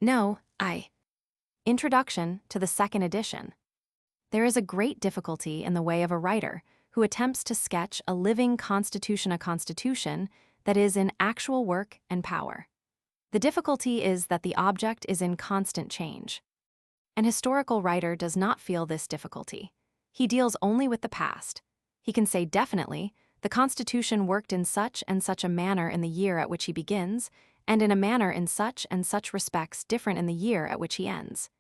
No, I. Introduction to the second edition. There is a great difficulty in the way of a writer who attempts to sketch a living constitution, a constitution that is in actual work and power. The difficulty is that the object is in constant change. An historical writer does not feel this difficulty. He deals only with the past. He can say definitely, the Constitution worked in such and such a manner in the year at which he begins, and in a manner in such and such respects different in the year at which he ends.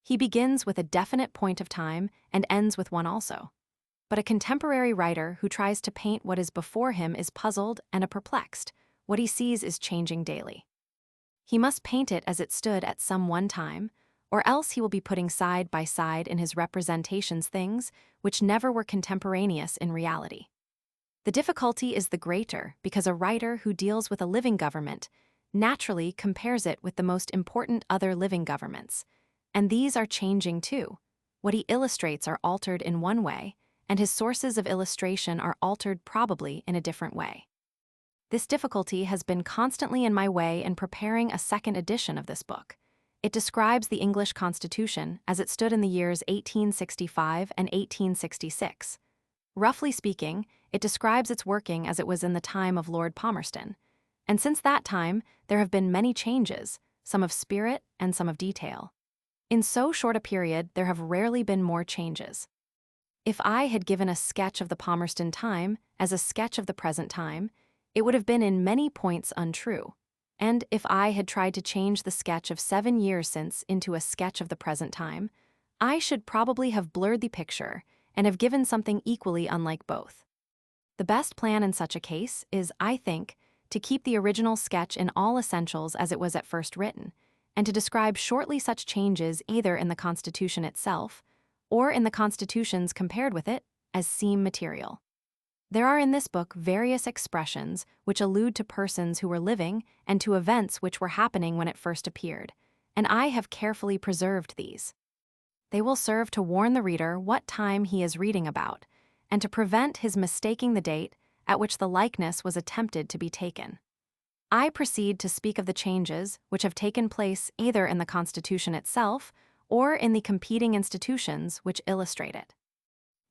He begins with a definite point of time and ends with one also. But a contemporary writer who tries to paint what is before him is puzzled and perplexed. What he sees is changing daily. He must paint it as it stood at some one time, or else he will be putting side by side in his representations things which never were contemporaneous in reality. The difficulty is the greater because a writer who deals with a living government naturally compares it with the most important other living governments, and these are changing too. What he illustrates are altered in one way, and his sources of illustration are altered probably in a different way. This difficulty has been constantly in my way in preparing a second edition of this book. It describes the English Constitution as it stood in the years 1865 and 1866. Roughly speaking, it describes its working as it was in the time of Lord Palmerston. And since that time, there have been many changes, some of spirit and some of detail. In so short a period, there have rarely been more changes. If I had given a sketch of the Palmerston time as a sketch of the present time, it would have been in many points untrue. And if I had tried to change the sketch of 7 years since into a sketch of the present time, I should probably have blurred the picture and have given something equally unlike both. The best plan in such a case is, I think, to keep the original sketch in all essentials as it was at first written, and to describe shortly such changes either in the Constitution itself or in the constitutions compared with it as seem material. There are in this book various expressions which allude to persons who were living and to events which were happening when it first appeared, and I have carefully preserved these. They will serve to warn the reader what time he is reading about, and to prevent his mistaking the date at which the likeness was attempted to be taken. I proceed to speak of the changes which have taken place either in the Constitution itself or in the competing institutions which illustrate it.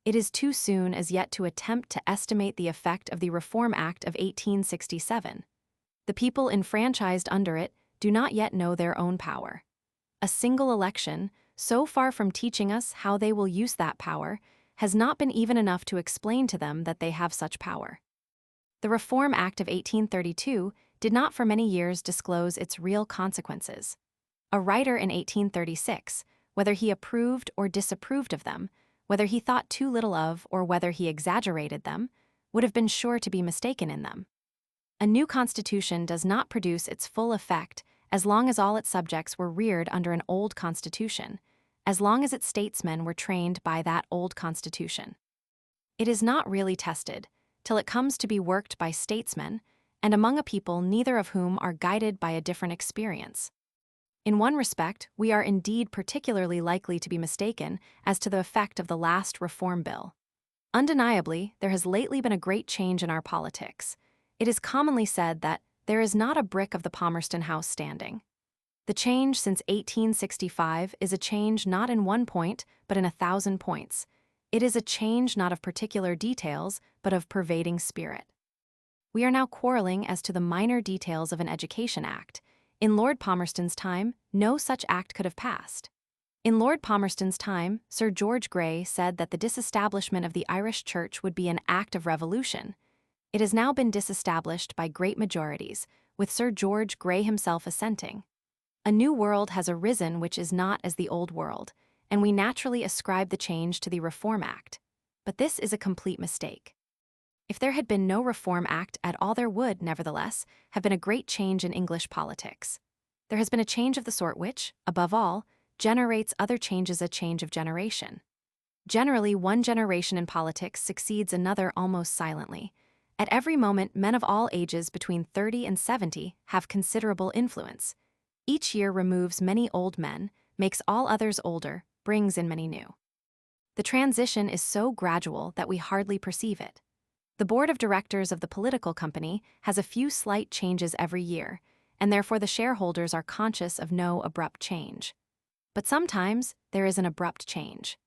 It is too soon as yet to attempt to estimate the effect of the Reform Act of 1867. The people enfranchised under it do not yet know their own power. A single election, so far from teaching us how they will use that power, has not been even enough to explain to them that they have such power. The Reform Act of 1832 did not for many years disclose its real consequences. A writer in 1836, whether he approved or disapproved of them, whether he thought too little of or whether he exaggerated them, would have been sure to be mistaken in them. A new constitution does not produce its full effect as long as all its subjects were reared under an old constitution, as long as its statesmen were trained by that old constitution. It is not really tested till it comes to be worked by statesmen and among a people neither of whom are guided by a different experience. In one respect, we are indeed particularly likely to be mistaken as to the effect of the last Reform Bill. Undeniably, there has lately been a great change in our politics. It is commonly said that there is not a brick of the Palmerston House standing. The change since 1865 is a change not in one point, but in 1,000 points. It is a change not of particular details, but of pervading spirit. We are now quarreling as to the minor details of an Education Act. In Lord Palmerston's time, no such act could have passed. In Lord Palmerston's time, Sir George Grey said that the disestablishment of the Irish Church would be an act of revolution. It has now been disestablished by great majorities, with Sir George Grey himself assenting. A new world has arisen which is not as the old world, and we naturally ascribe the change to the Reform Act. But this is a complete mistake. If there had been no Reform Act at all, there would, nevertheless, have been a great change in English politics. There has been a change of the sort which, above all, generates other changes, a change of generation. Generally, one generation in politics succeeds another almost silently. At every moment, men of all ages between 30 and 70 have considerable influence. Each year removes many old men, makes all others older, brings in many new. The transition is so gradual that we hardly perceive it. The board of directors of the political company has a few slight changes every year, and therefore the shareholders are conscious of no abrupt change. But sometimes there is an abrupt change.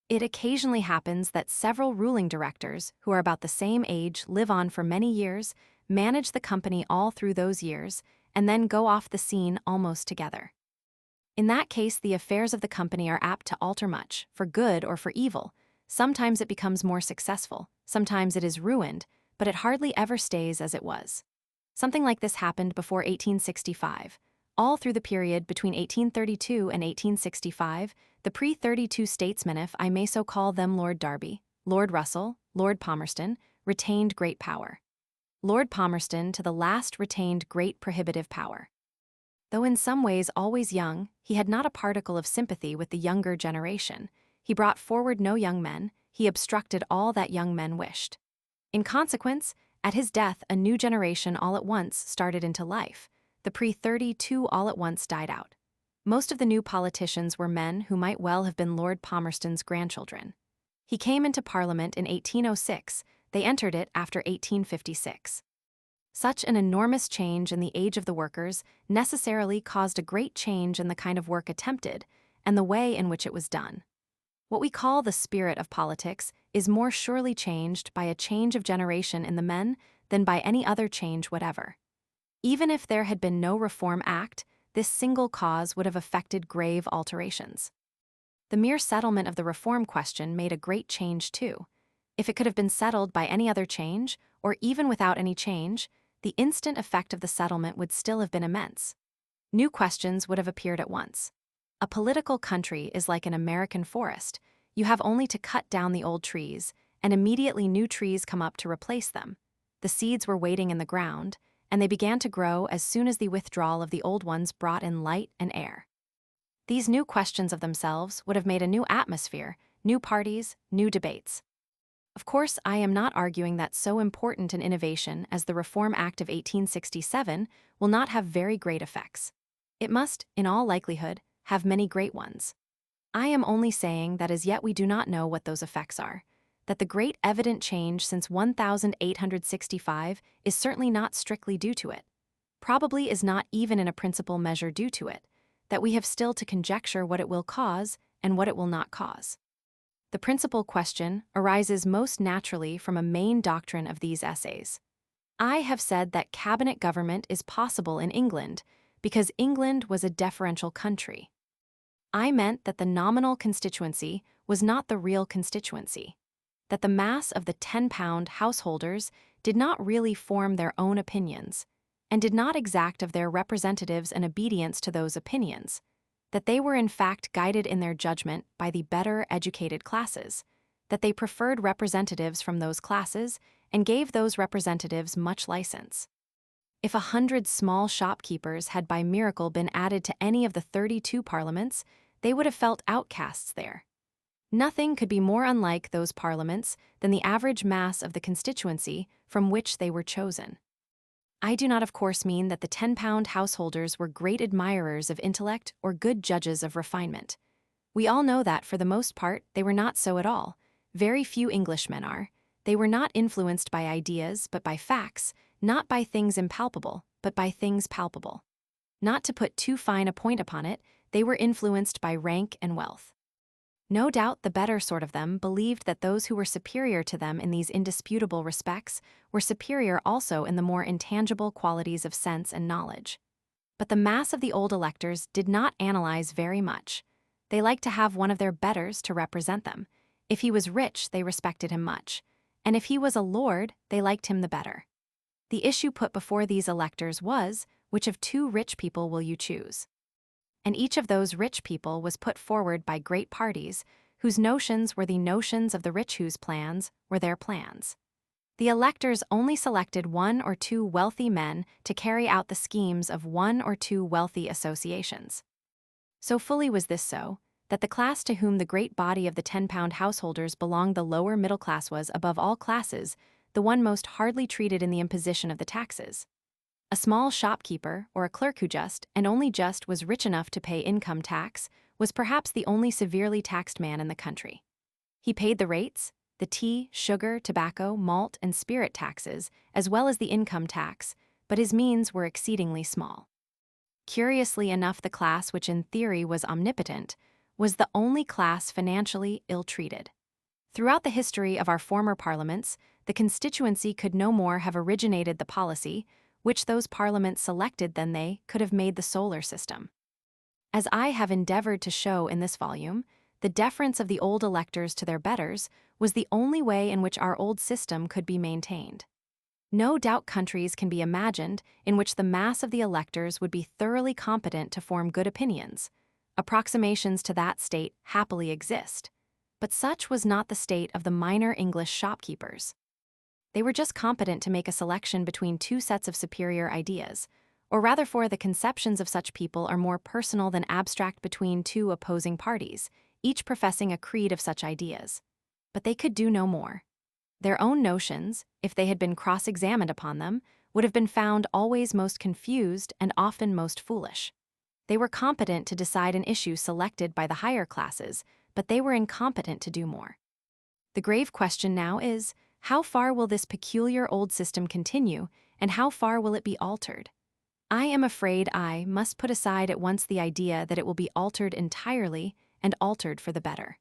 It occasionally happens that several ruling directors who are about the same age live on for many years, manage the company all through those years, and then go off the scene almost together. In that case, the affairs of the company are apt to alter much, for good or for evil. Sometimes it becomes more successful, sometimes it is ruined, but it hardly ever stays as it was. Something like this happened before 1865. All through the period between 1832 and 1865, the pre-32 statesmen, if I may so call them, Lord Derby, Lord Russell, Lord Palmerston, retained great power. Lord Palmerston to the last retained great prohibitive power. Though in some ways always young, he had not a particle of sympathy with the younger generation. He brought forward no young men, he obstructed all that young men wished. In consequence, at his death a new generation all at once started into life. The pre-32 all at once died out. Most of the new politicians were men who might well have been Lord Palmerston's grandchildren. He came into Parliament in 1806, they entered it after 1856. Such an enormous change in the age of the workers necessarily caused a great change in the kind of work attempted and the way in which it was done. What we call the spirit of politics is more surely changed by a change of generation in the men than by any other change whatever. Even if there had been no Reform Act, this single cause would have effected grave alterations. The mere settlement of the reform question made a great change too. If it could have been settled by any other change, or even without any change, the instant effect of the settlement would still have been immense. New questions would have appeared at once. A political country is like an American forest. You have only to cut down the old trees, and immediately new trees come up to replace them. The seeds were waiting in the ground, and they began to grow as soon as the withdrawal of the old ones brought in light and air. These new questions of themselves would have made a new atmosphere, new parties, new debates. Of course, I am not arguing that so important an innovation as the Reform Act of 1867 will not have very great effects. It must, in all likelihood, have many great ones. I am only saying that as yet we do not know what those effects are, that the great evident change since 1865 is certainly not strictly due to it, probably is not even in a principal measure due to it, that we have still to conjecture what it will cause and what it will not cause. The principal question arises most naturally from a main doctrine of these essays. I have said that cabinet government is possible in England because England was a deferential country. I meant that the nominal constituency was not the real constituency, that the mass of the 10-pound householders did not really form their own opinions, and did not exact of their representatives an obedience to those opinions, that they were in fact guided in their judgment by the better educated classes, that they preferred representatives from those classes and gave those representatives much license. If 100 small shopkeepers had by miracle been added to any of the 32 parliaments, they would have felt outcasts there. Nothing could be more unlike those parliaments than the average mass of the constituency from which they were chosen. I do not of course mean that the 10-pound householders were great admirers of intellect or good judges of refinement. We all know that, for the most part, they were not so at all. Very few Englishmen are. They were not influenced by ideas, but by facts, not by things impalpable, but by things palpable. Not to put too fine a point upon it, they were influenced by rank and wealth. No doubt the better sort of them believed that those who were superior to them in these indisputable respects were superior also in the more intangible qualities of sense and knowledge. But the mass of the old electors did not analyze very much. They liked to have one of their betters to represent them. If he was rich, they respected him much, and if he was a lord, they liked him the better. The issue put before these electors was, which of two rich people will you choose? And each of those rich people was put forward by great parties, whose notions were the notions of the rich, whose plans were their plans. The electors only selected one or two wealthy men to carry out the schemes of one or two wealthy associations. So fully was this so, that the class to whom the great body of the 10-pound householders belonged, the lower middle class, was, above all classes, the one most hardly treated in the imposition of the taxes. A small shopkeeper, or a clerk who just, and only just, was rich enough to pay income tax, was perhaps the only severely taxed man in the country. He paid the rates, the tea, sugar, tobacco, malt, and spirit taxes, as well as the income tax, but his means were exceedingly small. Curiously enough, the class which in theory was omnipotent was the only class financially ill-treated. Throughout the history of our former parliaments, the constituency could no more have originated the policy which those parliaments selected than they could have made the solar system. As I have endeavored to show in this volume, the deference of the old electors to their betters was the only way in which our old system could be maintained. No doubt countries can be imagined in which the mass of the electors would be thoroughly competent to form good opinions. Approximations to that state happily exist, but such was not the state of the minor English shopkeepers. They were just competent to make a selection between two sets of superior ideas, or rather, for the conceptions of such people are more personal than abstract between two opposing parties, each professing a creed of such ideas. But they could do no more. Their own notions, if they had been cross-examined upon them, would have been found always most confused and often most foolish. They were competent to decide an issue selected by the higher classes, but they were incompetent to do more. The grave question now is, how far will this peculiar old system continue, and how far will it be altered? I am afraid I must put aside at once the idea that it will be altered entirely and altered for the better.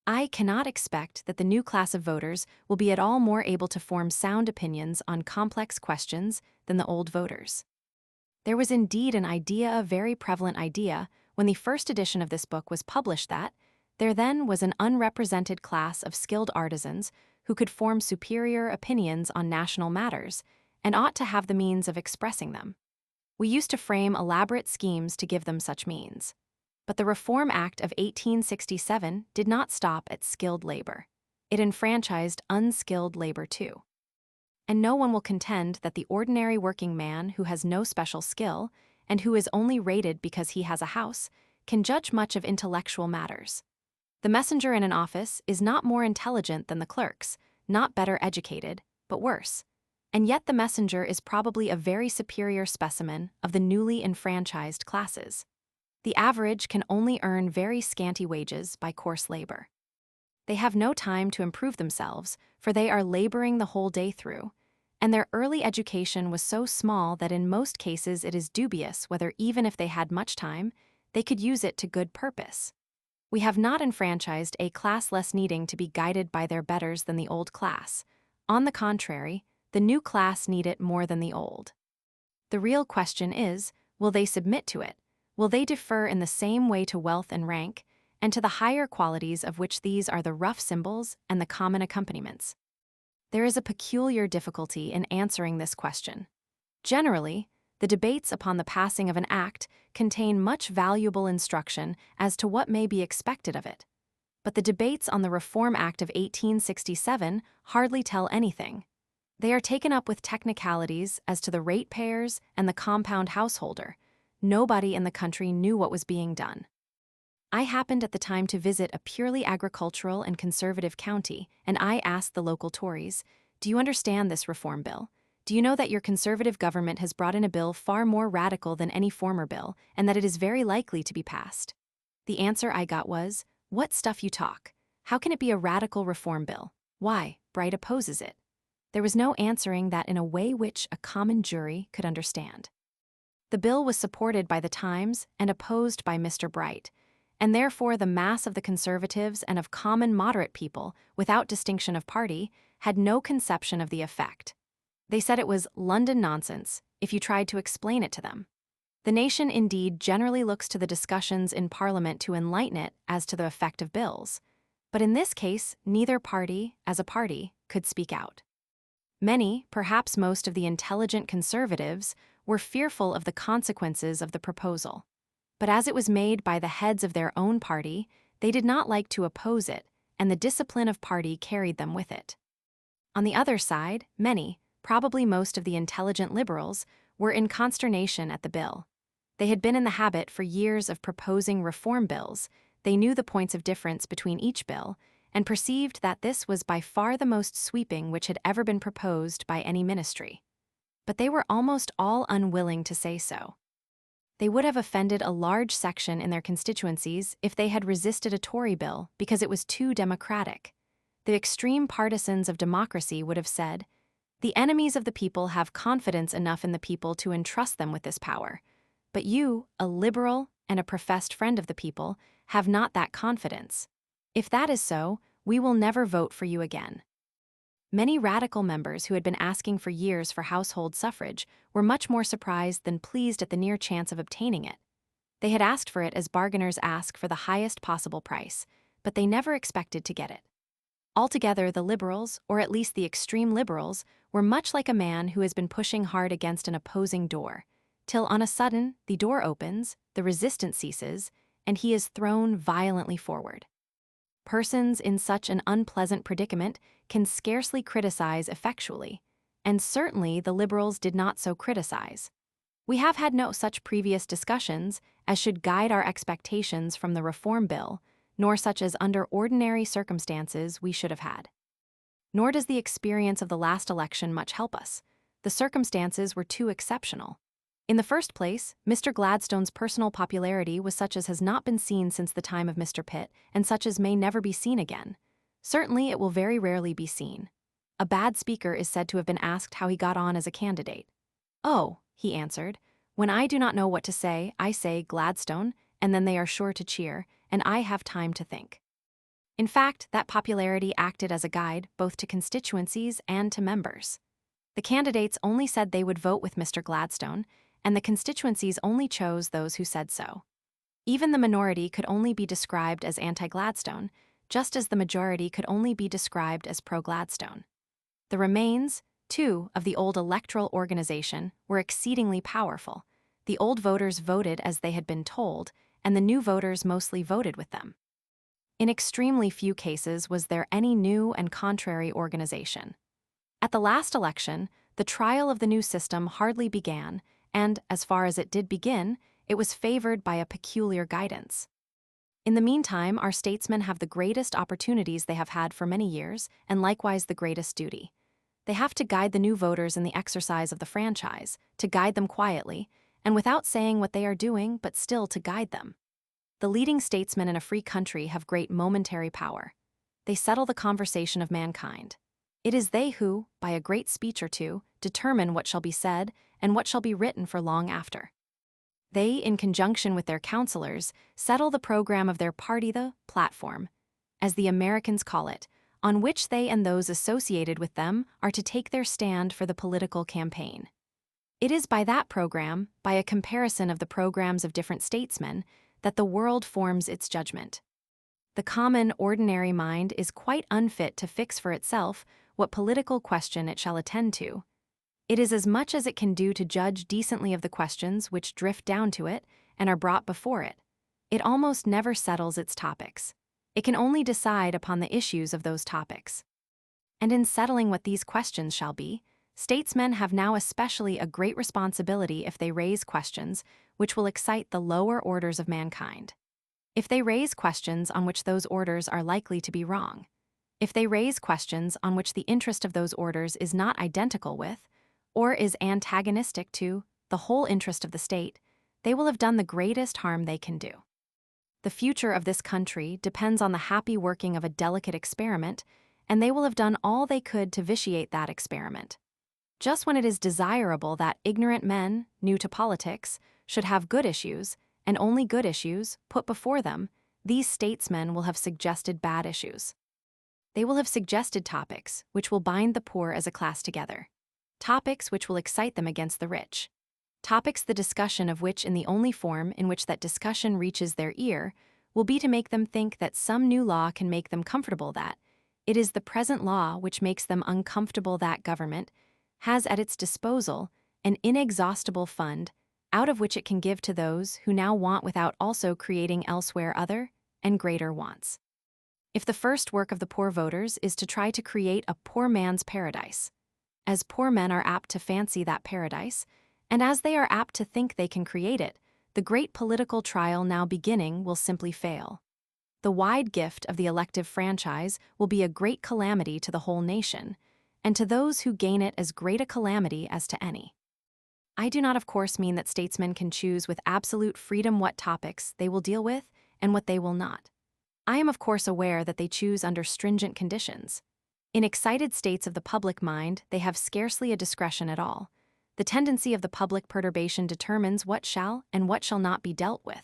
I cannot expect that the new class of voters will be at all more able to form sound opinions on complex questions than the old voters. There was indeed an idea, a very prevalent idea, when the first edition of this book was published that there then was an unrepresented class of skilled artisans who could form superior opinions on national matters and ought to have the means of expressing them. We used to frame elaborate schemes to give them such means. But the Reform Act of 1867 did not stop at skilled labor. It enfranchised unskilled labor too. And no one will contend that the ordinary working man who has no special skill and who is only rated because he has a house can judge much of intellectual matters. The messenger in an office is not more intelligent than the clerks, not better educated, but worse. And yet the messenger is probably a very superior specimen of the newly enfranchised classes. The average can only earn very scanty wages by coarse labor. They have no time to improve themselves, for they are laboring the whole day through, and their early education was so small that in most cases it is dubious whether, even if they had much time, they could use it to good purpose. We have not enfranchised a class less needing to be guided by their betters than the old class. On the contrary, the new class need it more than the old. The real question is, will they submit to it? Will they defer in the same way to wealth and rank, and to the higher qualities of which these are the rough symbols and the common accompaniments? There is a peculiar difficulty in answering this question. Generally, the debates upon the passing of an act contain much valuable instruction as to what may be expected of it. But the debates on the Reform Act of 1867 hardly tell anything. They are taken up with technicalities as to the ratepayers and the compound householder. Nobody in the country knew what was being done. I happened at the time to visit a purely agricultural and conservative county, and I asked the local Tories, "Do you understand this reform bill? Do you know that your conservative government has brought in a bill far more radical than any former bill, and that it is very likely to be passed?" The answer I got was, "What stuff you talk. How can it be a radical reform bill? Why, Bright opposes it." There was no answering that in a way which a common jury could understand. The bill was supported by the Times and opposed by Mr. Bright, and therefore the mass of the conservatives and of common moderate people, without distinction of party, had no conception of the effect. They said it was London nonsense if you tried to explain it to them. The nation indeed generally looks to the discussions in Parliament to enlighten it as to the effect of bills, but in this case neither party, as a party, could speak out. Many, perhaps most of the intelligent conservatives, were fearful of the consequences of the proposal. But as it was made by the heads of their own party, they did not like to oppose it, and the discipline of party carried them with it. On the other side, many, probably most of the intelligent liberals, were in consternation at the bill. They had been in the habit for years of proposing reform bills, they knew the points of difference between each bill, and perceived that this was by far the most sweeping which had ever been proposed by any ministry. But they were almost all unwilling to say so. They would have offended a large section in their constituencies if they had resisted a Tory bill because it was too democratic. The extreme partisans of democracy would have said, "The enemies of the people have confidence enough in the people to entrust them with this power. But you, a liberal and a professed friend of the people, have not that confidence. If that is so, we will never vote for you again. Many radical members who had been asking for years for household suffrage were much more surprised than pleased at the near chance of obtaining it. They had asked for it as bargainers ask for the highest possible price, but they never expected to get it. Altogether, the liberals, or at least the extreme liberals, were much like a man who has been pushing hard against an opposing door, till on a sudden the door opens, the resistance ceases, and he is thrown violently forward. Persons in such an unpleasant predicament can scarcely criticize effectually, and certainly the liberals did not so criticize. We have had no such previous discussions as should guide our expectations from the Reform Bill, nor such as under ordinary circumstances we should have had. Nor does the experience of the last election much help us. The circumstances were too exceptional. In the first place, Mr. Gladstone's personal popularity was such as has not been seen since the time of Mr. Pitt, and such as may never be seen again. Certainly it will very rarely be seen. A bad speaker is said to have been asked how he got on as a candidate. "Oh," he answered, "when I do not know what to say, I say Gladstone, and then they are sure to cheer, and I have time to think." In fact, that popularity acted as a guide both to constituencies and to members. The candidates only said they would vote with Mr. Gladstone, and the constituencies only chose those who said so. Even the minority could only be described as anti-Gladstone, just as the majority could only be described as pro-Gladstone. The remains, too, of the old electoral organization were exceedingly powerful. The old voters voted as they had been told, and the new voters mostly voted with them. In extremely few cases was there any new and contrary organization. At the last election, the trial of the new system hardly began, and, as far as it did begin, it was favored by a peculiar guidance. In the meantime, our statesmen have the greatest opportunities they have had for many years, and likewise the greatest duty. They have to guide the new voters in the exercise of the franchise, to guide them quietly, and without saying what they are doing, but still to guide them. The leading statesmen in a free country have great momentary power. They settle the conversation of mankind. It is they who, by a great speech or two, determine what shall be said and what shall be written for long after. They, in conjunction with their counselors, settle the program of their party, the platform, as the Americans call it, on which they and those associated with them are to take their stand for the political campaign. It is by that program, by a comparison of the programs of different statesmen, that the world forms its judgment. The common, ordinary mind is quite unfit to fix for itself what political question it shall attend to. It is as much as it can do to judge decently of the questions which drift down to it and are brought before it. It almost never settles its topics. It can only decide upon the issues of those topics. And in settling what these questions shall be, statesmen have now especially a great responsibility if they raise questions which will excite the lower orders of mankind. If they raise questions on which those orders are likely to be wrong. If they raise questions on which the interest of those orders is not identical with, or is antagonistic to, the whole interest of the state, they will have done the greatest harm they can do. The future of this country depends on the happy working of a delicate experiment, and they will have done all they could to vitiate that experiment. Just when it is desirable that ignorant men, new to politics, should have good issues, and only good issues, put before them, these statesmen will have suggested bad issues. They will have suggested topics which will bind the poor as a class together, topics which will excite them against the rich, topics the discussion of which in the only form in which that discussion reaches their ear will be to make them think that some new law can make them comfortable, that it is the present law which makes them uncomfortable, that government has at its disposal an inexhaustible fund out of which it can give to those who now want without also creating elsewhere other and greater wants. If the first work of the poor voters is to try to create a poor man's paradise, as poor men are apt to fancy that paradise, and as they are apt to think they can create it, the great political trial now beginning will simply fail. The wide gift of the elective franchise will be a great calamity to the whole nation, and to those who gain it as great a calamity as to any. I do not of course mean that statesmen can choose with absolute freedom what topics they will deal with and what they will not. I am of course aware that they choose under stringent conditions. In excited states of the public mind, they have scarcely a discretion at all. The tendency of the public perturbation determines what shall and what shall not be dealt with.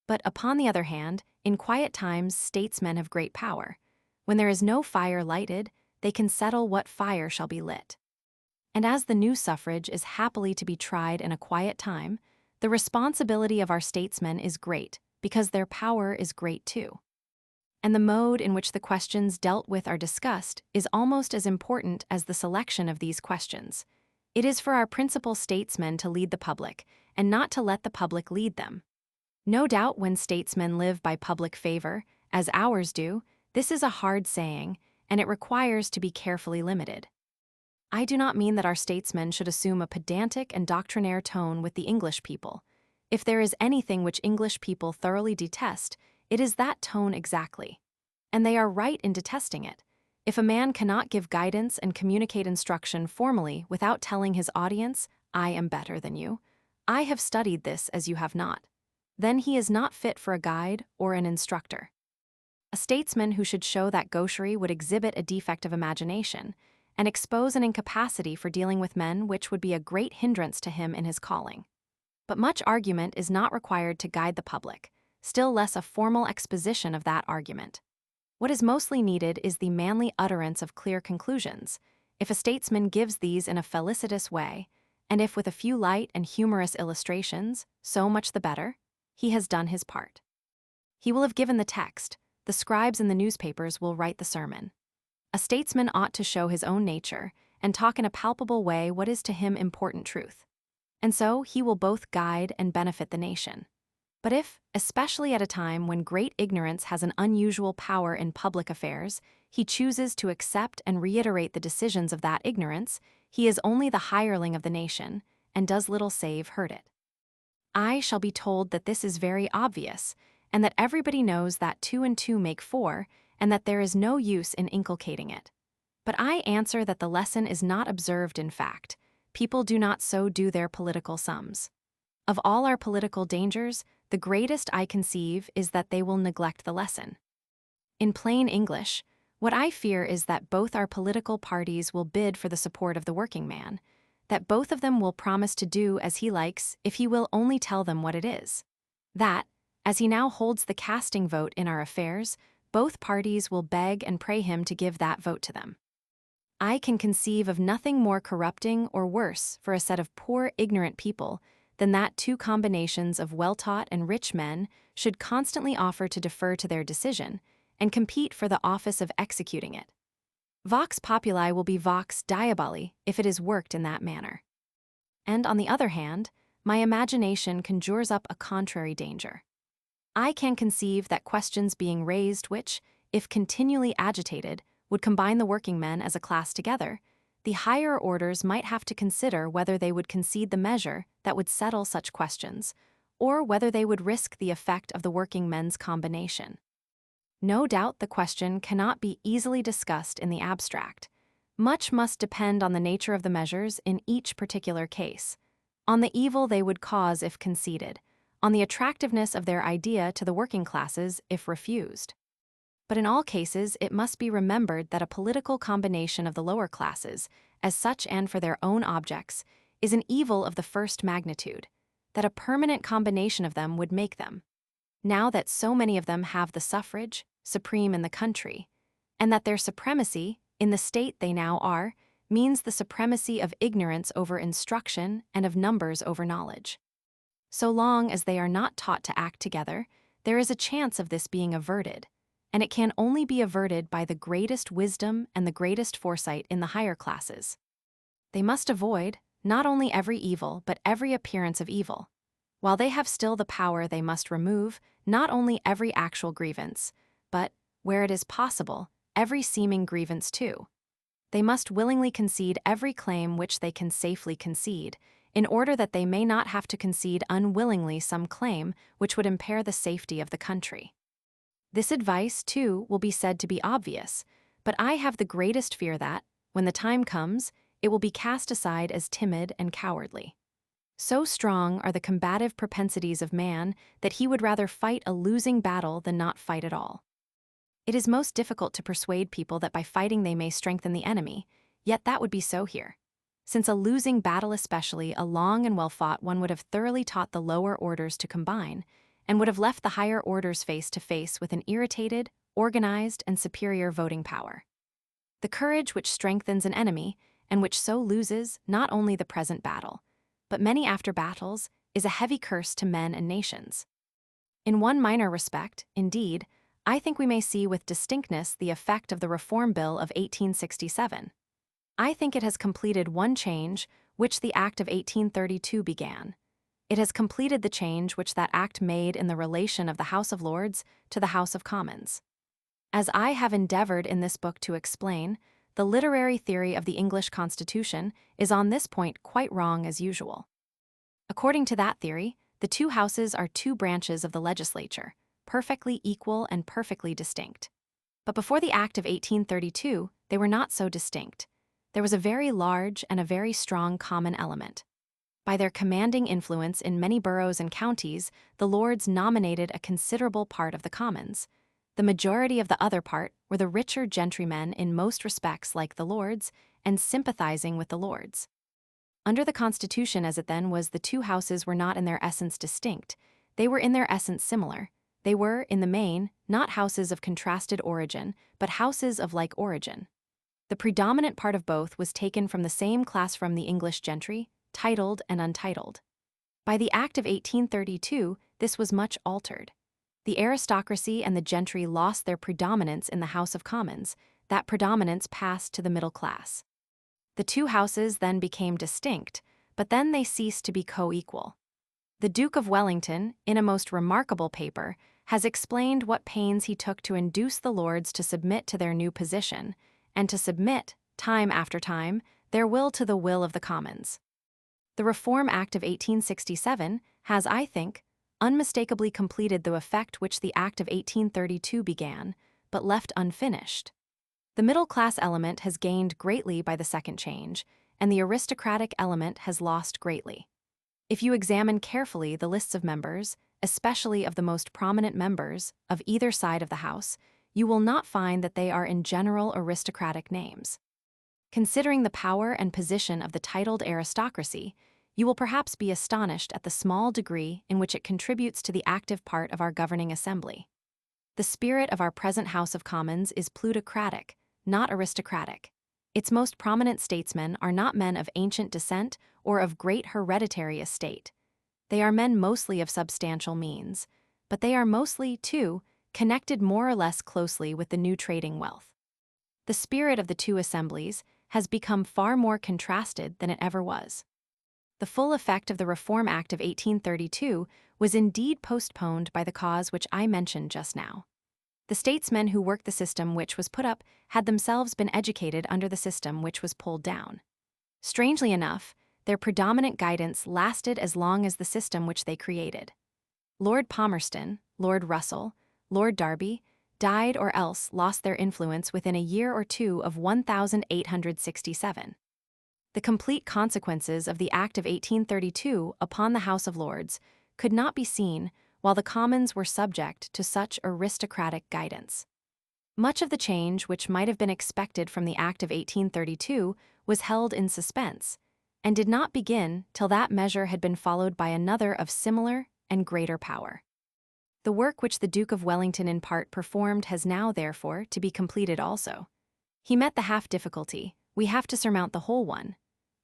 But upon the other hand, in quiet times, statesmen have great power. When there is no fire lighted, they can settle what fire shall be lit. And as the new suffrage is happily to be tried in a quiet time, the responsibility of our statesmen is great, because their power is great too. And the mode in which the questions dealt with are discussed is almost as important as the selection of these questions. It is for our principal statesmen to lead the public, and not to let the public lead them. No doubt when statesmen live by public favor, as ours do, this is a hard saying, and it requires to be carefully limited. I do not mean that our statesmen should assume a pedantic and doctrinaire tone with the English people. If there is anything which English people thoroughly detest, it is that tone exactly. And they are right in detesting it. If a man cannot give guidance and communicate instruction formally without telling his audience, "I am better than you," "I have studied this as you have not," then he is not fit for a guide or an instructor. A statesman who should show that gaucherie would exhibit a defect of imagination, and expose an incapacity for dealing with men which would be a great hindrance to him in his calling. But much argument is not required to guide the public, still less a formal exposition of that argument. What is mostly needed is the manly utterance of clear conclusions. If a statesman gives these in a felicitous way, and if with a few light and humorous illustrations, so much the better, he has done his part. He will have given the text, the scribes in the newspapers will write the sermon. A statesman ought to show his own nature and talk in a palpable way what is to him important truth. And so he will both guide and benefit the nation. But if, especially at a time when great ignorance has an unusual power in public affairs, he chooses to accept and reiterate the decisions of that ignorance, he is only the hireling of the nation, and does little save hurt it. I shall be told that this is very obvious, and that everybody knows that 2 and 2 make 4, and that there is no use in inculcating it. But I answer that the lesson is not observed in fact. People do not so do their political sums. Of all our political dangers, the greatest I conceive is that they will neglect the lesson. In plain English, what I fear is that both our political parties will bid for the support of the working man, that both of them will promise to do as he likes if he will only tell them what it is. That, as he now holds the casting vote in our affairs, both parties will beg and pray him to give that vote to them. I can conceive of nothing more corrupting or worse for a set of poor, ignorant people than that 2 combinations of well-taught and rich men should constantly offer to defer to their decision and compete for the office of executing it. Vox populi will be vox diaboli if it is worked in that manner. And on the other hand, my imagination conjures up a contrary danger. I can conceive that questions being raised which, if continually agitated, would combine the working men as a class together, the higher orders might have to consider whether they would concede the measure that would settle such questions, or whether they would risk the effect of the working men's combination. No doubt the question cannot be easily discussed in the abstract. Much must depend on the nature of the measures in each particular case, on the evil they would cause if conceded, on the attractiveness of their idea to the working classes if refused. But in all cases, it must be remembered that a political combination of the lower classes, as such and for their own objects, is an evil of the first magnitude, that a permanent combination of them would make them. Now that so many of them have the suffrage, supreme in the country, and that their supremacy, in the state they now are, means the supremacy of ignorance over instruction and of numbers over knowledge. So long as they are not taught to act together, there is a chance of this being averted, and it can only be averted by the greatest wisdom and the greatest foresight in the higher classes. They must avoid, not only every evil, but every appearance of evil. While they have still the power, they must remove, not only every actual grievance, but, where it is possible, every seeming grievance too. They must willingly concede every claim which they can safely concede, in order that they may not have to concede unwillingly some claim which would impair the safety of the country. This advice, too, will be said to be obvious, but I have the greatest fear that, when the time comes, it will be cast aside as timid and cowardly. So strong are the combative propensities of man that he would rather fight a losing battle than not fight at all. It is most difficult to persuade people that by fighting they may strengthen the enemy, yet that would be so here. Since a losing battle, especially a long and well-fought one, would have thoroughly taught the lower orders to combine, and would have left the higher orders face to face with an irritated, organized, and superior voting power. The courage which strengthens an enemy, and which so loses not only the present battle, but many after battles, is a heavy curse to men and nations. In one minor respect, indeed, I think we may see with distinctness the effect of the Reform Bill of 1867. I think it has completed one change which the Act of 1832 began. It has completed the change which that Act made in the relation of the House of Lords to the House of Commons. As I have endeavored in this book to explain, the literary theory of the English Constitution is on this point quite wrong as usual. According to that theory, the two houses are two branches of the legislature, perfectly equal and perfectly distinct. But before the Act of 1832, they were not so distinct. There was a very large and a very strong common element. By their commanding influence in many boroughs and counties, the Lords nominated a considerable part of the Commons. The majority of the other part were the richer gentrymen in most respects like the Lords, and sympathizing with the Lords. Under the Constitution as it then was, the two houses were not in their essence distinct. They were in their essence similar. They were, in the main, not houses of contrasted origin, but houses of like origin. The predominant part of both was taken from the same class, from the English gentry, titled and untitled. By the Act of 1832, this was much altered. The aristocracy and the gentry lost their predominance in the House of Commons. That predominance passed to the middle class. The two houses then became distinct, but then they ceased to be co-equal. The Duke of Wellington, in a most remarkable paper, has explained what pains he took to induce the Lords to submit to their new position, and to submit, time after time, their will to the will of the Commons. The Reform Act of 1867 has, I think, unmistakably completed the effect which the Act of 1832 began, but left unfinished. The middle-class element has gained greatly by the second change, and the aristocratic element has lost greatly. If you examine carefully the lists of members, especially of the most prominent members of either side of the House, you will not find that they are in general aristocratic names. Considering the power and position of the titled aristocracy, you will perhaps be astonished at the small degree in which it contributes to the active part of our governing assembly. The spirit of our present House of Commons is plutocratic, not aristocratic. Its most prominent statesmen are not men of ancient descent or of great hereditary estate. They are men mostly of substantial means, but they are mostly, too, connected more or less closely with the new trading wealth. The spirit of the two assemblies has become far more contrasted than it ever was. The full effect of the Reform Act of 1832 was indeed postponed by the cause which I mentioned just now. The statesmen who worked the system which was put up had themselves been educated under the system which was pulled down. Strangely enough, their predominant guidance lasted as long as the system which they created. Lord Palmerston, Lord Russell, Lord Derby, died or else lost their influence within a year or two of 1867. The complete consequences of the Act of 1832 upon the House of Lords could not be seen while the Commons were subject to such aristocratic guidance. Much of the change which might have been expected from the Act of 1832 was held in suspense, and did not begin till that measure had been followed by another of similar and greater power. The work which the Duke of Wellington in part performed has now, therefore, to be completed also. He met the half difficulty. We have to surmount the whole one.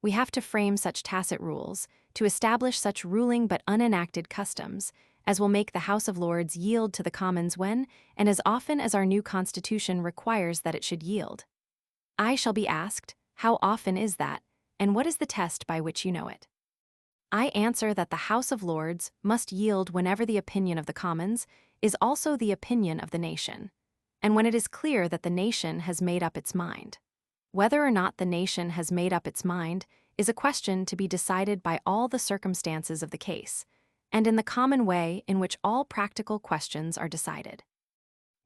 We have to frame such tacit rules, to establish such ruling but unenacted customs, as will make the House of Lords yield to the Commons when and as often as our new Constitution requires that it should yield. I shall be asked, how often is that, and what is the test by which you know it? I answer that the House of Lords must yield whenever the opinion of the Commons is also the opinion of the nation, and when it is clear that the nation has made up its mind. Whether or not the nation has made up its mind is a question to be decided by all the circumstances of the case, and in the common way in which all practical questions are decided.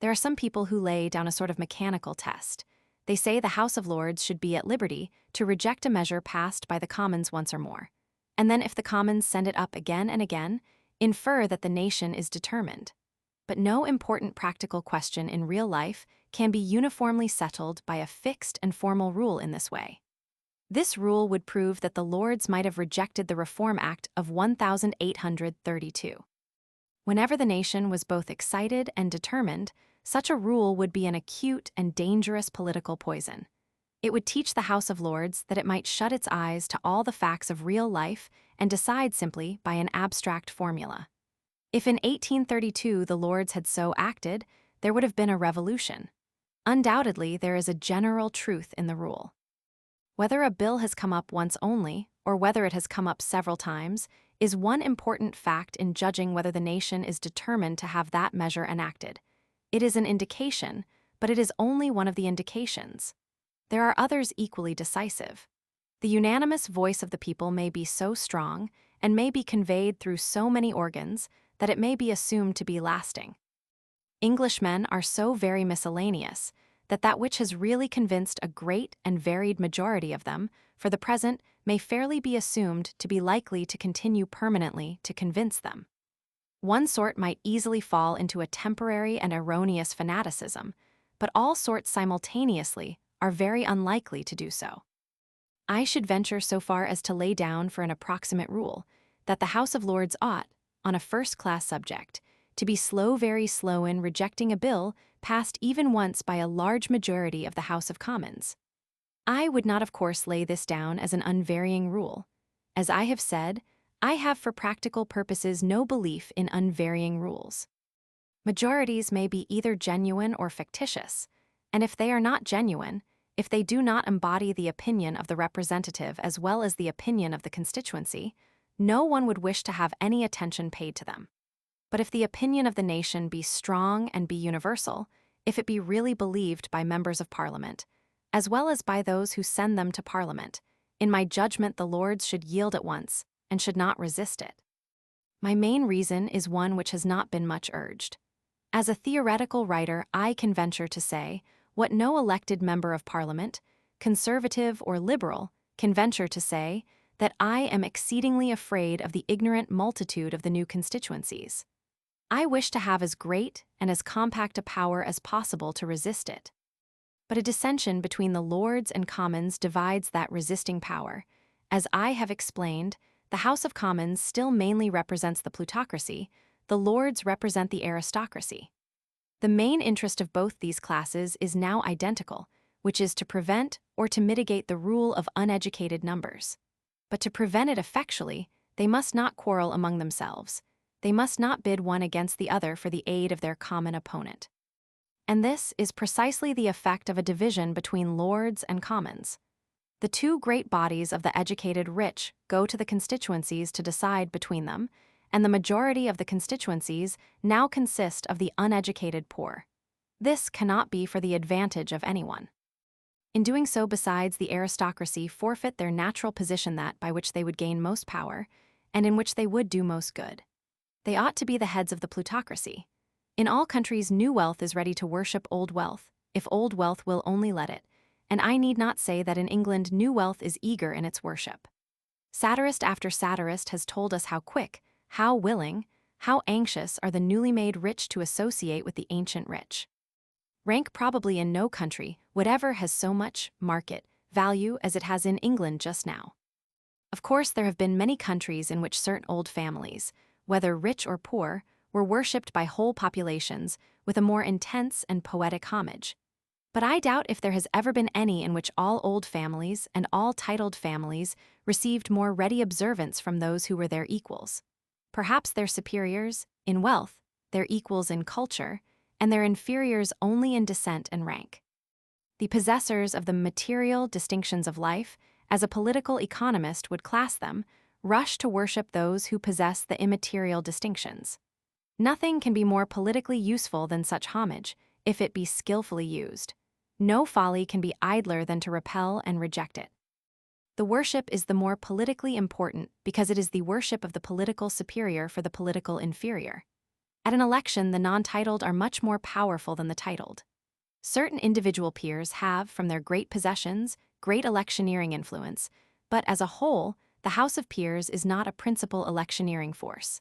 There are some people who lay down a sort of mechanical test. They say the House of Lords should be at liberty to reject a measure passed by the Commons once or more, and then if the Commons send it up again and again, infer that the nation is determined. But no important practical question in real life can be uniformly settled by a fixed and formal rule in this way. This rule would prove that the Lords might have rejected the Reform Act of 1832. Whenever the nation was both excited and determined, such a rule would be an acute and dangerous political poison. It would teach the House of Lords that it might shut its eyes to all the facts of real life and decide simply by an abstract formula. If in 1832 the Lords had so acted, there would have been a revolution. Undoubtedly, there is a general truth in the rule. Whether a bill has come up once only, or whether it has come up several times, is one important fact in judging whether the nation is determined to have that measure enacted. It is an indication, but it is only one of the indications. There are others equally decisive. The unanimous voice of the people may be so strong, and may be conveyed through so many organs, that it may be assumed to be lasting. Englishmen are so very miscellaneous, that which has really convinced a great and varied majority of them, for the present, may fairly be assumed to be likely to continue permanently to convince them. One sort might easily fall into a temporary and erroneous fanaticism, but all sorts simultaneously are very unlikely to do so. I should venture so far as to lay down for an approximate rule, that the House of Lords ought, on a first-class subject, to be very slow in rejecting a bill passed even once by a large majority of the House of Commons. I would not, of course, lay this down as an unvarying rule. As I have said, I have for practical purposes no belief in unvarying rules. Majorities may be either genuine or fictitious, and if they are not genuine, if they do not embody the opinion of the representative as well as the opinion of the constituency, no one would wish to have any attention paid to them. But if the opinion of the nation be strong and be universal, if it be really believed by members of Parliament, as well as by those who send them to Parliament, in my judgment the Lords should yield at once, and should not resist it. My main reason is one which has not been much urged. As a theoretical writer, I can venture to say what no elected member of Parliament, conservative or liberal, can venture to say, that I am exceedingly afraid of the ignorant multitude of the new constituencies. I wish to have as great and as compact a power as possible to resist it. But a dissension between the Lords and Commons divides that resisting power. As I have explained, the House of Commons still mainly represents the plutocracy, the Lords represent the aristocracy. The main interest of both these classes is now identical, which is to prevent or to mitigate the rule of uneducated numbers. But to prevent it effectually, they must not quarrel among themselves. They must not bid one against the other for the aid of their common opponent. And this is precisely the effect of a division between Lords and Commons. The two great bodies of the educated rich go to the constituencies to decide between them, and the majority of the constituencies now consist of the uneducated poor. This cannot be for the advantage of anyone. In doing so, besides, the aristocracy forfeit their natural position that by which they would gain most power, and in which they would do most good. They ought to be the heads of the plutocracy. In all countries, new wealth is ready to worship old wealth, if old wealth will only let it, and I need not say that in England new wealth is eager in its worship. Satirist after satirist has told us how quick, how willing, how anxious are the newly made rich to associate with the ancient rich. Rank probably in no country whatever has so much market value as it has in England just now. Of course, there have been many countries in which certain old families, whether rich or poor, were worshipped by whole populations with a more intense and poetic homage. But I doubt if there has ever been any in which all old families and all titled families received more ready observance from those who were their equals. Perhaps their superiors, in wealth, their equals in culture, and their inferiors only in descent and rank. The possessors of the material distinctions of life, as a political economist would class them, rush to worship those who possess the immaterial distinctions. Nothing can be more politically useful than such homage, if it be skillfully used. No folly can be idler than to repel and reject it. The worship is the more politically important because it is the worship of the political superior for the political inferior. At an election, the non-titled are much more powerful than the titled. Certain individual peers have, from their great possessions, great electioneering influence, but as a whole, the House of Peers is not a principal electioneering force.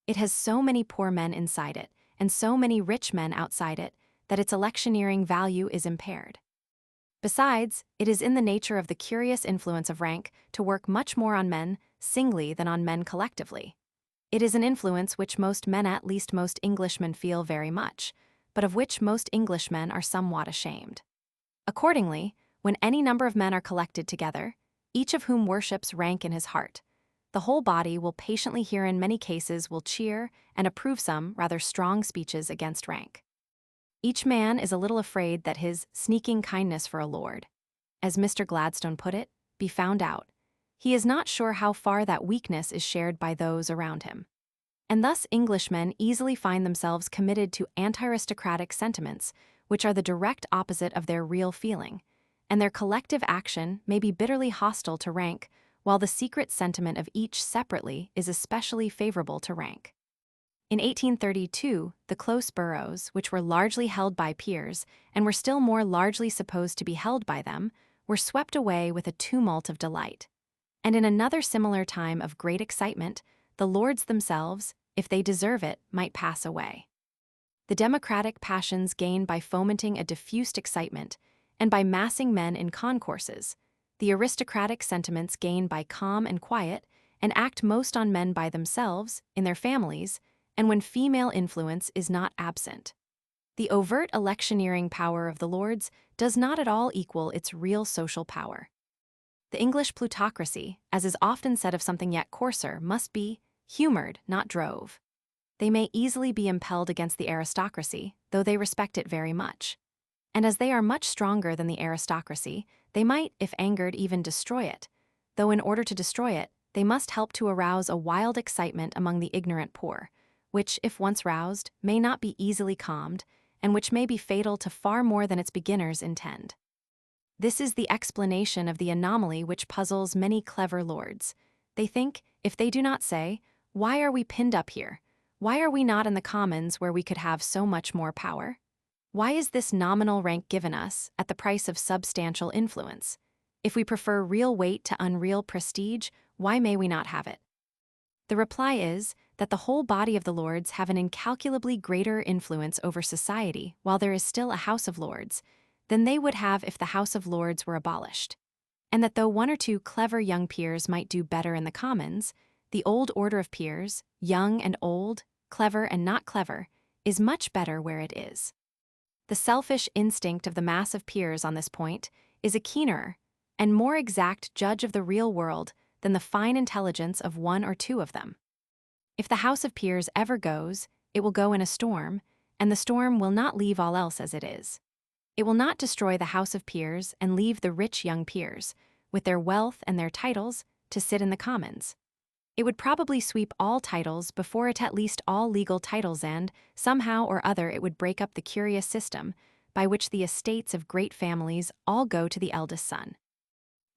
It has so many poor men inside it, and so many rich men outside it, that its electioneering value is impaired. Besides, it is in the nature of the curious influence of rank to work much more on men singly than on men collectively. It is an influence which most men, at least most Englishmen, feel very much, but of which most Englishmen are somewhat ashamed. Accordingly, when any number of men are collected together, each of whom worships rank in his heart, the whole body will patiently hear, in many cases will cheer and approve some rather strong speeches against rank. Each man is a little afraid that his sneaking kindness for a lord, as Mr. Gladstone put it, be found out. He is not sure how far that weakness is shared by those around him. And thus Englishmen easily find themselves committed to anti-aristocratic sentiments, which are the direct opposite of their real feeling, and their collective action may be bitterly hostile to rank, while the secret sentiment of each separately is especially favorable to rank. In 1832, the close boroughs, which were largely held by peers and were still more largely supposed to be held by them, were swept away with a tumult of delight. And in another similar time of great excitement, the lords themselves, if they deserve it, might pass away. The democratic passions gain by fomenting a diffused excitement, and by massing men in concourses. The aristocratic sentiments gain by calm and quiet, and act most on men by themselves, in their families, and when female influence is not absent. The overt electioneering power of the lords does not at all equal its real social power. The English plutocracy, as is often said of something yet coarser, must be humored, not drove. They may easily be impelled against the aristocracy, though they respect it very much. And as they are much stronger than the aristocracy, they might, if angered, even destroy it, though in order to destroy it, they must help to arouse a wild excitement among the ignorant poor, which, if once roused, may not be easily calmed, and which may be fatal to far more than its beginners intend. This is the explanation of the anomaly which puzzles many clever lords. They think, if they do not say, "Why are we pinned up here? Why are we not in the Commons where we could have so much more power? Why is this nominal rank given us at the price of substantial influence? If we prefer real weight to unreal prestige, why may we not have it?" The reply is that the whole body of the lords have an incalculably greater influence over society while there is still a House of Lords than they would have if the House of Lords were abolished, and that though one or two clever young peers might do better in the Commons, the old order of peers, young and old, clever and not clever, is much better where it is. The selfish instinct of the mass of peers on this point is a keener and more exact judge of the real world than the fine intelligence of one or two of them. If the House of Peers ever goes, it will go in a storm, and the storm will not leave all else as it is. It will not destroy the House of Peers and leave the rich young peers, with their wealth and their titles, to sit in the Commons. It would probably sweep all titles before it at least all legal titles, and, somehow or other, it would break up the curious system by which the estates of great families all go to the eldest son.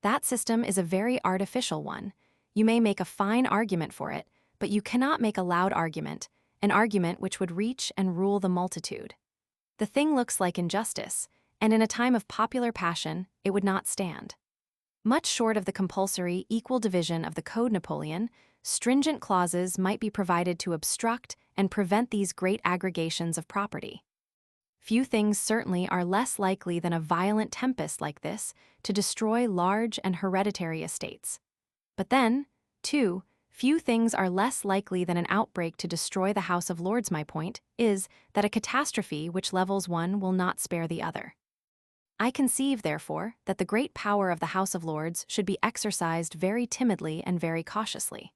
That system is a very artificial one. You may make a fine argument for it, but you cannot make a loud argument, an argument which would reach and rule the multitude. The thing looks like injustice, and in a time of popular passion, it would not stand. Much short of the compulsory equal division of the Code Napoleon, stringent clauses might be provided to obstruct and prevent these great aggregations of property. Few things certainly are less likely than a violent tempest like this to destroy large and hereditary estates. But then, too, few things are less likely than an outbreak to destroy the House of Lords. My point is that a catastrophe which levels one will not spare the other. I conceive, therefore, that the great power of the House of Lords should be exercised very timidly and very cautiously.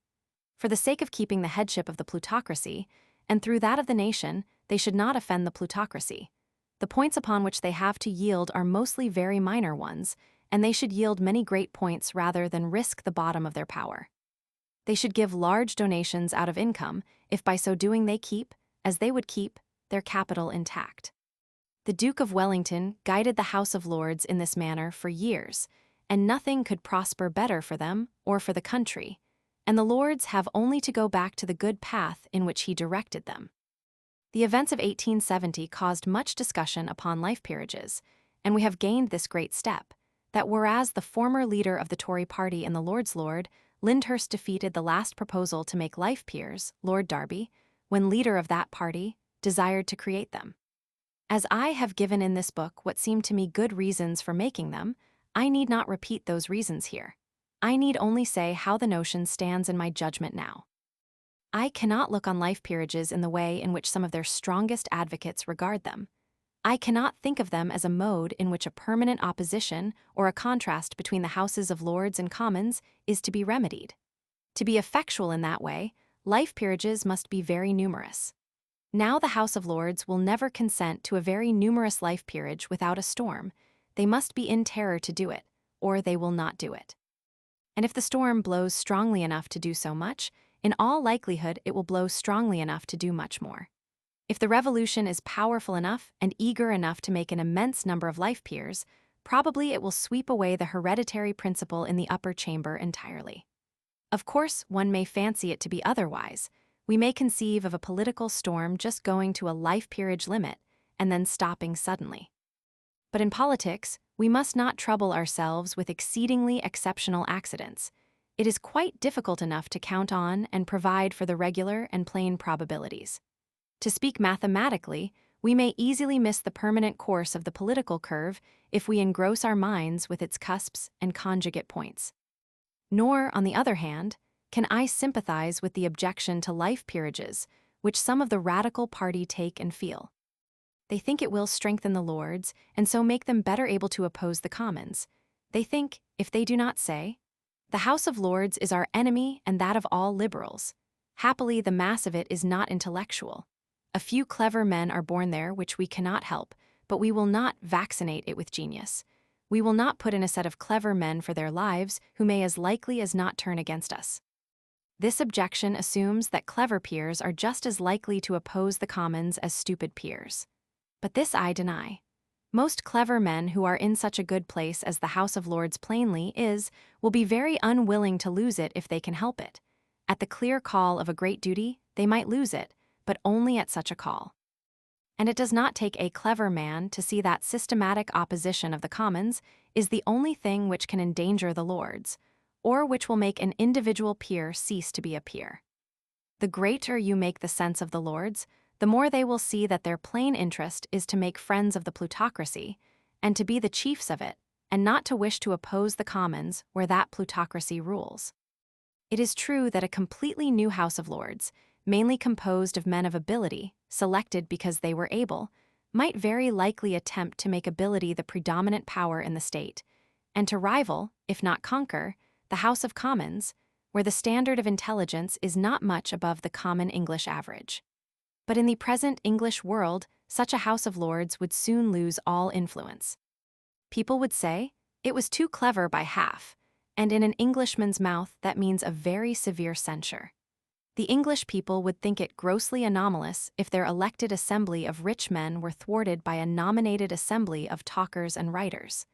For the sake of keeping the headship of the plutocracy, and through that of the nation, they should not offend the plutocracy. The points upon which they have to yield are mostly very minor ones, and they should yield many great points rather than risk the bottom of their power. They should give large donations out of income, if by so doing they keep, as they would keep, their capital intact. The Duke of Wellington guided the House of Lords in this manner for years, and nothing could prosper better for them or for the country, and the Lords have only to go back to the good path in which he directed them. The events of 1870 caused much discussion upon life peerages, and we have gained this great step, that whereas the former leader of the Tory party in the Lords, Lord Lyndhurst, defeated the last proposal to make life peers, Lord Derby, when leader of that party, desired to create them. As I have given in this book what seem to me good reasons for making them, I need not repeat those reasons here. I need only say how the notion stands in my judgment now. I cannot look on life peerages in the way in which some of their strongest advocates regard them. I cannot think of them as a mode in which a permanent opposition or a contrast between the Houses of Lords and Commons is to be remedied. To be effectual in that way, life peerages must be very numerous. Now the House of Lords will never consent to a very numerous life peerage without a storm. They must be in terror to do it, or they will not do it. And if the storm blows strongly enough to do so much, in all likelihood it will blow strongly enough to do much more. If the revolution is powerful enough and eager enough to make an immense number of life peers, probably it will sweep away the hereditary principle in the upper chamber entirely. Of course, one may fancy it to be otherwise. We may conceive of a political storm just going to a life peerage limit and then stopping suddenly. But in politics, we must not trouble ourselves with exceedingly exceptional accidents. It is quite difficult enough to count on and provide for the regular and plain probabilities. To speak mathematically, we may easily miss the permanent course of the political curve if we engross our minds with its cusps and conjugate points. Nor, on the other hand, can I sympathize with the objection to life peerages, which some of the radical party take and feel. They think it will strengthen the Lords, and so make them better able to oppose the Commons. They think, if they do not say, "The House of Lords is our enemy and that of all liberals." Happily, the mass of it is not intellectual. A few clever men are born there which we cannot help, but we will not vaccinate it with genius. We will not put in a set of clever men for their lives who may as likely as not turn against us. This objection assumes that clever peers are just as likely to oppose the Commons as stupid peers. But this I deny. Most clever men who are in such a good place as the House of Lords plainly is, will be very unwilling to lose it if they can help it. At the clear call of a great duty, they might lose it, but only at such a call. And it does not take a clever man to see that systematic opposition of the Commons is the only thing which can endanger the Lords, or which will make an individual peer cease to be a peer. The greater you make the sense of the Lords, the more they will see that their plain interest is to make friends of the plutocracy, and to be the chiefs of it, and not to wish to oppose the Commons where that plutocracy rules. It is true that a completely new House of Lords, mainly composed of men of ability, selected because they were able, might very likely attempt to make ability the predominant power in the state, and to rival, if not conquer, the House of Commons, where the standard of intelligence is not much above the common English average. But in the present English world, such a House of Lords would soon lose all influence. People would say, it was too clever by half, and in an Englishman's mouth that means a very severe censure. The English people would think it grossly anomalous if their elected assembly of rich men were thwarted by a nominated assembly of talkers and writers.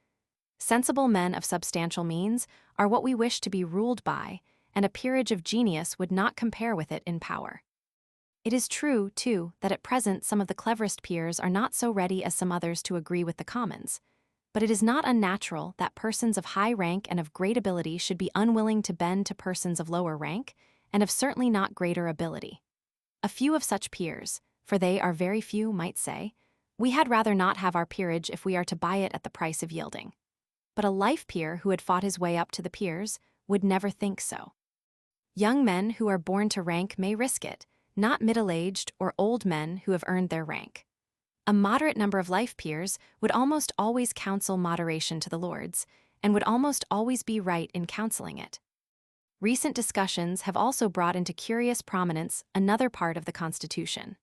Sensible men of substantial means are what we wish to be ruled by, and a peerage of genius would not compare with it in power. It is true, too, that at present some of the cleverest peers are not so ready as some others to agree with the Commons, but it is not unnatural that persons of high rank and of great ability should be unwilling to bend to persons of lower rank, and of certainly not greater ability. A few of such peers, for they are very few, might say, "We had rather not have our peerage if we are to buy it at the price of yielding." But a life peer who had fought his way up to the peers would never think so. Young men who are born to rank may risk it, not middle-aged or old men who have earned their rank. A moderate number of life peers would almost always counsel moderation to the Lords, and would almost always be right in counseling it. Recent discussions have also brought into curious prominence another part of the Constitution.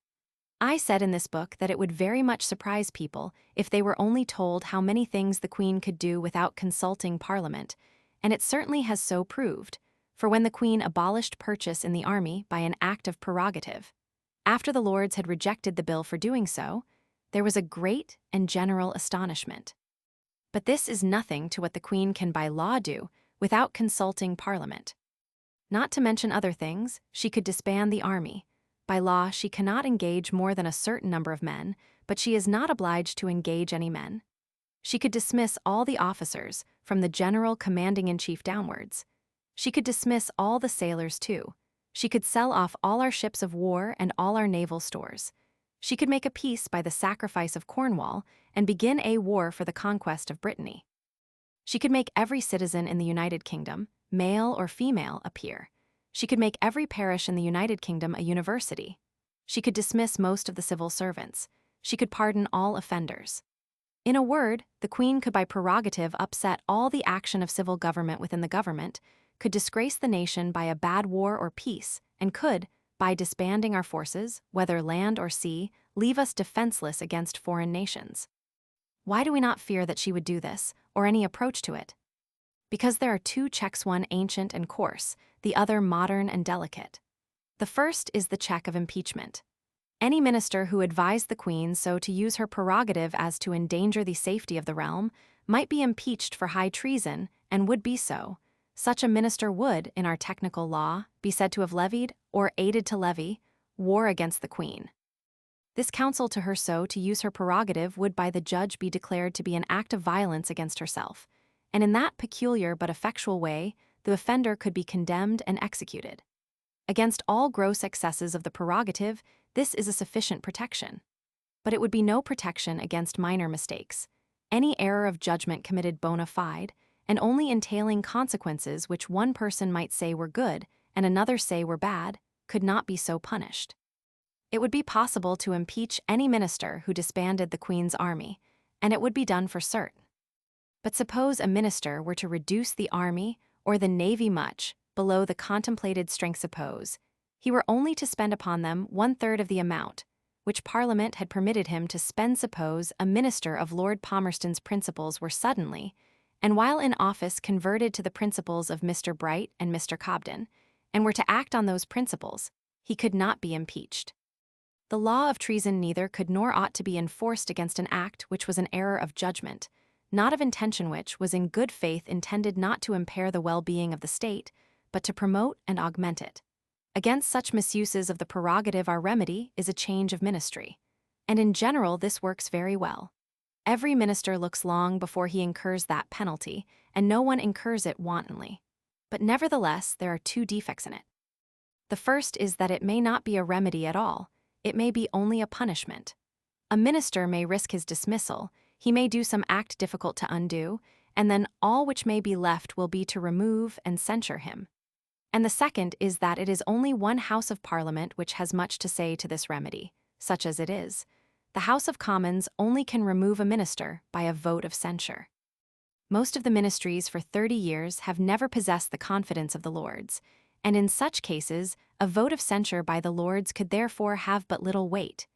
I said in this book that it would very much surprise people if they were only told how many things the Queen could do without consulting Parliament, and it certainly has so proved, for when the Queen abolished purchase in the army by an act of prerogative, after the Lords had rejected the bill for doing so, there was a great and general astonishment. But this is nothing to what the Queen can by law do without consulting Parliament. Not to mention other things, she could disband the army. By law, she cannot engage more than a certain number of men, but she is not obliged to engage any men. She could dismiss all the officers, from the general commanding-in-chief downwards. She could dismiss all the sailors too. She could sell off all our ships of war and all our naval stores. She could make a peace by the sacrifice of Cornwall and begin a war for the conquest of Brittany. She could make every citizen in the United Kingdom, male or female, a peer. She could make every parish in the United Kingdom a university. She could dismiss most of the civil servants. She could pardon all offenders. In a word, the Queen could by prerogative upset all the action of civil government within the government, could disgrace the nation by a bad war or peace, and could, by disbanding our forces, whether land or sea, leave us defenseless against foreign nations. Why do we not fear that she would do this, or any approach to it? Because there are two checks, one ancient and coarse, the other modern and delicate. The first is the check of impeachment. Any minister who advised the Queen so to use her prerogative as to endanger the safety of the realm might be impeached for high treason, and would be so. Such a minister would, in our technical law, be said to have levied, or aided to levy, war against the Queen. This counsel to her so to use her prerogative would by the judge be declared to be an act of violence against herself, and in that peculiar but effectual way, the offender could be condemned and executed. Against all gross excesses of the prerogative, this is a sufficient protection. But it would be no protection against minor mistakes. Any error of judgment committed bona fide, and only entailing consequences which one person might say were good and another say were bad, could not be so punished. It would be possible to impeach any minister who disbanded the Queen's army, and it would be done for certain. But suppose a minister were to reduce the army or the navy much below the contemplated strength. Suppose he were only to spend upon them 1/3 of the amount which Parliament had permitted him to spend. Suppose a minister of Lord Palmerston's principles were suddenly, and while in office, converted to the principles of Mr. Bright and Mr. Cobden, and were to act on those principles, he could not be impeached. The law of treason neither could nor ought to be enforced against an act which was an error of judgment, not of intention, which was in good faith intended not to impair the well-being of the state, but to promote and augment it. Against such misuses of the prerogative our remedy is a change of ministry, and in general this works very well. Every minister looks long before he incurs that penalty, and no one incurs it wantonly. But nevertheless there are two defects in it. The first is that it may not be a remedy at all, it may be only a punishment. A minister may risk his dismissal, he may do some act difficult to undo, and then all which may be left will be to remove and censure him. And the second is that it is only one House of Parliament which has much to say to this remedy, such as it is. The House of Commons only can remove a minister by a vote of censure. Most of the ministries for 30 years have never possessed the confidence of the Lords, and in such cases, a vote of censure by the Lords could therefore have but little weight.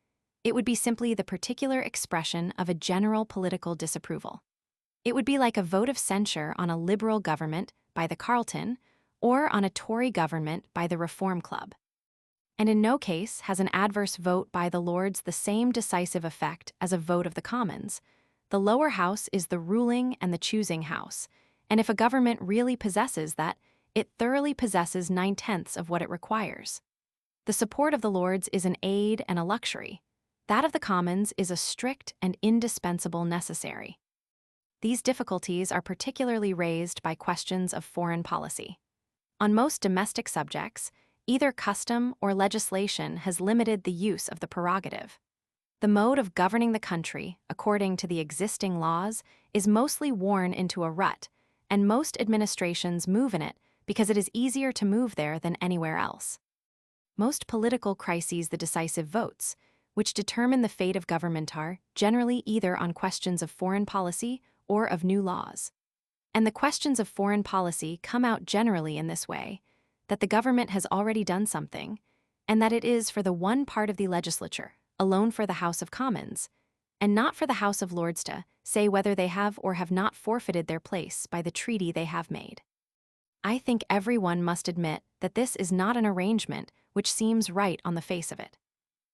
It would be simply the particular expression of a general political disapproval. It would be like a vote of censure on a Liberal government by the Carlton, or on a Tory government by the Reform Club. And in no case has an adverse vote by the Lords the same decisive effect as a vote of the Commons. The lower house is the ruling and the choosing house, and if a government really possesses that, it thoroughly possesses 9/10 of what it requires. The support of the Lords is an aid and a luxury. That of the Commons is a strict and indispensable necessary. These difficulties are particularly raised by questions of foreign policy. On most domestic subjects, either custom or legislation has limited the use of the prerogative. The mode of governing the country, according to the existing laws, is mostly worn into a rut, and most administrations move in it because it is easier to move there than anywhere else. Most political crises, the decisive votes, which determine the fate of government, are generally either on questions of foreign policy or of new laws. And the questions of foreign policy come out generally in this way, that the government has already done something, and that it is for the one part of the legislature, alone for the House of Commons, and not for the House of Lords to say whether they have or have not forfeited their place by the treaty they have made. I think everyone must admit that this is not an arrangement which seems right on the face of it.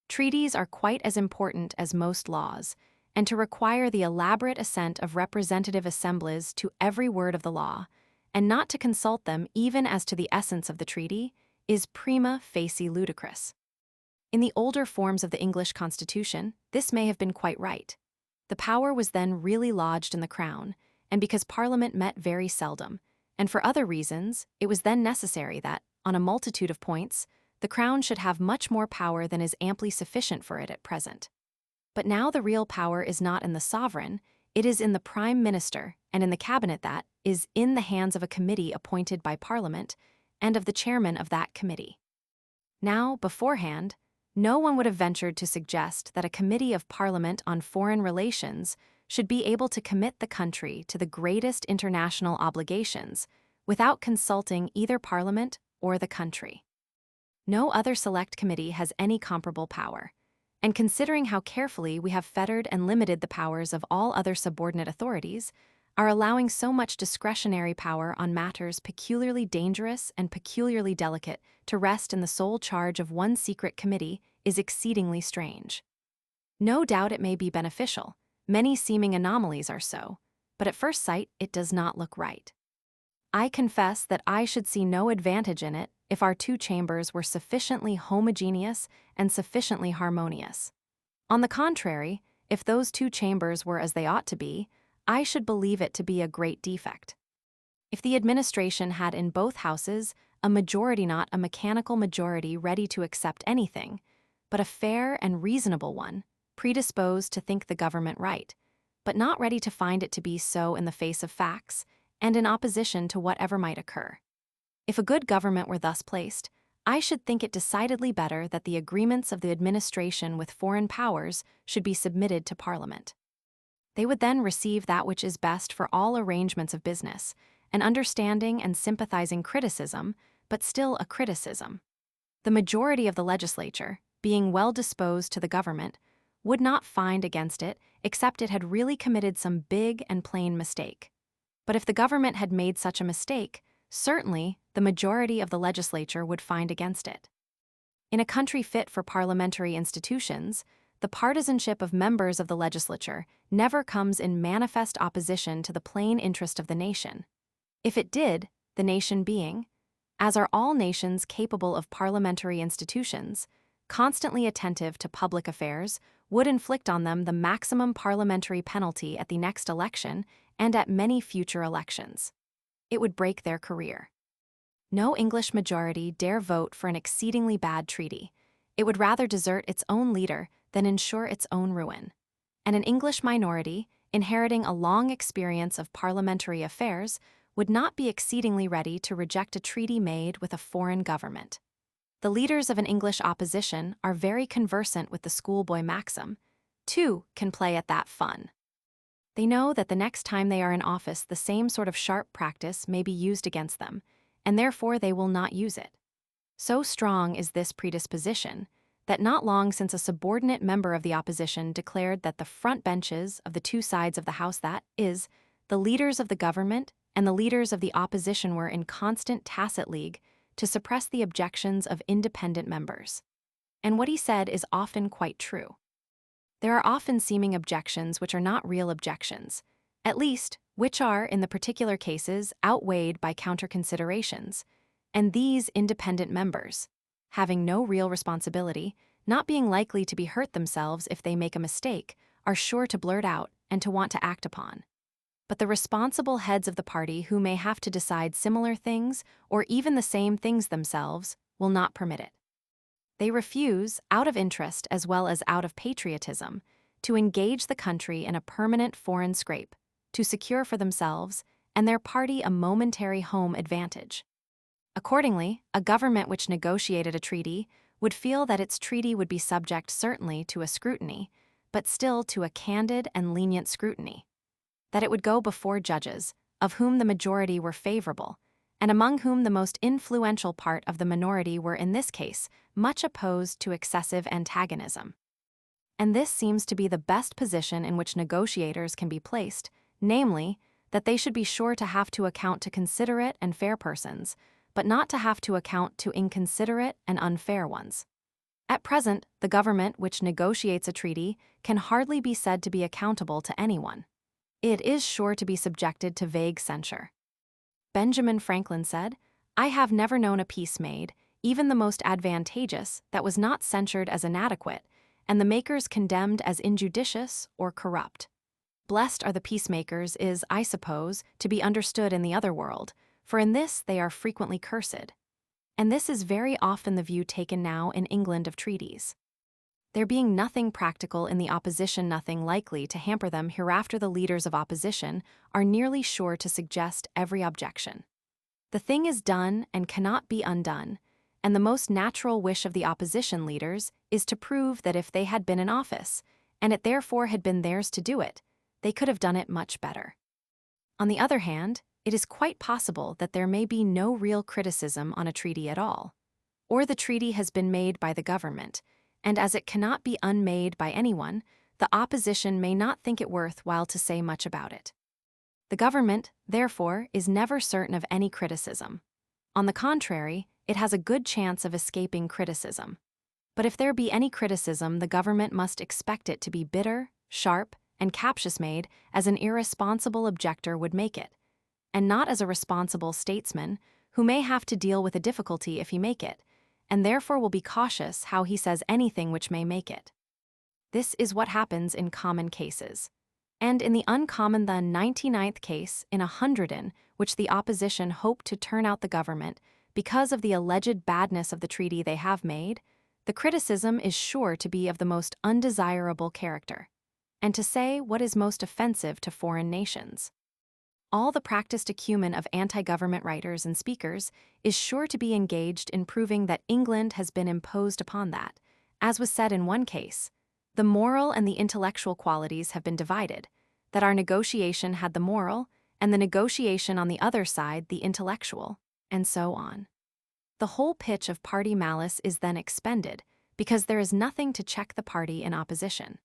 Treaties are quite as important as most laws, and to require the elaborate assent of representative assemblies to every word of the law, and not to consult them even as to the essence of the treaty, is prima facie ludicrous. In the older forms of the English Constitution, this may have been quite right. The power was then really lodged in the Crown, and because Parliament met very seldom, and for other reasons, it was then necessary that, on a multitude of points, the crown should have much more power than is amply sufficient for it at present. But now the real power is not in the sovereign, it is in the Prime Minister and in the cabinet that is in the hands of a committee appointed by Parliament and of the chairman of that committee. Now, beforehand, no one would have ventured to suggest that a committee of Parliament on foreign relations should be able to commit the country to the greatest international obligations without consulting either Parliament or the country. No other select committee has any comparable power, and considering how carefully we have fettered and limited the powers of all other subordinate authorities, are allowing so much discretionary power on matters peculiarly dangerous and peculiarly delicate to rest in the sole charge of one secret committee is exceedingly strange. No doubt it may be beneficial, many seeming anomalies are so, but at first sight it does not look right. I confess that I should see no advantage in it if our two chambers were sufficiently homogeneous and sufficiently harmonious. On the contrary, if those two chambers were as they ought to be, I should believe it to be a great defect. If the administration had in both houses a majority, not a mechanical majority ready to accept anything, but a fair and reasonable one, predisposed to think the government right, but not ready to find it to be so in the face of facts, and in opposition to whatever might occur. If a good government were thus placed, I should think it decidedly better that the agreements of the administration with foreign powers should be submitted to Parliament. They would then receive that which is best for all arrangements of business, an understanding and sympathizing criticism, but still a criticism. The majority of the legislature, being well disposed to the government, would not find against it except it had really committed some big and plain mistake. But if the government had made such a mistake, certainly the majority of the legislature would find against it. In a country fit for parliamentary institutions, the partisanship of members of the legislature never comes in manifest opposition to the plain interest of the nation. If it did, the nation being, as are all nations capable of parliamentary institutions, constantly attentive to public affairs, would inflict on them the maximum parliamentary penalty at the next election and at many future elections. It would break their career. No English majority dare vote for an exceedingly bad treaty. It would rather desert its own leader than ensure its own ruin. And an English minority, inheriting a long experience of parliamentary affairs, would not be exceedingly ready to reject a treaty made with a foreign government. The leaders of an English opposition are very conversant with the schoolboy maxim, "Two can play at that fun." They know that the next time they are in office the same sort of sharp practice may be used against them, and therefore they will not use it. So strong is this predisposition that not long since a subordinate member of the opposition declared that the front benches of the two sides of the House, that is, the leaders of the government and the leaders of the opposition, were in constant tacit league to suppress the objections of independent members. And what he said is often quite true. There are often seeming objections which are not real objections, at least which are, in the particular cases, outweighed by counter-considerations, and these independent members, having no real responsibility, not being likely to be hurt themselves if they make a mistake, are sure to blurt out and to want to act upon. But the responsible heads of the party who may have to decide similar things or even the same things themselves will not permit it. They refuse, out of interest as well as out of patriotism, to engage the country in a permanent foreign scrape, to secure for themselves and their party a momentary home advantage. Accordingly, a government which negotiated a treaty would feel that its treaty would be subject certainly to a scrutiny, but still to a candid and lenient scrutiny. That it would go before judges, of whom the majority were favorable, and among whom the most influential part of the minority were in this case much opposed to excessive antagonism. And this seems to be the best position in which negotiators can be placed, namely, that they should be sure to have to account to considerate and fair persons, but not to have to account to inconsiderate and unfair ones. At present, the government which negotiates a treaty can hardly be said to be accountable to anyone. It is sure to be subjected to vague censure. Benjamin Franklin said, "I have never known a peace made, even the most advantageous, that was not censured as inadequate, and the makers condemned as injudicious or corrupt." Blessed are the peacemakers is, I suppose, to be understood in the other world, for in this they are frequently cursed. And this is very often the view taken now in England of treaties. There being nothing practical in the opposition, nothing likely to hamper them, hereafter the leaders of opposition are nearly sure to suggest every objection. The thing is done and cannot be undone, and the most natural wish of the opposition leaders is to prove that if they had been in office, and it therefore had been theirs to do it, they could have done it much better. On the other hand, it is quite possible that there may be no real criticism on a treaty at all, or the treaty has been made by the government, and as it cannot be unmade by anyone, the opposition may not think it worth while to say much about it. The government, therefore, is never certain of any criticism. On the contrary, it has a good chance of escaping criticism. But if there be any criticism, the government must expect it to be bitter, sharp, and captious made as an irresponsible objector would make it, and not as a responsible statesman who may have to deal with a difficulty if he make it, and therefore will be cautious how he says anything which may make it. This is what happens in common cases. And in the uncommon, the 99th case in 100 in which the opposition hope to turn out the government because of the alleged badness of the treaty they have made, the criticism is sure to be of the most undesirable character, and to say what is most offensive to foreign nations. All the practiced acumen of anti-government writers and speakers is sure to be engaged in proving that England has been imposed upon, that, as was said in one case, the moral and the intellectual qualities have been divided, that our negotiation had the moral, and the negotiation on the other side the intellectual, and so on. The whole pitch of party malice is then expended, because there is nothing to check the party in opposition.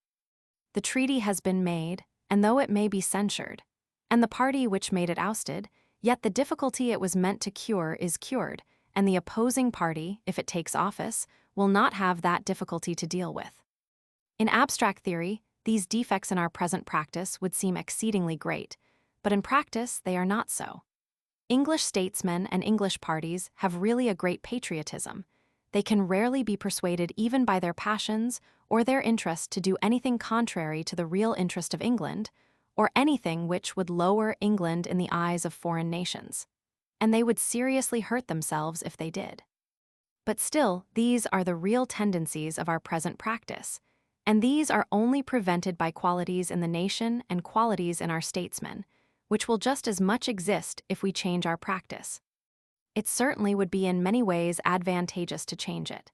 The treaty has been made, and though it may be censured, and the party which made it ousted, yet the difficulty it was meant to cure is cured, and the opposing party, if it takes office, will not have that difficulty to deal with. In abstract theory, these defects in our present practice would seem exceedingly great, but in practice they are not so. English statesmen and English parties have really a great patriotism. They can rarely be persuaded even by their passions or their interest to do anything contrary to the real interest of England, or anything which would lower England in the eyes of foreign nations, and they would seriously hurt themselves if they did. But still, these are the real tendencies of our present practice, and these are only prevented by qualities in the nation and qualities in our statesmen, which will just as much exist if we change our practice. It certainly would be in many ways advantageous to change it.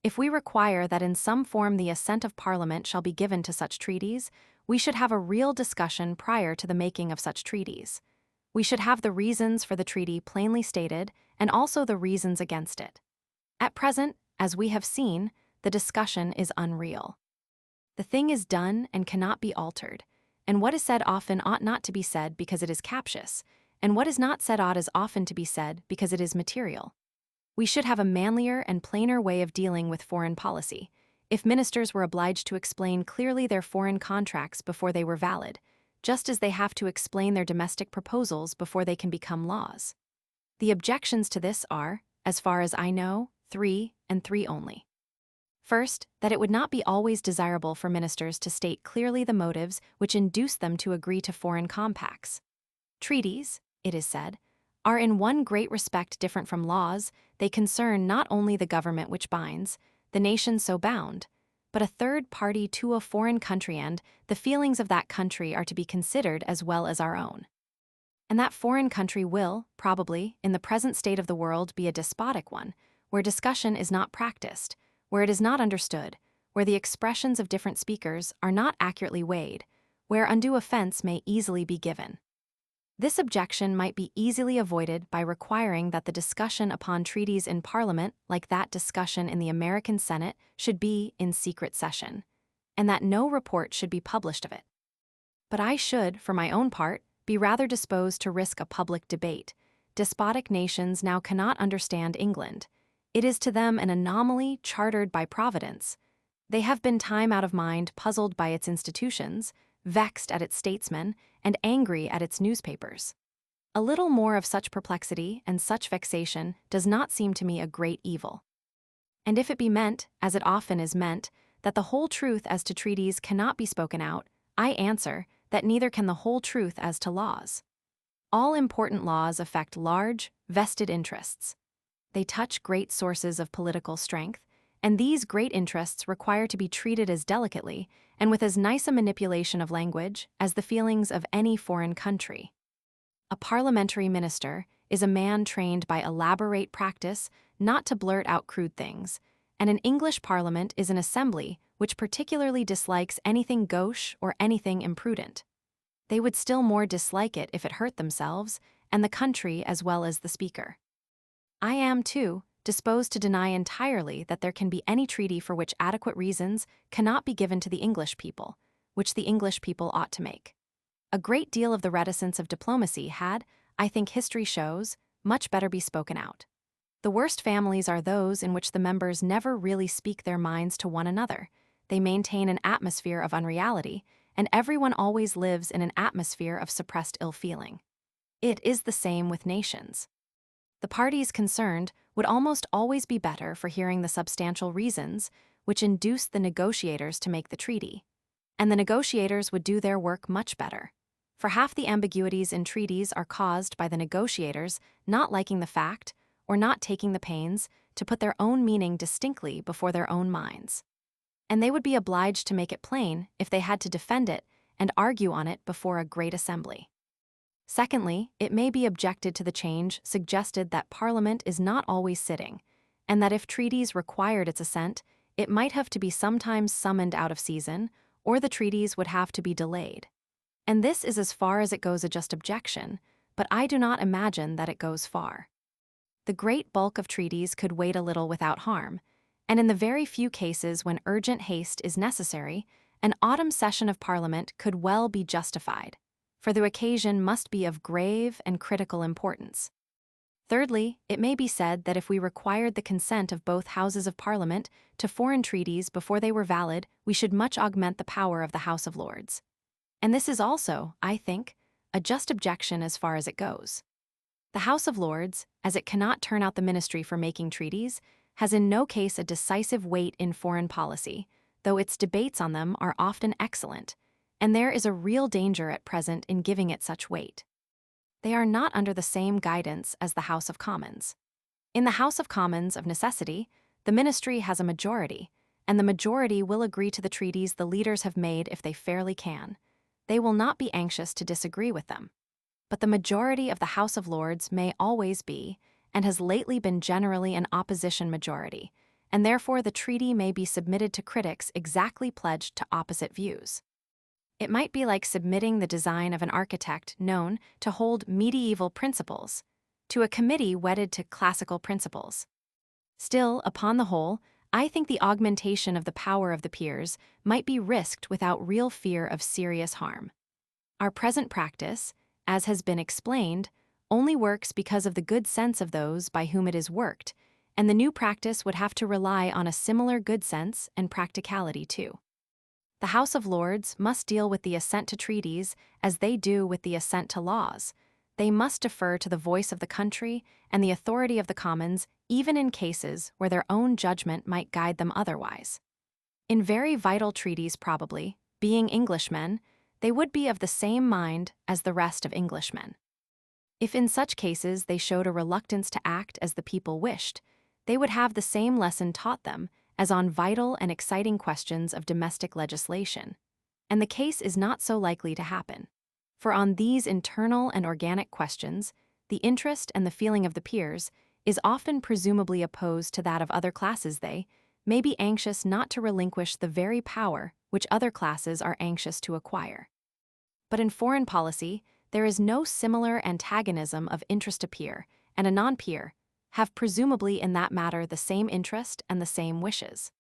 If we require that in some form the assent of Parliament shall be given to such treaties, we should have a real discussion prior to the making of such treaties. We should have the reasons for the treaty plainly stated, and also the reasons against it. At present, as we have seen, the discussion is unreal. The thing is done and cannot be altered, and what is said often ought not to be said because it is captious, and what is not said ought as often to be said because it is material. We should have a manlier and plainer way of dealing with foreign policy, if ministers were obliged to explain clearly their foreign contracts before they were valid, just as they have to explain their domestic proposals before they can become laws. The objections to this are, as far as I know, 3, and 3 only. First, that it would not be always desirable for ministers to state clearly the motives which induce them to agree to foreign compacts. Treaties, it is said, are in one great respect different from laws. They concern not only the government which binds, the nation so bound, but a third party to a foreign country, and the feelings of that country are to be considered as well as our own. And that foreign country will, probably, in the present state of the world, be a despotic one, where discussion is not practiced, where it is not understood, where the expressions of different speakers are not accurately weighed, where undue offense may easily be given. This objection might be easily avoided by requiring that the discussion upon treaties in Parliament, like that discussion in the American Senate, should be in secret session, and that no report should be published of it. But I should, for my own part, be rather disposed to risk a public debate. Despotic nations now cannot understand England. It is to them an anomaly chartered by Providence. They have been time out of mind puzzled by its institutions, vexed at its statesmen, and angry at its newspapers. A little more of such perplexity and such vexation does not seem to me a great evil. And if it be meant, as it often is meant, that the whole truth as to treaties cannot be spoken out, I answer that neither can the whole truth as to laws. All important laws affect large, vested interests. They touch great sources of political strength, and these great interests require to be treated as delicately and with as nice a manipulation of language as the feelings of any foreign country. A parliamentary minister is a man trained by elaborate practice not to blurt out crude things, and an English parliament is an assembly which particularly dislikes anything gauche or anything imprudent. They would still more dislike it if it hurt themselves, and the country as well as the speaker. I am, too, disposed to deny entirely that there can be any treaty for which adequate reasons cannot be given to the English people, which the English people ought to make. A great deal of the reticence of diplomacy had, I think history shows, much better be spoken out. The worst families are those in which the members never really speak their minds to one another. They maintain an atmosphere of unreality, and everyone always lives in an atmosphere of suppressed ill-feeling. It is the same with nations. The parties concerned would almost always be better for hearing the substantial reasons which induced the negotiators to make the treaty, and the negotiators would do their work much better. For half the ambiguities in treaties are caused by the negotiators not liking the fact or not taking the pains to put their own meaning distinctly before their own minds. And they would be obliged to make it plain if they had to defend it and argue on it before a great assembly. Secondly, it may be objected to the change suggested that Parliament is not always sitting, and that if treaties required its assent, it might have to be sometimes summoned out of season, or the treaties would have to be delayed. And this is as far as it goes a just objection, but I do not imagine that it goes far. The great bulk of treaties could wait a little without harm, and in the very few cases when urgent haste is necessary, an autumn session of Parliament could well be justified, for the occasion must be of grave and critical importance. Thirdly, it may be said that if we required the consent of both Houses of Parliament to foreign treaties before they were valid, we should much augment the power of the House of Lords. And this is also, I think, a just objection as far as it goes. The House of Lords, as it cannot turn out the ministry for making treaties, has in no case a decisive weight in foreign policy, though its debates on them are often excellent, and there is a real danger at present in giving it such weight. They are not under the same guidance as the House of Commons. In the House of Commons, of necessity, the ministry has a majority, and the majority will agree to the treaties the leaders have made if they fairly can. They will not be anxious to disagree with them. But the majority of the House of Lords may always be, and has lately been generally an opposition majority, and therefore the treaty may be submitted to critics exactly pledged to opposite views. It might be like submitting the design of an architect known to hold medieval principles to a committee wedded to classical principles. Still, upon the whole, I think the augmentation of the power of the peers might be risked without real fear of serious harm. Our present practice, as has been explained, only works because of the good sense of those by whom it is worked, and the new practice would have to rely on a similar good sense and practicality too. The House of Lords must deal with the assent to treaties as they do with the assent to laws. They must defer to the voice of the country and the authority of the Commons, even in cases where their own judgment might guide them otherwise. In very vital treaties, probably, being Englishmen, they would be of the same mind as the rest of Englishmen. If in such cases they showed a reluctance to act as the people wished, they would have the same lesson taught them as on vital and exciting questions of domestic legislation, and the case is not so likely to happen. For on these internal and organic questions, the interest and the feeling of the peers is often presumably opposed to that of other classes. They may be anxious not to relinquish the very power which other classes are anxious to acquire. But in foreign policy, there is no similar antagonism of interest. A peer and a non-peer have presumably in that matter the same interest and the same wishes.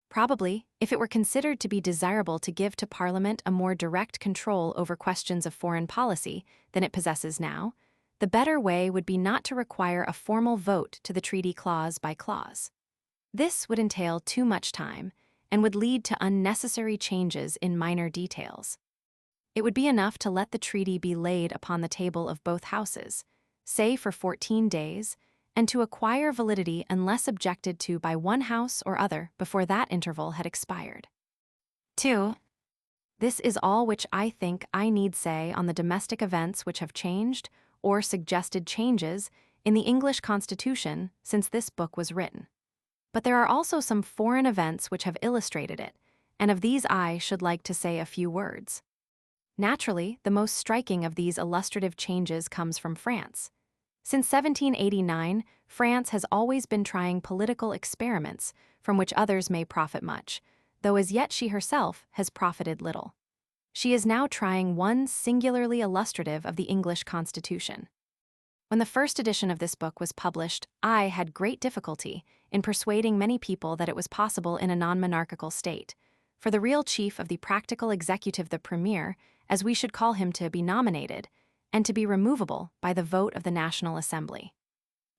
Probably, if it were considered to be desirable to give to Parliament a more direct control over questions of foreign policy than it possesses now, the better way would be not to require a formal vote to the treaty clause by clause. This would entail too much time and would lead to unnecessary changes in minor details. It would be enough to let the treaty be laid upon the table of both houses, say for 14 days, and to acquire validity unless objected to by one house or other before that interval had expired. 2. This is all which I think I need say on the domestic events which have changed, or suggested changes, in the English Constitution since this book was written. But there are also some foreign events which have illustrated it, and of these I should like to say a few words. Naturally, the most striking of these illustrative changes comes from France. Since 1789, France has always been trying political experiments from which others may profit much, though as yet she herself has profited little. She is now trying one singularly illustrative of the English Constitution. When the first edition of this book was published, I had great difficulty in persuading many people that it was possible in a non-monarchical state, for the real chief of the practical executive, the premier, as we should call him, to be nominated, and to be removable by the vote of the National Assembly.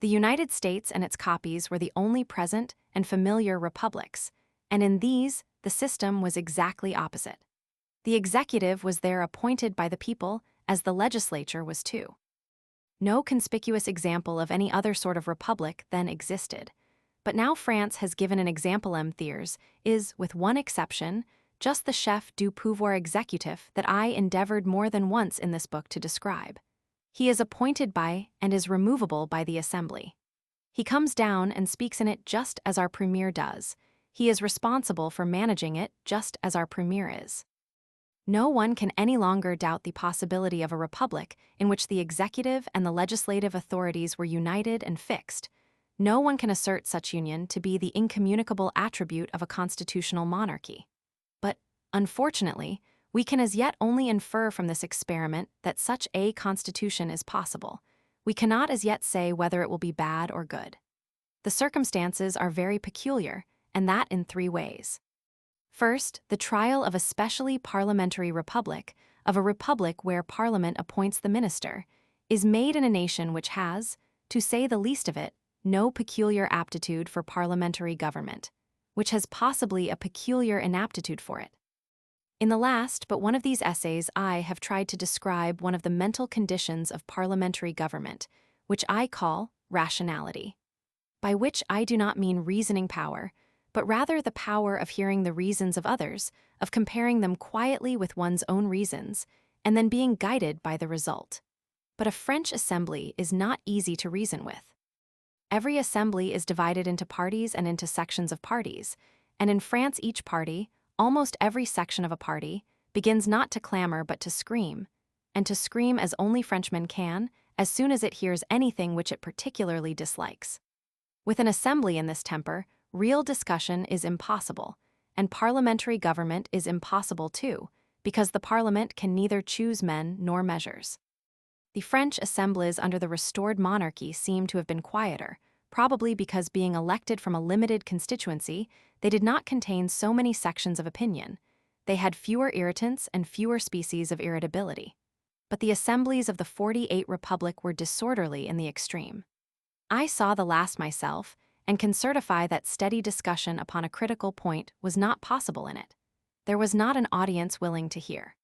The United States and its copies were the only present and familiar republics, and in these the system was exactly opposite. The executive was there appointed by the people, as the legislature was too. No conspicuous example of any other sort of republic then existed, but now France has given an example. Thiers is, with one exception, just the chef du pouvoir exécutif that I endeavored more than once in this book to describe. He is appointed by and is removable by the Assembly. He comes down and speaks in it just as our premier does. He is responsible for managing it just as our premier is. No one can any longer doubt the possibility of a republic in which the executive and the legislative authorities were united and fixed. No one can assert such union to be the incommunicable attribute of a constitutional monarchy. But, unfortunately, we can as yet only infer from this experiment that such a constitution is possible. We cannot as yet say whether it will be bad or good. The circumstances are very peculiar, and that in three ways. First, the trial of a specially parliamentary republic, of a republic where Parliament appoints the minister, is made in a nation which has, to say the least of it, no peculiar aptitude for parliamentary government, which has possibly a peculiar inaptitude for it. In the last but one of these essays, I have tried to describe one of the mental conditions of parliamentary government, which I call rationality, by which I do not mean reasoning power, but rather the power of hearing the reasons of others, of comparing them quietly with one's own reasons, and then being guided by the result. But a French assembly is not easy to reason with. Every assembly is divided into parties and into sections of parties, and in France each party, almost every section of a party, begins not to clamor but to scream, and to scream as only Frenchmen can, as soon as it hears anything which it particularly dislikes. With an assembly in this temper, real discussion is impossible, and parliamentary government is impossible too, because the Parliament can neither choose men nor measures. The French assemblies under the restored monarchy seem to have been quieter, probably because being elected from a limited constituency, they did not contain so many sections of opinion. They had fewer irritants and fewer species of irritability. But the assemblies of the 48 Republic were disorderly in the extreme. I saw the last myself, and can certify that steady discussion upon a critical point was not possible in it. There was not an audience willing to hear.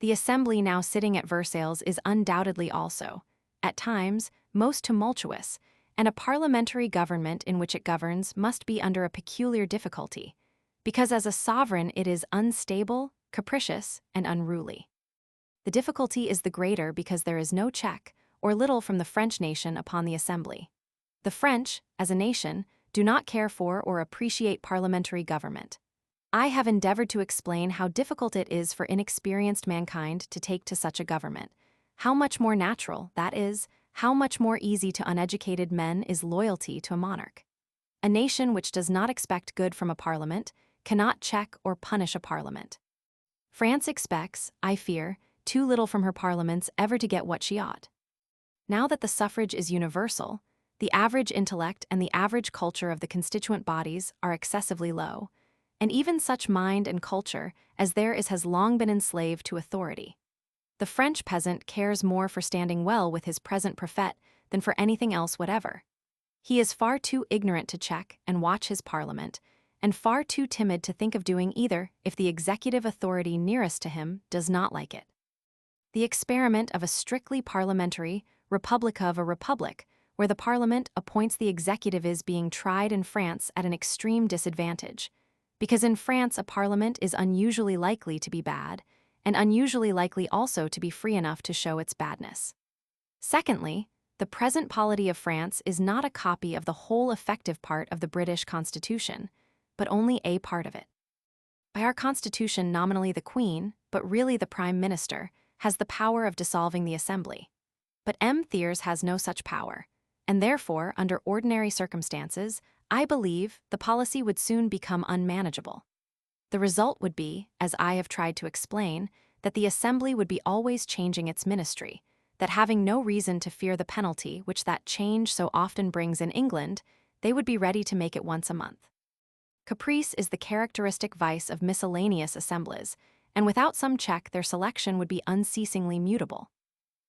The assembly now sitting at Versailles is undoubtedly also, at times, most tumultuous, and a parliamentary government in which it governs must be under a peculiar difficulty, because as a sovereign it is unstable, capricious, and unruly. The difficulty is the greater because there is no check, or little from the French nation upon the assembly. The French, as a nation, do not care for or appreciate parliamentary government. I have endeavored to explain how difficult it is for inexperienced mankind to take to such a government, how much more natural, that is, how much more easy to uneducated men is loyalty to a monarch. A nation which does not expect good from a parliament cannot check or punish a parliament. France expects, I fear, too little from her parliaments ever to get what she ought. Now that the suffrage is universal, the average intellect and the average culture of the constituent bodies are excessively low, and even such mind and culture as there is has long been enslaved to authority. The French peasant cares more for standing well with his present prefet than for anything else whatever. He is far too ignorant to check and watch his parliament, and far too timid to think of doing either if the executive authority nearest to him does not like it. The experiment of a strictly parliamentary republica of a republic, where the Parliament appoints the executive, is being tried in France at an extreme disadvantage, because in France a parliament is unusually likely to be bad, and unusually likely also to be free enough to show its badness. Secondly, the the present polity of France is not a copy of the whole effective part of the British Constitution, but only a part of it. By our Constitution, nominally the Queen, but really the Prime Minister, has the power of dissolving the Assembly. But M. Thiers has no such power, and therefore, under ordinary circumstances, I believe the policy would soon become unmanageable. The result would be, as I have tried to explain, that the Assembly would be always changing its ministry, that having no reason to fear the penalty which that change so often brings in England, they would be ready to make it once a month. Caprice is the characteristic vice of miscellaneous assemblies, and without some check their selection would be unceasingly mutable.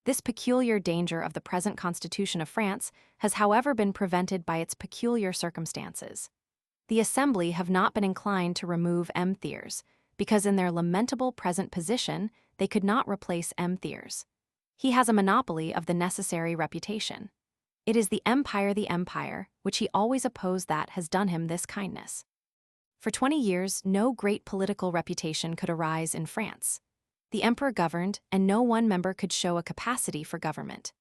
This peculiar danger of the present Constitution of France has however been prevented by its peculiar circumstances. The Assembly have not been inclined to remove M. Thiers, because in their lamentable present position they could not replace M. Thiers. He has a monopoly of the necessary reputation. It is the Empire, which he always opposed, that has done him this kindness. For 20 years, no great political reputation could arise in France. The emperor governed, and no one member could show a capacity for government.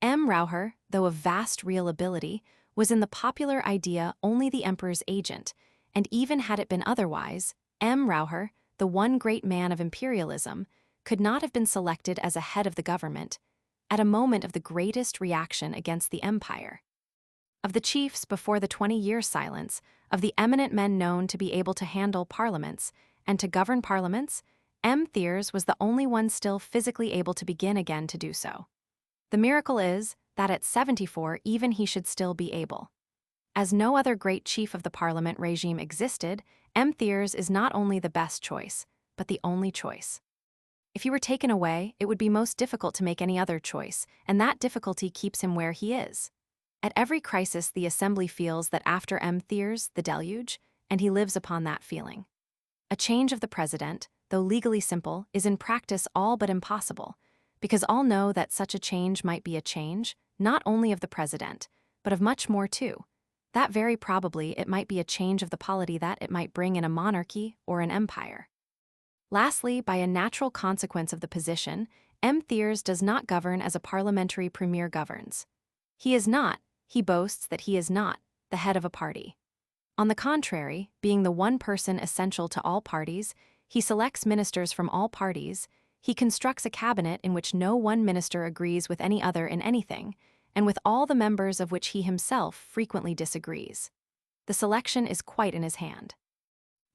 M. Rouher, though of vast real ability, was in the popular idea only the emperor's agent, and even had it been otherwise, M. Rouher, the one great man of imperialism, could not have been selected as a head of the government at a moment of the greatest reaction against the empire. Of the chiefs before the 20-year silence, of the eminent men known to be able to handle parliaments and to govern parliaments, M. Thiers was the only one still physically able to begin again to do so. The miracle is that at 74 even he should still be able. As no other great chief of the parliament regime existed, M. Thiers is not only the best choice, but the only choice. If he were taken away, it would be most difficult to make any other choice, and that difficulty keeps him where he is. At every crisis, the Assembly feels that after M. Thiers, the deluge, and he lives upon that feeling. A change of the president, though legally simple, is in practice all but impossible, because all know that such a change might be a change, not only of the president, but of much more too. That very probably it might be a change of the polity that it might bring in a monarchy or an empire. Lastly, by a natural consequence of the position, M. Thiers does not govern as a parliamentary premier governs. He is not, he boasts that he is not, the head of a party. On the contrary, being the one person essential to all parties, he selects ministers from all parties, he constructs a cabinet in which no one minister agrees with any other in anything, and with all the members of which he himself frequently disagrees. The selection is quite in his hand.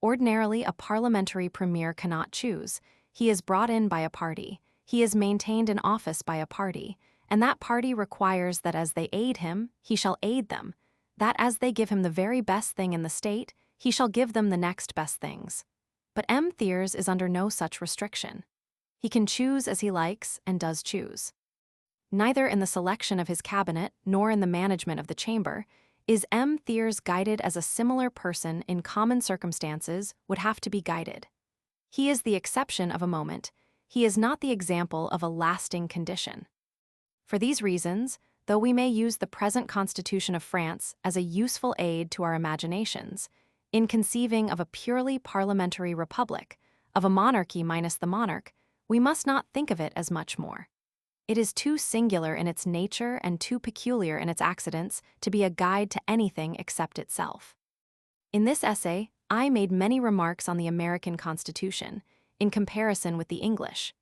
Ordinarily, a parliamentary premier cannot choose. He is brought in by a party, he is maintained in office by a party, and that party requires that as they aid him, he shall aid them, that as they give him the very best thing in the state, he shall give them the next best things. But M. Thiers is under no such restriction. He can choose as he likes and does choose. Neither in the selection of his cabinet nor in the management of the chamber is M. Thiers guided as a similar person in common circumstances would have to be guided. He is the exception of a moment. He is not the example of a lasting condition. For these reasons, though we may use the present Constitution of France as a useful aid to our imaginations, in conceiving of a purely parliamentary republic, of a monarchy minus the monarch, we must not think of it as much more. It is too singular in its nature and too peculiar in its accidents to be a guide to anything except itself. In this essay, I made many remarks on the American Constitution, in comparison with the English.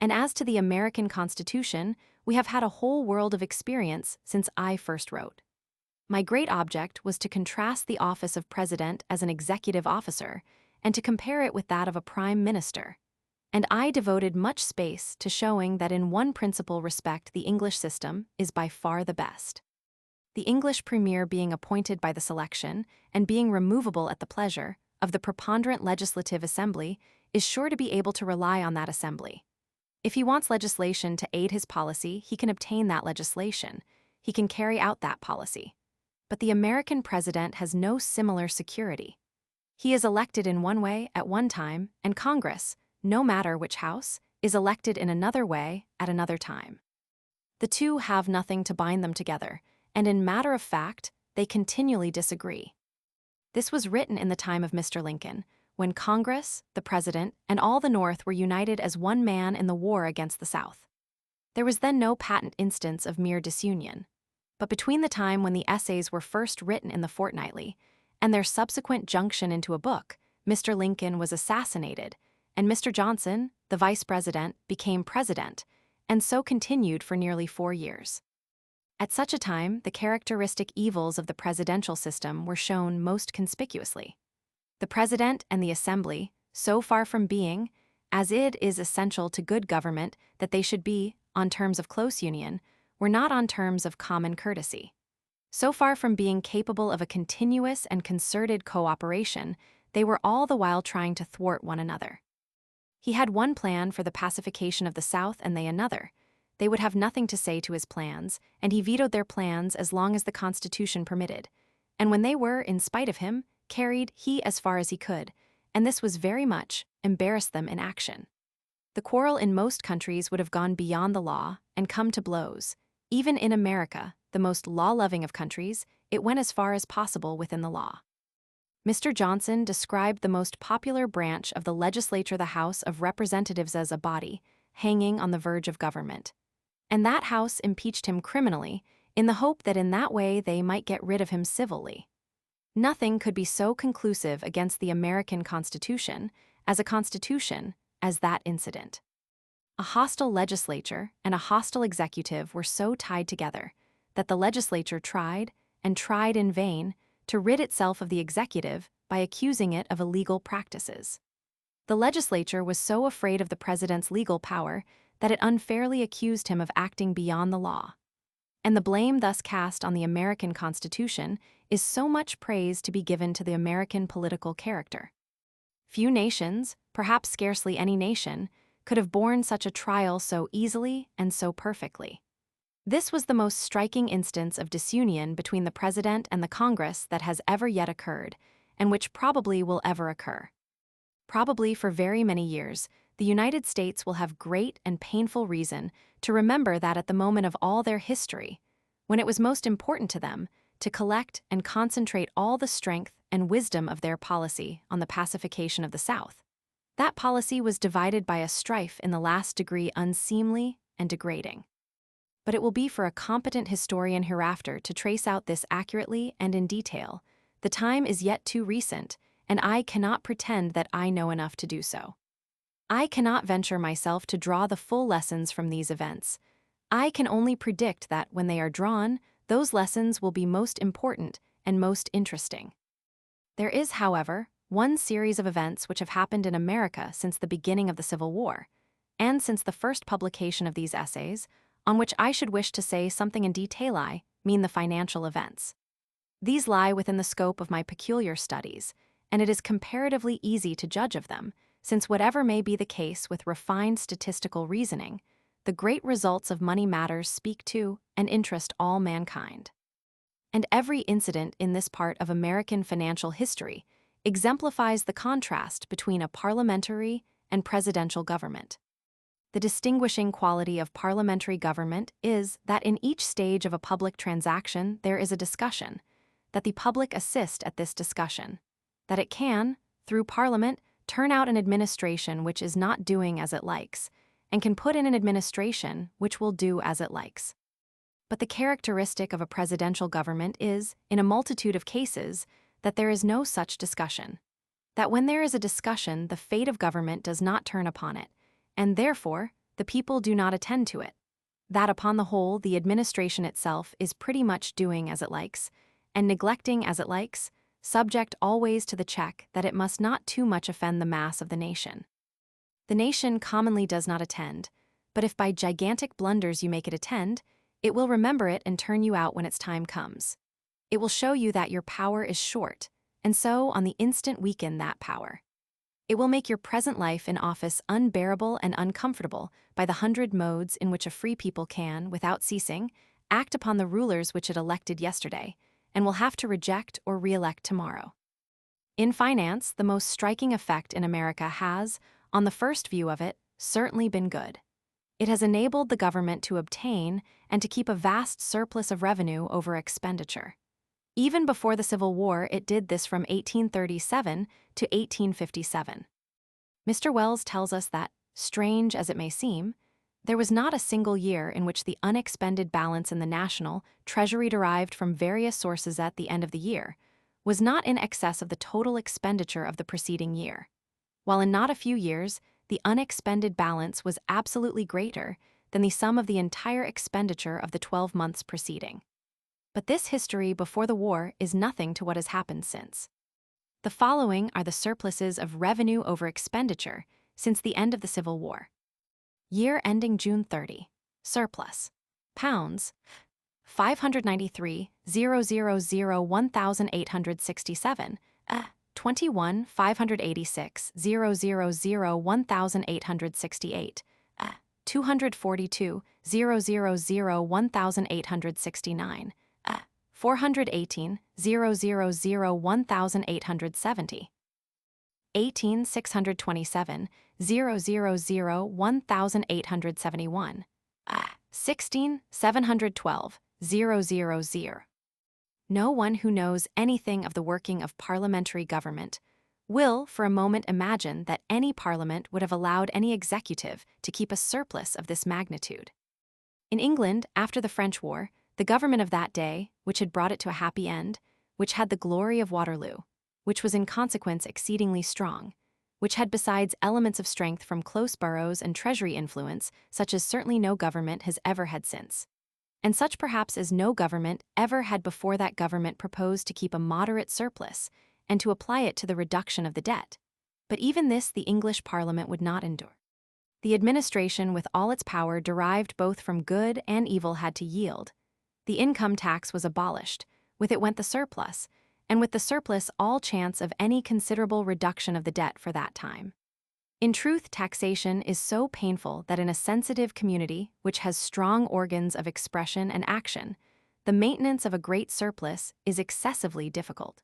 And as to the American Constitution, we have had a whole world of experience since I first wrote. My great object was to contrast the office of president as an executive officer and to compare it with that of a prime minister. And I devoted much space to showing that in one principal respect the English system is by far the best. The English premier being appointed by the selection and being removable at the pleasure of the preponderant legislative assembly is sure to be able to rely on that assembly. If he wants legislation to aid his policy, he can obtain that legislation. He can carry out that policy. But the American president has no similar security. He is elected in one way at one time, and Congress, no matter which house, is elected in another way at another time. The two have nothing to bind them together, and in matter of fact, they continually disagree. This was written in the time of Mr. Lincoln, when Congress, the President, and all the North were united as one man in the war against the South. There was then no patent instance of mere disunion. But between the time when the essays were first written in the Fortnightly and their subsequent junction into a book, Mr. Lincoln was assassinated, and Mr. Johnson, the vice president, became president, and so continued for nearly 4 years. At such a time, the characteristic evils of the presidential system were shown most conspicuously. The president and the assembly, so far from being, as it is essential to good government that they should be, on terms of close union, were not on terms of common courtesy. So far from being capable of a continuous and concerted cooperation, they were all the while trying to thwart one another. He had one plan for the pacification of the South and they another. They would have nothing to say to his plans, and he vetoed their plans as long as the Constitution permitted. And when they were, in spite of him, carried, he as far as he could, and this was very much, embarrassed them in action. The quarrel in most countries would have gone beyond the law and come to blows. Even in America, the most law-loving of countries, it went as far as possible within the law. Mr. Johnson described the most popular branch of the legislature, the House of Representatives, as a body, hanging on the verge of government. And that House impeached him criminally, in the hope that in that way they might get rid of him civilly. Nothing could be so conclusive against the American Constitution as that incident. A hostile legislature and a hostile executive were so tied together that the legislature tried, and tried in vain, to rid itself of the executive by accusing it of illegal practices. The legislature was so afraid of the president's legal power that it unfairly accused him of acting beyond the law. And the blame thus cast on the American Constitution is so much praise to be given to the American political character. Few nations, perhaps scarcely any nation, could have borne such a trial so easily and so perfectly. This was the most striking instance of disunion between the President and the Congress that has ever yet occurred, and which probably will ever occur. Probably for very many years, the United States will have great and painful reason to remember that at the moment of all their history, when it was most important to them to collect and concentrate all the strength and wisdom of their policy on the pacification of the South, that policy was divided by a strife in the last degree unseemly and degrading. But it will be for a competent historian hereafter to trace out this accurately and in detail. The time is yet too recent, and I cannot pretend that I know enough to do so. I cannot venture myself to draw the full lessons from these events. I can only predict that, when they are drawn, those lessons will be most important and most interesting. There is, however, one series of events which have happened in America since the beginning of the Civil War, and since the first publication of these essays, on which I should wish to say something in detail. I mean the financial events. These lie within the scope of my peculiar studies, and it is comparatively easy to judge of them, since whatever may be the case with refined statistical reasoning, the great results of money matters speak to and interest all mankind. And every incident in this part of American financial history exemplifies the contrast between a parliamentary and presidential government. The distinguishing quality of parliamentary government is that in each stage of a public transaction there is a discussion, that the public assist at this discussion, that it can, through Parliament, turn out an administration which is not doing as it likes, and can put in an administration which will do as it likes. But the characteristic of a presidential government is, in a multitude of cases, that there is no such discussion. That when there is a discussion, the fate of government does not turn upon it, and therefore, the people do not attend to it. That upon the whole, the administration itself is pretty much doing as it likes, and neglecting as it likes, subject always to the check that it must not too much offend the mass of the nation. The nation commonly does not attend, but if by gigantic blunders you make it attend, it will remember it and turn you out when its time comes. It will show you that your power is short, and so on the instant weaken that power. It will make your present life in office unbearable and uncomfortable by the 100 modes in which a free people can, without ceasing, act upon the rulers which it elected yesterday, and will have to reject or re-elect tomorrow. In finance, the most striking effect in America has, on the first view of it, certainly been good. It has enabled the government to obtain and to keep a vast surplus of revenue over expenditure. Even before the Civil War, it did this from 1837 to 1857. Mr. Wells tells us that, strange as it may seem, There was not a single year in which the unexpended balance in the national treasury derived from various sources at the end of the year was not in excess of the total expenditure of the preceding year, while in not a few years, the unexpended balance was absolutely greater than the sum of the entire expenditure of the 12 months preceding. But this history before the war is nothing to what has happened since. The following are the surpluses of revenue over expenditure since the end of the Civil War. Year ending June 30. Surplus. Pounds. 593,000,1867. 21,586,000,1868. 242,000,1869. 418,000,1870. 18,627, 1,871. 16,712, 000. No one who knows anything of the working of parliamentary government will for a moment imagine that any parliament would have allowed any executive to keep a surplus of this magnitude. In England, after the French War, the government of that day, which had brought it to a happy end, which had the glory of Waterloo, which was in consequence exceedingly strong, which had besides elements of strength from close boroughs and treasury influence, such as certainly no government has ever had since, and such perhaps as no government ever had before that government proposed to keep a moderate surplus and to apply it to the reduction of the debt. But even this the English Parliament would not endure. The administration with all its power derived both from good and evil had to yield. The income tax was abolished, with it went the surplus, and with the surplus all chance of any considerable reduction of the debt for that time. In truth, taxation is so painful that in a sensitive community which has strong organs of expression and action, the maintenance of a great surplus is excessively difficult.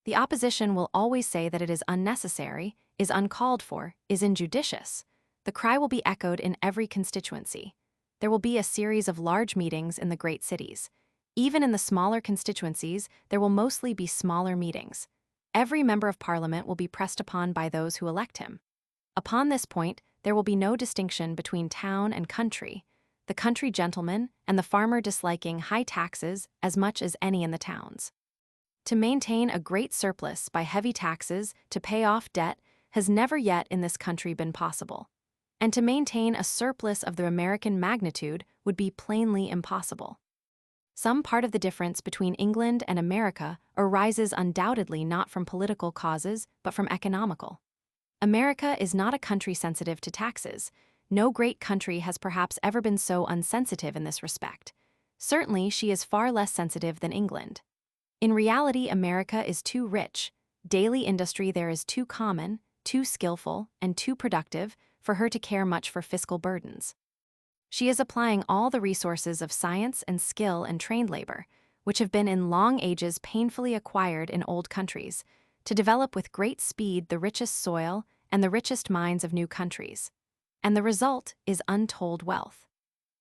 The opposition will always say that it is unnecessary, is uncalled for, is injudicious. The cry will be echoed in every constituency. There will be a series of large meetings in the great cities. Even in the smaller constituencies, there will mostly be smaller meetings. Every member of Parliament will be pressed upon by those who elect him. Upon this point, there will be no distinction between town and country, the country gentleman and the farmer disliking high taxes as much as any in the towns. To maintain a great surplus by heavy taxes to pay off debt has never yet in this country been possible, and to maintain a surplus of the American magnitude would be plainly impossible. Some part of the difference between England and America arises undoubtedly not from political causes but from economical. America is not a country sensitive to taxes. No great country has perhaps ever been so unsensitive in this respect. Certainly, she is far less sensitive than England. In reality, America is too rich. Daily industry there is too common, too skillful, and too productive for her to care much for fiscal burdens. She is applying all the resources of science and skill and trained labor, which have been in long ages painfully acquired in old countries, to develop with great speed the richest soil and the richest mines of new countries. And the result is untold wealth.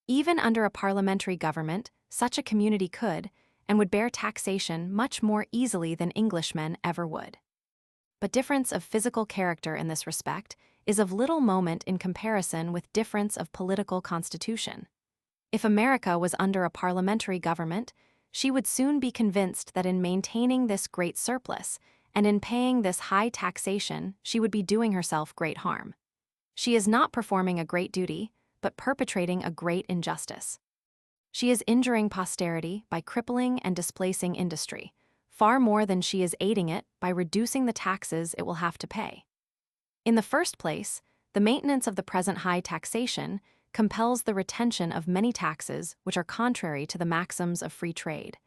Even under a parliamentary government, such a community could and would bear taxation much more easily than Englishmen ever would. But difference of physical character in this respect is of little moment in comparison with difference of political constitution. If America was under a parliamentary government, she would soon be convinced that in maintaining this great surplus and in paying this high taxation, she would be doing herself great harm. She is not performing a great duty, but perpetrating a great injustice. She is injuring posterity by crippling and displacing industry, far more than she is aiding it by reducing the taxes it will have to pay. In the first place, the maintenance of the present high taxation compels the retention of many taxes which are contrary to the maxims of free trade.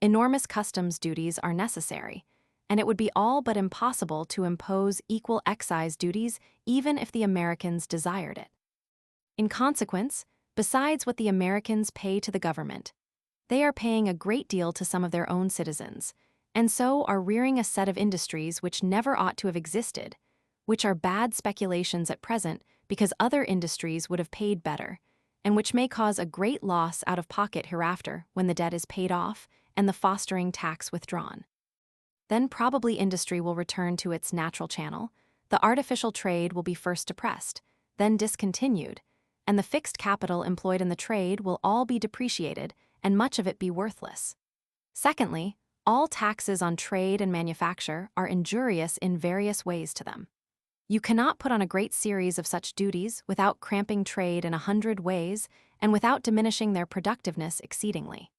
Enormous customs duties are necessary, and it would be all but impossible to impose equal excise duties even if the Americans desired it. In consequence, besides what the Americans pay to the government, they are paying a great deal to some of their own citizens, and so are rearing a set of industries which never ought to have existed, which are bad speculations at present because other industries would have paid better, and which may cause a great loss out of pocket hereafter when the debt is paid off and the fostering tax withdrawn. Then probably industry will return to its natural channel, the artificial trade will be first depressed, then discontinued, and the fixed capital employed in the trade will all be depreciated and much of it be worthless. Secondly, all taxes on trade and manufacture are injurious in various ways to them. You cannot put on a great series of such duties without cramping trade in 100 ways and without diminishing their productiveness exceedingly.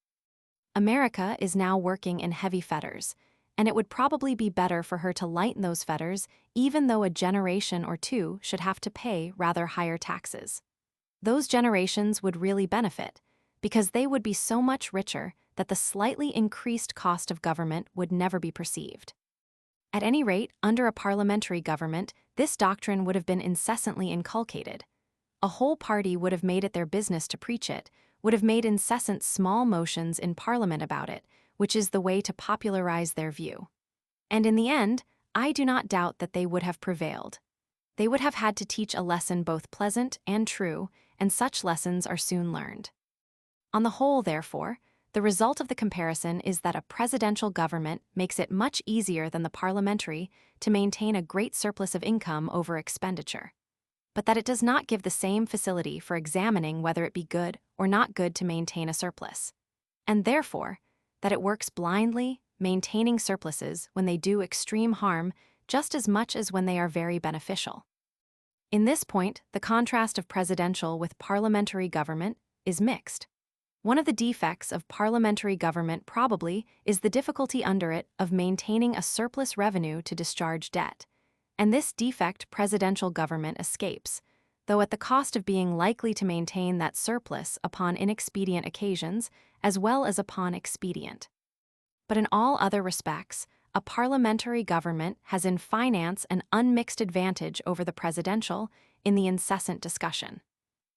America is now working in heavy fetters, and it would probably be better for her to lighten those fetters even though a generation or two should have to pay rather higher taxes. Those generations would really benefit, because they would be so much richer that the slightly increased cost of government would never be perceived. At any rate, under a parliamentary government, this doctrine would have been incessantly inculcated. A whole party would have made it their business to preach it, would have made incessant small motions in Parliament about it, which is the way to popularize their view. And in the end, I do not doubt that they would have prevailed. They would have had to teach a lesson both pleasant and true, and such lessons are soon learned. On the whole, therefore, the result of the comparison is that a presidential government makes it much easier than the parliamentary to maintain a great surplus of income over expenditure, but that it does not give the same facility for examining whether it be good or not good to maintain a surplus, and therefore, that it works blindly, maintaining surpluses when they do extreme harm just as much as when they are very beneficial. In this point, the contrast of presidential with parliamentary government is mixed. One of the defects of parliamentary government probably is the difficulty under it of maintaining a surplus revenue to discharge debt, and this defect presidential government escapes, though at the cost of being likely to maintain that surplus upon inexpedient occasions as well as upon expedient. But in all other respects, a parliamentary government has in finance an unmixed advantage over the presidential in the incessant discussion.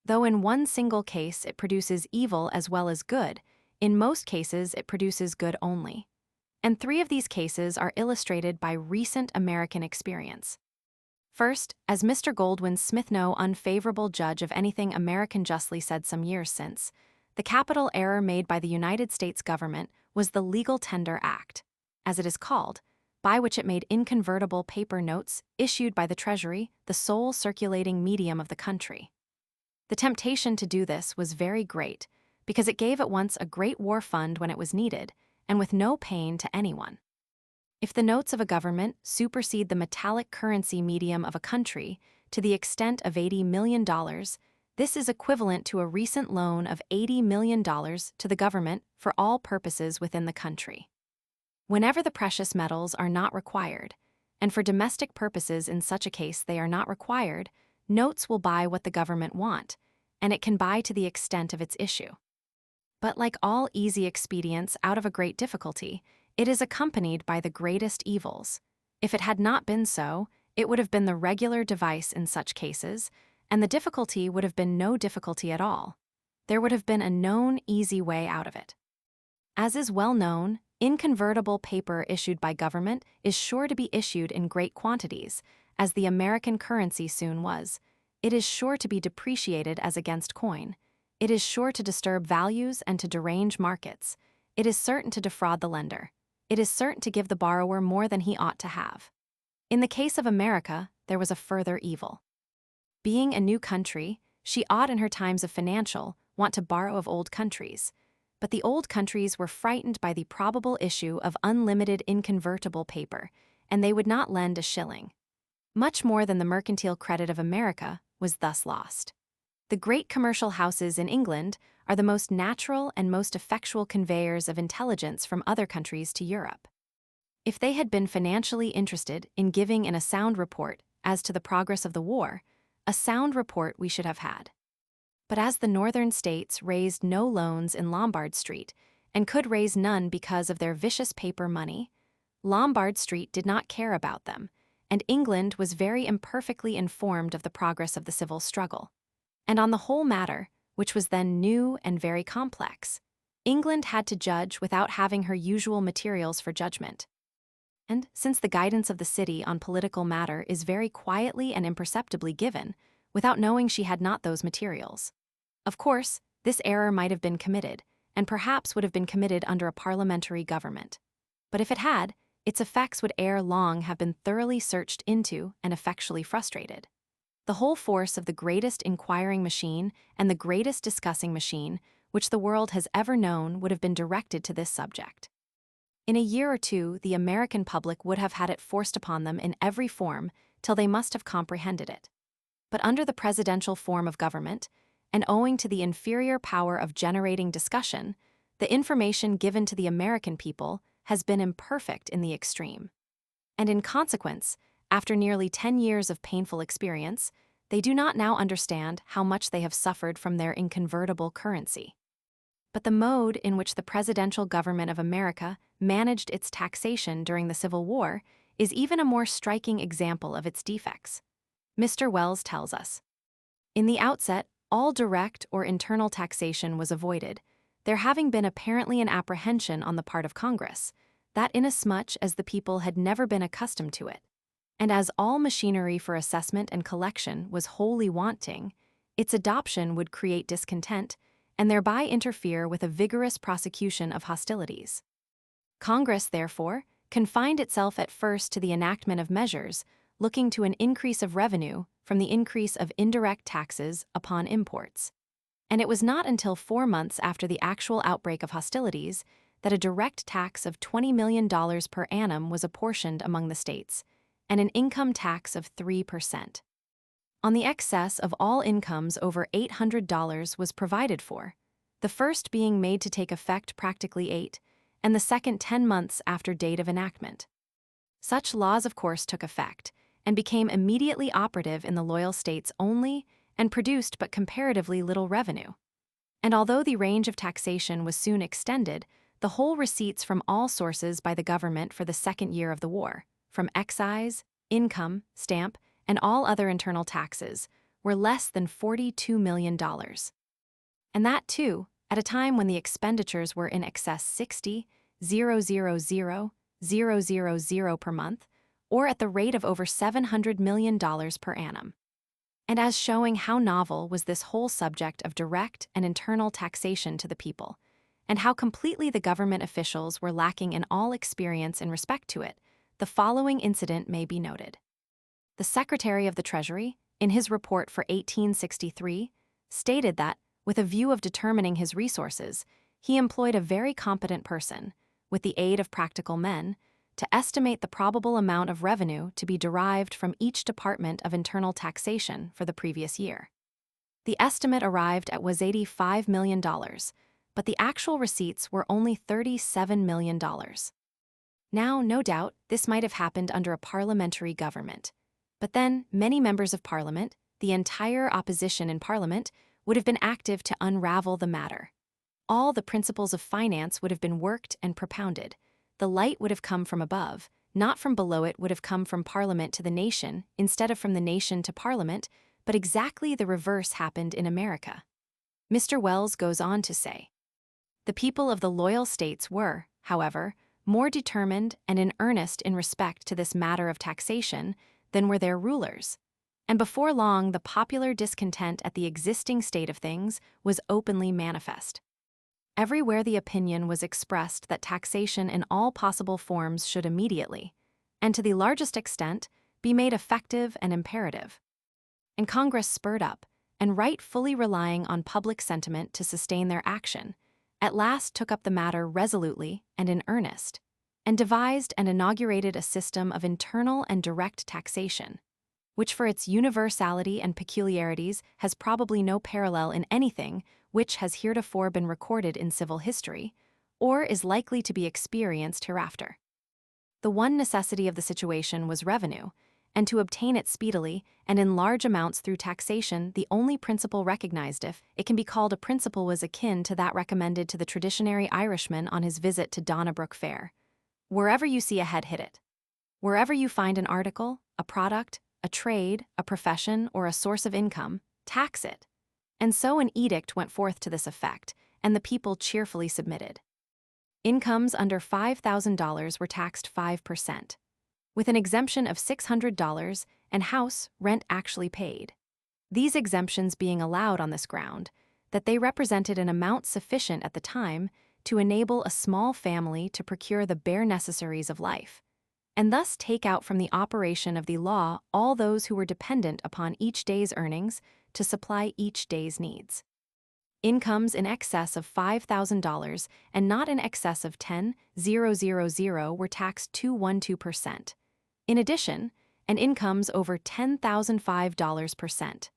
Though in one single case it produces evil as well as good, in most cases it produces good only. And 3 of these cases are illustrated by recent American experience. First, as Mr. Goldwin Smith, no unfavorable judge of anything American, justly said some years since, the capital error made by the United States government was the Legal Tender Act, as it is called, by which it made inconvertible paper notes issued by the Treasury the sole circulating medium of the country. The temptation to do this was very great, because it gave at once a great war fund when it was needed, and with no pain to anyone. If the notes of a government supersede the metallic currency medium of a country to the extent of $80 million, this is equivalent to a recent loan of $80 million to the government for all purposes within the country. Whenever the precious metals are not required, and for domestic purposes in such a case they are not required, notes will buy what the government want, and it can buy to the extent of its issue. But like all easy expedients out of a great difficulty, it is accompanied by the greatest evils. If it had not been so, it would have been the regular device in such cases, and the difficulty would have been no difficulty at all. There would have been a known easy way out of it. As is well known, inconvertible paper issued by government is sure to be issued in great quantities, as the American currency soon was. It is sure to be depreciated as against coin. It is sure to disturb values and to derange markets. It is certain to defraud the lender. It is certain to give the borrower more than he ought to have. In the case of America, there was a further evil. Being a new country, she ought in her times of financial want to borrow of old countries, but the old countries were frightened by the probable issue of unlimited inconvertible paper, and they would not lend a shilling. Much more than the mercantile credit of America was thus lost. The great commercial houses in England are the most natural and most effectual conveyors of intelligence from other countries to Europe. If they had been financially interested in giving in a sound report as to the progress of the war, a sound report we should have had. But as the northern states raised no loans in Lombard Street, and could raise none because of their vicious paper money, Lombard Street did not care about them, and England was very imperfectly informed of the progress of the civil struggle. And on the whole matter, which was then new and very complex, England had to judge without having her usual materials for judgment. And since the guidance of the city on political matter is very quietly and imperceptibly given, without knowing she had not those materials, of course, this error might have been committed, and perhaps would have been committed under a parliamentary government. But if it had, its effects would ere long have been thoroughly searched into and effectually frustrated. The the whole force of the greatest inquiring machine and the greatest discussing machine which the world has ever known would have been directed to this subject. In a year or two, the American public would have had it forced upon them in every form till they must have comprehended it. But under the presidential form of government, and owing to the inferior power of generating discussion, the information given to the American people has been imperfect in the extreme. And in consequence, after nearly 10 years of painful experience, they do not now understand how much they have suffered from their inconvertible currency. But the mode in which the presidential government of America managed its taxation during the Civil War is even a more striking example of its defects. Mr. Wells tells us, "In the outset, all direct or internal taxation was avoided, there having been apparently an apprehension on the part of Congress, that inasmuch as the people had never been accustomed to it, and as all machinery for assessment and collection was wholly wanting, its adoption would create discontent, and thereby interfere with a vigorous prosecution of hostilities. Congress, therefore, confined itself at first to the enactment of measures looking to an increase of revenue from the increase of indirect taxes upon imports. And it was not until 4 months after the actual outbreak of hostilities that a direct tax of $20 million per annum was apportioned among the states, and an income tax of 3%. On the excess of all incomes over $800 was provided for, the first being made to take effect practically 8, and the second 10 months after date of enactment. Such laws, of course, took effect, and became immediately operative in the loyal states only, and produced but comparatively little revenue. And although the range of taxation was soon extended, the whole receipts from all sources by the government for the second year of the war, from excise, income, stamp, and all other internal taxes, were less than $42 million. And that, too, at a time when the expenditures were in excess 60,000,000 per month, or at the rate of over $700 million per annum. And as showing how novel was this whole subject of direct and internal taxation to the people, and how completely the government officials were lacking in all experience in respect to it, the following incident may be noted. The Secretary of the Treasury, in his report for 1863, stated that, with a view of determining his resources, he employed a very competent person, with the aid of practical men, to estimate the probable amount of revenue to be derived from each department of internal taxation for the previous year. The estimate arrived at was $85 million, but the actual receipts were only $37 million. Now, no doubt, this might have happened under a parliamentary government. But then, many members of Parliament, the entire opposition in Parliament, would have been active to unravel the matter. All the principles of finance would have been worked and propounded. The light would have come from above, not from below. It would have come from Parliament to the nation, instead of from the nation to Parliament, but exactly the reverse happened in America. Mr. Wells goes on to say, "The people of the loyal states were, however, more determined and in earnest in respect to this matter of taxation than were their rulers, and before long the popular discontent at the existing state of things was openly manifest. Everywhere the opinion was expressed that taxation in all possible forms should immediately, and to the largest extent, be made effective and imperative. And Congress spurred up, and rightfully relying on public sentiment to sustain their action, at last took up the matter resolutely and in earnest, and devised and inaugurated a system of internal and direct taxation, which for its universality and peculiarities has probably no parallel in anything which has heretofore been recorded in civil history, or is likely to be experienced hereafter. The one necessity of the situation was revenue, and to obtain it speedily and in large amounts through taxation, the only principle recognized, if it can be called a principle, was akin to that recommended to the traditionary Irishman on his visit to Donnybrook Fair. Wherever you see a head, hit it. Wherever you find an article, a product, a trade, a profession, or a source of income, tax it." And so an edict went forth to this effect, and the people cheerfully submitted. Incomes under $5,000 were taxed 5%, with an exemption of $600 and house rent actually paid. These exemptions being allowed on this ground, that they represented an amount sufficient at the time to enable a small family to procure the bare necessaries of life, and thus take out from the operation of the law all those who were dependent upon each day's earnings to supply each day's needs. Incomes in excess of $5,000 and not in excess of 10,000 were taxed 212%. In addition, and incomes over $10,005%.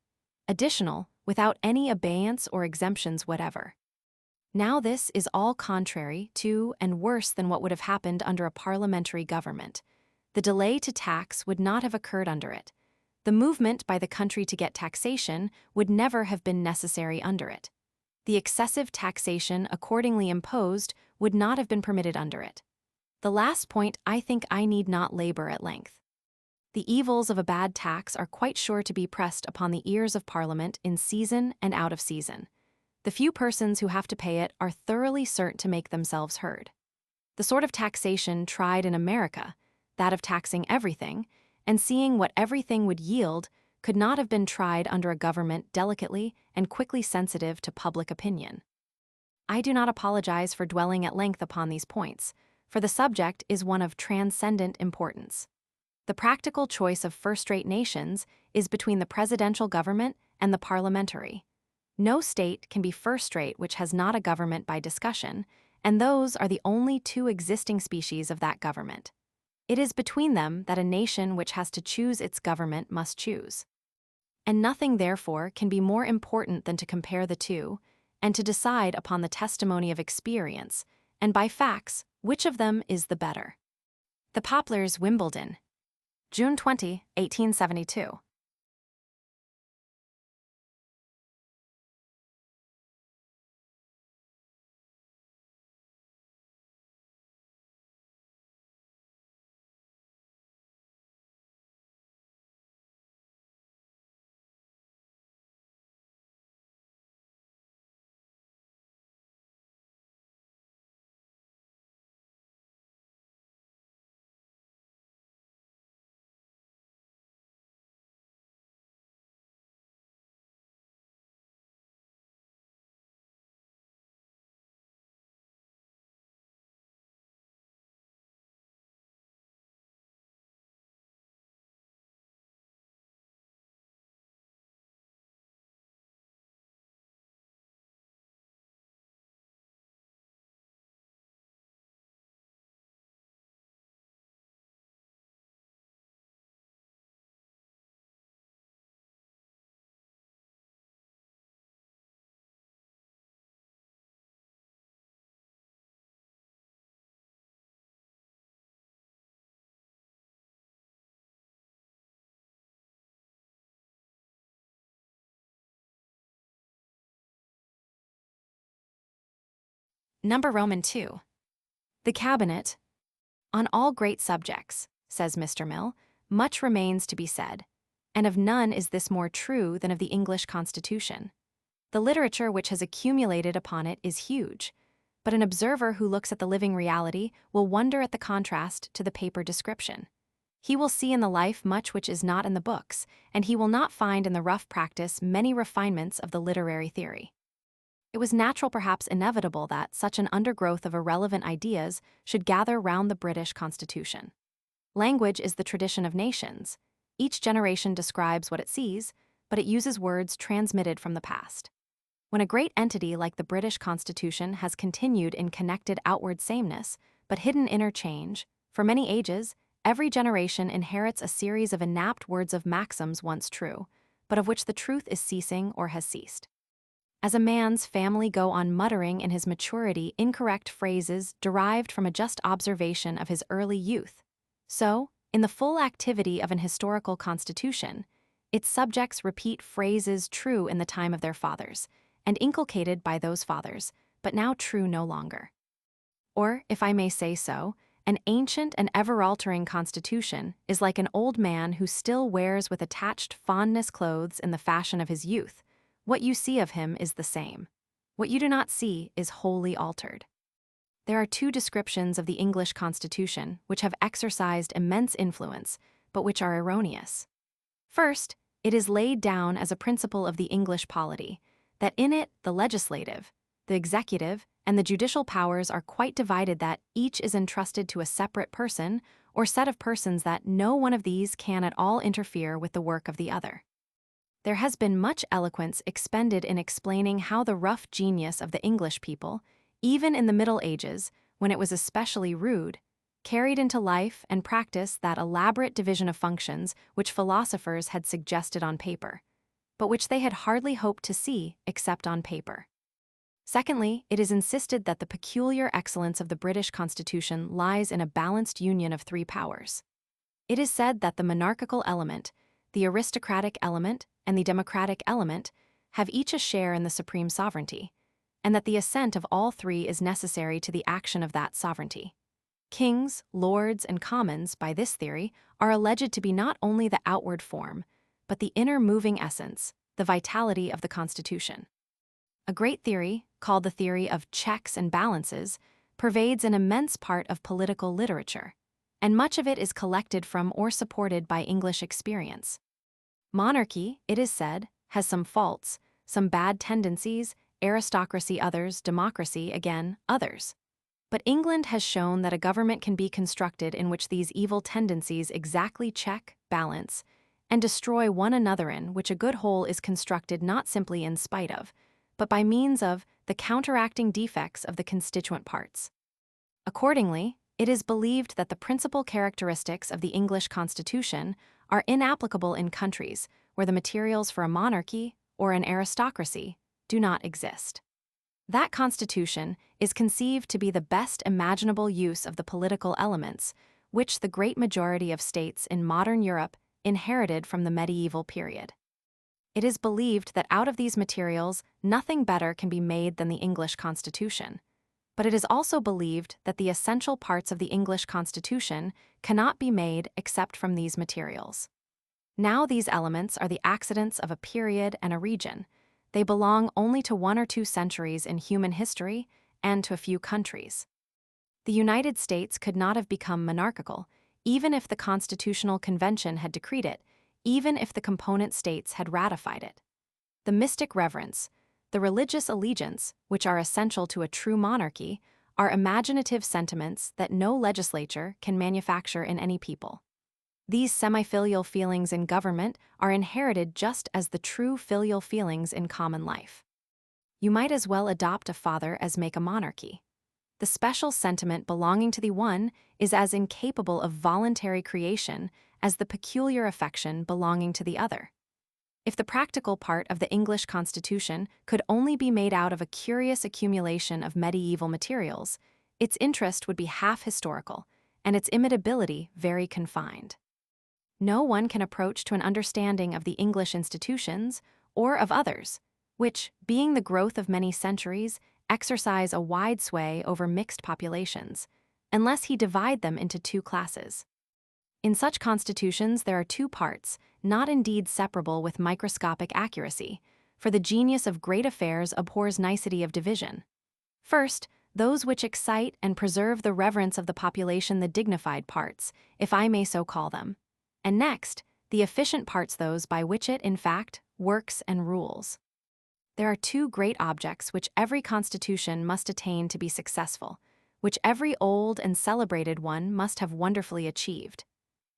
Additional, without any abeyance or exemptions whatever. Now this is all contrary to and worse than what would have happened under a parliamentary government. The delay to tax would not have occurred under it. The movement by the country to get taxation would never have been necessary under it. The excessive taxation accordingly imposed would not have been permitted under it. The last point I think I need not labor at length. The evils of a bad tax are quite sure to be pressed upon the ears of Parliament in season and out of season. The few persons who have to pay it are thoroughly certain to make themselves heard. The sort of taxation tried in America, that of taxing everything, and seeing what everything would yield, could not have been tried under a government delicately and quickly sensitive to public opinion. I do not apologize for dwelling at length upon these points, for the subject is one of transcendent importance. The practical choice of first-rate nations is between the presidential government and the parliamentary. No state can be first-rate which has not a government by discussion, and those are the only two existing species of that government. It is between them that a nation which has to choose its government must choose. And nothing, therefore, can be more important than to compare the two, and to decide upon the testimony of experience, and by facts, which of them is the better. The Poplars, Wimbledon, June 20, 1872. Number Roman 2. The Cabinet. On all great subjects, says Mr. Mill, much remains to be said, and of none is this more true than of the English Constitution. The literature which has accumulated upon it is huge, but an observer who looks at the living reality will wonder at the contrast to the paper description. He will see in the life much which is not in the books, and he will not find in the rough practice many refinements of the literary theory. It was natural, perhaps inevitable, that such an undergrowth of irrelevant ideas should gather round the British Constitution. Language is the tradition of nations. Each generation describes what it sees, but it uses words transmitted from the past. When a great entity like the British Constitution has continued in connected outward sameness, but hidden inner change, for many ages, every generation inherits a series of inapt words of maxims once true, but of which the truth is ceasing or has ceased. As a man's family go on muttering in his maturity incorrect phrases derived from a just observation of his early youth, so, in the full activity of an historical constitution, its subjects repeat phrases true in the time of their fathers, and inculcated by those fathers, but now true no longer. Or, if I may say so, an ancient and ever-altering constitution is like an old man who still wears with attached fondness clothes in the fashion of his youth. What you see of him is the same. What you do not see is wholly altered. There are two descriptions of the English Constitution which have exercised immense influence, but which are erroneous. First, it is laid down as a principle of the English polity, that in it the legislative, the executive, and the judicial powers are quite divided that each is entrusted to a separate person or set of persons that no one of these can at all interfere with the work of the other. There has been much eloquence expended in explaining how the rough genius of the English people, even in the Middle Ages, when it was especially rude, carried into life and practice that elaborate division of functions which philosophers had suggested on paper, but which they had hardly hoped to see except on paper. Secondly, it is insisted that the peculiar excellence of the British Constitution lies in a balanced union of three powers. It is said that the monarchical element, the aristocratic element, and the democratic element have each a share in the supreme sovereignty, and that the assent of all three is necessary to the action of that sovereignty. Kings, lords, and commons, by this theory, are alleged to be not only the outward form, but the inner moving essence, the vitality of the Constitution. A great theory, called the theory of checks and balances, pervades an immense part of political literature, and much of it is collected from or supported by English experience. Monarchy, it is said, has some faults, some bad tendencies, aristocracy others, democracy, again, others. But England has shown that a government can be constructed in which these evil tendencies exactly check, balance, and destroy one another, in which a good whole is constructed not simply in spite of, but by means of the counteracting defects of the constituent parts. Accordingly, it is believed that the principal characteristics of the English Constitution are inapplicable in countries where the materials for a monarchy or an aristocracy do not exist. That Constitution is conceived to be the best imaginable use of the political elements which the great majority of states in modern Europe inherited from the medieval period. It is believed that out of these materials nothing better can be made than the English Constitution, but it is also believed that the essential parts of the English Constitution cannot be made except from these materials. Now these elements are the accidents of a period and a region. They belong only to 1 or 2 centuries in human history and to a few countries. The United States could not have become monarchical, even if the Constitutional Convention had decreed it, even if the component states had ratified it. The mystic reverence, the religious allegiance, which are essential to a true monarchy, are imaginative sentiments that no legislature can manufacture in any people. These semi-filial feelings in government are inherited just as the true filial feelings in common life. You might as well adopt a father as make a monarchy. The special sentiment belonging to the one is as incapable of voluntary creation as the peculiar affection belonging to the other. If the practical part of the English Constitution could only be made out of a curious accumulation of medieval materials, its interest would be half historical, and its imitability very confined. No one can approach to an understanding of the English institutions, or of others, which, being the growth of many centuries, exercise a wide sway over mixed populations, unless he divide them into 2 classes. In such constitutions there are 2 parts, not indeed separable with microscopic accuracy, for the genius of great affairs abhors nicety of division. First, those which excite and preserve the reverence of the population, the dignified parts, if I may so call them, and next, the efficient parts, those by which it, in fact, works and rules. There are 2 great objects which every constitution must attain to be successful, which every old and celebrated one must have wonderfully achieved.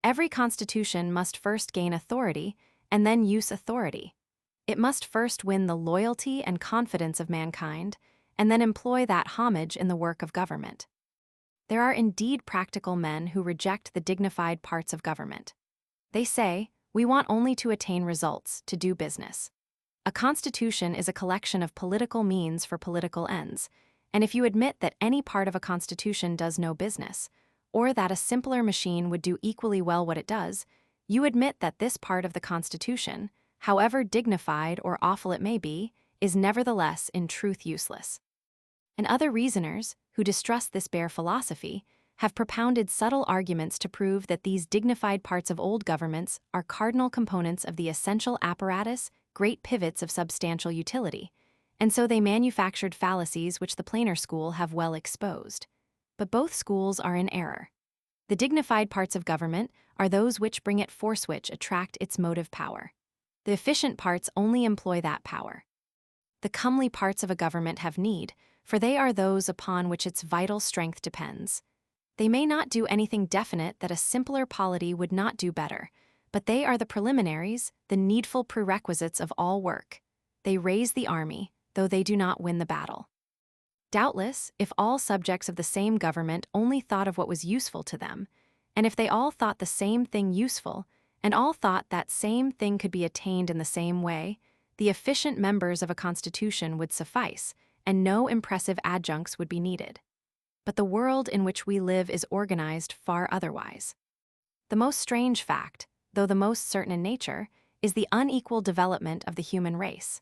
Every constitution must first gain authority and then use authority. It must first win the loyalty and confidence of mankind, and then employ that homage in the work of government. There are indeed practical men who reject the dignified parts of government. They say, we want only to attain results, to do business. A constitution is a collection of political means for political ends, and if you admit that any part of a constitution does no business, or that a simpler machine would do equally well what it does, you admit that this part of the Constitution, however dignified or awful it may be, is nevertheless in truth useless. And other reasoners, who distrust this bare philosophy, have propounded subtle arguments to prove that these dignified parts of old governments are cardinal components of the essential apparatus, great pivots of substantial utility, and so they manufactured fallacies which the plainer school have well exposed. But both schools are in error. The dignified parts of government are those which bring it force, which attract its motive power. The efficient parts only employ that power. The comely parts of a government have need, for they are those upon which its vital strength depends. They may not do anything definite that a simpler polity would not do better, but they are the preliminaries, the needful prerequisites of all work. They raise the army, though they do not win the battle. Doubtless, if all subjects of the same government only thought of what was useful to them, and if they all thought the same thing useful, and all thought that same thing could be attained in the same way, the efficient members of a constitution would suffice, and no impressive adjuncts would be needed. But the world in which we live is organized far otherwise. The most strange fact, though the most certain in nature, is the unequal development of the human race.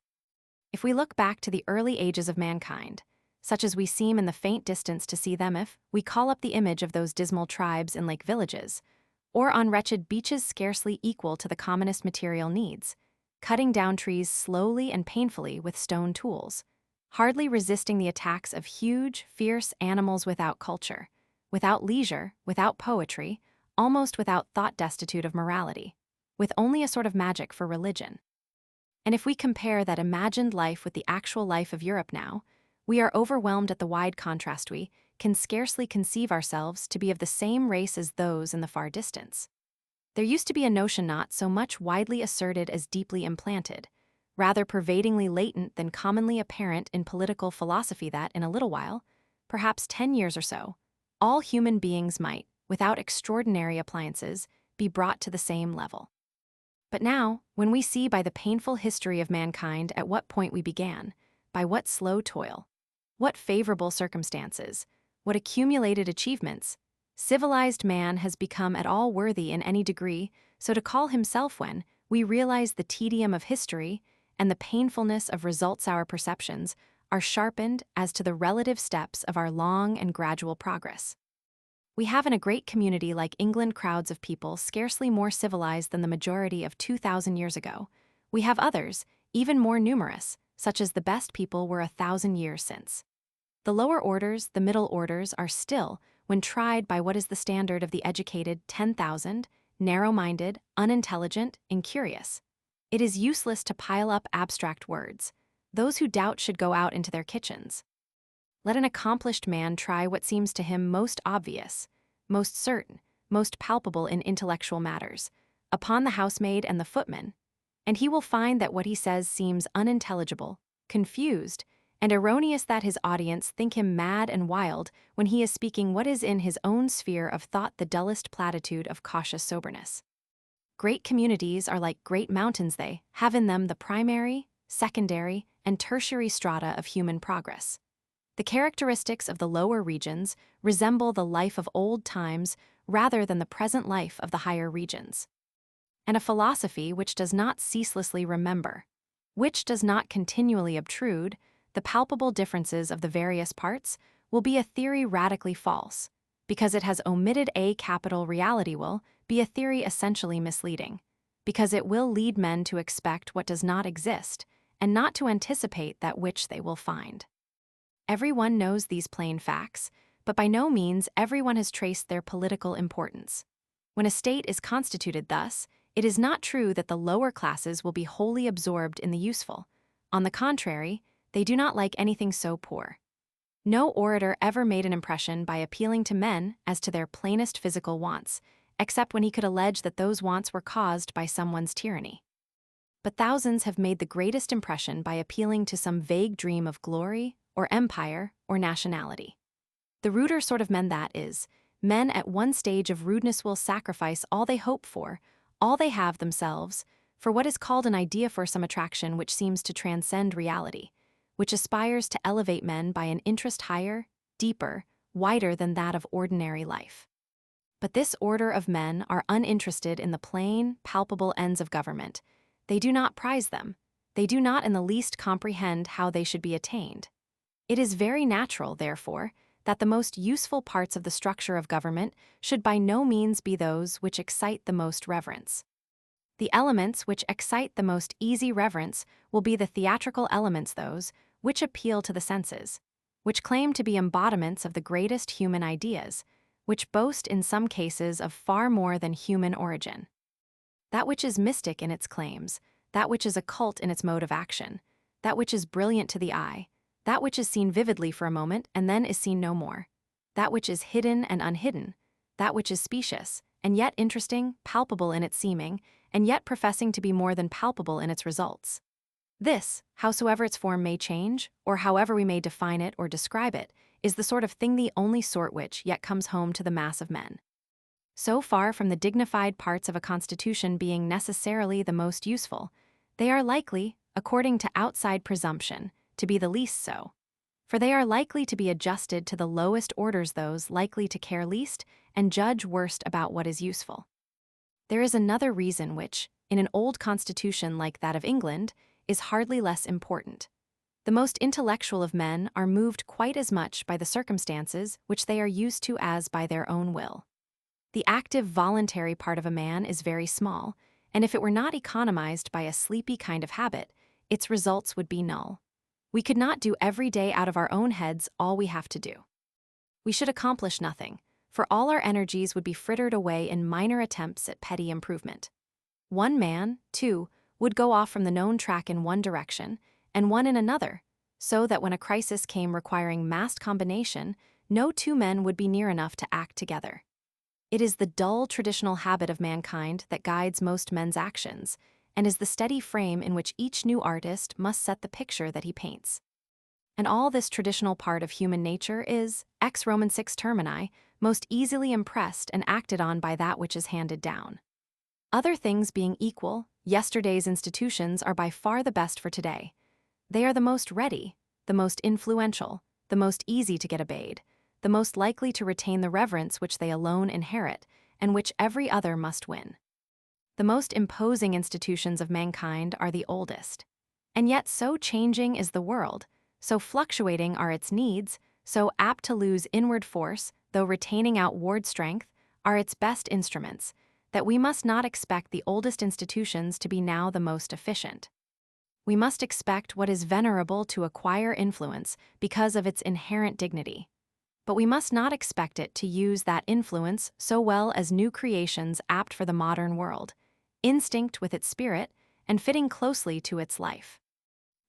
If we look back to the early ages of mankind, such as we seem in the faint distance to see them if we call up the image of those dismal tribes in lake villages, or on wretched beaches scarcely equal to the commonest material needs, cutting down trees slowly and painfully with stone tools, hardly resisting the attacks of huge, fierce animals without culture, without leisure, without poetry, almost without thought, destitute of morality, with only a sort of magic for religion. And if we compare that imagined life with the actual life of Europe now, we are overwhelmed at the wide contrast. We can scarcely conceive ourselves to be of the same race as those in the far distance. There used to be a notion not so much widely asserted as deeply implanted, rather pervadingly latent than commonly apparent in political philosophy that, in a little while, perhaps 10 years or so, all human beings might, without extraordinary appliances, be brought to the same level. But now, when we see by the painful history of mankind at what point we began, by what slow toil, what favorable circumstances, what accumulated achievements, civilized man has become at all worthy in any degree so to call himself, when we realize the tedium of history and the painfulness of results, our perceptions are sharpened as to the relative steps of our long and gradual progress. We have in a great community like England crowds of people scarcely more civilized than the majority of 2,000 years ago. We have others, even more numerous, such as the best people were 1,000 years since. The lower orders, the middle orders, are still, when tried by what is the standard of the educated 10,000, narrow-minded, unintelligent, incurious. It is useless to pile up abstract words. Those who doubt should go out into their kitchens. Let an accomplished man try what seems to him most obvious, most certain, most palpable in intellectual matters, upon the housemaid and the footman, and he will find that what he says seems unintelligible, confused, and erroneous, that his audience think him mad and wild when he is speaking what is in his own sphere of thought the dullest platitude of cautious soberness. Great communities are like great mountains. They have in them the primary, secondary, and tertiary strata of human progress. The characteristics of the lower regions resemble the life of old times rather than the present life of the higher regions. And a philosophy which does not ceaselessly remember, which does not continually obtrude, the palpable differences of the various parts, will be a theory radically false, because it has omitted a capital reality, will be a theory essentially misleading, because it will lead men to expect what does not exist, and not to anticipate that which they will find. Everyone knows these plain facts, but by no means everyone has traced their political importance. When a state is constituted thus, it is not true that the lower classes will be wholly absorbed in the useful. On the contrary, they do not like anything so poor. No orator ever made an impression by appealing to men as to their plainest physical wants, except when he could allege that those wants were caused by someone's tyranny. But thousands have made the greatest impression by appealing to some vague dream of glory, or empire, or nationality. The ruder sort of men, that is, men at one stage of rudeness, will sacrifice all they hope for, all they have themselves, for what is called an idea, for some attraction which seems to transcend reality, which aspires to elevate men by an interest higher, deeper, wider than that of ordinary life. But this order of men are uninterested in the plain, palpable ends of government. They do not prize them. They do not in the least comprehend how they should be attained. It is very natural, therefore, that the most useful parts of the structure of government should by no means be those which excite the most reverence. The elements which excite the most easy reverence will be the theatrical elements, those which appeal to the senses, which claim to be embodiments of the greatest human ideas, which boast in some cases of far more than human origin. That which is mystic in its claims, that which is occult in its mode of action, that which is brilliant to the eye, that which is seen vividly for a moment and then is seen no more, that which is hidden and unhidden, that which is specious, and yet interesting, palpable in its seeming, and yet professing to be more than palpable in its results. This, howsoever its form may change, or however we may define it or describe it, is the sort of thing the only sort which yet comes home to the mass of men. So far from the dignified parts of a constitution being necessarily the most useful, they are likely, according to outside presumption, to be the least so. For they are likely to be adjusted to the lowest orders, those likely to care least and judge worst about what is useful. There is another reason which, in an old constitution like that of England, is hardly less important. The most intellectual of men are moved quite as much by the circumstances which they are used to as by their own will. The active voluntary part of a man is very small, and if it were not economized by a sleepy kind of habit, its results would be null. We could not do every day out of our own heads all we have to do. We should accomplish nothing, for all our energies would be frittered away in minor attempts at petty improvement. One man, too, would go off from the known track in one direction, and one in another, so that when a crisis came requiring massed combination, no two men would be near enough to act together. It is the dull traditional habit of mankind that guides most men's actions, and is the steady frame in which each new artist must set the picture that he paints. And all this traditional part of human nature is, ex Roman 6 termini, most easily impressed and acted on by that which is handed down. Other things being equal, yesterday's institutions are by far the best for today. They are the most ready, the most influential, the most easy to get obeyed, the most likely to retain the reverence which they alone inherit, and which every other must win. The most imposing institutions of mankind are the oldest. And yet so changing is the world, so fluctuating are its needs, so apt to lose inward force, though retaining outward strength, are its best instruments, that we must not expect the oldest institutions to be now the most efficient. We must expect what is venerable to acquire influence because of its inherent dignity. But we must not expect it to use that influence so well as new creations apt for the modern world, instinct with its spirit, and fitting closely to its life.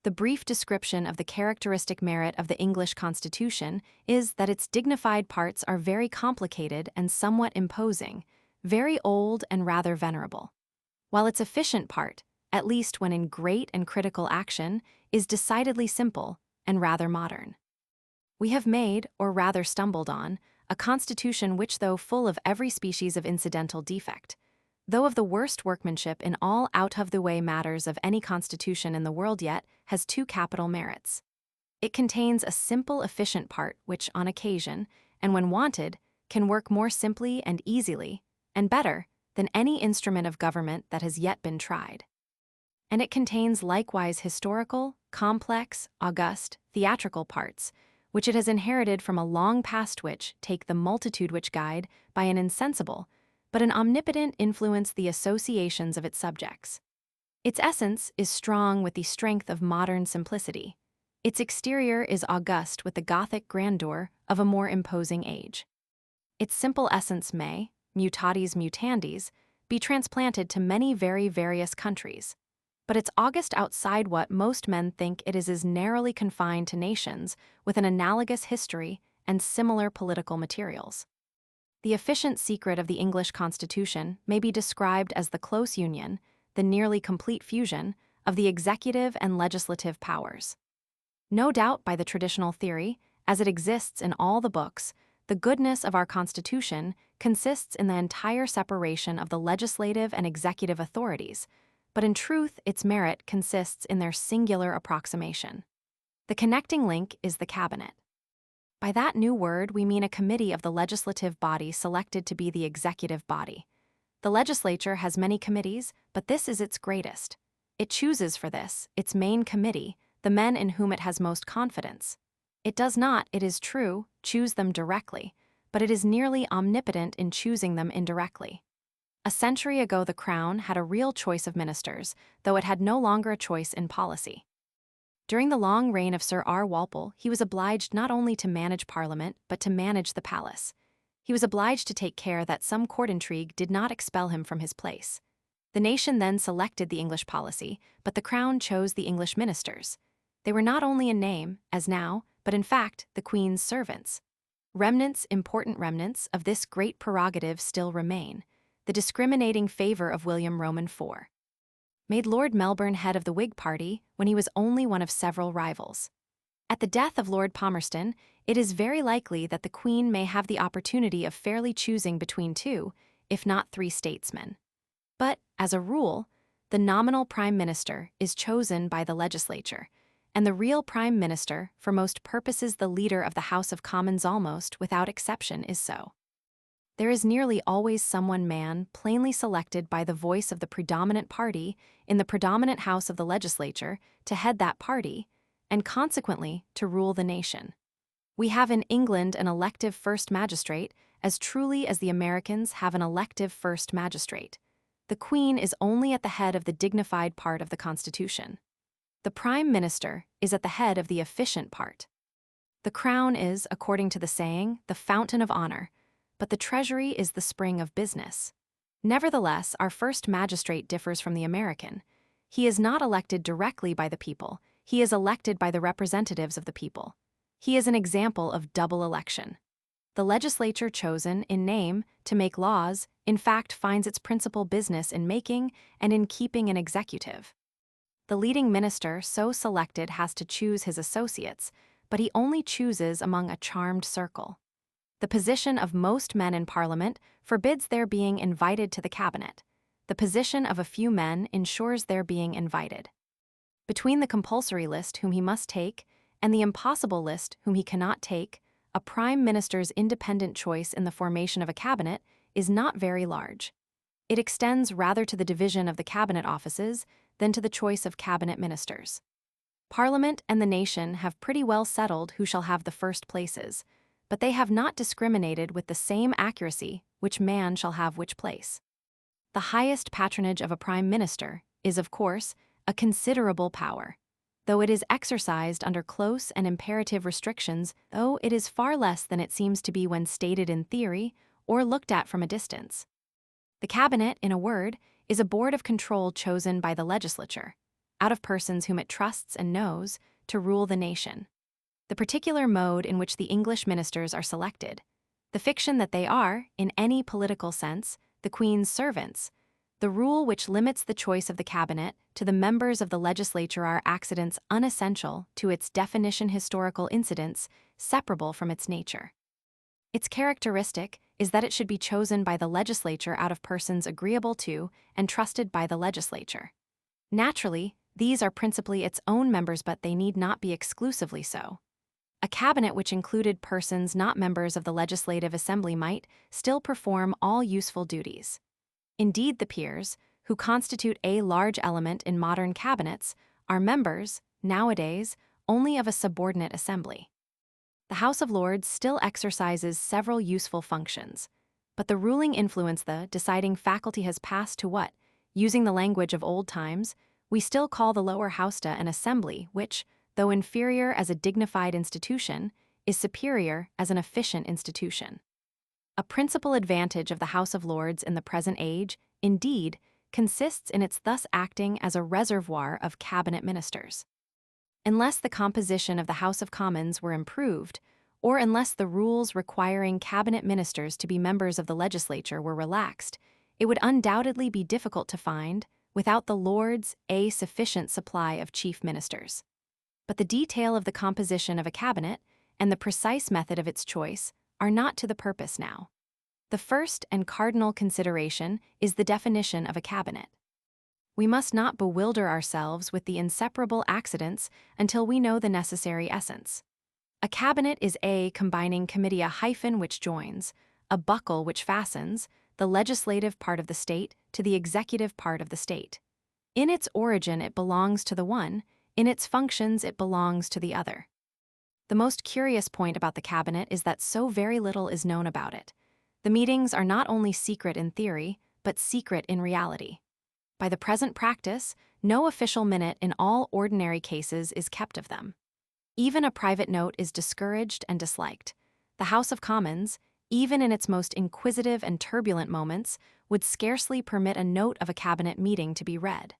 The brief description of the characteristic merit of the English Constitution is that its dignified parts are very complicated and somewhat imposing, very old and rather venerable, while its efficient part, at least when in great and critical action, is decidedly simple and rather modern. We have made, or rather stumbled on, a constitution which, though full of every species of incidental defect, though of the worst workmanship in all out-of-the-way matters of any constitution in the world yet, has two capital merits. It contains a simple, efficient part which, on occasion, and when wanted, can work more simply and easily, and better, than any instrument of government that has yet been tried. And it contains likewise historical, complex, august, theatrical parts, which it has inherited from a long past, which take the multitude which guide, by an insensible, but an omnipotent influence, the associations of its subjects. Its essence is strong with the strength of modern simplicity. Its exterior is august with the Gothic grandeur of a more imposing age. Its simple essence may, mutatis mutandis, be transplanted to many very various countries, but it's august outside what most men think it is narrowly confined to nations with an analogous history and similar political materials. The efficient secret of the English Constitution may be described as the close union, the nearly complete fusion, of the executive and legislative powers. No doubt by the traditional theory, as it exists in all the books, the goodness of our Constitution consists in the entire separation of the legislative and executive authorities, but in truth its merit consists in their singular approximation. The connecting link is the cabinet. By that new word we mean a committee of the legislative body selected to be the executive body. The legislature has many committees, but this is its greatest. It chooses for this, its main committee, the men in whom it has most confidence. It does not, it is true, choose them directly, but it is nearly omnipotent in choosing them indirectly. A century ago the Crown had a real choice of ministers, though it had no longer a choice in policy. During the long reign of Sir R. Walpole, he was obliged not only to manage Parliament, but to manage the palace. He was obliged to take care that some court intrigue did not expel him from his place. The nation then selected the English policy, but the Crown chose the English ministers. They were not only in name, as now, but in fact the Queen's servants. Important remnants, of this great prerogative still remain. The discriminating favor of William Roman IV made Lord Melbourne head of the Whig party when he was only one of several rivals. At the death of Lord Palmerston, it is very likely that the Queen may have the opportunity of fairly choosing between two, if not three statesmen. But, as a rule, the nominal Prime Minister is chosen by the legislature, and the real Prime Minister, for most purposes the leader of the House of Commons almost, without exception, is so. There is nearly always someone man plainly selected by the voice of the predominant party in the predominant house of the legislature to head that party, and consequently to rule the nation. We have in England an elective first magistrate as truly as the Americans have an elective first magistrate. The Queen is only at the head of the dignified part of the Constitution. The Prime Minister is at the head of the efficient part. The Crown is, according to the saying, the fountain of honor, but the Treasury is the spring of business. Nevertheless, our first magistrate differs from the American. He is not elected directly by the people, he is elected by the representatives of the people. He is an example of double election. The legislature chosen, in name, to make laws, in fact finds its principal business in making and in keeping an executive. The leading minister so selected has to choose his associates, but he only chooses among a charmed circle. The position of most men in Parliament forbids their being invited to the cabinet. The position of a few men ensures their being invited. Between the compulsory list whom he must take and the impossible list whom he cannot take, a Prime Minister's independent choice in the formation of a cabinet is not very large. It extends rather to the division of the cabinet offices than to the choice of cabinet ministers. Parliament and the nation have pretty well settled who shall have the first places, but they have not discriminated with the same accuracy which man shall have which place. The highest patronage of a Prime Minister is, of course, a considerable power. Though it is exercised under close and imperative restrictions, though it is far less than it seems to be when stated in theory or looked at from a distance. The cabinet, in a word, is a board of control chosen by the legislature, out of persons whom it trusts and knows, to rule the nation. The particular mode in which the English ministers are selected, the fiction that they are, in any political sense, the Queen's servants, the rule which limits the choice of the cabinet to the members of the legislature are accidents unessential to its definition historical incidents separable from its nature. Its characteristic is that it should be chosen by the legislature out of persons agreeable to and trusted by the legislature. Naturally, these are principally its own members, but they need not be exclusively so. A cabinet which included persons not members of the Legislative Assembly might still perform all useful duties. Indeed, the peers, who constitute a large element in modern cabinets, are members, nowadays, only of a subordinate assembly. The House of Lords still exercises several useful functions, but the ruling influence, the deciding faculty, has passed to what, using the language of old times, we still call the lower house, an assembly which, though inferior as a dignified institution, is superior as an efficient institution. A principal advantage of the House of Lords in the present age, indeed, consists in its thus acting as a reservoir of cabinet ministers. Unless the composition of the House of Commons were improved, or unless the rules requiring cabinet ministers to be members of the legislature were relaxed, it would undoubtedly be difficult to find, without the Lords, a sufficient supply of chief ministers. But the detail of the composition of a cabinet and the precise method of its choice are not to the purpose now. The first and cardinal consideration is the definition of a cabinet. We must not bewilder ourselves with the inseparable accidents until we know the necessary essence. A cabinet is a combining committee which joins, a buckle which fastens, the legislative part of the state to the executive part of the state. In its origin it belongs to the one, in its functions it belongs to the other. The most curious point about the cabinet is that so very little is known about it. The meetings are not only secret in theory, but secret in reality. By the present practice, no official minute in all ordinary cases is kept of them. Even a private note is discouraged and disliked. The House of Commons, even in its most inquisitive and turbulent moments, would scarcely permit a note of a cabinet meeting to be read.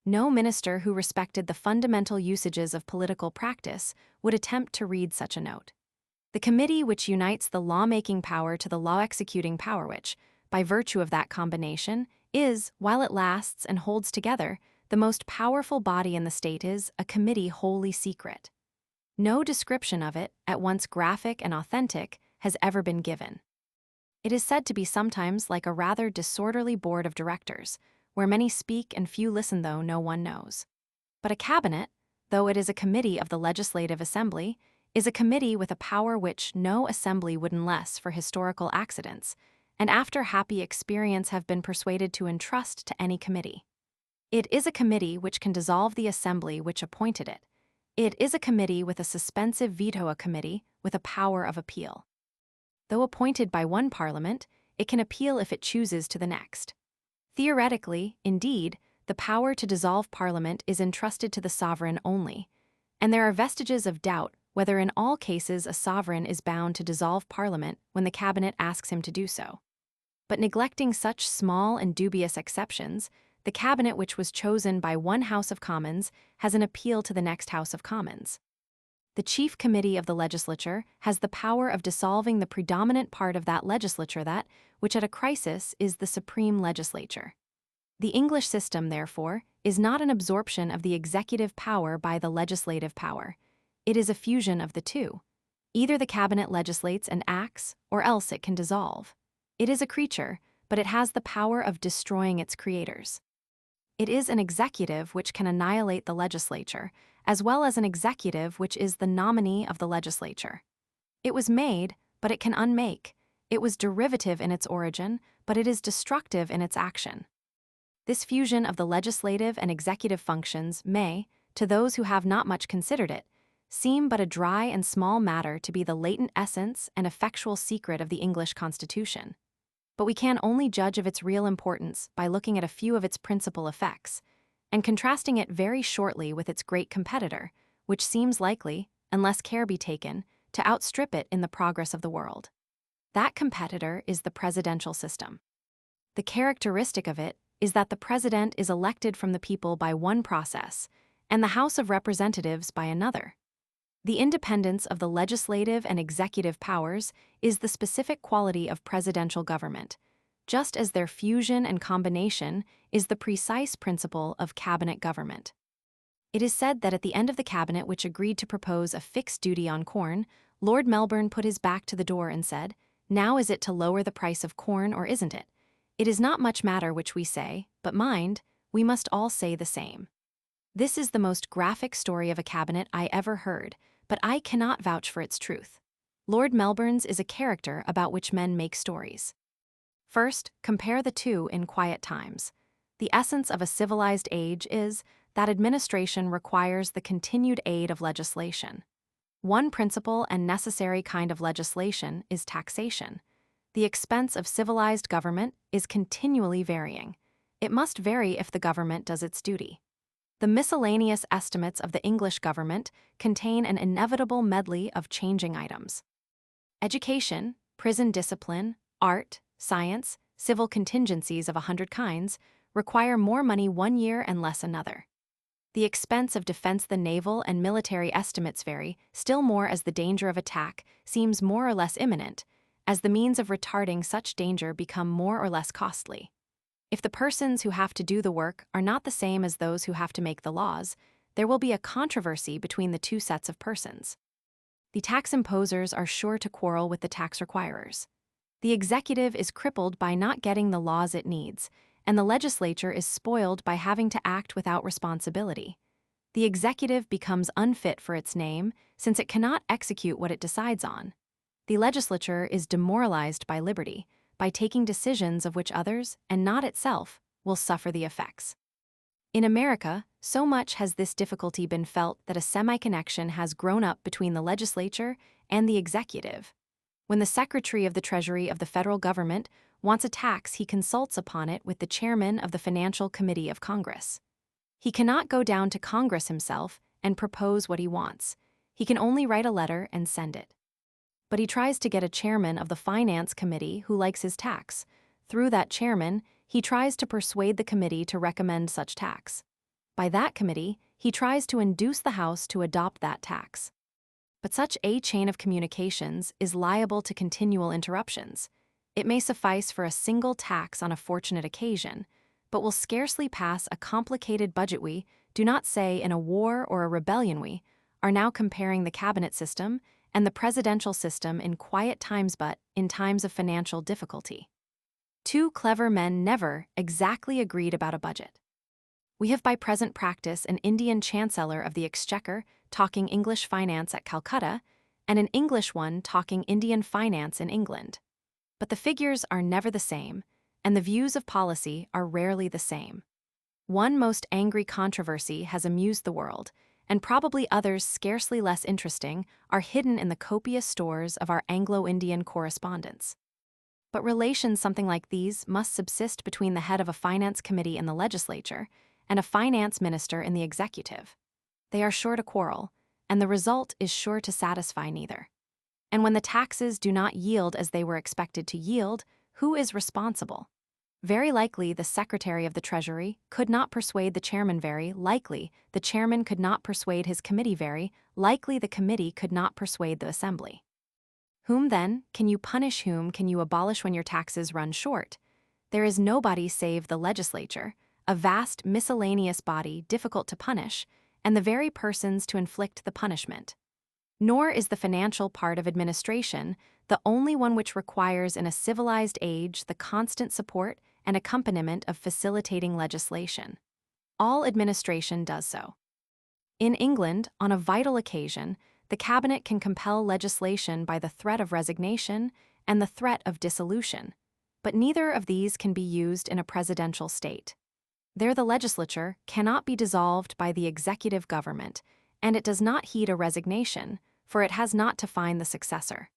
No minister who respected the fundamental usages of political practice would attempt to read such a note. The committee which unites the lawmaking power to the law-executing power which, by virtue of that combination, is, while it lasts and holds together, the most powerful body in the state is a committee wholly secret. No description of it, at once graphic and authentic, has ever been given. It is said to be sometimes like a rather disorderly board of directors, where many speak and few listen though no one knows. But a cabinet, though it is a committee of the legislative assembly, is a committee with a power which no assembly would unless for historical accidents, and after happy experience have been persuaded to entrust to any committee. It is a committee which can dissolve the assembly which appointed it. It is a committee with a suspensive veto, a committee with a power of appeal. Though appointed by one parliament, it can appeal if it chooses to the next. Theoretically, indeed, the power to dissolve parliament is entrusted to the sovereign only, and there are vestiges of doubt whether in all cases a sovereign is bound to dissolve parliament when the cabinet asks him to do so. But neglecting such small and dubious exceptions, the cabinet which was chosen by one House of Commons has an appeal to the next House of Commons. The chief committee of the legislature has the power of dissolving the predominant part of that legislature that, which at a crisis is the supreme legislature. The English system, therefore, is not an absorption of the executive power by the legislative power. It is a fusion of the two. Either the cabinet legislates and acts, or else it can dissolve. It is a creature, but it has the power of destroying its creators. It is an executive which can annihilate the legislature, as well as an executive which is the nominee of the legislature. It was made, but it can unmake. It was derivative in its origin, but it is destructive in its action. This fusion of the legislative and executive functions may, to those who have not much considered it, seem but a dry and small matter to be the latent essence and effectual secret of the English Constitution. But we can only judge of its real importance by looking at a few of its principal effects, and contrasting it very shortly with its great competitor, which seems likely, unless care be taken, to outstrip it in the progress of the world. That competitor is the presidential system. The characteristic of it is that the president is elected from the people by one process, and the House of Representatives by another. The independence of the legislative and executive powers is the specific quality of presidential government, just as their fusion and combination is the precise principle of cabinet government. It is said that at the end of the cabinet which agreed to propose a fixed duty on corn, Lord Melbourne put his back to the door and said, "Now is it to lower the price of corn or isn't it? It is not much matter which we say, but mind, we must all say the same." This is the most graphic story of a cabinet I ever heard, but I cannot vouch for its truth. Lord Melbourne's is a character about which men make stories. First, compare the two in quiet times. The essence of a civilized age is that administration requires the continued aid of legislation. One principal and necessary kind of legislation is taxation. The expense of civilized government is continually varying. It must vary if the government does its duty. The miscellaneous estimates of the English government contain an inevitable medley of changing items. Education, prison discipline, art, science, civil contingencies of 100 kinds require more money one year and less another. The expense of defense, the naval and military estimates vary still more as the danger of attack seems more or less imminent, as the means of retarding such danger become more or less costly. If the persons who have to do the work are not the same as those who have to make the laws, there will be a controversy between the two sets of persons. The tax imposers are sure to quarrel with the tax requirers. The executive is crippled by not getting the laws it needs, and the legislature is spoiled by having to act without responsibility. The executive becomes unfit for its name, since it cannot execute what it decides on. The legislature is demoralized by liberty, by taking decisions of which others, and not itself, will suffer the effects. In America, so much has this difficulty been felt that a semi-connection has grown up between the legislature and the executive. When the Secretary of the Treasury of the federal government wants a tax, he consults upon it with the chairman of the Financial Committee of Congress. He cannot go down to Congress himself and propose what he wants. He can only write a letter and send it. But he tries to get a chairman of the Finance Committee who likes his tax. Through that chairman, he tries to persuade the committee to recommend such tax. By that committee, he tries to induce the House to adopt that tax. But such a chain of communications is liable to continual interruptions. It may suffice for a single tax on a fortunate occasion, but will scarcely pass a complicated budget. We do not say in a war or a rebellion. We are now comparing the cabinet system and the presidential system in quiet times, but in times of financial difficulty. Two clever men never exactly agreed about a budget. We have by present practice an Indian Chancellor of the Exchequer talking English finance at Calcutta, and an English one talking Indian finance in England. But the figures are never the same, and the views of policy are rarely the same. One most angry controversy has amused the world, and probably others scarcely less interesting are hidden in the copious stores of our Anglo-Indian correspondence. But relations something like these must subsist between the head of a finance committee in the legislature and a finance minister in the executive. They are sure to quarrel, and the result is sure to satisfy neither. And when the taxes do not yield as they were expected to yield, who is responsible? Very likely the Secretary of the Treasury could not persuade the chairman. Very likely the chairman could not persuade his committee. Very likely the committee could not persuade the assembly. Whom then can you punish? Whom can you abolish when your taxes run short? There is nobody save the legislature, a vast miscellaneous body difficult to punish, and the very persons to inflict the punishment. Nor is the financial part of administration the only one which requires in a civilized age the constant support and accompaniment of facilitating legislation. All administration does so. In England, on a vital occasion, the cabinet can compel legislation by the threat of resignation and the threat of dissolution, but neither of these can be used in a presidential state. There the legislature cannot be dissolved by the executive government, and it does not heed a resignation, for it has not to find the successor.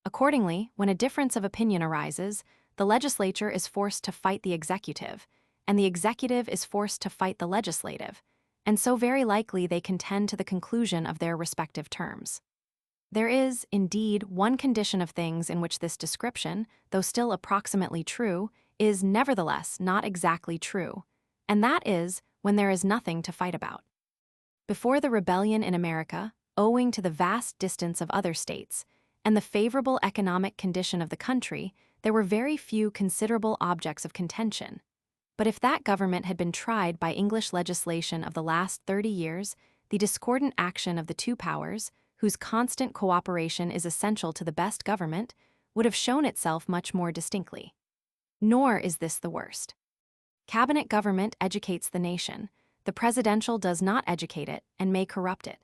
Accordingly, when a difference of opinion arises, the legislature is forced to fight the executive, and the executive is forced to fight the legislative, and so very likely they contend to the conclusion of their respective terms. There is, indeed, one condition of things in which this description, though still approximately true, is nevertheless not exactly true, and that is when there is nothing to fight about. Before the rebellion in America, owing to the vast distance of other states and the favorable economic condition of the country, there were very few considerable objects of contention. But if that government had been tried by English legislation of the last 30 years, the discordant action of the two powers, whose constant cooperation is essential to the best government, would have shown itself much more distinctly. Nor is this the worst. Cabinet government educates the nation. The presidential does not educate it and may corrupt it.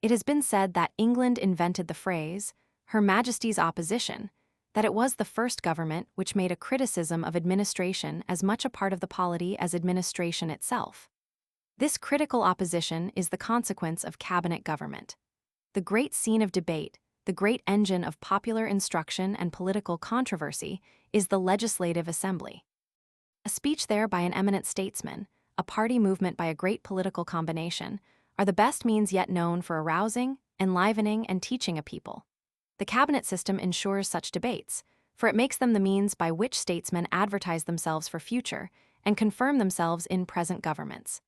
It has been said that England invented the phrase, Her Majesty's opposition, that it was the first government which made a criticism of administration as much a part of the polity as administration itself. This critical opposition is the consequence of cabinet government. The great scene of debate, the great engine of popular instruction and political controversy, is the legislative assembly. A speech there by an eminent statesman, a party movement by a great political combination, are the best means yet known for arousing, enlivening, and teaching a people. The cabinet system ensures such debates, for it makes them the means by which statesmen advertise themselves for future and confirm themselves in present governments.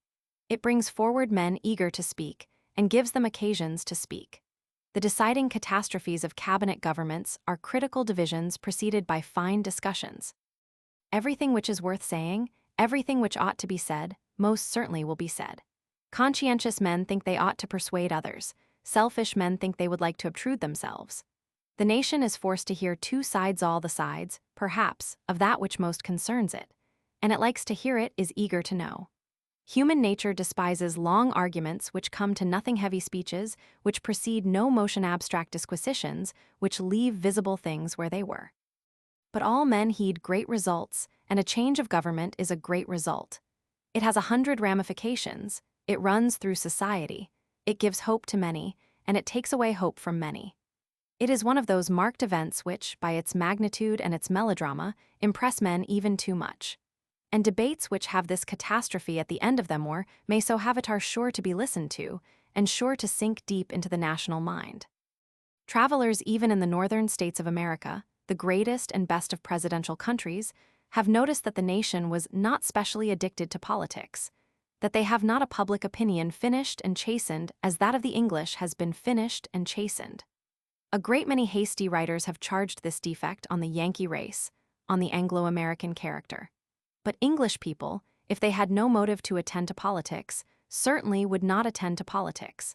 It brings forward men eager to speak and gives them occasions to speak. The deciding catastrophes of cabinet governments are critical divisions preceded by fine discussions. Everything which is worth saying, everything which ought to be said, most certainly will be said. Conscientious men think they ought to persuade others. Selfish men think they would like to obtrude themselves. The nation is forced to hear two sides, all the sides, perhaps, of that which most concerns it, and it likes to hear it, is eager to know. Human nature despises long arguments which come to nothing, heavy speeches which precede no motion, abstract disquisitions which leave visible things where they were. But all men heed great results, and a change of government is a great result. It has 100 ramifications, it runs through society, it gives hope to many, and it takes away hope from many. It is one of those marked events which, by its magnitude and its melodrama, impress men even too much. And debates which have this catastrophe at the end of them may so have it are sure to be listened to, and sure to sink deep into the national mind. Travelers even in the northern states of America, the greatest and best of presidential countries, have noticed that the nation was not specially addicted to politics. that they have not a public opinion finished and chastened as that of the English has been finished and chastened. A great many hasty writers have charged this defect on the Yankee race, on the Anglo-American character. But English people, if they had no motive to attend to politics, certainly would not attend to politics.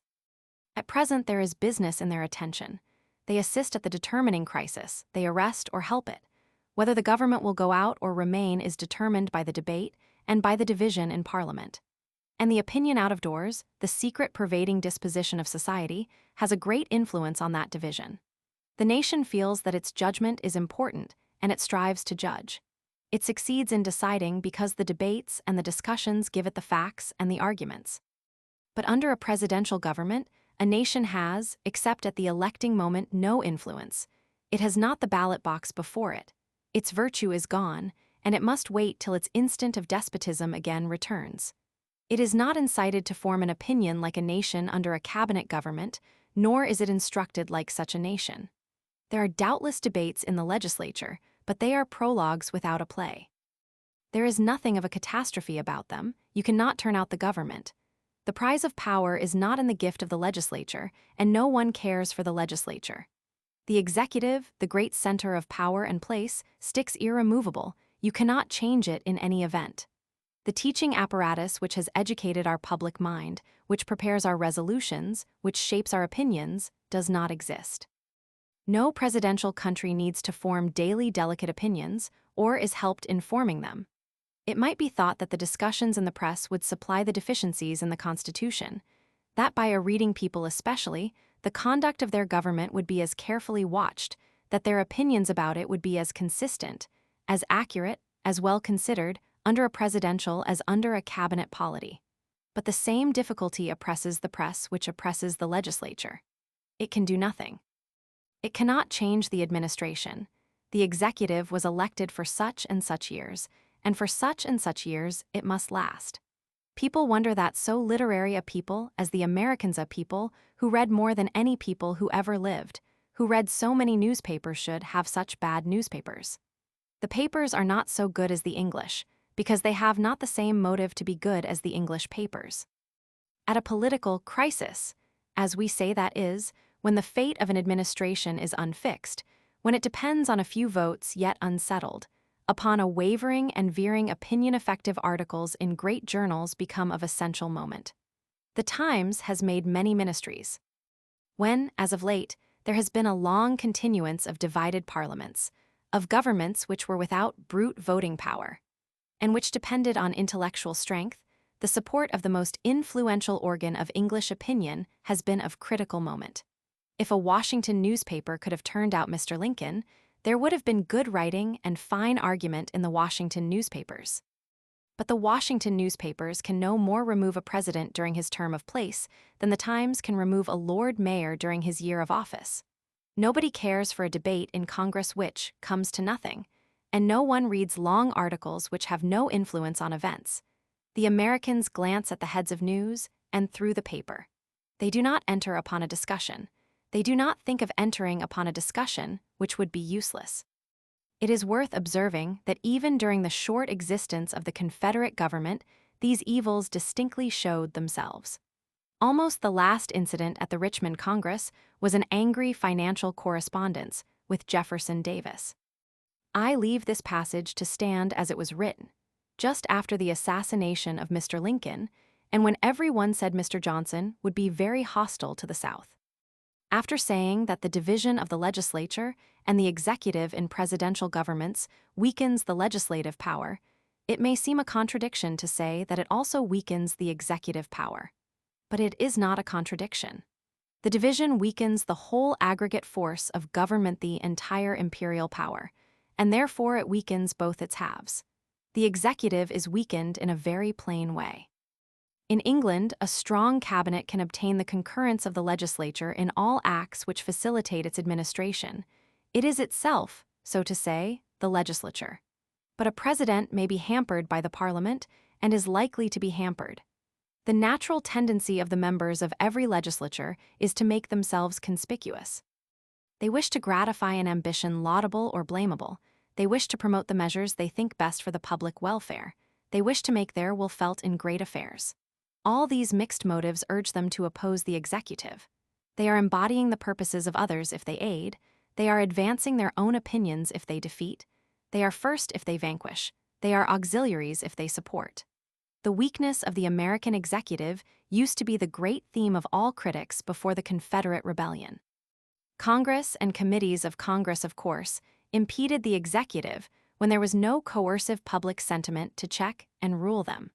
At present there is business in their attention. They assist at the determining crisis, they arrest or help it. Whether the government will go out or remain is determined by the debate and by the division in Parliament. And the opinion out of doors, the secret pervading disposition of society, has a great influence on that division. The nation feels that its judgment is important, and it strives to judge. It succeeds in deciding because the debates and the discussions give it the facts and the arguments. But under a presidential government, a nation has, except at the electing moment, no influence. It has not the ballot box before it. Its virtue is gone, and it must wait till its instant of despotism again returns. It is not incited to form an opinion like a nation under a cabinet government, nor is it instructed like such a nation. There are doubtless debates in the legislature, but they are prologues without a play. There is nothing of a catastrophe about them. You cannot turn out the government. The prize of power is not in the gift of the legislature, and no one cares for the legislature. The executive, the great center of power and place, sticks irremovable. You cannot change it in any event. The teaching apparatus which has educated our public mind, which prepares our resolutions, which shapes our opinions, does not exist. No presidential country needs to form daily delicate opinions, or is helped in forming them. It might be thought that the discussions in the press would supply the deficiencies in the Constitution, that by a reading people especially, the conduct of their government would be as carefully watched, that their opinions about it would be as consistent, as accurate, as well considered, under a presidential as under a cabinet polity. But the same difficulty oppresses the press which oppresses the legislature. It can do nothing. It cannot change the administration. The executive was elected for such and such years, and for such and such years it must last. People wonder that so literary a people as the Americans, a people who read more than any people who ever lived, who read so many newspapers, should have such bad newspapers. The papers are not so good as the English, because they have not the same motive to be good as the English papers. At a political crisis, as we say, that is, when the fate of an administration is unfixed, when it depends on a few votes yet unsettled, upon a wavering and veering opinion, effective articles in great journals become of essential moment. The Times has made many ministries. When, as of late, there has been a long continuance of divided parliaments, of governments which were without brute voting power, and which depended on intellectual strength, the support of the most influential organ of English opinion has been of critical moment. If a Washington newspaper could have turned out Mr. Lincoln, there would have been good writing and fine argument in the Washington newspapers. But the Washington newspapers can no more remove a president during his term of place than the Times can remove a Lord Mayor during his year of office. Nobody cares for a debate in Congress which comes to nothing, and no one reads long articles which have no influence on events. The Americans glance at the heads of news and through the paper. They do not enter upon a discussion. They do not think of entering upon a discussion which would be useless. It is worth observing that even during the short existence of the Confederate government, these evils distinctly showed themselves. Almost the last incident at the Richmond Congress was an angry financial correspondence with Jefferson Davis. I leave this passage to stand as it was written, just after the assassination of Mr. Lincoln, and when everyone said Mr. Johnson would be very hostile to the South. After saying that the division of the legislature and the executive in presidential governments weakens the legislative power, it may seem a contradiction to say that it also weakens the executive power. But it is not a contradiction. The division weakens the whole aggregate force of government, the entire imperial power, and therefore it weakens both its halves. The executive is weakened in a very plain way. In England, a strong cabinet can obtain the concurrence of the legislature in all acts which facilitate its administration. It is itself, so to say, the legislature. But a president may be hampered by the parliament and is likely to be hampered. The natural tendency of the members of every legislature is to make themselves conspicuous. They wish to gratify an ambition laudable or blamable. They wish to promote the measures they think best for the public welfare. They wish to make their will felt in great affairs. All these mixed motives urge them to oppose the executive. They are embodying the purposes of others if they aid. They are advancing their own opinions if they defeat. They are first if they vanquish. They are auxiliaries if they support. The weakness of the American executive used to be the great theme of all critics before the Confederate Rebellion. Congress and committees of Congress, of course, impeded the executive when there was no coercive public sentiment to check and rule them.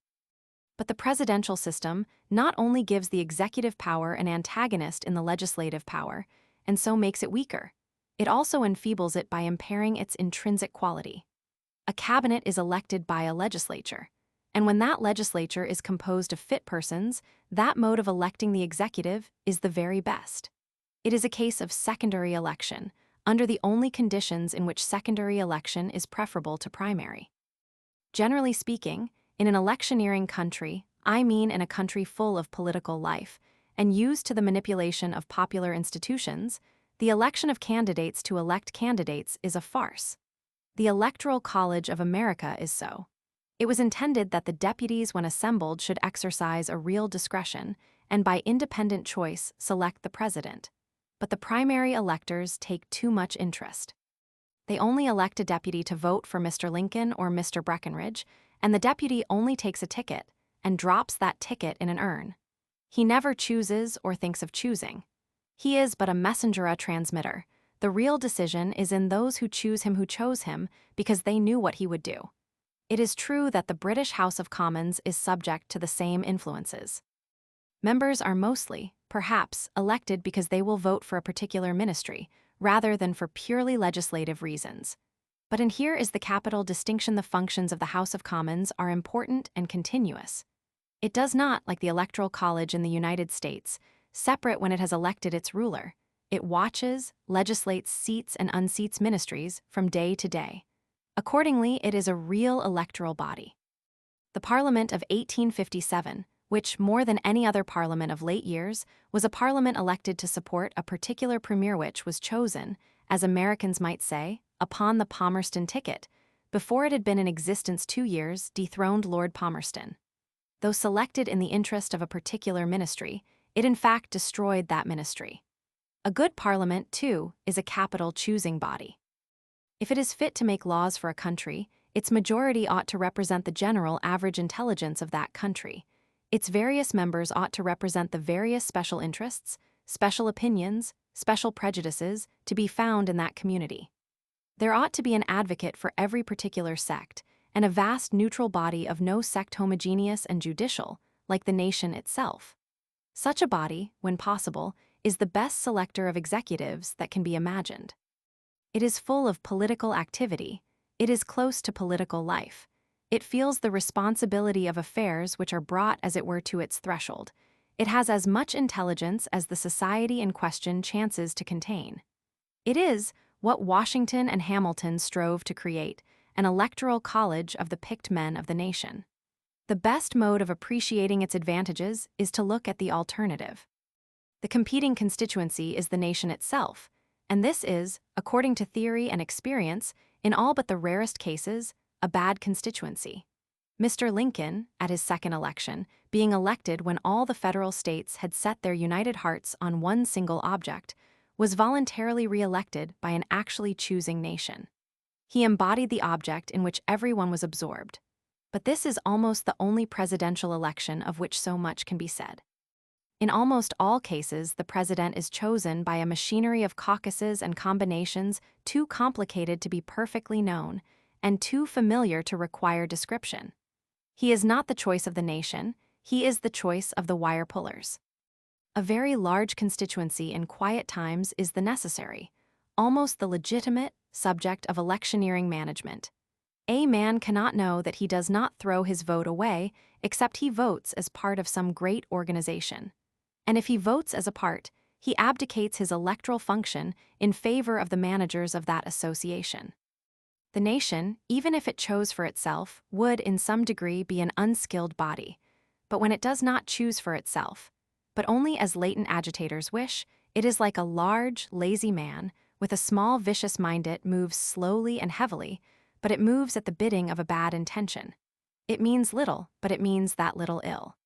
But the presidential system not only gives the executive power an antagonist in the legislative power, and so makes it weaker, it also enfeebles it by impairing its intrinsic quality. A cabinet is elected by a legislature, and when that legislature is composed of fit persons, that mode of electing the executive is the very best. It is a case of secondary election, under the only conditions in which secondary election is preferable to primary. Generally speaking, in an electioneering country, I mean in a country full of political life, and used to the manipulation of popular institutions, the election of candidates to elect candidates is a farce. The Electoral College of America is so. It was intended that the deputies, when assembled, should exercise a real discretion and by independent choice select the president. But the primary electors take too much interest. They only elect a deputy to vote for Mr. Lincoln or Mr. Breckinridge, and the deputy only takes a ticket and drops that ticket in an urn. He never chooses or thinks of choosing. He is but a messenger, a transmitter. The real decision is in those who choose him who chose him because they knew what he would do. It is true that the British House of Commons is subject to the same influences. Members are mostly, perhaps, elected because they will vote for a particular ministry, rather than for purely legislative reasons. But in here is the capital distinction: the functions of the House of Commons are important and continuous. It does not, like the Electoral College in the United States, separate when it has elected its ruler. It watches, legislates, seats and unseats ministries from day to day. Accordingly, it is a real electoral body. The Parliament of 1857, which, more than any other parliament of late years, was a parliament elected to support a particular premier, which was chosen, as Americans might say, upon the Palmerston ticket. Before it had been in existence 2 years, dethroned Lord Palmerston. Though selected in the interest of a particular ministry, it in fact destroyed that ministry. A good parliament, too, is a capital choosing body. If it is fit to make laws for a country, its majority ought to represent the general average intelligence of that country. Its various members ought to represent the various special interests, special opinions, special prejudices to be found in that community. There ought to be an advocate for every particular sect, and a vast neutral body of no sect, homogeneous and judicial, like the nation itself. Such a body, when possible, is the best selector of executives that can be imagined. It is full of political activity. It is close to political life. It feels the responsibility of affairs which are brought, as it were, to its threshold. It has as much intelligence as the society in question chances to contain. It is what Washington and Hamilton strove to create, an electoral college of the picked men of the nation. The best mode of appreciating its advantages is to look at the alternative. The competing constituency is the nation itself, and this is, according to theory and experience, in all but the rarest cases, a bad constituency. Mr. Lincoln, at his second election, being elected when all the federal states had set their united hearts on one single object, was voluntarily re-elected by an actually choosing nation. He embodied the object in which everyone was absorbed. But this is almost the only presidential election of which so much can be said. In almost all cases, the president is chosen by a machinery of caucuses and combinations too complicated to be perfectly known, and too familiar to require description. He is not the choice of the nation, he is the choice of the wire pullers. A very large constituency in quiet times is the necessary, almost the legitimate, subject of electioneering management. A man cannot know that he does not throw his vote away except he votes as part of some great organization. And if he votes as a part, he abdicates his electoral function in favor of the managers of that association. The nation, even if it chose for itself, would in some degree be an unskilled body. But when it does not choose for itself, but only as latent agitators wish, it is like a large, lazy man with a small vicious mind. It moves slowly and heavily, but it moves at the bidding of a bad intention. It means little, but it means that little ill.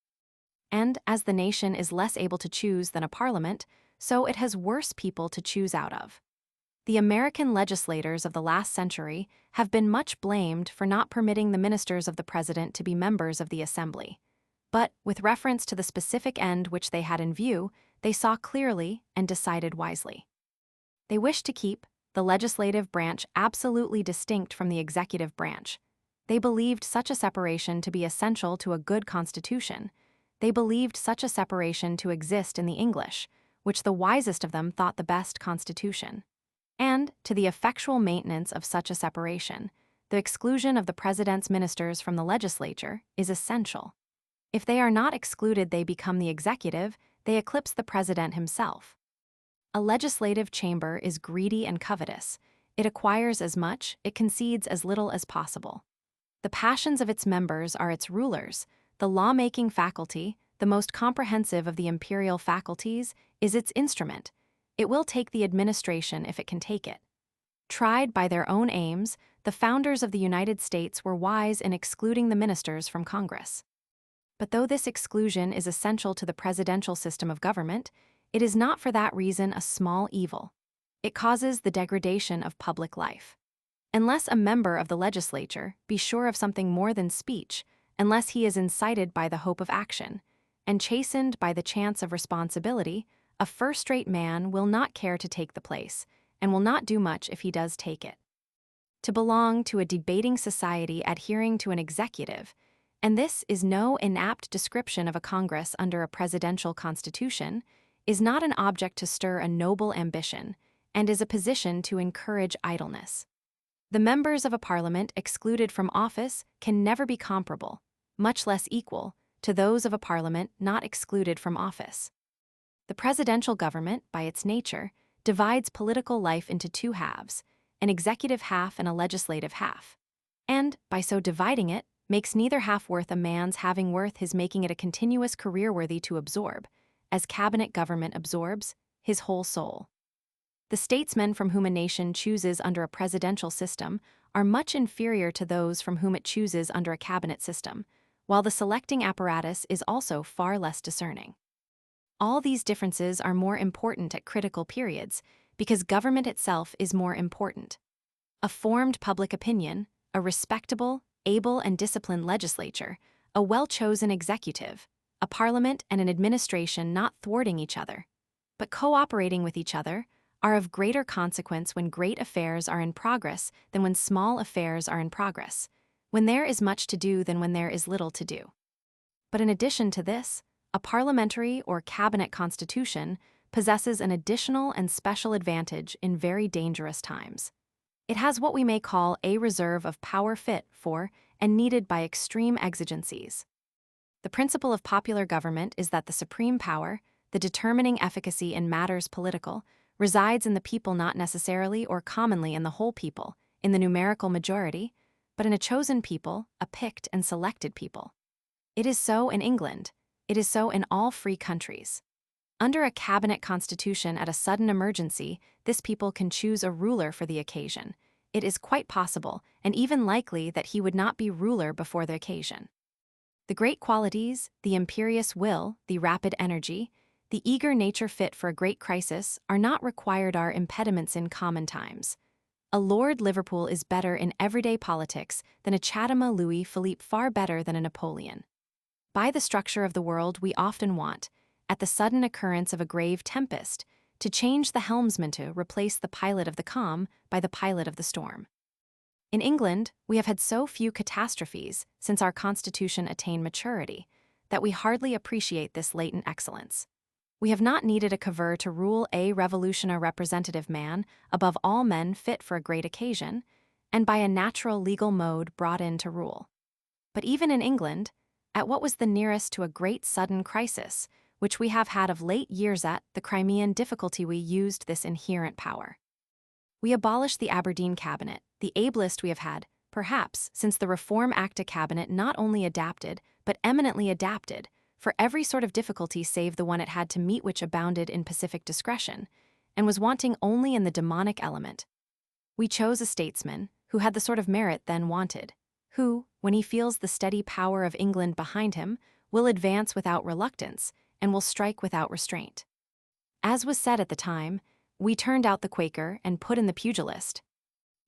And as the nation is less able to choose than a parliament, so it has worse people to choose out of. The American legislators of the last century have been much blamed for not permitting the ministers of the president to be members of the assembly. But, with reference to the specific end which they had in view, they saw clearly and decided wisely. They wished to keep the legislative branch absolutely distinct from the executive branch. They believed such a separation to be essential to a good constitution. They believed such a separation to exist in the English, which the wisest of them thought the best constitution. And, to the effectual maintenance of such a separation, the exclusion of the president's ministers from the legislature is essential. If they are not excluded, they become the executive, they eclipse the president himself. A legislative chamber is greedy and covetous. It acquires as much, it concedes as little as possible. The passions of its members are its rulers. The law-making faculty, the most comprehensive of the imperial faculties, is its instrument. It will take the administration if it can take it. Tried by their own aims, the founders of the United States were wise in excluding the ministers from Congress. But though this exclusion is essential to the presidential system of government, it is not for that reason a small evil. It causes the degradation of public life. Unless a member of the legislature be sure of something more than speech, unless he is incited by the hope of action, and chastened by the chance of responsibility, a first-rate man will not care to take the place, and will not do much if he does take it. To belong to a debating society adhering to an executive, and this is no inapt description of a Congress under a presidential constitution, is not an object to stir a noble ambition, and is a position to encourage idleness. The members of a parliament excluded from office can never be comparable, much less equal, to those of a parliament not excluded from office. The presidential government, by its nature, divides political life into two halves, an executive half and a legislative half, and, by so dividing it, makes neither half worth a man's having worth his making it a continuous career worthy to absorb, as cabinet government absorbs, his whole soul. The statesmen from whom a nation chooses under a presidential system are much inferior to those from whom it chooses under a cabinet system, while the selecting apparatus is also far less discerning. All these differences are more important at critical periods because government itself is more important. A formed public opinion, a respectable, able and disciplined legislature, a well-chosen executive, a parliament and an administration not thwarting each other, but cooperating with each other, are of greater consequence when great affairs are in progress than when small affairs are in progress, when there is much to do than when there is little to do. But in addition to this, a parliamentary or cabinet constitution possesses an additional and special advantage in very dangerous times. It has what we may call a reserve of power fit for and needed by extreme exigencies. The principle of popular government is that the supreme power, the determining efficacy in matters political, resides in the people, not necessarily or commonly in the whole people, in the numerical majority, but in a chosen people, a picked and selected people. It is so in England. It is so in all free countries. Under a cabinet constitution at a sudden emergency, this people can choose a ruler for the occasion. It is quite possible, and even likely, that he would not be ruler before the occasion. The great qualities, the imperious will, the rapid energy, the eager nature fit for a great crisis are not required are impediments in common times. A Lord Liverpool is better in everyday politics than a Chatham Louis Philippe, far better than a Napoleon. By the structure of the world we often want, at the sudden occurrence of a grave tempest, to change the helmsman to replace the pilot of the calm by the pilot of the storm. In England, we have had so few catastrophes since our constitution attained maturity that we hardly appreciate this latent excellence. We have not needed a Cavour to rule a revolutionary representative man above all men fit for a great occasion, and by a natural legal mode brought in to rule. But even in England, at what was the nearest to a great sudden crisis, which we have had of late years at the Crimean difficulty, we used this inherent power. We abolished the Aberdeen cabinet, the ablest we have had, perhaps, since the Reform Act, a cabinet not only adapted, but eminently adapted, for every sort of difficulty save the one it had to meet, which abounded in pacific discretion, and was wanting only in the demonic element. We chose a statesman who had the sort of merit then wanted, who, when he feels the steady power of England behind him, will advance without reluctance and will strike without restraint. As was said at the time, we turned out the Quaker and put in the pugilist.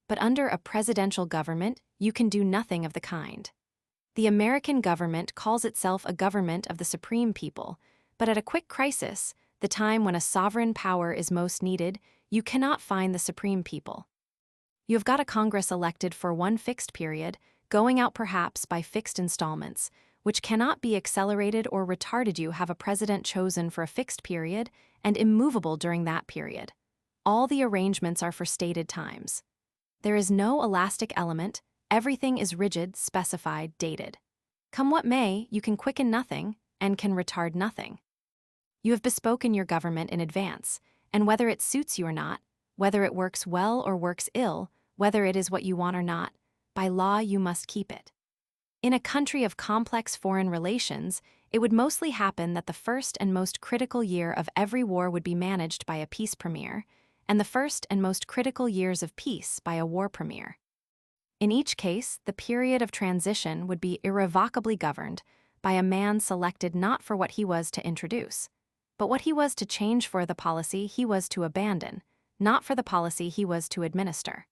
But under a presidential government, you can do nothing of the kind. The American government calls itself a government of the supreme people, but at a quick crisis, the time when a sovereign power is most needed, you cannot find the supreme people. You have got a Congress elected for one fixed period, going out perhaps by fixed installments, which cannot be accelerated or retarded. You have a president chosen for a fixed period and immovable during that period. All the arrangements are for stated times. There is no elastic element, everything is rigid, specified, dated. Come what may, you can quicken nothing and can retard nothing. You have bespoken your government in advance, and whether it suits you or not, whether it works well or works ill, whether it is what you want or not, by law you must keep it. In a country of complex foreign relations, it would mostly happen that the first and most critical year of every war would be managed by a peace premier, and the first and most critical years of peace by a war premier. In each case, the period of transition would be irrevocably governed by a man selected not for what he was to introduce, but what he was to change for the policy he was to abandon, not for the policy he was to administer.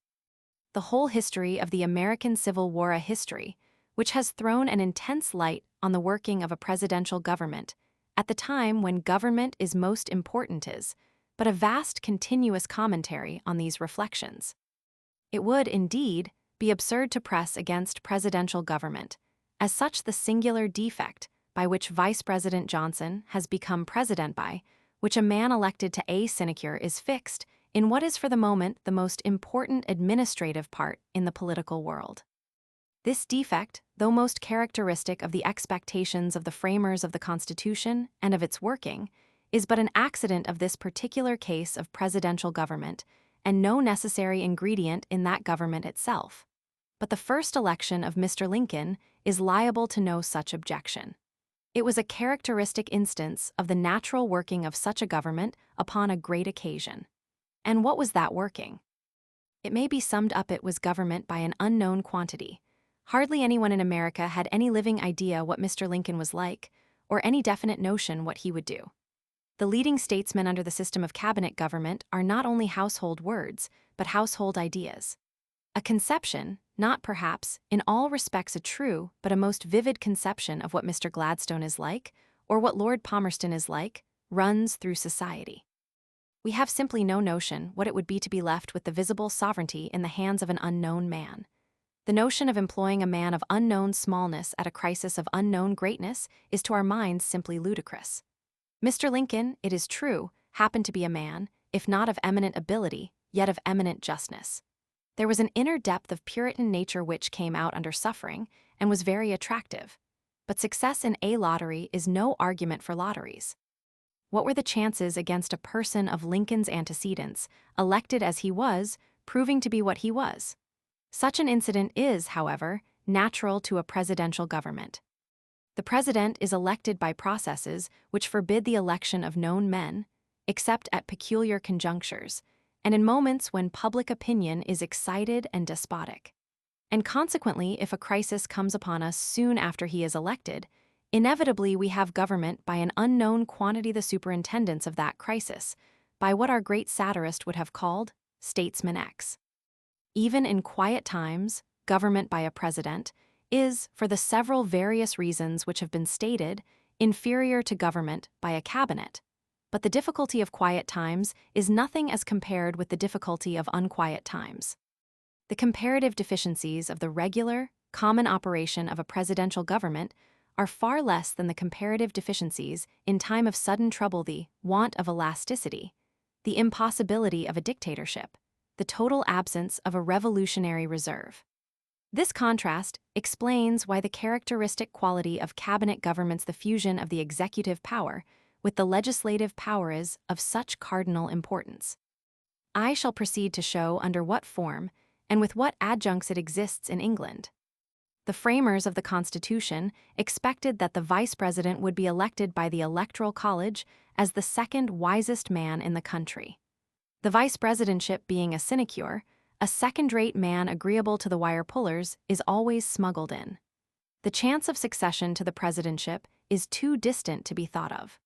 The whole history of the American Civil War, a history which has thrown an intense light on the working of a presidential government, at the time when government is most important is, but a vast continuous commentary on these reflections. It would, indeed, be absurd to press against presidential government, as such the singular defect by which Vice President Johnson has become president by, which a man elected to a sinecure is fixed in what is for the moment the most important administrative part in the political world. This defect, though most characteristic of the expectations of the framers of the Constitution and of its working, is but an accident of this particular case of presidential government, and no necessary ingredient in that government itself. But the first election of Mr. Lincoln is liable to no such objection. It was a characteristic instance of the natural working of such a government upon a great occasion. And what was that working? It may be summed up: it was government by an unknown quantity. Hardly anyone in America had any living idea what Mr. Lincoln was like, or any definite notion what he would do. The leading statesmen under the system of cabinet government are not only household words, but household ideas. A conception, not perhaps in all respects a true, but a most vivid conception of what Mr. Gladstone is like, or what Lord Palmerston is like, runs through society. We have simply no notion what it would be to be left with the visible sovereignty in the hands of an unknown man. The notion of employing a man of unknown smallness at a crisis of unknown greatness is to our minds simply ludicrous. Mr. Lincoln, it is true, happened to be a man, if not of eminent ability, yet of eminent justness. There was an inner depth of Puritan nature which came out under suffering and was very attractive. But success in a lottery is no argument for lotteries. What were the chances against a person of Lincoln's antecedents, elected as he was, proving to be what he was? Such an incident is, however, natural to a presidential government. The president is elected by processes which forbid the election of known men, except at peculiar conjunctures, and in moments when public opinion is excited and despotic. And consequently, if a crisis comes upon us soon after he is elected, inevitably we have government by an unknown quantity, the superintendence of that crisis, by what our great satirist would have called statesman X. Even in quiet times, government by a president is, for the several various reasons which have been stated, inferior to government by a cabinet. But the difficulty of quiet times is nothing as compared with the difficulty of unquiet times. The comparative deficiencies of the regular, common operation of a presidential government are far less than the comparative deficiencies in time of sudden trouble, the want of elasticity, the impossibility of a dictatorship, the total absence of a revolutionary reserve. This contrast explains why the characteristic quality of cabinet governments, the fusion of the executive power with the legislative power, is of such cardinal importance. I shall proceed to show under what form and with what adjuncts it exists in England. The framers of the Constitution expected that the Vice President would be elected by the Electoral College as the second wisest man in the country. The vice presidentship being a sinecure, a second-rate man agreeable to the wire pullers is always smuggled in. The chance of succession to the presidentship is too distant to be thought of.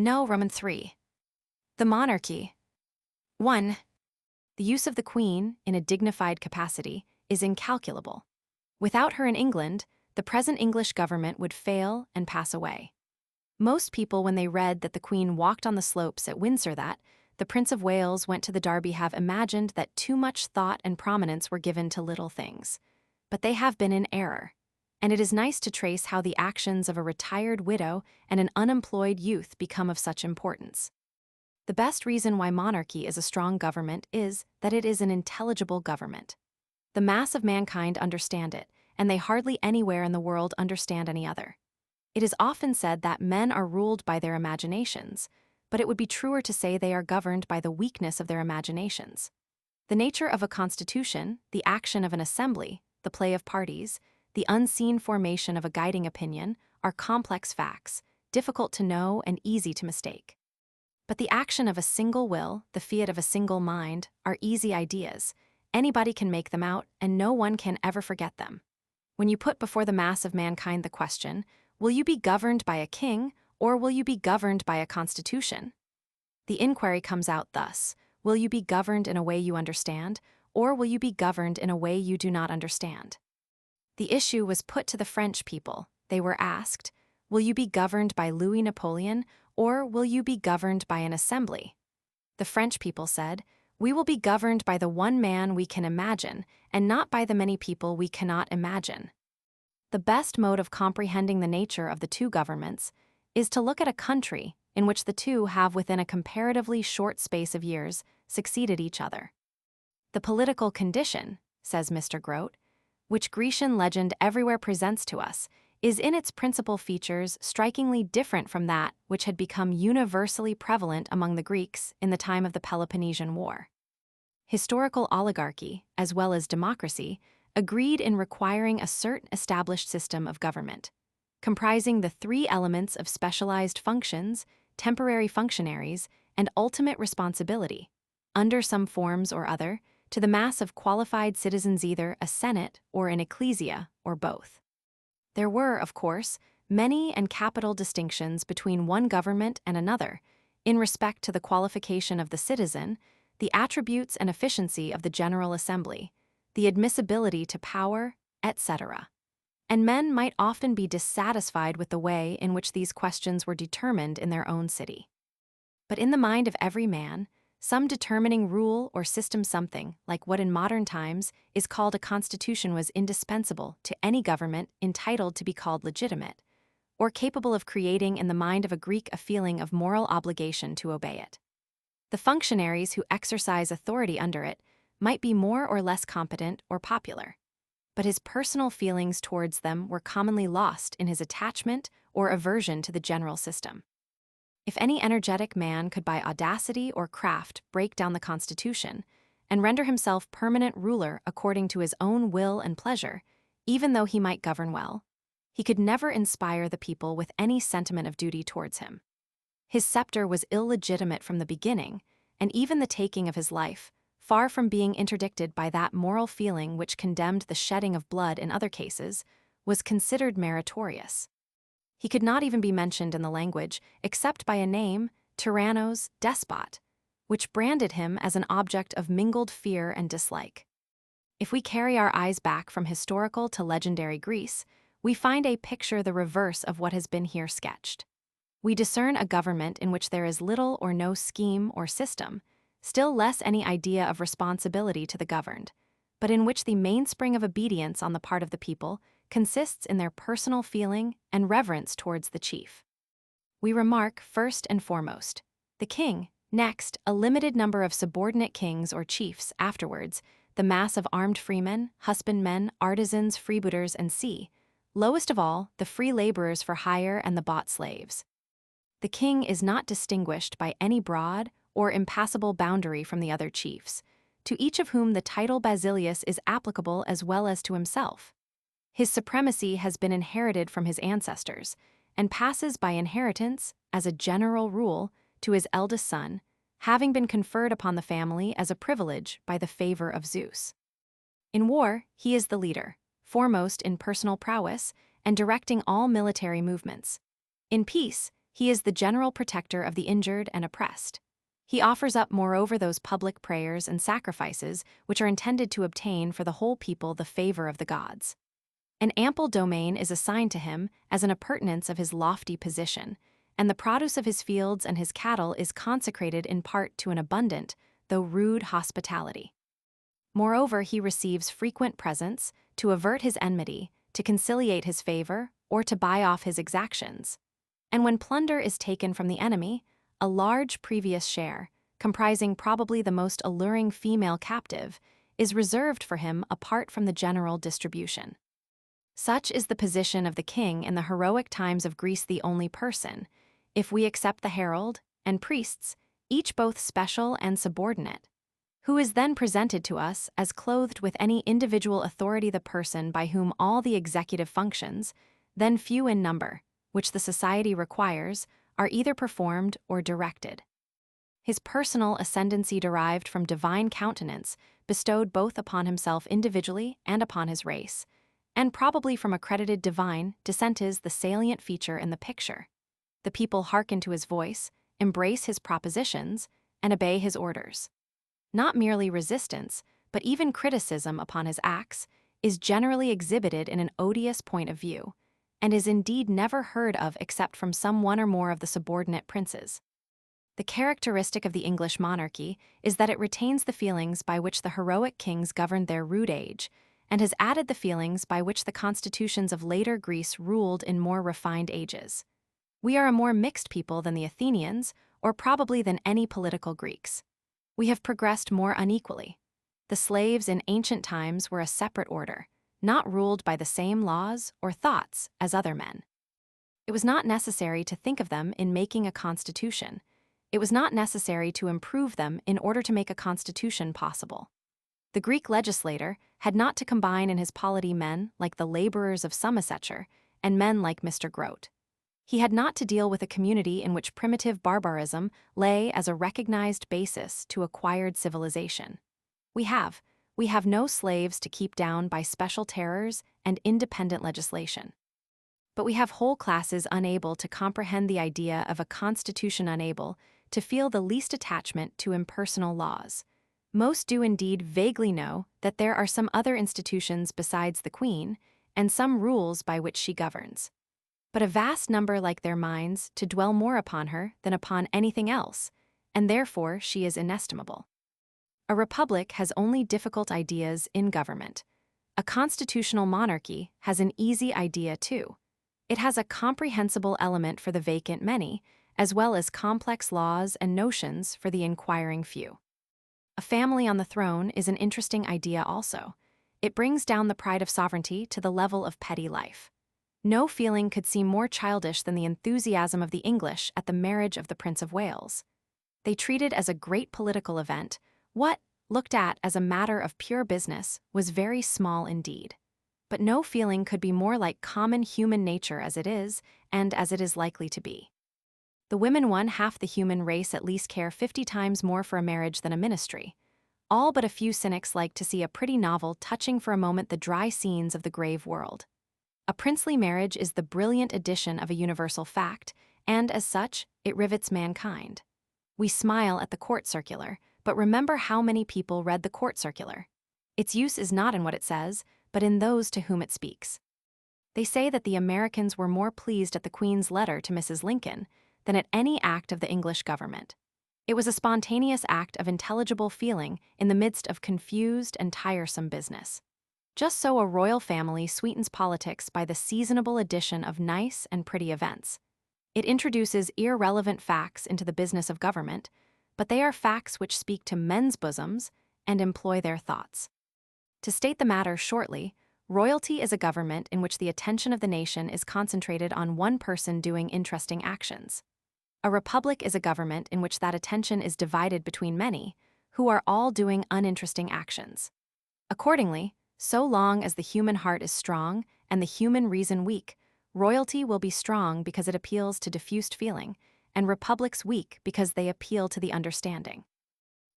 No, Roman 3. The monarchy. 1. The use of the Queen, in a dignified capacity, is incalculable. Without her in England, the present English government would fail and pass away. Most people, when they read that the Queen walked on the slopes at Windsor that the Prince of Wales went to the Derby, have imagined that too much thought and prominence were given to little things. But they have been in error. And it is nice to trace how the actions of a retired widow and an unemployed youth become of such importance. The best reason why monarchy is a strong government is that it is an intelligible government. The mass of mankind understand it, and they hardly anywhere in the world understand any other. It is often said that men are ruled by their imaginations, but it would be truer to say they are governed by the weakness of their imaginations. The nature of a constitution, the action of an assembly, the play of parties, the unseen formation of a guiding opinion are complex facts, difficult to know and easy to mistake. But the action of a single will, the fiat of a single mind, are easy ideas. Anybody can make them out, and no one can ever forget them. When you put before the mass of mankind the question, will you be governed by a king, or will you be governed by a constitution? The inquiry comes out thus: will you be governed in a way you understand, or will you be governed in a way you do not understand? The issue was put to the French people. They were asked, will you be governed by Louis Napoleon, or will you be governed by an assembly? The French people said, we will be governed by the one man we can imagine, and not by the many people we cannot imagine. The best mode of comprehending the nature of the two governments is to look at a country in which the two have within a comparatively short space of years succeeded each other. The political condition, says Mr. Grote, which Grecian legend everywhere presents to us, is in its principal features strikingly different from that which had become universally prevalent among the Greeks in the time of the Peloponnesian War. Historical oligarchy, as well as democracy, agreed in requiring a certain established system of government, comprising the three elements of specialized functions, temporary functionaries, and ultimate responsibility, under some forms or other, to the mass of qualified citizens, either a senate or an ecclesia, or both. There were, of course, many and capital distinctions between one government and another, in respect to the qualification of the citizen, the attributes and efficiency of the General Assembly, the admissibility to power, etc. And men might often be dissatisfied with the way in which these questions were determined in their own city. But in the mind of every man, some determining rule or system, something like what in modern times is called a constitution, was indispensable to any government entitled to be called legitimate, or capable of creating in the mind of a Greek a feeling of moral obligation to obey it. The functionaries who exercise authority under it might be more or less competent or popular, but his personal feelings towards them were commonly lost in his attachment or aversion to the general system. If any energetic man could by audacity or craft break down the Constitution, and render himself permanent ruler according to his own will and pleasure, even though he might govern well, he could never inspire the people with any sentiment of duty towards him. His scepter was illegitimate from the beginning, and even the taking of his life, far from being interdicted by that moral feeling which condemned the shedding of blood in other cases, was considered meritorious. He could not even be mentioned in the language except by a name, tyrannos, despot, which branded him as an object of mingled fear and dislike. If we carry our eyes back from historical to legendary Greece, we find a picture the reverse of what has been here sketched. We discern a government in which there is little or no scheme or system, still less any idea of responsibility to the governed, but in which the mainspring of obedience on the part of the people consists in their personal feeling and reverence towards the chief. We remark, first and foremost, the king, next, a limited number of subordinate kings or chiefs, afterwards, the mass of armed freemen, husbandmen, artisans, freebooters, and lowest of all, the free laborers for hire and the bought slaves. The king is not distinguished by any broad or impassable boundary from the other chiefs, to each of whom the title Basileus is applicable as well as to himself. His supremacy has been inherited from his ancestors, and passes by inheritance, as a general rule, to his eldest son, having been conferred upon the family as a privilege by the favor of Zeus. In war, he is the leader, foremost in personal prowess and directing all military movements. In peace, he is the general protector of the injured and oppressed. He offers up moreover those public prayers and sacrifices which are intended to obtain for the whole people the favor of the gods. An ample domain is assigned to him as an appurtenance of his lofty position, and the produce of his fields and his cattle is consecrated in part to an abundant, though rude, hospitality. Moreover, he receives frequent presents to avert his enmity, to conciliate his favor, or to buy off his exactions. And when plunder is taken from the enemy, a large previous share, comprising probably the most alluring female captive, is reserved for him apart from the general distribution. Such is the position of the king in the heroic times of Greece, the only person, if we accept the herald and priests, each both special and subordinate, who is then presented to us as clothed with any individual authority, the person by whom all the executive functions, then few in number, which the society requires, are either performed or directed. His personal ascendancy derived from divine countenance, bestowed both upon himself individually and upon his race, and probably from accredited divine descent is the salient feature in the picture. The people hearken to his voice, embrace his propositions, and obey his orders. Not merely resistance, but even criticism upon his acts, is generally exhibited in an odious point of view, and is indeed never heard of except from some one or more of the subordinate princes. The characteristic of the English monarchy is that it retains the feelings by which the heroic kings governed their rude age, and has added the feelings by which the constitutions of later Greece ruled in more refined ages. We are a more mixed people than the Athenians, or probably than any political Greeks. We have progressed more unequally. The slaves in ancient times were a separate order, not ruled by the same laws or thoughts as other men. It was not necessary to think of them in making a constitution. It was not necessary to improve them in order to make a constitution possible. The Greek legislator had not to combine in his polity men like the laborers of Somersetshire and men like Mr. Grote. He had not to deal with a community in which primitive barbarism lay as a recognized basis to acquired civilization. We have no slaves to keep down by special terrors and independent legislation. But we have whole classes unable to comprehend the idea of a constitution, unable to feel the least attachment to impersonal laws. Most do indeed vaguely know that there are some other institutions besides the Queen, and some rules by which she governs. But a vast number like their minds to dwell more upon her than upon anything else, and therefore she is inestimable. A republic has only difficult ideas in government. A constitutional monarchy has an easy idea too. It has a comprehensible element for the vacant many, as well as complex laws and notions for the inquiring few. A family on the throne is an interesting idea also. It brings down the pride of sovereignty to the level of petty life. No feeling could seem more childish than the enthusiasm of the English at the marriage of the Prince of Wales. They treated as a great political event what, looked at as a matter of pure business, was very small indeed. But no feeling could be more like common human nature as it is, and as it is likely to be. The women won half the human race at least care 50 times more for a marriage than a ministry. All but a few cynics like to see a pretty novel touching for a moment the dry scenes of the grave world. A princely marriage is the brilliant addition of a universal fact, and as such, it rivets mankind. We smile at the court circular, but remember how many people read the court circular. Its use is not in what it says, but in those to whom it speaks. They say that the Americans were more pleased at the Queen's letter to Mrs. Lincoln than at any act of the English government. It was a spontaneous act of intelligible feeling in the midst of confused and tiresome business. Just so a royal family sweetens politics by the seasonable addition of nice and pretty events. It introduces irrelevant facts into the business of government, but they are facts which speak to men's bosoms and employ their thoughts. To state the matter shortly, royalty is a government in which the attention of the nation is concentrated on one person doing interesting actions. A republic is a government in which that attention is divided between many, who are all doing uninteresting actions. Accordingly, so long as the human heart is strong and the human reason weak, royalty will be strong because it appeals to diffused feeling, and republics weak because they appeal to the understanding.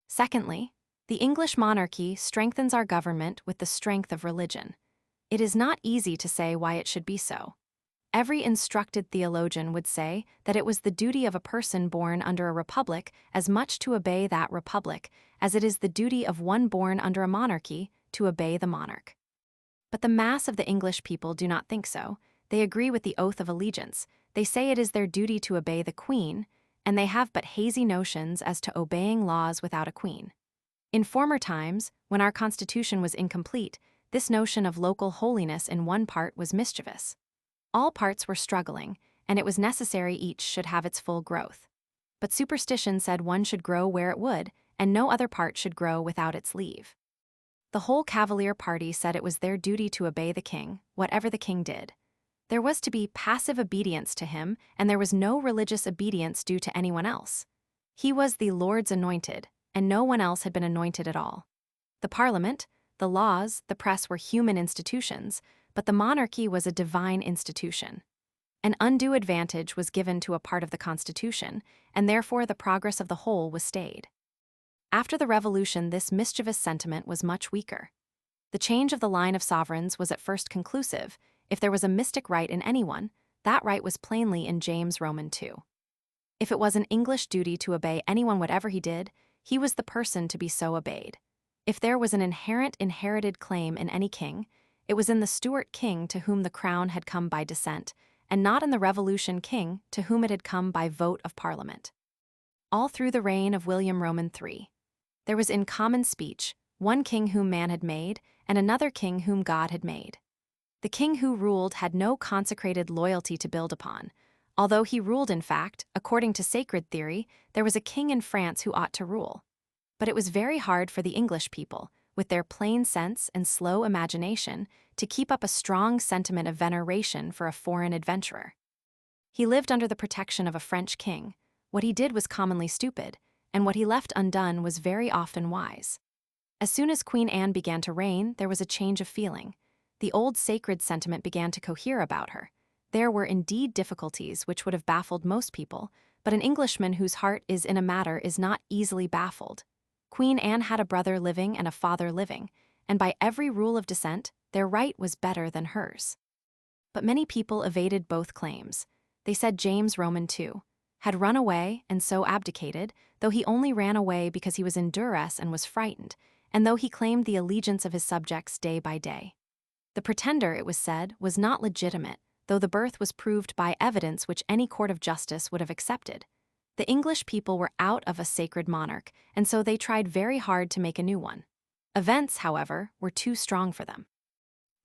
Secondly, the English monarchy strengthens our government with the strength of religion. It is not easy to say why it should be so. Every instructed theologian would say that it was the duty of a person born under a republic as much to obey that republic as it is the duty of one born under a monarchy to obey the monarch. But the mass of the English people do not think so. They agree with the oath of allegiance. They say it is their duty to obey the Queen, and they have but hazy notions as to obeying laws without a queen. In former times, when our Constitution was incomplete, this notion of local holiness in one part was mischievous. All parts were struggling, and it was necessary each should have its full growth. But superstition said one should grow where it would, and no other part should grow without its leave. The whole Cavalier party said it was their duty to obey the king, whatever the king did. There was to be passive obedience to him, and there was no religious obedience due to anyone else. He was the Lord's anointed, and no one else had been anointed at all. The Parliament, the laws, the press were human institutions, but the monarchy was a divine institution. An undue advantage was given to a part of the Constitution, and therefore the progress of the whole was stayed. After the Revolution, this mischievous sentiment was much weaker. The change of the line of sovereigns was at first conclusive. If there was a mystic right in anyone, that right was plainly in James Roman II. If it was an English duty to obey anyone whatever he did, he was the person to be so obeyed. If there was an inherited claim in any king, it was in the Stuart king to whom the crown had come by descent, and not in the Revolution king to whom it had come by vote of Parliament. All through the reign of William Roman III, there was in common speech one king whom man had made, and another king whom God had made. The king who ruled had no consecrated loyalty to build upon. Although he ruled in fact, according to sacred theory, there was a king in France who ought to rule. But it was very hard for the English people, with their plain sense and slow imagination, to keep up a strong sentiment of veneration for a foreign adventurer. He lived under the protection of a French king. What he did was commonly stupid, and what he left undone was very often wise. As soon as Queen Anne began to reign, there was a change of feeling. The old sacred sentiment began to cohere about her. There were indeed difficulties which would have baffled most people, but an Englishman whose heart is in a matter is not easily baffled. Queen Anne had a brother living and a father living, and by every rule of descent, their right was better than hers. But many people evaded both claims. They said James Roman II had run away and so abdicated, though he only ran away because he was in duress and was frightened, and though he claimed the allegiance of his subjects day by day. The pretender, it was said, was not legitimate, though the birth was proved by evidence which any court of justice would have accepted. The English people were out of a sacred monarch, and so they tried very hard to make a new one. Events, however, were too strong for them.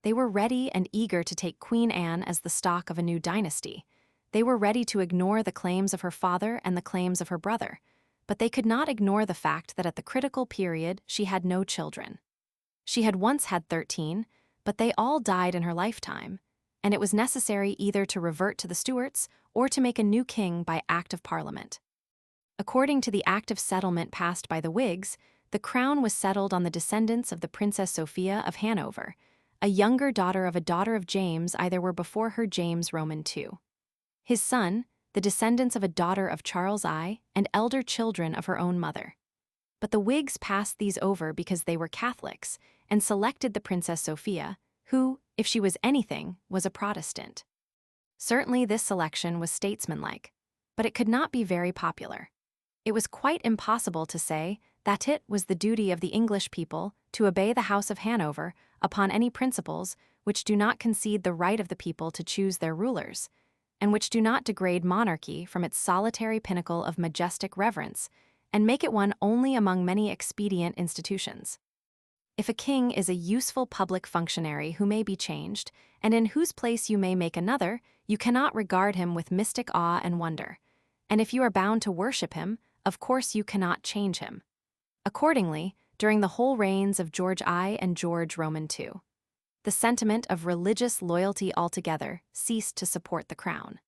They were ready and eager to take Queen Anne as the stock of a new dynasty. They were ready to ignore the claims of her father and the claims of her brother, but they could not ignore the fact that at the critical period she had no children. She had once had 13, but they all died in her lifetime, and it was necessary either to revert to the Stuarts or to make a new king by Act of Parliament. According to the Act of Settlement passed by the Whigs, the crown was settled on the descendants of the Princess Sophia of Hanover, a younger daughter of James, either were before her James Roman II. His son, the descendants of a daughter of Charles I, and elder children of her own mother. But the Whigs passed these over because they were Catholics, and selected the Princess Sophia, who, if she was anything, was a Protestant. Certainly this selection was statesmanlike, but it could not be very popular. It was quite impossible to say that it was the duty of the English people to obey the House of Hanover upon any principles which do not concede the right of the people to choose their rulers, and which do not degrade monarchy from its solitary pinnacle of majestic reverence and make it one only among many expedient institutions. If a king is a useful public functionary who may be changed, and in whose place you may make another, you cannot regard him with mystic awe and wonder. And if you are bound to worship him, of course you cannot change him. Accordingly, during the whole reigns of George I and George Roman II, the sentiment of religious loyalty altogether ceased to support the crown.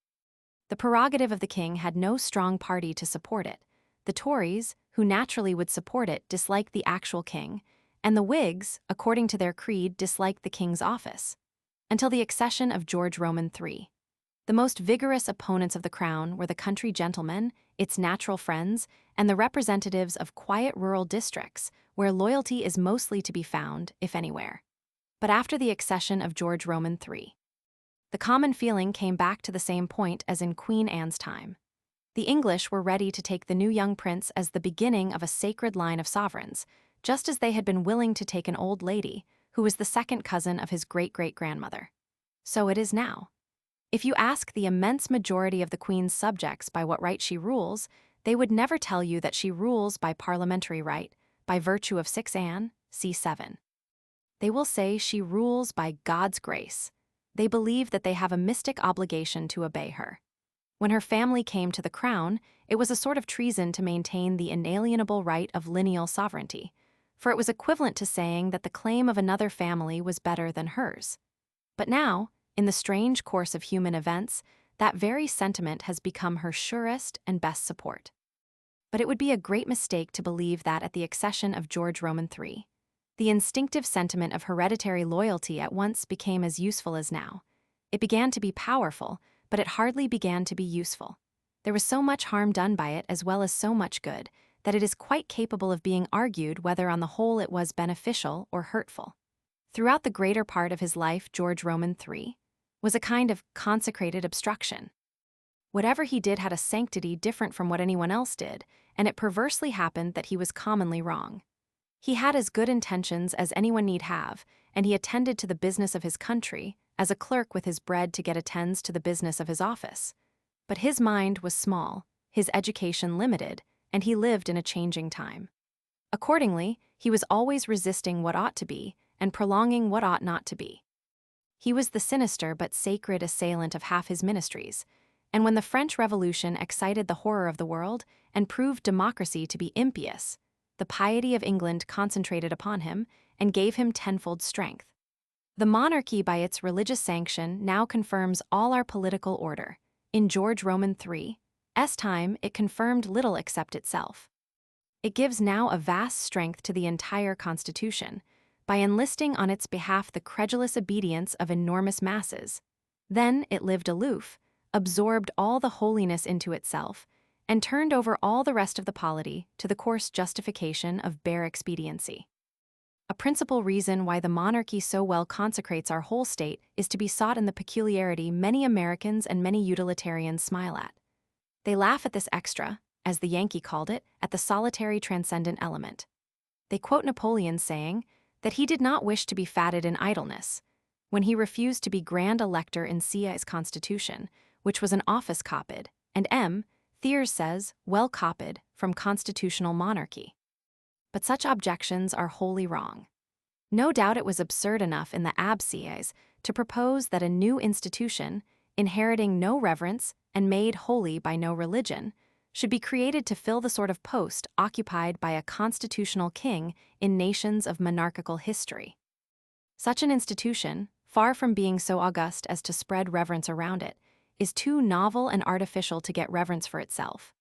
The prerogative of the king had no strong party to support it. The Tories, who naturally would support it, disliked the actual king, and the Whigs, according to their creed, disliked the king's office. Until the accession of George Roman III. The most vigorous opponents of the crown were the country gentlemen, its natural friends, and the representatives of quiet rural districts, where loyalty is mostly to be found, if anywhere. But after the accession of George Roman III, the common feeling came back to the same point as in Queen Anne's time. The English were ready to take the new young prince as the beginning of a sacred line of sovereigns, just as they had been willing to take an old lady, who was the second cousin of his great-great-grandmother. So it is now. If you ask the immense majority of the Queen's subjects by what right she rules, they would never tell you that she rules by parliamentary right, by virtue of 6 Anne, c. 7. They will say she rules by God's grace. They believe that they have a mystic obligation to obey her. When her family came to the crown, it was a sort of treason to maintain the inalienable right of lineal sovereignty, for it was equivalent to saying that the claim of another family was better than hers. But now, in the strange course of human events, that very sentiment has become her surest and best support. But it would be a great mistake to believe that at the accession of George Roman III, the instinctive sentiment of hereditary loyalty at once became as useful as now. It began to be powerful, but it hardly began to be useful. There was so much harm done by it as well as so much good, that it is quite capable of being argued whether on the whole it was beneficial or hurtful. Throughout the greater part of his life, George Roman III was a kind of consecrated obstruction. Whatever he did had a sanctity different from what anyone else did, and it perversely happened that he was commonly wrong. He had as good intentions as anyone need have, and he attended to the business of his country, as a clerk with his bread to get attends to the business of his office. But his mind was small, his education limited, and he lived in a changing time. Accordingly, he was always resisting what ought to be, and prolonging what ought not to be. He was the sinister but sacred assailant of half his ministries, and when the French Revolution excited the horror of the world and proved democracy to be impious, the piety of England concentrated upon him and gave him tenfold strength. The monarchy by its religious sanction now confirms all our political order. In George Roman III's time, it confirmed little except itself. It gives now a vast strength to the entire Constitution, by enlisting on its behalf the credulous obedience of enormous masses. Then it lived aloof, absorbed all the holiness into itself, and turned over all the rest of the polity to the coarse justification of bare expediency. A principal reason why the monarchy so well consecrates our whole state is to be sought in the peculiarity many Americans and many utilitarians smile at. They laugh at this extra, as the Yankee called it, at the solitary transcendent element. They quote Napoleon saying that he did not wish to be fatted in idleness, when he refused to be Grand Elector in Sia's Constitution, which was an office copied, and M. Thiers says, well copied, from constitutional monarchy. But such objections are wholly wrong. No doubt it was absurd enough in the Absies to propose that a new institution, inheriting no reverence and made holy by no religion, should be created to fill the sort of post occupied by a constitutional king in nations of monarchical history. Such an institution, far from being so august as to spread reverence around it, is too novel and artificial to get reverence for itself.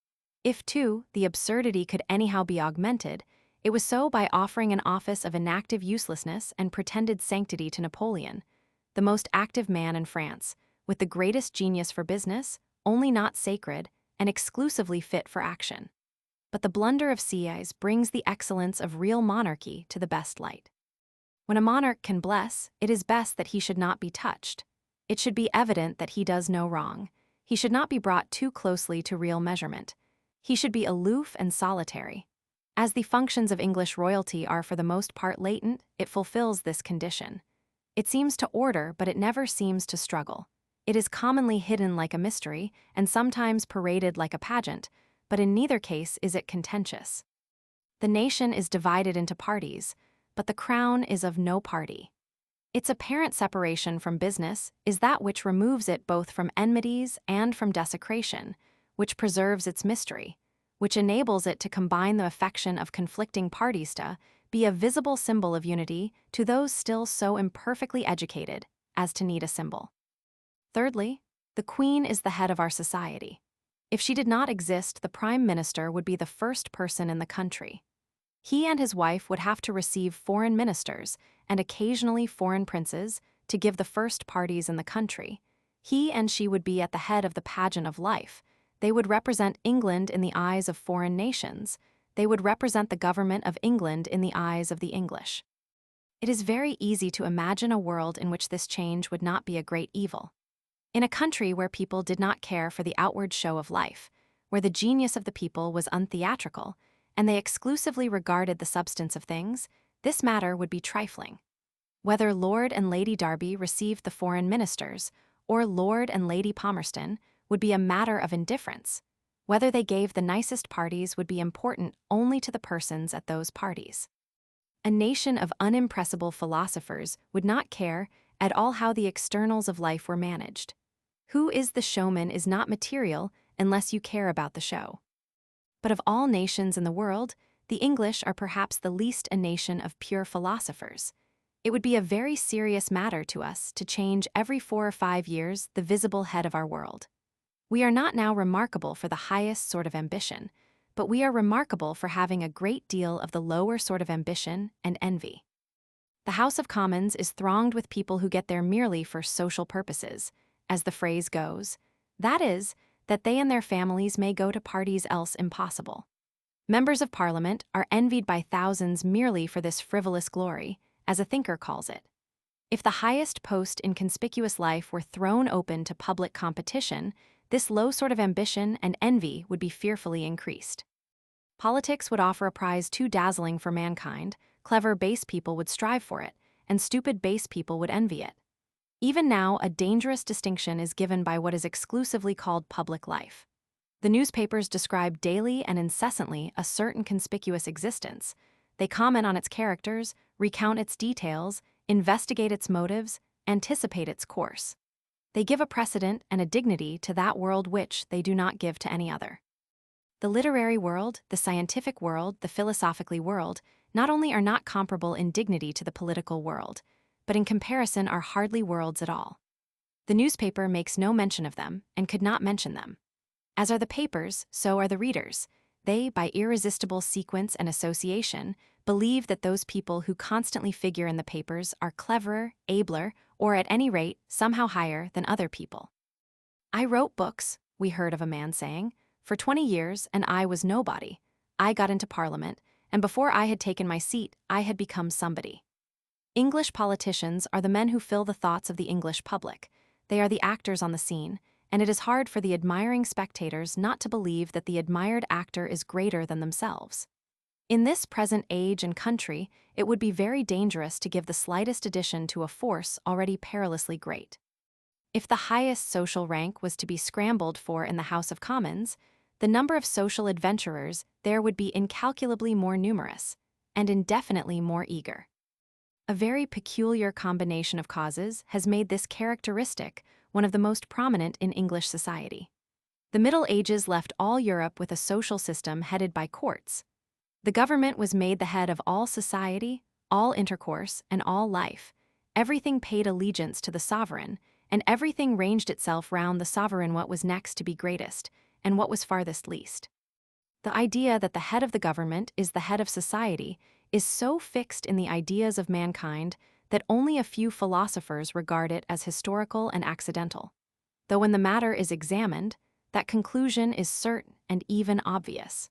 If, too, the absurdity could anyhow be augmented, It was so by offering an office of inactive uselessness and pretended sanctity to Napoleon, the most active man in France, with the greatest genius for business, only not sacred, and exclusively fit for action. But the blunder of Sieyes brings the excellence of real monarchy to the best light. When a monarch can bless, it is best that he should not be touched. It should be evident that he does no wrong. He should not be brought too closely to real measurement. He should be aloof and solitary. As the functions of English royalty are for the most part latent, it fulfills this condition. It seems to order, but it never seems to struggle. It is commonly hidden like a mystery, and sometimes paraded like a pageant, but in neither case is it contentious. The nation is divided into parties, but the crown is of no party. Its apparent separation from business is that which removes it both from enmities and from desecration, which preserves its mystery, which enables it to combine the affection of conflicting parties to be a visible symbol of unity to those still so imperfectly educated as to need a symbol. Thirdly, the Queen is the head of our society. If she did not exist, the Prime Minister would be the first person in the country. He and his wife would have to receive foreign ministers and occasionally foreign princes to give the first parties in the country. He and she would be at the head of the pageant of life. They would represent England in the eyes of foreign nations. They would represent the government of England in the eyes of the English. It is very easy to imagine a world in which this change would not be a great evil. In a country where people did not care for the outward show of life, where the genius of the people was untheatrical, and they exclusively regarded the substance of things, this matter would be trifling. Whether Lord and Lady Derby received the foreign ministers, or Lord and Lady Palmerston, would be a matter of indifference. Whether they gave the nicest parties would be important only to the persons at those parties. A nation of unimpressible philosophers would not care at all how the externals of life were managed. Who is the showman is not material unless you care about the show. But of all nations in the world, the English are perhaps the least a nation of pure philosophers. It would be a very serious matter to us to change every 4 or 5 years the visible head of our world. We are not now remarkable for the highest sort of ambition, but we are remarkable for having a great deal of the lower sort of ambition and envy. The House of Commons is thronged with people who get there merely for social purposes, as the phrase goes, that is, that they and their families may go to parties else impossible. Members of Parliament are envied by thousands merely for this frivolous glory, as a thinker calls it. If the highest post in conspicuous life were thrown open to public competition, this low sort of ambition and envy would be fearfully increased. Politics would offer a prize too dazzling for mankind, clever base people would strive for it, and stupid base people would envy it. Even now, a dangerous distinction is given by what is exclusively called public life. The newspapers describe daily and incessantly a certain conspicuous existence. They comment on its characters, recount its details, investigate its motives, anticipate its course. They give a precedent and a dignity to that world which they do not give to any other. The literary world, the scientific world, the philosophically world, not only are not comparable in dignity to the political world, but in comparison are hardly worlds at all. The newspaper makes no mention of them, and could not mention them. As are the papers, so are the readers. They, by irresistible sequence and association, believe that those people who constantly figure in the papers are cleverer, abler, or at any rate, somehow higher than other people. I wrote books, we heard of a man saying, for 20 years, and I was nobody. I got into Parliament, and before I had taken my seat, I had become somebody. English politicians are the men who fill the thoughts of the English public. They are the actors on the scene, and it is hard for the admiring spectators not to believe that the admired actor is greater than themselves. In this present age and country, it would be very dangerous to give the slightest addition to a force already perilously great. If the highest social rank was to be scrambled for in the House of Commons, the number of social adventurers there would be incalculably more numerous, and indefinitely more eager. A very peculiar combination of causes has made this characteristic one of the most prominent in English society. The Middle Ages left all Europe with a social system headed by courts. The government was made the head of all society, all intercourse, and all life. Everything paid allegiance to the sovereign, and everything ranged itself round the sovereign what was next to be greatest, and what was farthest least. The idea that the head of the government is the head of society is so fixed in the ideas of mankind that only a few philosophers regard it as historical and accidental. Though when the matter is examined, that conclusion is certain and even obvious.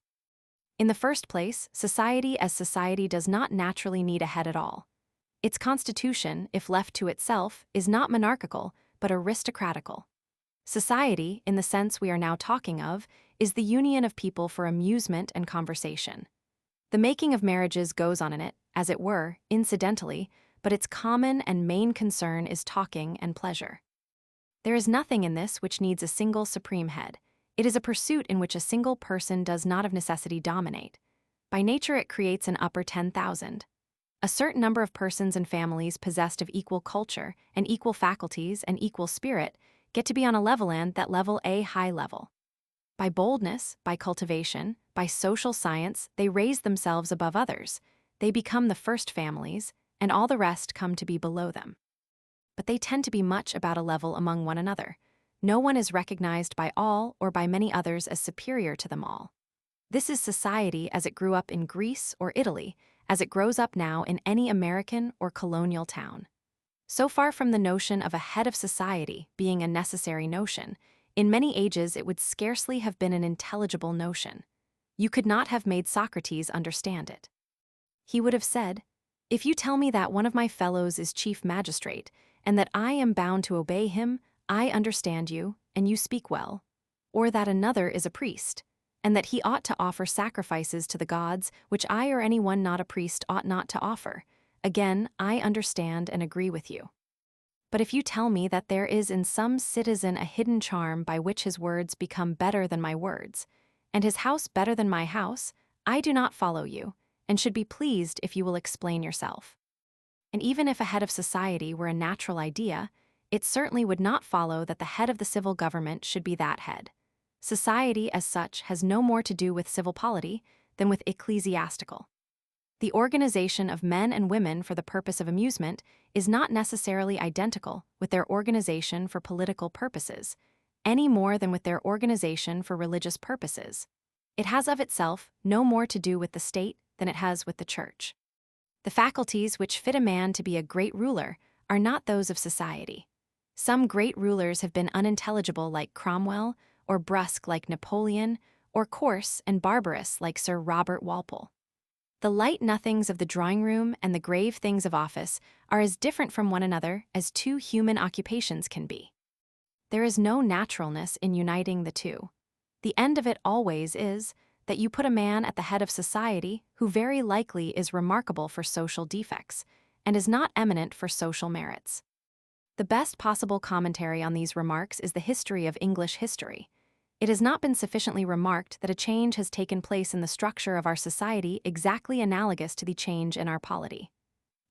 In the first place, society as society does not naturally need a head at all. Its constitution, if left to itself, is not monarchical, but aristocratical. Society, in the sense we are now talking of, is the union of people for amusement and conversation. The making of marriages goes on in it, as it were, incidentally, but its common and main concern is talking and pleasure. There is nothing in this which needs a single supreme head. It is a pursuit in which a single person does not of necessity dominate. By nature it creates an upper 10,000. A certain number of persons and families possessed of equal culture and equal faculties and equal spirit get to be on a level and that level a high level. By boldness, by cultivation, by social science, they raise themselves above others. They become the first families, and all the rest come to be below them. But they tend to be much about a level among one another. No one is recognized by all or by many others as superior to them all. This is society as it grew up in Greece or Italy, as it grows up now in any American or colonial town. So far from the notion of a head of society being a necessary notion, in many ages it would scarcely have been an intelligible notion. You could not have made Socrates understand it. He would have said, "If you tell me that one of my fellows is chief magistrate, and that I am bound to obey him, I understand you, and you speak well. Or that another is a priest, and that he ought to offer sacrifices to the gods, which I or any one not a priest ought not to offer. Again, I understand and agree with you. But if you tell me that there is in some citizen a hidden charm by which his words become better than my words, and his house better than my house, I do not follow you, and should be pleased if you will explain yourself." And even if a head of society were a natural idea, it certainly would not follow that the head of the civil government should be that head. Society, as such, has no more to do with civil polity than with ecclesiastical. The organization of men and women for the purpose of amusement is not necessarily identical with their organization for political purposes, any more than with their organization for religious purposes. It has of itself no more to do with the state than it has with the church. The faculties which fit a man to be a great ruler are not those of society. Some great rulers have been unintelligible like Cromwell, or brusque like Napoleon, or coarse and barbarous like Sir Robert Walpole. The light nothings of the drawing-room and the grave things of office are as different from one another as two human occupations can be. There is no naturalness in uniting the two. The end of it always is that you put a man at the head of society who very likely is remarkable for social defects and is not eminent for social merits. The best possible commentary on these remarks is the history of English history. It has not been sufficiently remarked that a change has taken place in the structure of our society exactly analogous to the change in our polity.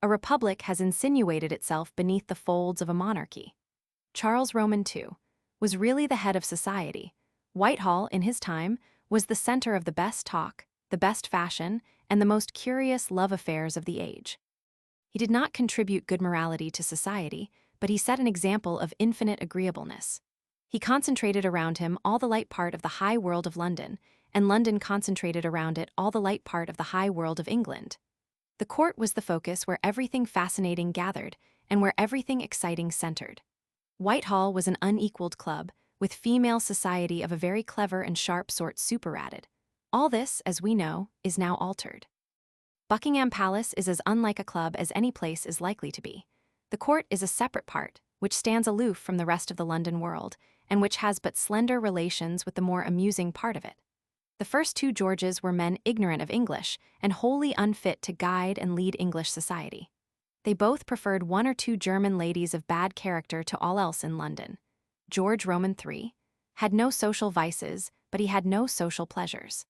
A republic has insinuated itself beneath the folds of a monarchy. Charles Roman II was really the head of society. Whitehall, in his time, was the center of the best talk, the best fashion, and the most curious love affairs of the age. He did not contribute good morality to society, but he set an example of infinite agreeableness. He concentrated around him all the light part of the high world of London, and London concentrated around it all the light part of the high world of England. The court was the focus where everything fascinating gathered, and where everything exciting centered. Whitehall was an unequaled club, with female society of a very clever and sharp sort superadded. All this, as we know, is now altered. Buckingham Palace is as unlike a club as any place is likely to be. The court is a separate part, which stands aloof from the rest of the London world, and which has but slender relations with the more amusing part of it. The first two Georges were men ignorant of English and wholly unfit to guide and lead English society. They both preferred one or two German ladies of bad character to all else in London. George Roman III had no social vices, but he had no social pleasures.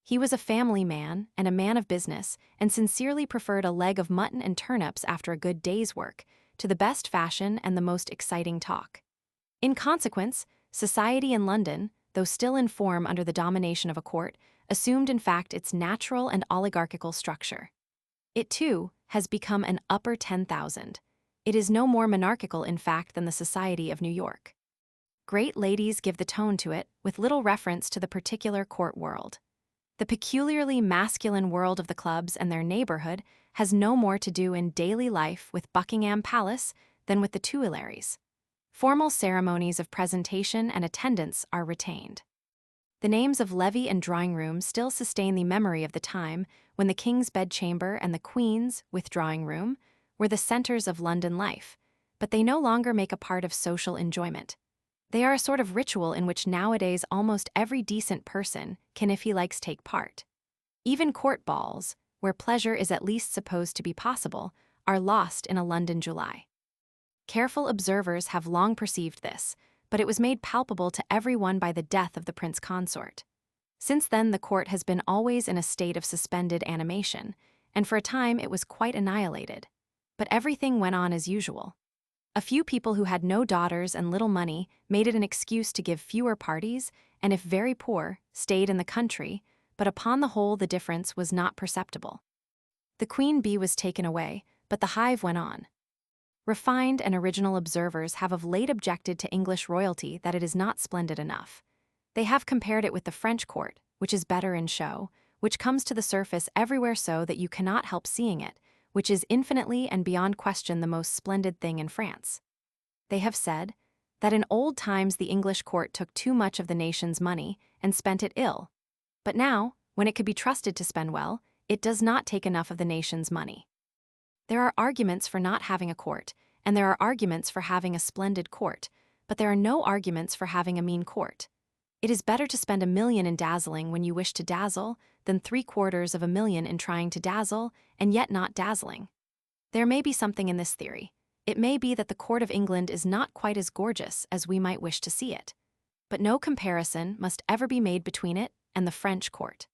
He was a family man and a man of business, and sincerely preferred a leg of mutton and turnips after a good day's work to the best fashion and the most exciting talk. In consequence, society in London, though still in form under the domination of a court, assumed in fact its natural and oligarchical structure. It, too, has become an upper 10,000. It is no more monarchical in fact than the society of New York. Great ladies give the tone to it, with little reference to the particular court world. The peculiarly masculine world of the clubs and their neighborhood has no more to do in daily life with Buckingham Palace than with the Tuileries. Formal ceremonies of presentation and attendance are retained. The names of levee and drawing room still sustain the memory of the time when the King's bedchamber and the Queen's withdrawing room were the centers of London life, but they no longer make a part of social enjoyment. They are a sort of ritual in which nowadays almost every decent person can, if he likes, take part. Even court balls, where pleasure is at least supposed to be possible, are lost in a London July. Careful observers have long perceived this, but it was made palpable to everyone by the death of the prince consort. Since then, the court has been always in a state of suspended animation, and for a time it was quite annihilated. But everything went on as usual. A few people who had no daughters and little money made it an excuse to give fewer parties, and if very poor, stayed in the country, but upon the whole the difference was not perceptible. The queen bee was taken away, but the hive went on. Refined and original observers have of late objected to English royalty that it is not splendid enough. They have compared it with the French court, which is better in show, which comes to the surface everywhere so that you cannot help seeing it, which is infinitely and beyond question the most splendid thing in France. They have said that in old times the English court took too much of the nation's money and spent it ill. But now, when it could be trusted to spend well, it does not take enough of the nation's money. There are arguments for not having a court, and there are arguments for having a splendid court, but there are no arguments for having a mean court. It is better to spend 1,000,000 in dazzling when you wish to dazzle than 750,000 in trying to dazzle and yet not dazzling. There may be something in this theory. It may be that the court of England is not quite as gorgeous as we might wish to see it. But no comparison must ever be made between it and the French court.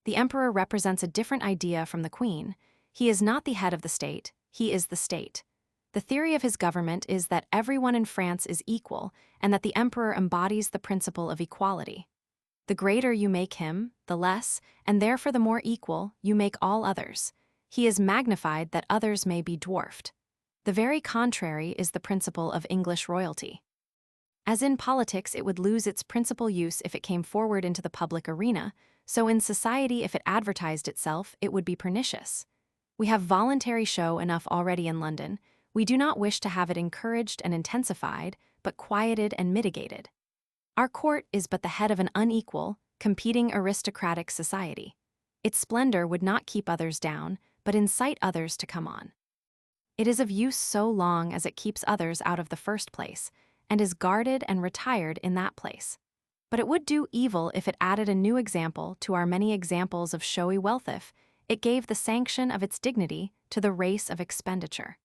The emperor represents a different idea from the queen. He is not the head of the state, he is the state. The theory of his government is that everyone in France is equal and that the emperor embodies the principle of equality. The greater you make him, the less, and therefore the more equal, you make all others. He is magnified that others may be dwarfed. The very contrary is the principle of English royalty. As in politics it would lose its principal use if it came forward into the public arena, so in society if it advertised itself it would be pernicious. We have voluntary show enough already in London. We do not wish to have it encouraged and intensified, but quieted and mitigated. Our court is but the head of an unequal, competing aristocratic society. Its splendor would not keep others down, but incite others to come on. It is of use so long as it keeps others out of the first place, and is guarded and retired in that place. But it would do evil if it added a new example to our many examples of showy wealth if it gave the sanction of its dignity to the race of expenditure.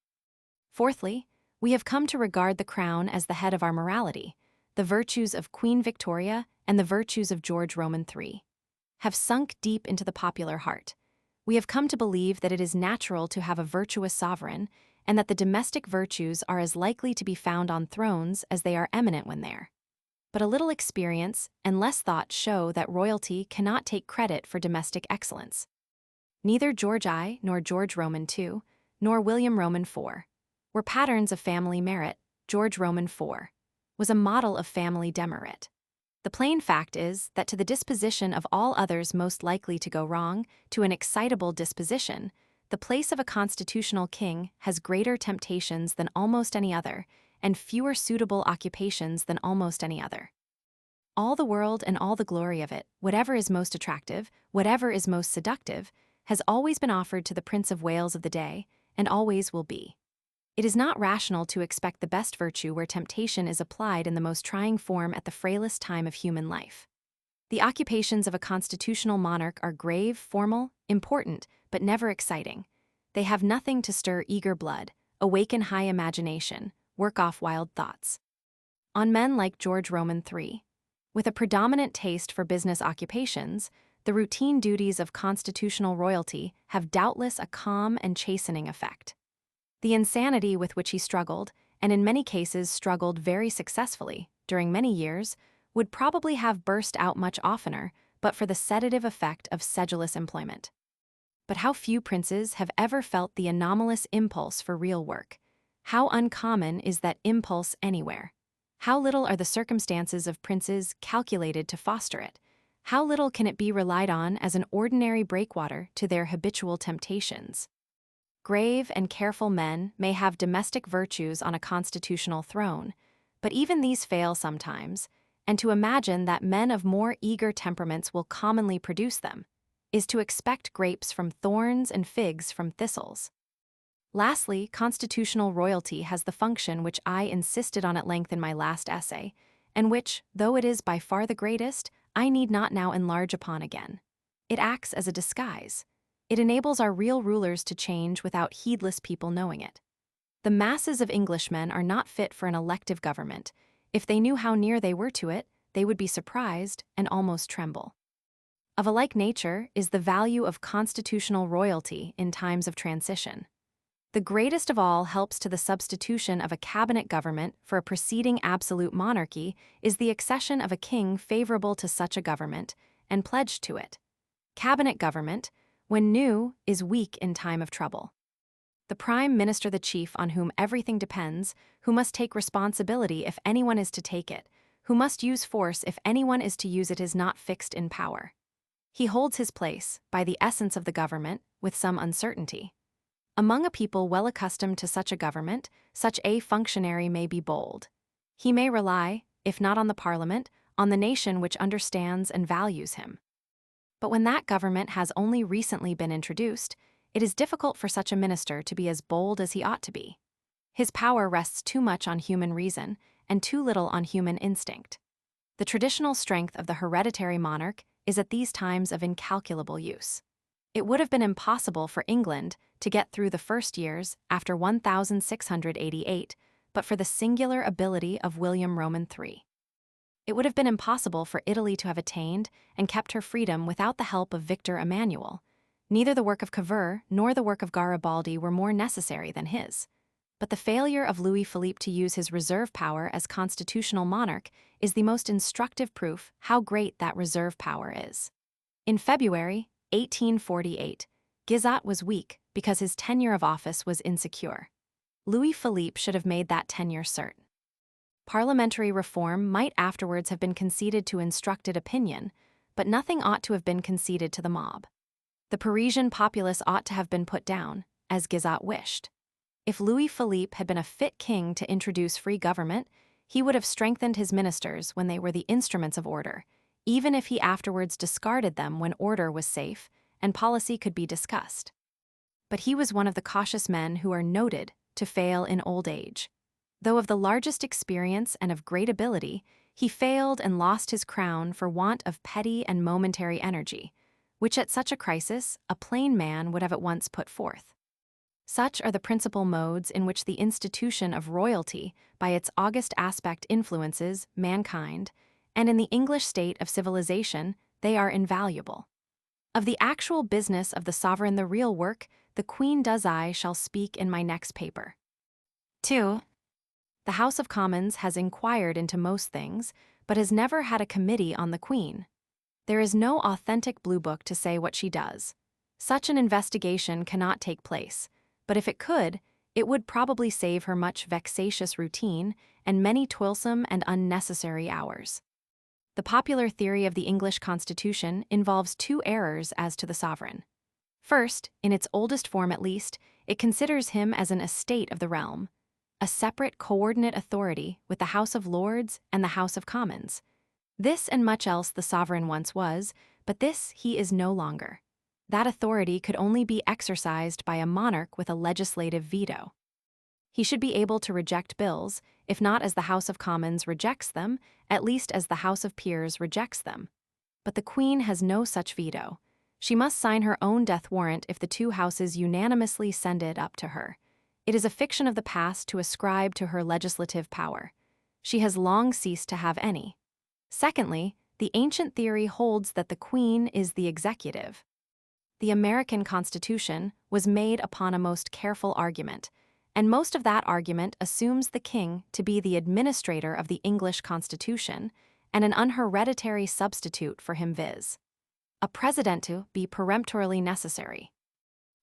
Fourthly, we have come to regard the crown as the head of our morality. The virtues of Queen Victoria and the virtues of George Roman III have sunk deep into the popular heart. We have come to believe that it is natural to have a virtuous sovereign, and that the domestic virtues are as likely to be found on thrones as they are eminent when there. But a little experience and less thought show that royalty cannot take credit for domestic excellence. Neither George I, nor George Roman II, nor William Roman IV were patterns of family merit. George Roman IV was a model of family demerit. The plain fact is that to the disposition of all others most likely to go wrong, to an excitable disposition, the place of a constitutional king has greater temptations than almost any other, and fewer suitable occupations than almost any other. All the world and all the glory of it, whatever is most attractive, whatever is most seductive, has always been offered to the Prince of Wales of the day, and always will be. It is not rational to expect the best virtue where temptation is applied in the most trying form at the frailest time of human life. The occupations of a constitutional monarch are grave, formal, important, but never exciting. They have nothing to stir eager blood, awaken high imagination, work off wild thoughts. On men like George Roman III, with a predominant taste for business occupations, the routine duties of constitutional royalty have doubtless a calm and chastening effect. The insanity with which he struggled, and in many cases struggled very successfully, during many years, would probably have burst out much oftener, but for the sedative effect of sedulous employment. But how few princes have ever felt the anomalous impulse for real work? How uncommon is that impulse anywhere? How little are the circumstances of princes calculated to foster it? How little can it be relied on as an ordinary breakwater to their habitual temptations? Grave and careful men may have domestic virtues on a constitutional throne, but even these fail sometimes, and to imagine that men of more eager temperaments will commonly produce them is to expect grapes from thorns and figs from thistles. Lastly, constitutional royalty has the function which I insisted on at length in my last essay, and which, though it is by far the greatest, I need not now enlarge upon again. It acts as a disguise. It enables our real rulers to change without heedless people knowing it. The masses of Englishmen are not fit for an elective government. If they knew how near they were to it, they would be surprised and almost tremble. Of a like nature is the value of constitutional royalty in times of transition. The greatest of all helps to the substitution of a cabinet government for a preceding absolute monarchy is the accession of a king favorable to such a government and pledged to it. Cabinet government, when new, is weak in time of trouble. The prime minister, the chief on whom everything depends, who must take responsibility if anyone is to take it, who must use force if anyone is to use it, is not fixed in power. He holds his place, by the essence of the government, with some uncertainty. Among a people well accustomed to such a government, such a functionary may be bold. He may rely, if not on the Parliament, on the nation which understands and values him. But when that government has only recently been introduced, it is difficult for such a minister to be as bold as he ought to be. His power rests too much on human reason and too little on human instinct. The traditional strength of the hereditary monarch is at these times of incalculable use. It would have been impossible for England to get through the first years after 1688, but for the singular ability of William Roman III. It would have been impossible for Italy to have attained and kept her freedom without the help of Victor Emmanuel. Neither the work of Cavour nor the work of Garibaldi were more necessary than his. But the failure of Louis Philippe to use his reserve power as constitutional monarch is the most instructive proof how great that reserve power is. In February 1848, Guizot was weak because his tenure of office was insecure. Louis Philippe should have made that tenure certain. Parliamentary reform might afterwards have been conceded to instructed opinion, but nothing ought to have been conceded to the mob. The Parisian populace ought to have been put down, as Guizot wished. If Louis Philippe had been a fit king to introduce free government, he would have strengthened his ministers when they were the instruments of order, even if he afterwards discarded them when order was safe and policy could be discussed. But he was one of the cautious men who are noted to fail in old age. Though of the largest experience and of great ability, he failed and lost his crown for want of petty and momentary energy, which at such a crisis a plain man would have at once put forth. Such are the principal modes in which the institution of royalty, by its august aspect, influences mankind, and in the English state of civilization they are invaluable. Of the actual business of the sovereign, the real work, the Queen does, I shall speak in my next paper. 2. The House of Commons has inquired into most things, but has never had a committee on the Queen. There is no authentic blue book to say what she does. Such an investigation cannot take place, but if it could, it would probably save her much vexatious routine and many toilsome and unnecessary hours. The popular theory of the English Constitution involves two errors as to the sovereign. First, in its oldest form at least, it considers him as an estate of the realm, a separate coordinate authority with the House of Lords and the House of Commons. This and much else the sovereign once was, but this he is no longer. That authority could only be exercised by a monarch with a legislative veto. He should be able to reject bills, if not as the House of Commons rejects them, at least as the House of Peers rejects them. But the Queen has no such veto. She must sign her own death warrant if the two houses unanimously send it up to her. It is a fiction of the past to ascribe to her legislative power. She has long ceased to have any. Secondly, the ancient theory holds that the Queen is the executive. The American Constitution was made upon a most careful argument, and most of that argument assumes the king to be the administrator of the English Constitution and an unhereditary substitute for him, viz. a president to be peremptorily necessary.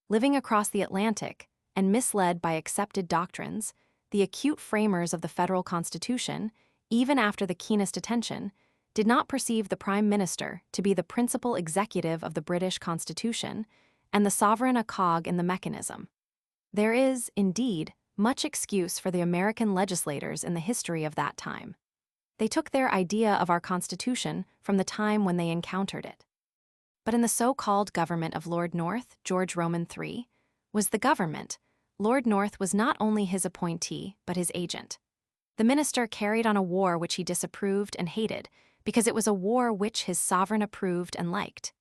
Living across the Atlantic and misled by accepted doctrines, the acute framers of the federal Constitution, even after the keenest attention, did not perceive the Prime Minister to be the principal executive of the British Constitution and the sovereign a cog in the mechanism. There is, indeed, much excuse for the American legislators in the history of that time. They took their idea of our Constitution from the time when they encountered it. But in the so-called government of Lord North, George Roman III, was the government, Lord North was not only his appointee, but his agent. The minister carried on a war which he disapproved and hated, because it was a war which his sovereign approved and liked.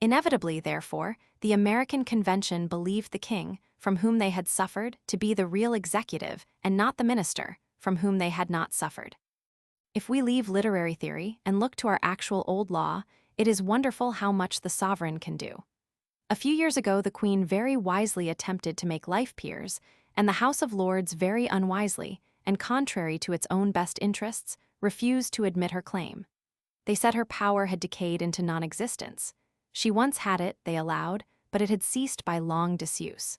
Inevitably, therefore, the American Convention believed the king, from whom they had suffered, to be the real executive, and not the minister, from whom they had not suffered. If we leave literary theory and look to our actual old law, it is wonderful how much the sovereign can do. A few years ago, the Queen very wisely attempted to make life peers, and the House of Lords very unwisely, and contrary to its own best interests, refused to admit her claim. They said her power had decayed into non-existence. She once had it, they allowed, but it had ceased by long disuse.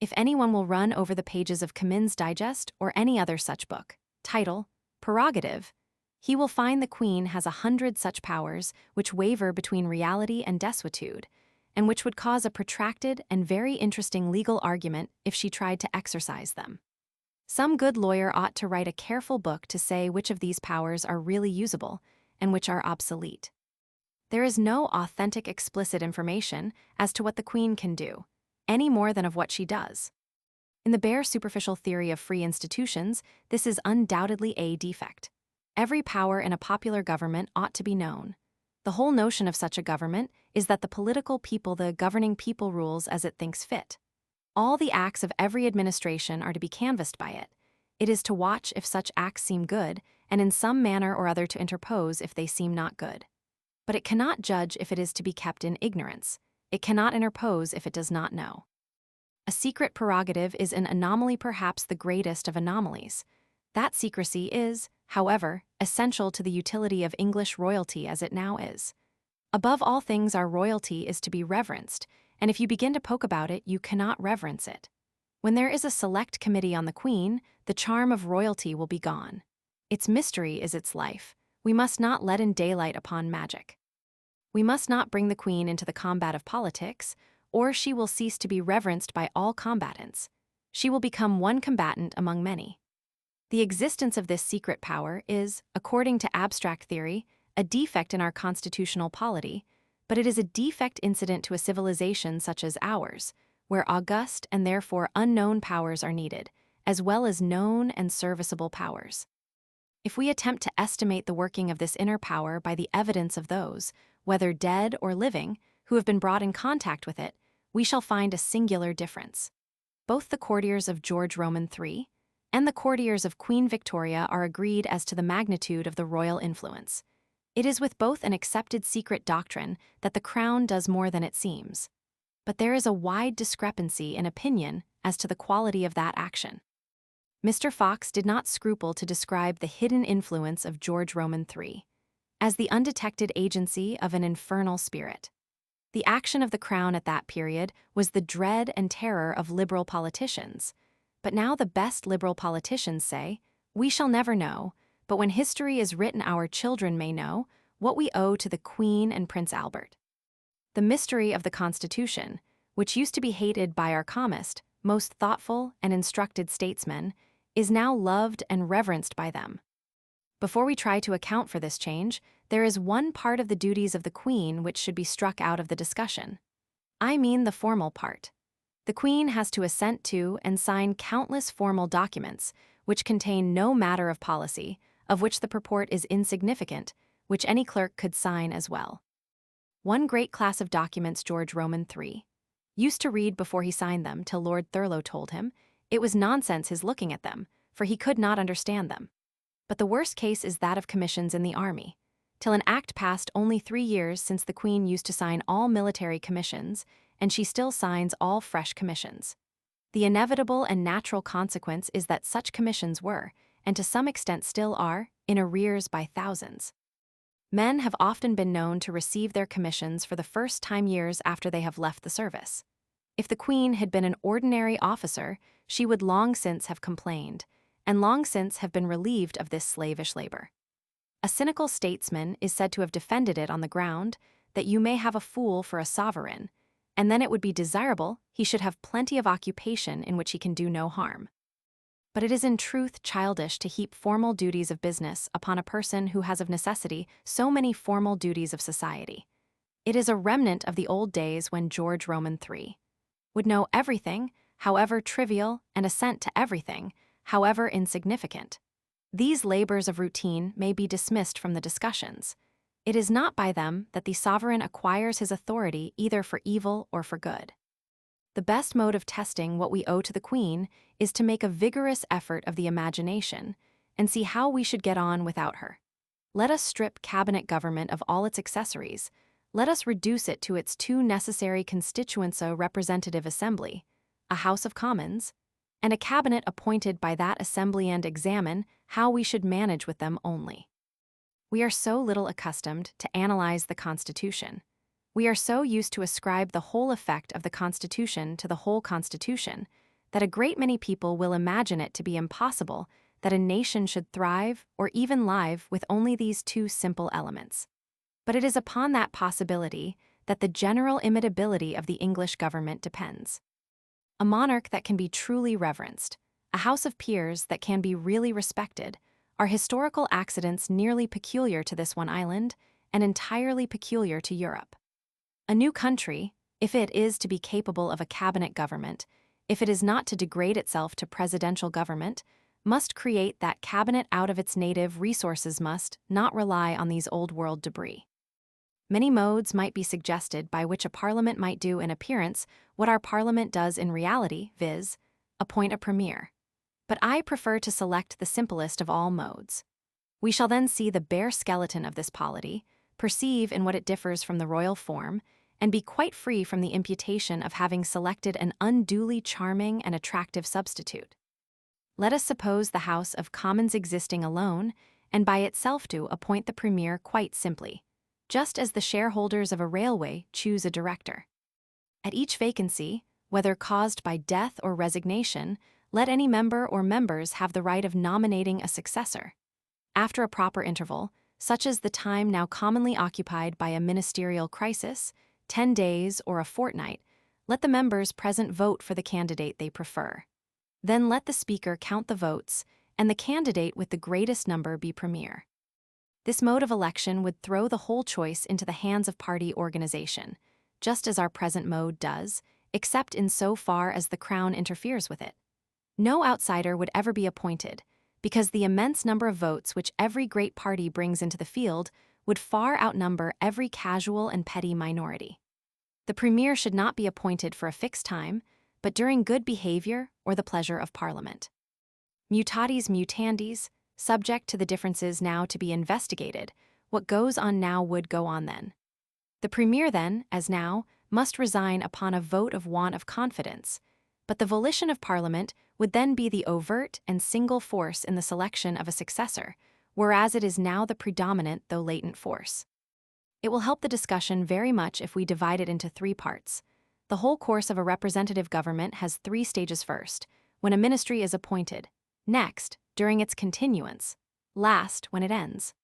If anyone will run over the pages of Comyn's Digest or any other such book, title, Prerogative, he will find the Queen has 100 such powers which waver between reality and desuetude, and which would cause a protracted and very interesting legal argument if she tried to exercise them. Some good lawyer ought to write a careful book to say which of these powers are really usable and which are obsolete. There is no authentic explicit information as to what the Queen can do, any more than of what she does. In the bare superficial theory of free institutions, this is undoubtedly a defect. Every power in a popular government ought to be known. The whole notion of such a government is that the political people, the governing people, rules as it thinks fit. All the acts of every administration are to be canvassed by it. It is to watch if such acts seem good, and in some manner or other to interpose if they seem not good. But it cannot judge if it is to be kept in ignorance. It cannot interpose if it does not know. A secret prerogative is an anomaly, perhaps the greatest of anomalies. That secrecy is, however, essential to the utility of English royalty as it now is. Above all things, our royalty is to be reverenced, and if you begin to poke about it, you cannot reverence it. When there is a select committee on the Queen, the charm of royalty will be gone. Its mystery is its life. We must not let in daylight upon magic. We must not bring the Queen into the combat of politics, or she will cease to be reverenced by all combatants. She will become one combatant among many. The existence of this secret power is, according to abstract theory, a defect in our constitutional polity, but it is a defect incident to a civilization such as ours, where august and therefore unknown powers are needed, as well as known and serviceable powers. If we attempt to estimate the working of this inner power by the evidence of those, whether dead or living, who have been brought in contact with it, we shall find a singular difference. Both the courtiers of George Roman III and the courtiers of Queen Victoria are agreed as to the magnitude of the royal influence. It is with both an accepted secret doctrine that the crown does more than it seems. But there is a wide discrepancy in opinion as to the quality of that action. Mr. Fox did not scruple to describe the hidden influence of George Roman III as the undetected agency of an infernal spirit. The action of the crown at that period was the dread and terror of liberal politicians. But now the best liberal politicians say, "We shall never know, but when history is written our children may know, what we owe to the Queen and Prince Albert." The mystery of the Constitution, which used to be hated by our calmest, most thoughtful and instructed statesmen, is now loved and reverenced by them. Before we try to account for this change, there is one part of the duties of the Queen which should be struck out of the discussion. I mean the formal part. The Queen has to assent to and sign countless formal documents which contain no matter of policy, of which the purport is insignificant, which any clerk could sign as well. One great class of documents George Roman III used to read before he signed them till Lord Thurlow told him it was nonsense his looking at them, for he could not understand them. But the worst case is that of commissions in the army. Till an act passed only 3 years since the Queen used to sign all military commissions, and she still signs all fresh commissions. The inevitable and natural consequence is that such commissions were, and to some extent still are, in arrears by thousands. Men have often been known to receive their commissions for the first time years after they have left the service. If the Queen had been an ordinary officer, she would long since have complained, and long since have been relieved of this slavish labor. A cynical statesman is said to have defended it on the ground that you may have a fool for a sovereign, and then it would be desirable he should have plenty of occupation in which he can do no harm. But it is in truth childish to heap formal duties of business upon a person who has of necessity so many formal duties of society. It is a remnant of the old days when George Roman III would know everything, however trivial, and assent to everything, however insignificant. These labors of routine may be dismissed from the discussions. It is not by them that the sovereign acquires his authority either for evil or for good. The best mode of testing what we owe to the Queen is to make a vigorous effort of the imagination and see how we should get on without her. Let us strip cabinet government of all its accessories. Let us reduce it to its two necessary constituents: a representative assembly, a House of Commons, and a cabinet appointed by that assembly, and examine how we should manage with them only. We are so little accustomed to analyze the Constitution. We are so used to ascribe the whole effect of the Constitution to the whole Constitution that a great many people will imagine it to be impossible that a nation should thrive or even live with only these two simple elements. But it is upon that possibility that the general imitability of the English government depends. A monarch that can be truly reverenced, a house of peers that can be really respected, are historical accidents nearly peculiar to this one island and entirely peculiar to Europe. A new country, if it is to be capable of a cabinet government, if it is not to degrade itself to presidential government, must create that cabinet out of its native resources, must not rely on these old-world debris. Many modes might be suggested by which a parliament might do in appearance what our parliament does in reality, viz., appoint a premier. But I prefer to select the simplest of all modes. We shall then see the bare skeleton of this polity, perceive in what it differs from the royal form, and be quite free from the imputation of having selected an unduly charming and attractive substitute. Let us suppose the House of Commons existing alone, and by itself to appoint the premier quite simply, just as the shareholders of a railway choose a director. At each vacancy, whether caused by death or resignation, let any member or members have the right of nominating a successor. After a proper interval, such as the time now commonly occupied by a ministerial crisis, 10 days or a fortnight, let the members present vote for the candidate they prefer. Then let the Speaker count the votes, and the candidate with the greatest number be premier. This mode of election would throw the whole choice into the hands of party organization, just as our present mode does, except in so far as the Crown interferes with it. No outsider would ever be appointed, because the immense number of votes which every great party brings into the field would far outnumber every casual and petty minority. The premier should not be appointed for a fixed time, but during good behavior or the pleasure of Parliament. Mutatis mutandis, subject to the differences now to be investigated, what goes on now would go on then. The premier then, as now, must resign upon a vote of want of confidence, but the volition of Parliament would then be the overt and single force in the selection of a successor, whereas it is now the predominant though latent force. It will help the discussion very much if we divide it into three parts. The whole course of a representative government has three stages: first, when a ministry is appointed; next, during its continuance; last, when it ends.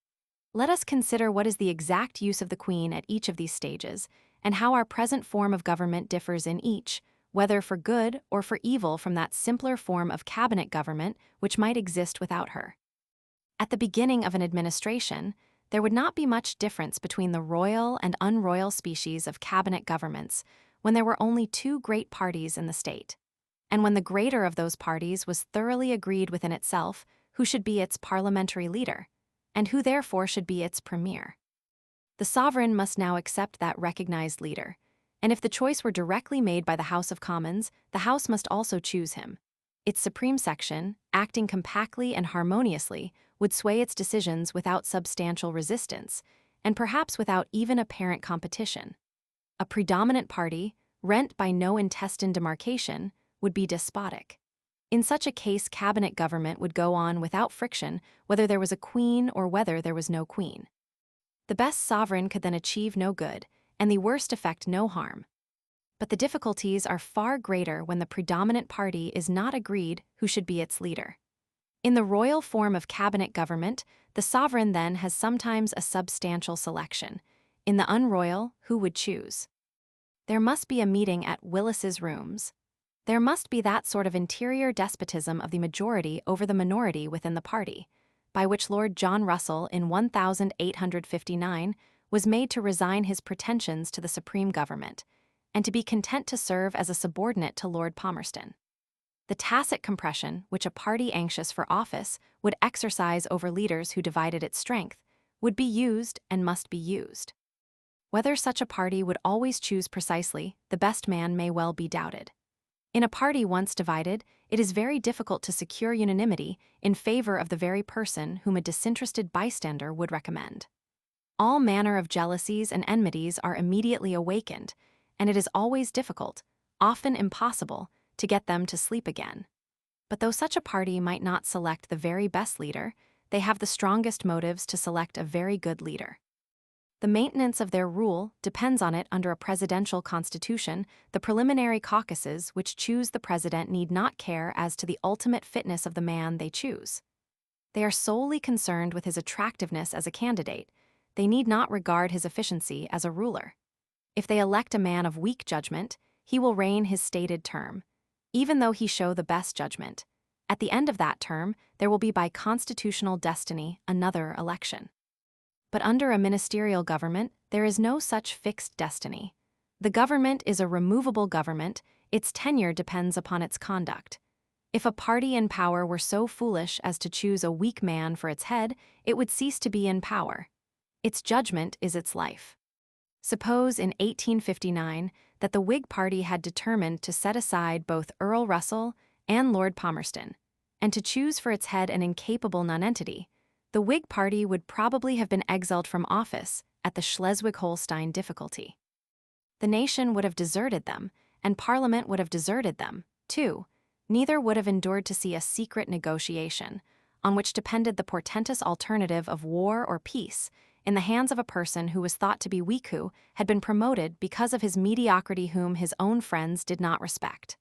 Let us consider what is the exact use of the Queen at each of these stages, and how our present form of government differs in each, whether for good or for evil from that simpler form of cabinet government which might exist without her. At the beginning of an administration, there would not be much difference between the royal and unroyal species of cabinet governments when there were only two great parties in the state, and when the greater of those parties was thoroughly agreed within itself who should be its parliamentary leader, and who therefore should be its premier. The sovereign must now accept that recognized leader, and if the choice were directly made by the House of Commons, the House must also choose him. Its supreme section, acting compactly and harmoniously, would sway its decisions without substantial resistance, and perhaps without even apparent competition. A predominant party, rent by no intestine demarcation, would be despotic. In such a case, cabinet government would go on without friction, whether there was a queen or whether there was no queen. The best sovereign could then achieve no good, and the worst effect no harm. But the difficulties are far greater when the predominant party is not agreed who should be its leader. In the royal form of cabinet government, the sovereign then has sometimes a substantial selection. In the unroyal, who would choose? There must be a meeting at Willis's Rooms. There must be that sort of interior despotism of the majority over the minority within the party, by which Lord John Russell in 1859 was made to resign his pretensions to the supreme government, and to be content to serve as a subordinate to Lord Palmerston. The tacit compression which a party anxious for office would exercise over leaders who divided its strength would be used and must be used. Whether such a party would always choose precisely the best man may well be doubted. In a party once divided, it is very difficult to secure unanimity in favor of the very person whom a disinterested bystander would recommend. All manner of jealousies and enmities are immediately awakened, and it is always difficult, often impossible, to get them to sleep again. But though such a party might not select the very best leader, they have the strongest motives to select a very good leader. The maintenance of their rule depends on it. Under a presidential constitution, the preliminary caucuses which choose the president need not care as to the ultimate fitness of the man they choose. They are solely concerned with his attractiveness as a candidate. They need not regard his efficiency as a ruler. If they elect a man of weak judgment, he will reign his stated term, even though he show the best judgment. At the end of that term, there will be by constitutional destiny another election. But under a ministerial government, there is no such fixed destiny. The government is a removable government, its tenure depends upon its conduct. If a party in power were so foolish as to choose a weak man for its head, it would cease to be in power. Its judgment is its life. Suppose in 1859 that the Whig party had determined to set aside both Earl Russell and Lord Palmerston, and to choose for its head an incapable nonentity. The Whig party would probably have been exiled from office at the Schleswig-Holstein difficulty. The nation would have deserted them, and Parliament would have deserted them, too. Neither would have endured to see a secret negotiation, on which depended the portentous alternative of war or peace, in the hands of a person who was thought to be weak, who had been promoted because of his mediocrity, whom his own friends did not respect.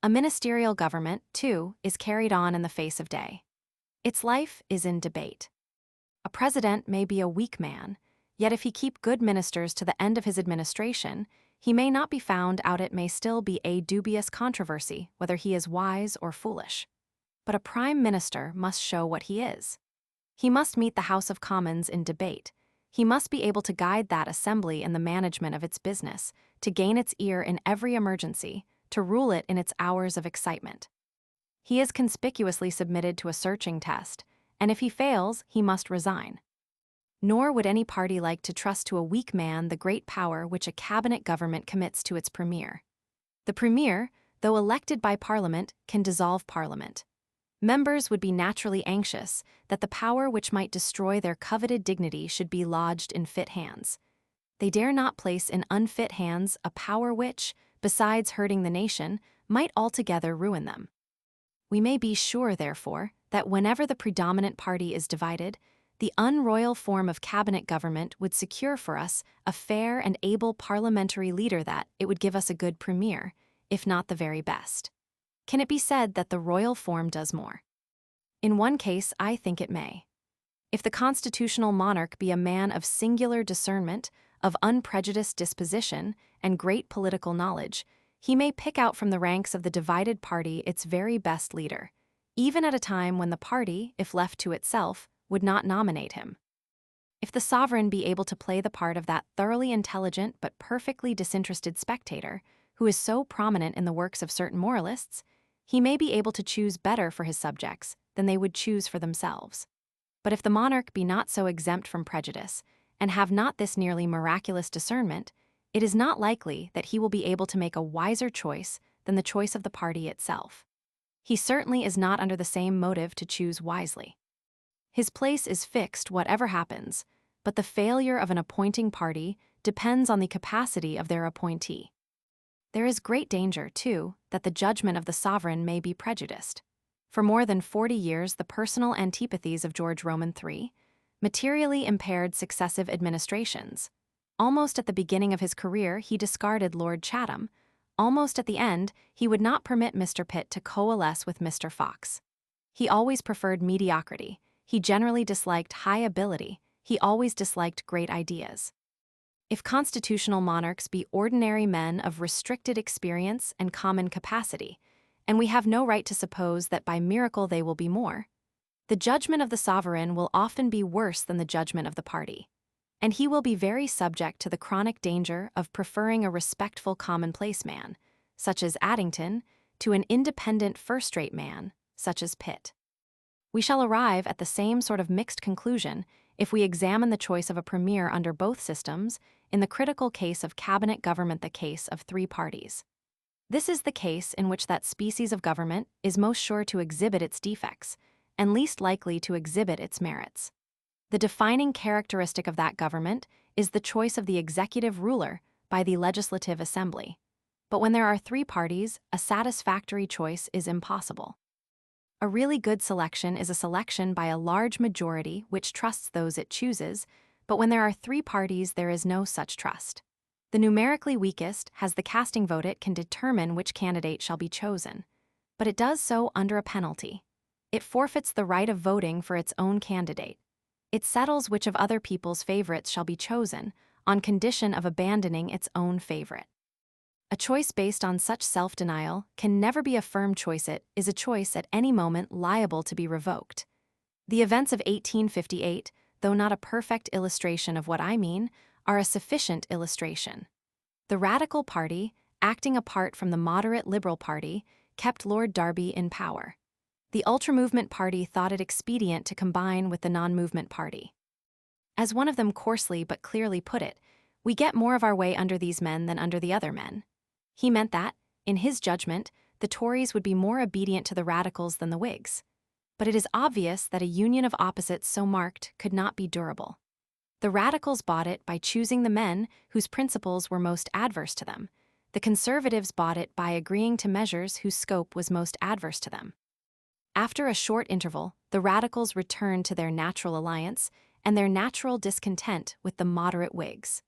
A ministerial government, too, is carried on in the face of day. Its life is in debate. A president may be a weak man, yet if he keep good ministers to the end of his administration, he may not be found out. It may still be a dubious controversy whether he is wise or foolish. But a prime minister must show what he is. He must meet the House of Commons in debate. He must be able to guide that assembly in the management of its business, to gain its ear in every emergency, to rule it in its hours of excitement. He is conspicuously submitted to a searching test, and if he fails, he must resign. Nor would any party like to trust to a weak man the great power which a cabinet government commits to its premier. The premier, though elected by Parliament, can dissolve Parliament. Members would be naturally anxious that the power which might destroy their coveted dignity should be lodged in fit hands. They dare not place in unfit hands a power which, besides hurting the nation, might altogether ruin them. We may be sure, therefore, that whenever the predominant party is divided, the unroyal form of cabinet government would secure for us a fair and able parliamentary leader, that it would give us a good premier, if not the very best. Can it be said that the royal form does more? In one case, I think it may. If the constitutional monarch be a man of singular discernment, of unprejudiced disposition, and great political knowledge, he may pick out from the ranks of the divided party its very best leader, even at a time when the party, if left to itself, would not nominate him. If the sovereign be able to play the part of that thoroughly intelligent but perfectly disinterested spectator, who is so prominent in the works of certain moralists, he may be able to choose better for his subjects than they would choose for themselves. But if the monarch be not so exempt from prejudice, and have not this nearly miraculous discernment, it is not likely that he will be able to make a wiser choice than the choice of the party itself. He certainly is not under the same motive to choose wisely. His place is fixed whatever happens, but the failure of an appointing party depends on the capacity of their appointee. There is great danger, too, that the judgment of the sovereign may be prejudiced. For more than 40 years, the personal antipathies of George Roman III materially impaired successive administrations. Almost at the beginning of his career, he discarded Lord Chatham. Almost at the end, he would not permit Mr. Pitt to coalesce with Mr. Fox. He always preferred mediocrity. He generally disliked high ability. He always disliked great ideas. If constitutional monarchs be ordinary men of restricted experience and common capacity, and we have no right to suppose that by miracle they will be more, the judgment of the sovereign will often be worse than the judgment of the party, and he will be very subject to the chronic danger of preferring a respectful commonplace man, such as Addington, to an independent first-rate man, such as Pitt. We shall arrive at the same sort of mixed conclusion if we examine the choice of a premier under both systems in the critical case of cabinet government, the case of three parties. This is the case in which that species of government is most sure to exhibit its defects and least likely to exhibit its merits. The defining characteristic of that government is the choice of the executive ruler by the legislative assembly. But when there are three parties, a satisfactory choice is impossible. A really good selection is a selection by a large majority which trusts those it chooses, but when there are three parties, there is no such trust. The numerically weakest has the casting vote. It can determine which candidate shall be chosen, but it does so under a penalty. It forfeits the right of voting for its own candidate. It settles which of other people's favorites shall be chosen on condition of abandoning its own favorite. A choice based on such self-denial can never be a firm choice. It is a choice at any moment liable to be revoked. The events of 1858, though not a perfect illustration of what I mean, are a sufficient illustration. The Radical Party, acting apart from the moderate Liberal Party, kept Lord Derby in power. The ultra-movement party thought it expedient to combine with the non-movement party. As one of them coarsely but clearly put it, we get more of our way under these men than under the other men. He meant that, in his judgment, the Tories would be more obedient to the Radicals than the Whigs. But it is obvious that a union of opposites so marked could not be durable. The Radicals bought it by choosing the men whose principles were most adverse to them. The Conservatives bought it by agreeing to measures whose scope was most adverse to them. After a short interval, the Radicals returned to their natural alliance and their natural discontent with the moderate Whigs.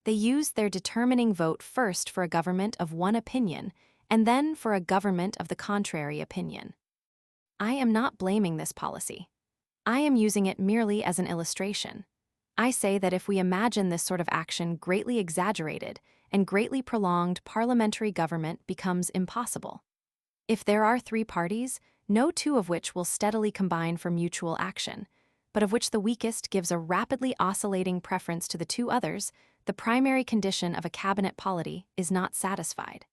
They used their determining vote first for a government of one opinion and then for a government of the contrary opinion. I am not blaming this policy. I am using it merely as an illustration. I say that if we imagine this sort of action greatly exaggerated and greatly prolonged, parliamentary government becomes impossible. If there are three parties, no two of which will steadily combine for mutual action, but of which the weakest gives a rapidly oscillating preference to the two others, the primary condition of a cabinet polity is not satisfied.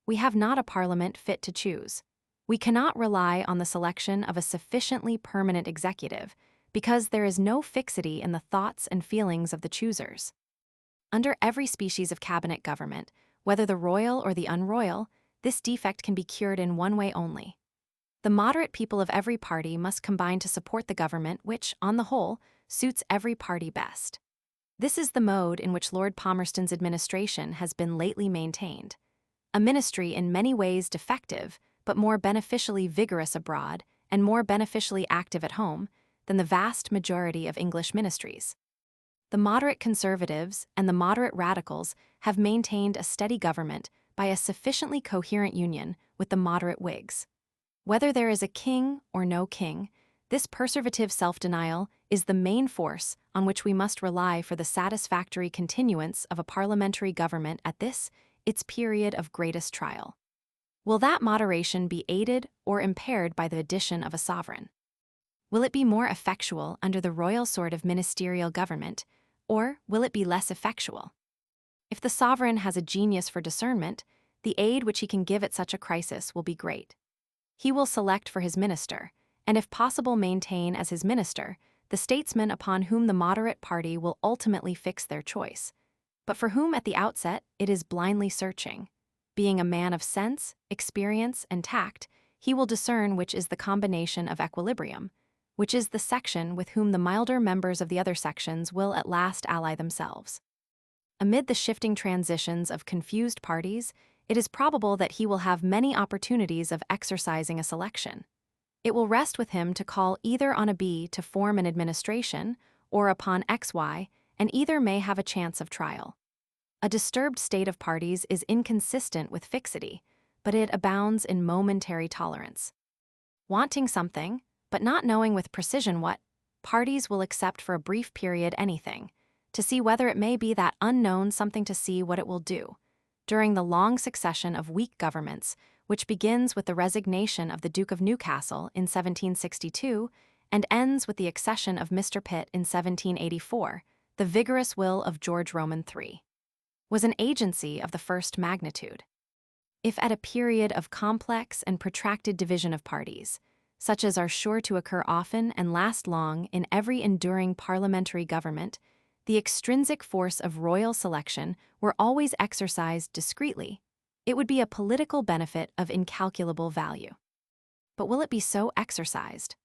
We have not a parliament fit to choose. We cannot rely on the selection of a sufficiently permanent executive because there is no fixity in the thoughts and feelings of the choosers. Under every species of cabinet government, whether the royal or the unroyal, this defect can be cured in one way only. The moderate people of every party must combine to support the government which, on the whole, suits every party best. This is the mode in which Lord Palmerston's administration has been lately maintained. A ministry in many ways defective, but more beneficially vigorous abroad and more beneficially active at home than the vast majority of English ministries. The moderate Conservatives and the moderate Radicals have maintained a steady government by a sufficiently coherent union with the moderate Whigs. Whether there is a king or no king, this perseverative self-denial is the main force on which we must rely for the satisfactory continuance of a parliamentary government at this, its period of greatest trial. Will that moderation be aided or impaired by the addition of a sovereign? Will it be more effectual under the royal sort of ministerial government, or will it be less effectual? If the sovereign has a genius for discernment, the aid which he can give at such a crisis will be great. He will select for his minister, and if possible maintain as his minister, the statesman upon whom the moderate party will ultimately fix their choice, but for whom at the outset it is blindly searching. Being a man of sense, experience, and tact, he will discern which is the combination of equilibrium, which is the section with whom the milder members of the other sections will at last ally themselves. Amid the shifting transitions of confused parties, it is probable that he will have many opportunities of exercising a selection. It will rest with him to call either on a B to form an administration or upon XY, and either may have a chance of trial. A disturbed state of parties is inconsistent with fixity, but it abounds in momentary tolerance. wanting something, but not knowing with precision what, parties will accept for a brief period anything, to see whether it may be that unknown something to see what it will do. During the long succession of weak governments, which begins with the resignation of the Duke of Newcastle in 1762 and ends with the accession of Mr. Pitt in 1784, the vigorous will of George Roman III was an agency of the first magnitude. If at a period of complex and protracted division of parties, such as are sure to occur often and last long in every enduring parliamentary government, the extrinsic force of royal selection were always exercised discreetly, it would be a political benefit of incalculable value. But will it be so exercised?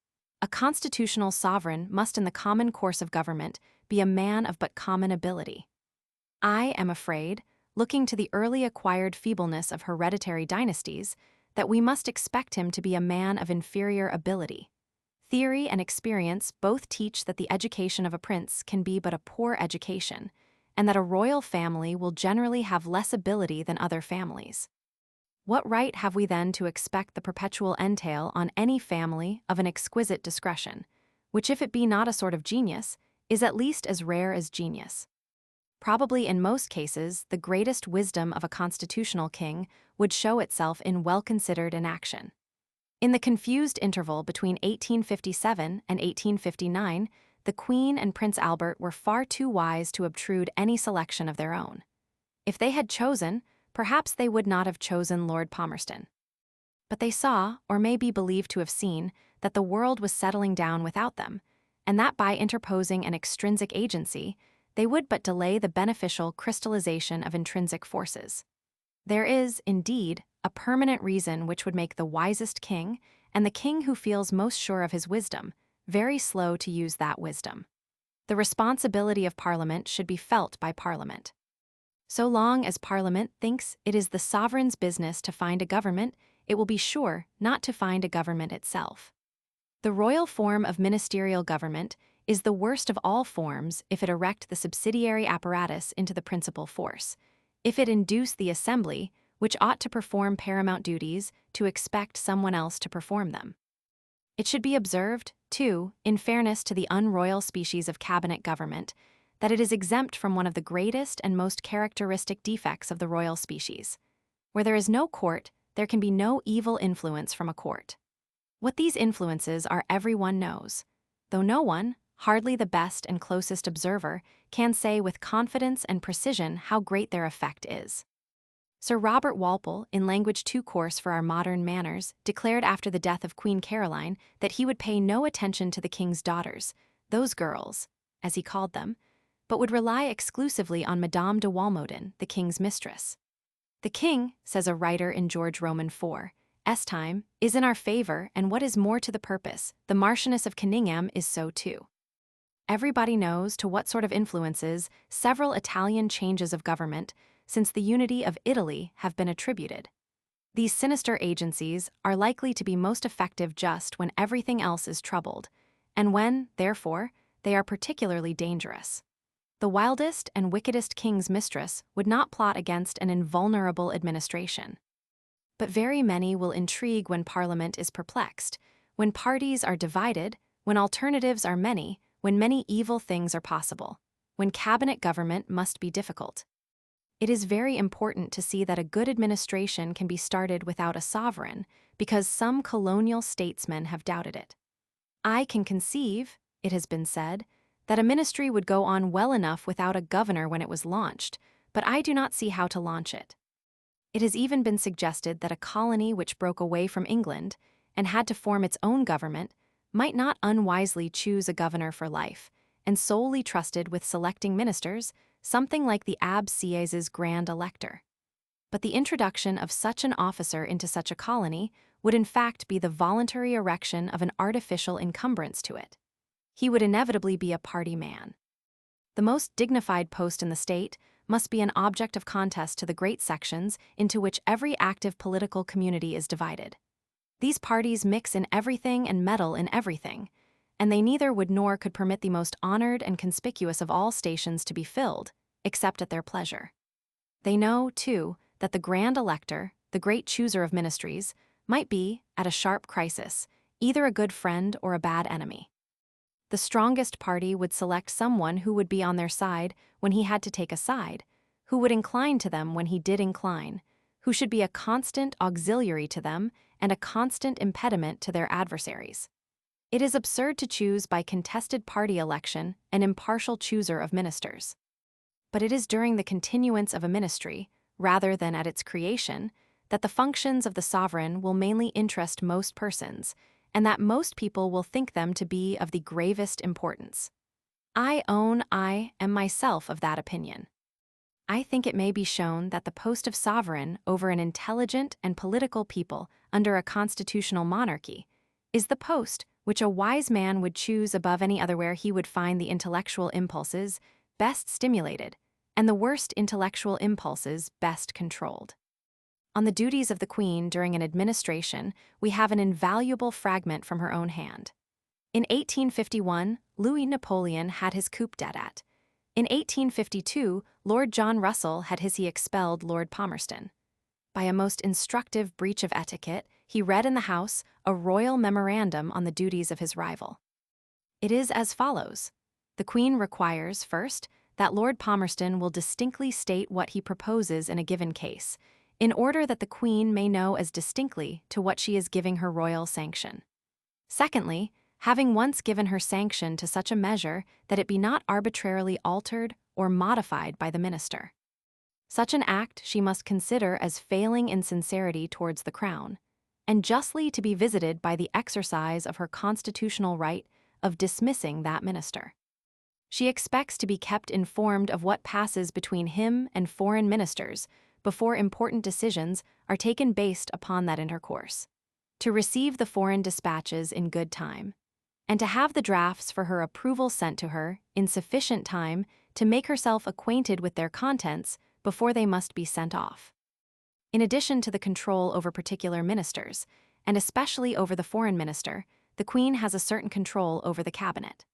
A constitutional sovereign must in the common course of government be a man of but common ability. I am afraid, looking to the early acquired feebleness of hereditary dynasties, that we must expect him to be a man of inferior ability. Theory and experience both teach that the education of a prince can be but a poor education, and that a royal family will generally have less ability than other families. What right have we then to expect the perpetual entail on any family of an exquisite discretion, which if it be not a sort of genius, is at least as rare as genius? Probably in most cases, the greatest wisdom of a constitutional king would show itself in well-considered inaction. In the confused interval between 1857 and 1859, the Queen and Prince Albert were far too wise to obtrude any selection of their own. If they had chosen, perhaps they would not have chosen Lord Palmerston. But they saw, or may be believed to have seen, that the world was settling down without them, and that by interposing an extrinsic agency, they would but delay the beneficial crystallization of intrinsic forces. There is, indeed, a permanent reason which would make the wisest king, and the king who feels most sure of his wisdom, very slow to use that wisdom. The responsibility of Parliament should be felt by Parliament. So long as Parliament thinks it is the sovereign's business to find a government, it will be sure not to find a government itself. The royal form of ministerial government is the worst of all forms if it erect the subsidiary apparatus into the principal force, if it induce the assembly, which ought to perform paramount duties, to expect someone else to perform them. It should be observed, too, in fairness to the unroyal species of cabinet government, that it is exempt from one of the greatest and most characteristic defects of the royal species. Where there is no court, there can be no evil influence from a court. What these influences are everyone knows, though no one, hardly the best and closest observer, can say with confidence and precision how great their effect is. Sir Robert Walpole, in language too coarse for our modern manners, declared after the death of Queen Caroline that he would pay no attention to the king's daughters, those girls, as he called them, but would rely exclusively on Madame de Walmoden, the king's mistress. The king, says a writer in George Roman IV, time, is in our favor, and what is more to the purpose, the Marchioness of Kinningham is so too. Everybody knows to what sort of influences several Italian changes of government since the unity of Italy have been attributed. These sinister agencies are likely to be most effective just when everything else is troubled, and when, therefore, they are particularly dangerous. The wildest and wickedest king's mistress would not plot against an invulnerable administration. But very many will intrigue when Parliament is perplexed, when parties are divided, when alternatives are many, when many evil things are possible, when cabinet government must be difficult. It is very important to see that a good administration can be started without a sovereign, because some colonial statesmen have doubted it. I can conceive, it has been said, that a ministry would go on well enough without a governor when it was launched, but I do not see how to launch it. It has even been suggested that a colony which broke away from England and had to form its own government might not unwisely choose a governor for life, and solely trusted with selecting ministers, something like the Abbé Sieyes's Grand Elector. But the introduction of such an officer into such a colony would in fact be the voluntary erection of an artificial encumbrance to it. He would inevitably be a party man. The most dignified post in the state must be an object of contest to the great sections into which every active political community is divided. These parties mix in everything and meddle in everything, and they neither would nor could permit the most honored and conspicuous of all stations to be filled, except at their pleasure. They know, too, that the Grand Elector, the great chooser of ministries, might be, at a sharp crisis, either a good friend or a bad enemy. The strongest party would select someone who would be on their side when he had to take a side, who would incline to them when he did incline, who should be a constant auxiliary to them and a constant impediment to their adversaries. It is absurd to choose by contested party election an impartial chooser of ministers. But it is during the continuance of a ministry, rather than at its creation, that the functions of the sovereign will mainly interest most persons, and that most people will think them to be of the gravest importance. I own I am myself of that opinion. I think it may be shown that the post of sovereign over an intelligent and political people under a constitutional monarchy is the post which a wise man would choose above any other where he would find the intellectual impulses best stimulated and the worst intellectual impulses best controlled. On the duties of the Queen during an administration, we have an invaluable fragment from her own hand. In 1851, Louis Napoleon had his coup d'etat. In 1852, Lord John Russell had he expelled Lord Palmerston. By a most instructive breach of etiquette, he read in the House a royal memorandum on the duties of his rival. It is as follows. The Queen requires, first, that Lord Palmerston will distinctly state what he proposes in a given case, in order that the Queen may know as distinctly to what she is giving her royal sanction. Secondly, having once given her sanction to such a measure that it be not arbitrarily altered or modified by the minister. Such an act she must consider as failing in sincerity towards the Crown, and justly to be visited by the exercise of her constitutional right of dismissing that minister. She expects to be kept informed of what passes between him and foreign ministers before important decisions are taken based upon that intercourse, to receive the foreign dispatches in good time, and to have the drafts for her approval sent to her in sufficient time to make herself acquainted with their contents before they must be sent off. In addition to the control over particular ministers, and especially over the foreign minister, the Queen has a certain control over the cabinet.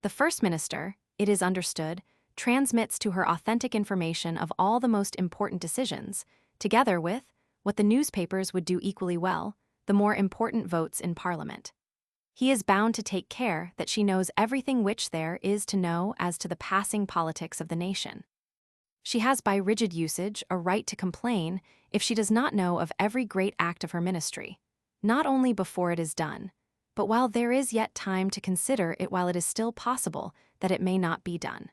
The first minister, it is understood, transmits to her authentic information of all the most important decisions, together with, what the newspapers would do equally well, the more important votes in Parliament. He is bound to take care that she knows everything which there is to know as to the passing politics of the nation. She has by rigid usage a right to complain if she does not know of every great act of her ministry, not only before it is done, but while there is yet time to consider it while it is still possible that it may not be done.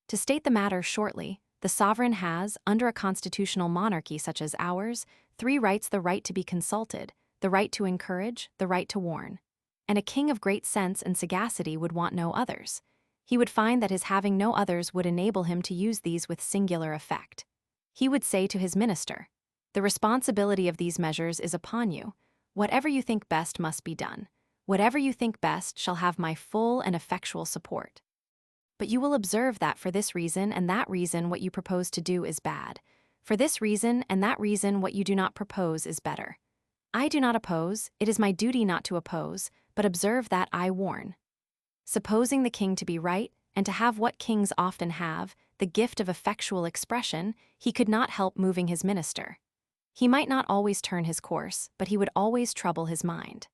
To state the matter shortly, the sovereign has, under a constitutional monarchy such as ours, 3 rights: the right to be consulted, the right to encourage, the right to warn. And a king of great sense and sagacity would want no others. He would find that his having no others would enable him to use these with singular effect. He would say to his minister, "The responsibility of these measures is upon you. Whatever you think best must be done. Whatever you think best shall have my full and effectual support. But you will observe that for this reason and that reason what you propose to do is bad. For this reason and that reason what you do not propose is better. I do not oppose, it is my duty not to oppose, but observe that I warn." Supposing the king to be right, and to have what kings often have, the gift of effectual expression, he could not help moving his minister. He might not always turn his course, but he would always trouble his mind.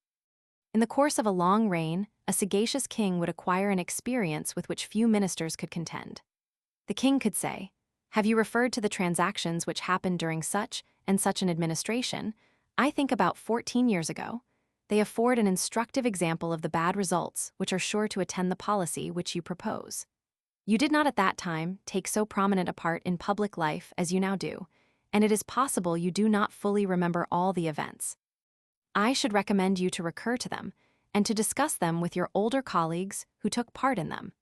In the course of a long reign, a sagacious king would acquire an experience with which few ministers could contend. The king could say, "Have you referred to the transactions which happened during such and such an administration? I think about 14 years ago. They afford an instructive example of the bad results which are sure to attend the policy which you propose. You did not at that time take so prominent a part in public life as you now do, and it is possible you do not fully remember all the events. I should recommend you to recur to them, and to discuss them with your older colleagues who took part in them.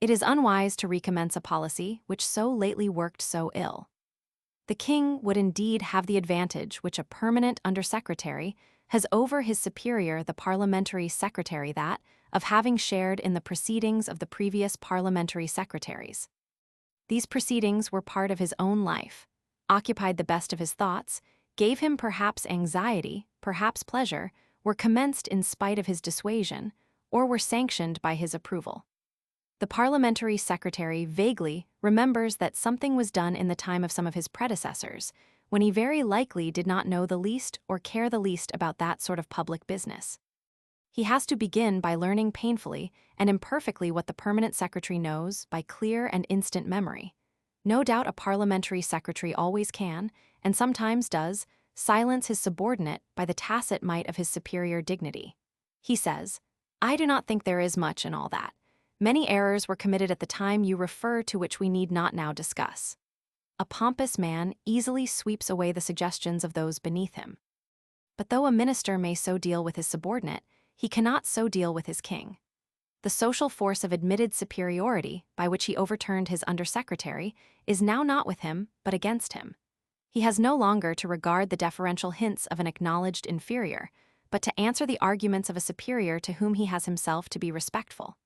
It is unwise to recommence a policy which so lately worked so ill." The king would indeed have the advantage which a permanent undersecretary has over his superior the parliamentary secretary, that of having shared in the proceedings of the previous parliamentary secretaries. These proceedings were part of his own life, occupied the best of his thoughts, gave him perhaps anxiety, perhaps pleasure, were commenced in spite of his dissuasion, or were sanctioned by his approval. The parliamentary secretary vaguely remembers that something was done in the time of some of his predecessors, when he very likely did not know the least or care the least about that sort of public business. He has to begin by learning painfully and imperfectly what the permanent secretary knows by clear and instant memory. No doubt a parliamentary secretary always can, and sometimes does, silence his subordinate by the tacit might of his superior dignity. He says, "I do not think there is much in all that. Many errors were committed at the time you refer to which we need not now discuss." A pompous man easily sweeps away the suggestions of those beneath him. But though a minister may so deal with his subordinate, he cannot so deal with his king. The social force of admitted superiority, by which he overturned his undersecretary, is now not with him, but against him. He has no longer to regard the deferential hints of an acknowledged inferior, but to answer the arguments of a superior to whom he has himself to be respectful.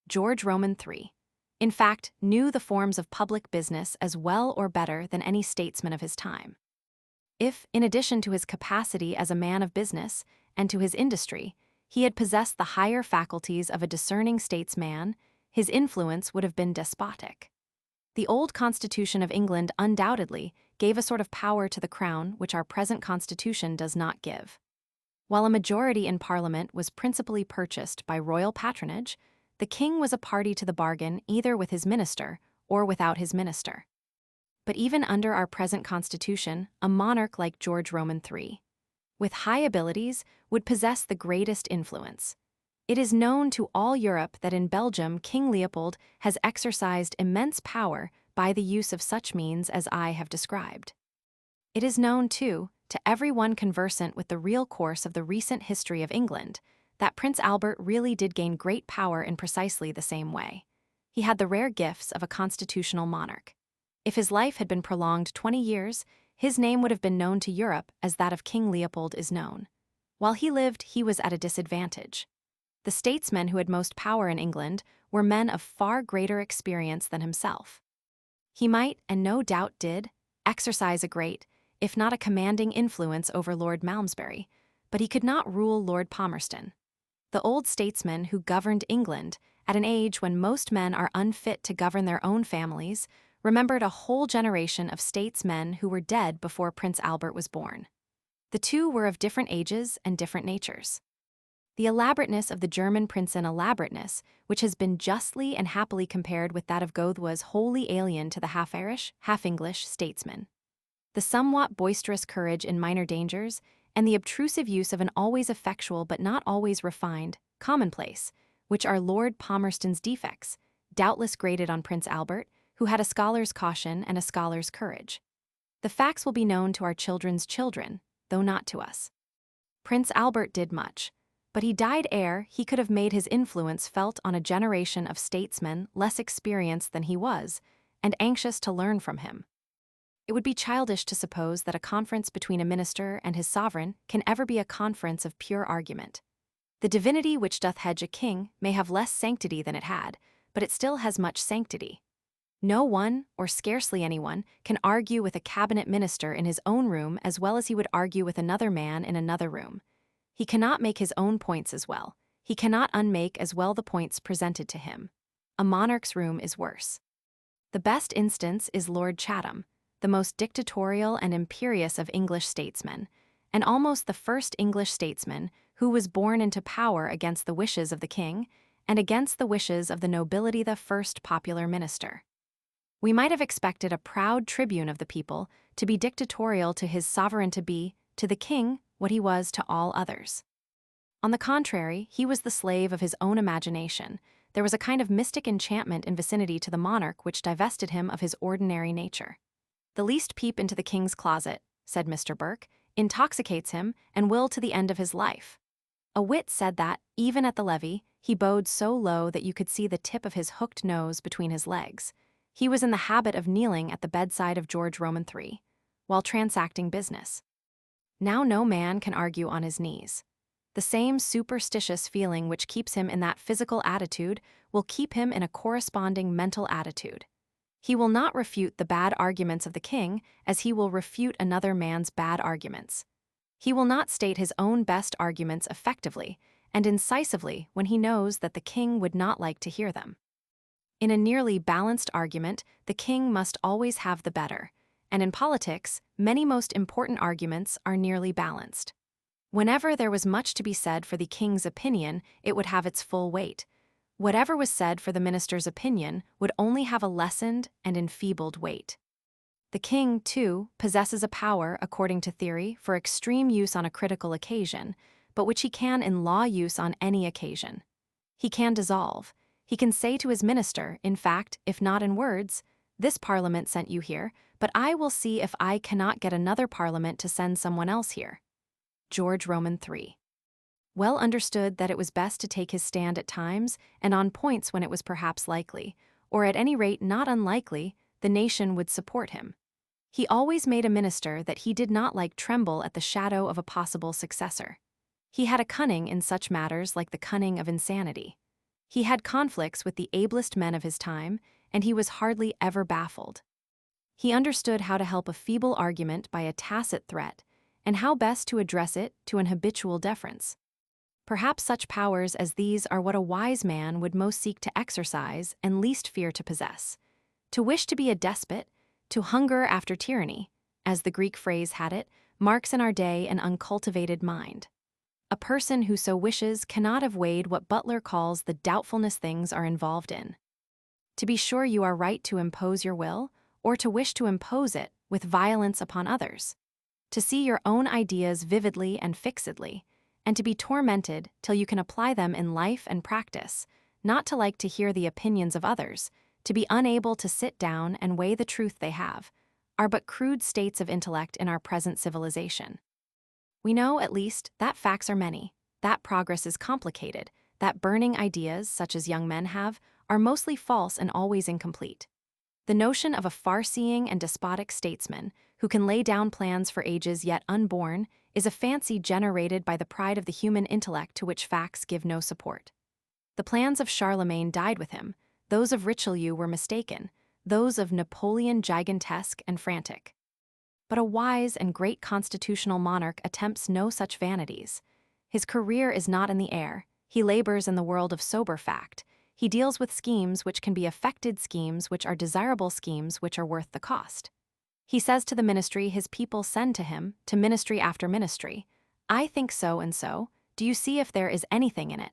George Roman III, in fact, knew the forms of public business as well or better than any statesman of his time. If, in addition to his capacity as a man of business and to his industry, he had possessed the higher faculties of a discerning statesman, his influence would have been despotic. The old Constitution of England undoubtedly gave a sort of power to the crown which our present Constitution does not give. While a majority in Parliament was principally purchased by royal patronage, the king was a party to the bargain either with his minister or without his minister. But even under our present Constitution, a monarch like George Roman III, with high abilities, would possess the greatest influence. It is known to all Europe that in Belgium King Leopold has exercised immense power by the use of such means as I have described. It is known, too, to everyone conversant with the real course of the recent history of England, that Prince Albert really did gain great power in precisely the same way. He had the rare gifts of a constitutional monarch. If his life had been prolonged 20 years, his name would have been known to Europe as that of King Leopold is known. While he lived, he was at a disadvantage. The statesmen who had most power in England were men of far greater experience than himself. He might, and no doubt did, exercise a great, if not a commanding influence over Lord Malmesbury, but he could not rule Lord Palmerston. The old statesmen who governed England, at an age when most men are unfit to govern their own families, remembered a whole generation of statesmen who were dead before Prince Albert was born. The two were of different ages and different natures. The elaborateness of the German Princeton elaborateness, which has been justly and happily compared with that of Goethe, was wholly alien to the half-Irish, half-English statesman. The somewhat boisterous courage in minor dangers, and the obtrusive use of an always effectual but not always refined, commonplace, which are Lord Palmerston's defects, doubtless grated on Prince Albert, who had a scholar's caution and a scholar's courage. The facts will be known to our children's children, though not to us. Prince Albert did much, but he died ere he could have made his influence felt on a generation of statesmen less experienced than he was, and anxious to learn from him. It would be childish to suppose that a conference between a minister and his sovereign can ever be a conference of pure argument. The divinity which doth hedge a king may have less sanctity than it had, but it still has much sanctity. No one, or scarcely anyone, can argue with a cabinet minister in his own room as well as he would argue with another man in another room. He cannot make his own points as well. He cannot unmake as well the points presented to him. A monarch's room is worse. The best instance is Lord Chatham, the most dictatorial and imperious of English statesmen, and almost the first English statesman who was born into power against the wishes of the king and against the wishes of the nobility, the first popular minister. We might have expected a proud tribune of the people to be dictatorial to his sovereign, to be, to the king, what he was to all others. On the contrary, he was the slave of his own imagination. There was a kind of mystic enchantment in vicinity to the monarch which divested him of his ordinary nature. "The least peep into the king's closet," said Mr. Burke, "intoxicates him, and will to the end of his life." A wit said that, even at the levee, he bowed so low that you could see the tip of his hooked nose between his legs. He was in the habit of kneeling at the bedside of George Roman III, while transacting business. Now no man can argue on his knees. The same superstitious feeling which keeps him in that physical attitude will keep him in a corresponding mental attitude. He will not refute the bad arguments of the king as he will refute another man's bad arguments. He will not state his own best arguments effectively and incisively when he knows that the king would not like to hear them. In a nearly balanced argument, the king must always have the better, and in politics, many most important arguments are nearly balanced. Whenever there was much to be said for the king's opinion, it would have its full weight. Whatever was said for the minister's opinion would only have a lessened and enfeebled weight. The king, too, possesses a power, according to theory, for extreme use on a critical occasion, but which he can in law use on any occasion. He can dissolve. He can say to his minister, in fact, if not in words, "This parliament sent you here, but I will see if I cannot get another parliament to send someone else here." George Roman 3. Well understood that it was best to take his stand at times and on points when it was perhaps likely, or at any rate not unlikely, the nation would support him. He always made a minister that he did not like tremble at the shadow of a possible successor. He had a cunning in such matters like the cunning of insanity. He had conflicts with the ablest men of his time, and he was hardly ever baffled. He understood how to help a feeble argument by a tacit threat, and how best to address it to an habitual deference. Perhaps such powers as these are what a wise man would most seek to exercise and least fear to possess. To wish to be a despot, to hunger after tyranny, as the Greek phrase had it, marks in our day an uncultivated mind. A person who so wishes cannot have weighed what Butler calls the doubtfulness things are involved in. To be sure you are right to impose your will, or to wish to impose it with violence upon others. To see your own ideas vividly and fixedly, and to be tormented till you can apply them in life and practice, not to like to hear the opinions of others, to be unable to sit down and weigh the truth they have, are but crude states of intellect in our present civilization. We know, at least, that facts are many, that progress is complicated, that burning ideas, such as young men have, are mostly false and always incomplete. The notion of a far-seeing and despotic statesman who can lay down plans for ages yet unborn is a fancy generated by the pride of the human intellect to which facts give no support. The plans of Charlemagne died with him, those of Richelieu were mistaken, those of Napoleon gigantesque and frantic. But a wise and great constitutional monarch attempts no such vanities. His career is not in the air, he labors in the world of sober fact. He deals with schemes which can be effected schemes which are desirable schemes which are worth the cost. He says to the ministry his people send to him, to ministry after ministry, "I think so and so, do you see if there is anything in it?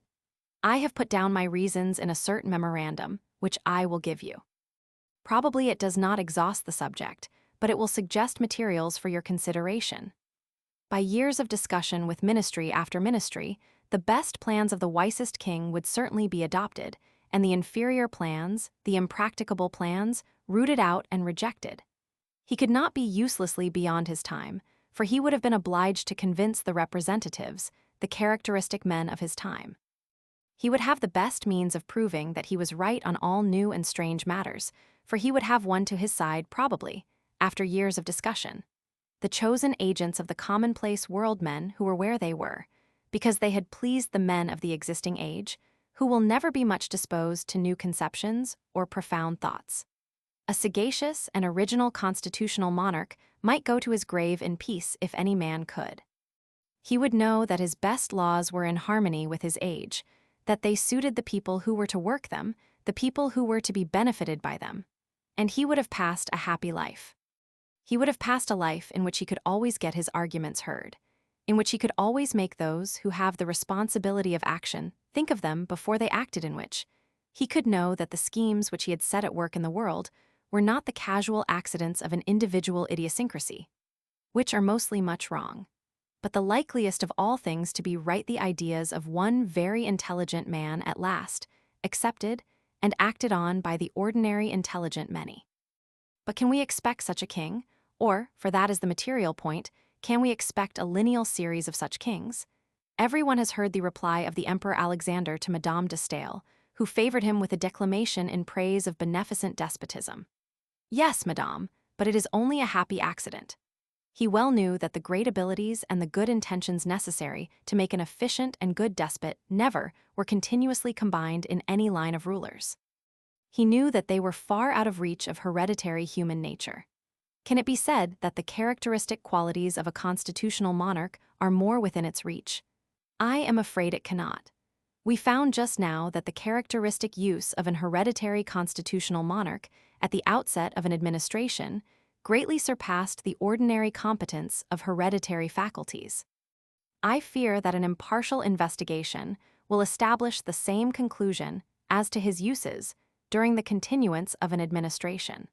I have put down my reasons in a certain memorandum, which I will give you." Probably it does not exhaust the subject, but it will suggest materials for your consideration. By years of discussion with ministry after ministry, the best plans of the wisest king would certainly be adopted, and the inferior plans, the impracticable plans, rooted out and rejected. He could not be uselessly beyond his time, for he would have been obliged to convince the representatives, the characteristic men of his time. He would have the best means of proving that he was right on all new and strange matters, for he would have won to his side, probably, after years of discussion, the chosen agents of the commonplace world-men who were where they were, because they had pleased the men of the existing age, who will never be much disposed to new conceptions or profound thoughts. A sagacious and original constitutional monarch might go to his grave in peace if any man could. He would know that his best laws were in harmony with his age, that they suited the people who were to work them, the people who were to be benefited by them, and he would have passed a happy life. He would have passed a life in which he could always get his arguments heard, in which he could always make those who have the responsibility of action think of them before they acted, in which he could know that the schemes which he had set at work in the world were not the casual accidents of an individual idiosyncrasy, which are mostly much wrong, but the likeliest of all things to be right the ideas of one very intelligent man at last, accepted and acted on by the ordinary intelligent many. But can we expect such a king, or, for that is the material point, can we expect a lineal series of such kings? Everyone has heard the reply of the Emperor Alexander to Madame de Staël, who favored him with a declamation in praise of beneficent despotism. "Yes, madame, but it is only a happy accident." He well knew that the great abilities and the good intentions necessary to make an efficient and good despot never were continuously combined in any line of rulers. He knew that they were far out of reach of hereditary human nature. Can it be said that the characteristic qualities of a constitutional monarch are more within its reach? I am afraid it cannot. We found just now that the characteristic use of an hereditary constitutional monarch at the outset of an administration greatly surpassed the ordinary competence of hereditary faculties. I fear that an impartial investigation will establish the same conclusion as to his uses during the continuance of an administration.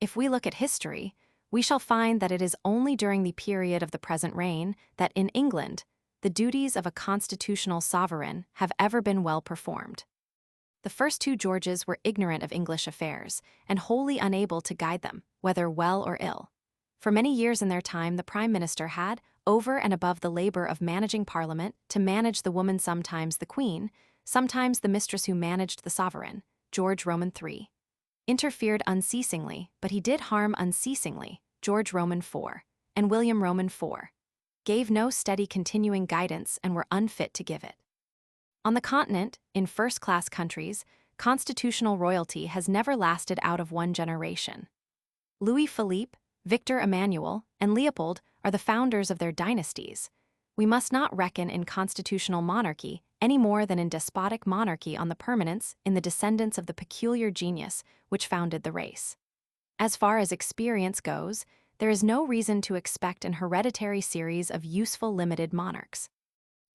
If we look at history, we shall find that it is only during the period of the present reign that in England the duties of a constitutional sovereign have ever been well performed. The first two Georges were ignorant of English affairs and wholly unable to guide them, whether well or ill. For many years in their time, the Prime Minister had, over and above the labor of managing Parliament, to manage the woman, sometimes the Queen, sometimes the mistress who managed the sovereign, George Roman III. Interfered unceasingly, but he did harm unceasingly, George Roman IV, and William Roman IV. Gave no steady continuing guidance and were unfit to give it. On the continent, in first-class countries, constitutional royalty has never lasted out of one generation. Louis Philippe, Victor Emmanuel, and Leopold are the founders of their dynasties. We must not reckon in constitutional monarchy any more than in despotic monarchy on the permanence in the descendants of the peculiar genius which founded the race. As far as experience goes, there is no reason to expect an hereditary series of useful limited monarchs.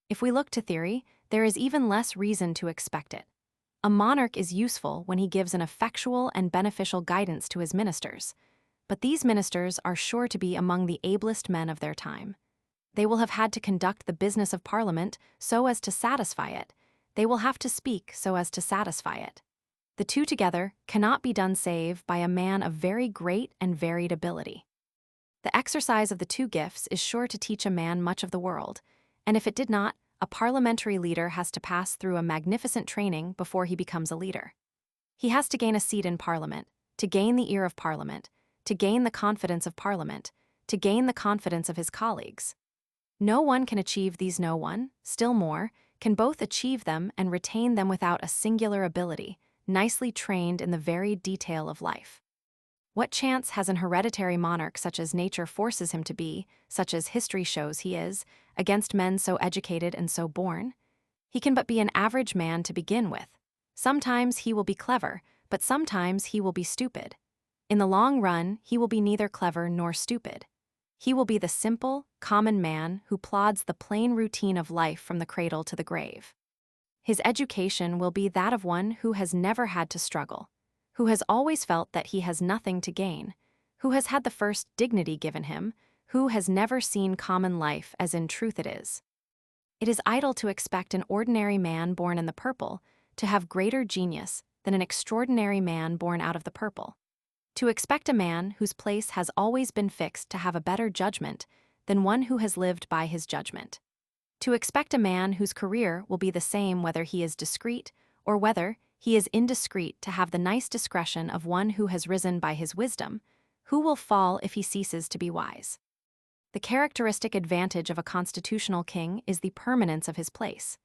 If we look to theory, there is even less reason to expect it. A monarch is useful when he gives an effectual and beneficial guidance to his ministers, but these ministers are sure to be among the ablest men of their time. They will have had to conduct the business of Parliament so as to satisfy it. They will have to speak so as to satisfy it. The two together cannot be done save by a man of very great and varied ability. The exercise of the two gifts is sure to teach a man much of the world, and if it did not, a parliamentary leader has to pass through a magnificent training before he becomes a leader. He has to gain a seat in Parliament, to gain the ear of Parliament, to gain the confidence of Parliament, to gain the confidence of his colleagues. No one can achieve these, no one, still more, can both achieve them and retain them without a singular ability, nicely trained in the varied detail of life. What chance has an hereditary monarch such as nature forces him to be, such as history shows he is, against men so educated and so born? He can but be an average man to begin with. Sometimes he will be clever, but sometimes he will be stupid. In the long run, he will be neither clever nor stupid. He will be the simple, common man who plods the plain routine of life from the cradle to the grave. His education will be that of one who has never had to struggle, who has always felt that he has nothing to gain, who has had the first dignity given him, who has never seen common life as in truth it is. It is idle to expect an ordinary man born in the purple to have greater genius than an extraordinary man born out of the purple. To expect a man whose place has always been fixed to have a better judgment than one who has lived by his judgment. To expect a man whose career will be the same whether he is discreet or whether he is indiscreet to have the nice discretion of one who has risen by his wisdom, who will fall if he ceases to be wise. The characteristic advantage of a constitutional king is the permanence of his place.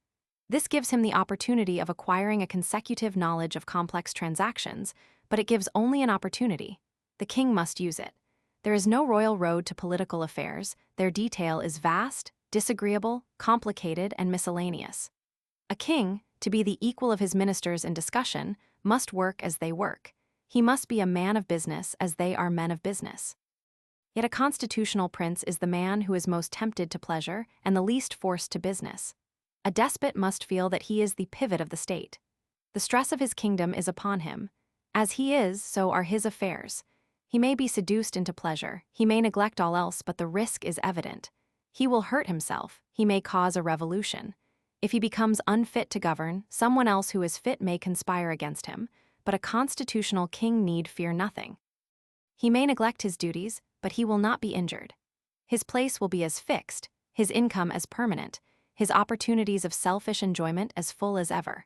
This gives him the opportunity of acquiring a consecutive knowledge of complex transactions, but it gives only an opportunity. The king must use it. There is no royal road to political affairs. Their detail is vast, disagreeable, complicated, and miscellaneous. A king, to be the equal of his ministers in discussion, must work as they work. He must be a man of business as they are men of business. Yet a constitutional prince is the man who is most tempted to pleasure and the least forced to business. A despot must feel that he is the pivot of the state. The stress of his kingdom is upon him. As he is, so are his affairs. He may be seduced into pleasure, he may neglect all else, but the risk is evident. He will hurt himself, he may cause a revolution. If he becomes unfit to govern, someone else who is fit may conspire against him, but a constitutional king need fear nothing. He may neglect his duties, but he will not be injured. His place will be as fixed, his income as permanent, his opportunities of selfish enjoyment as full as ever.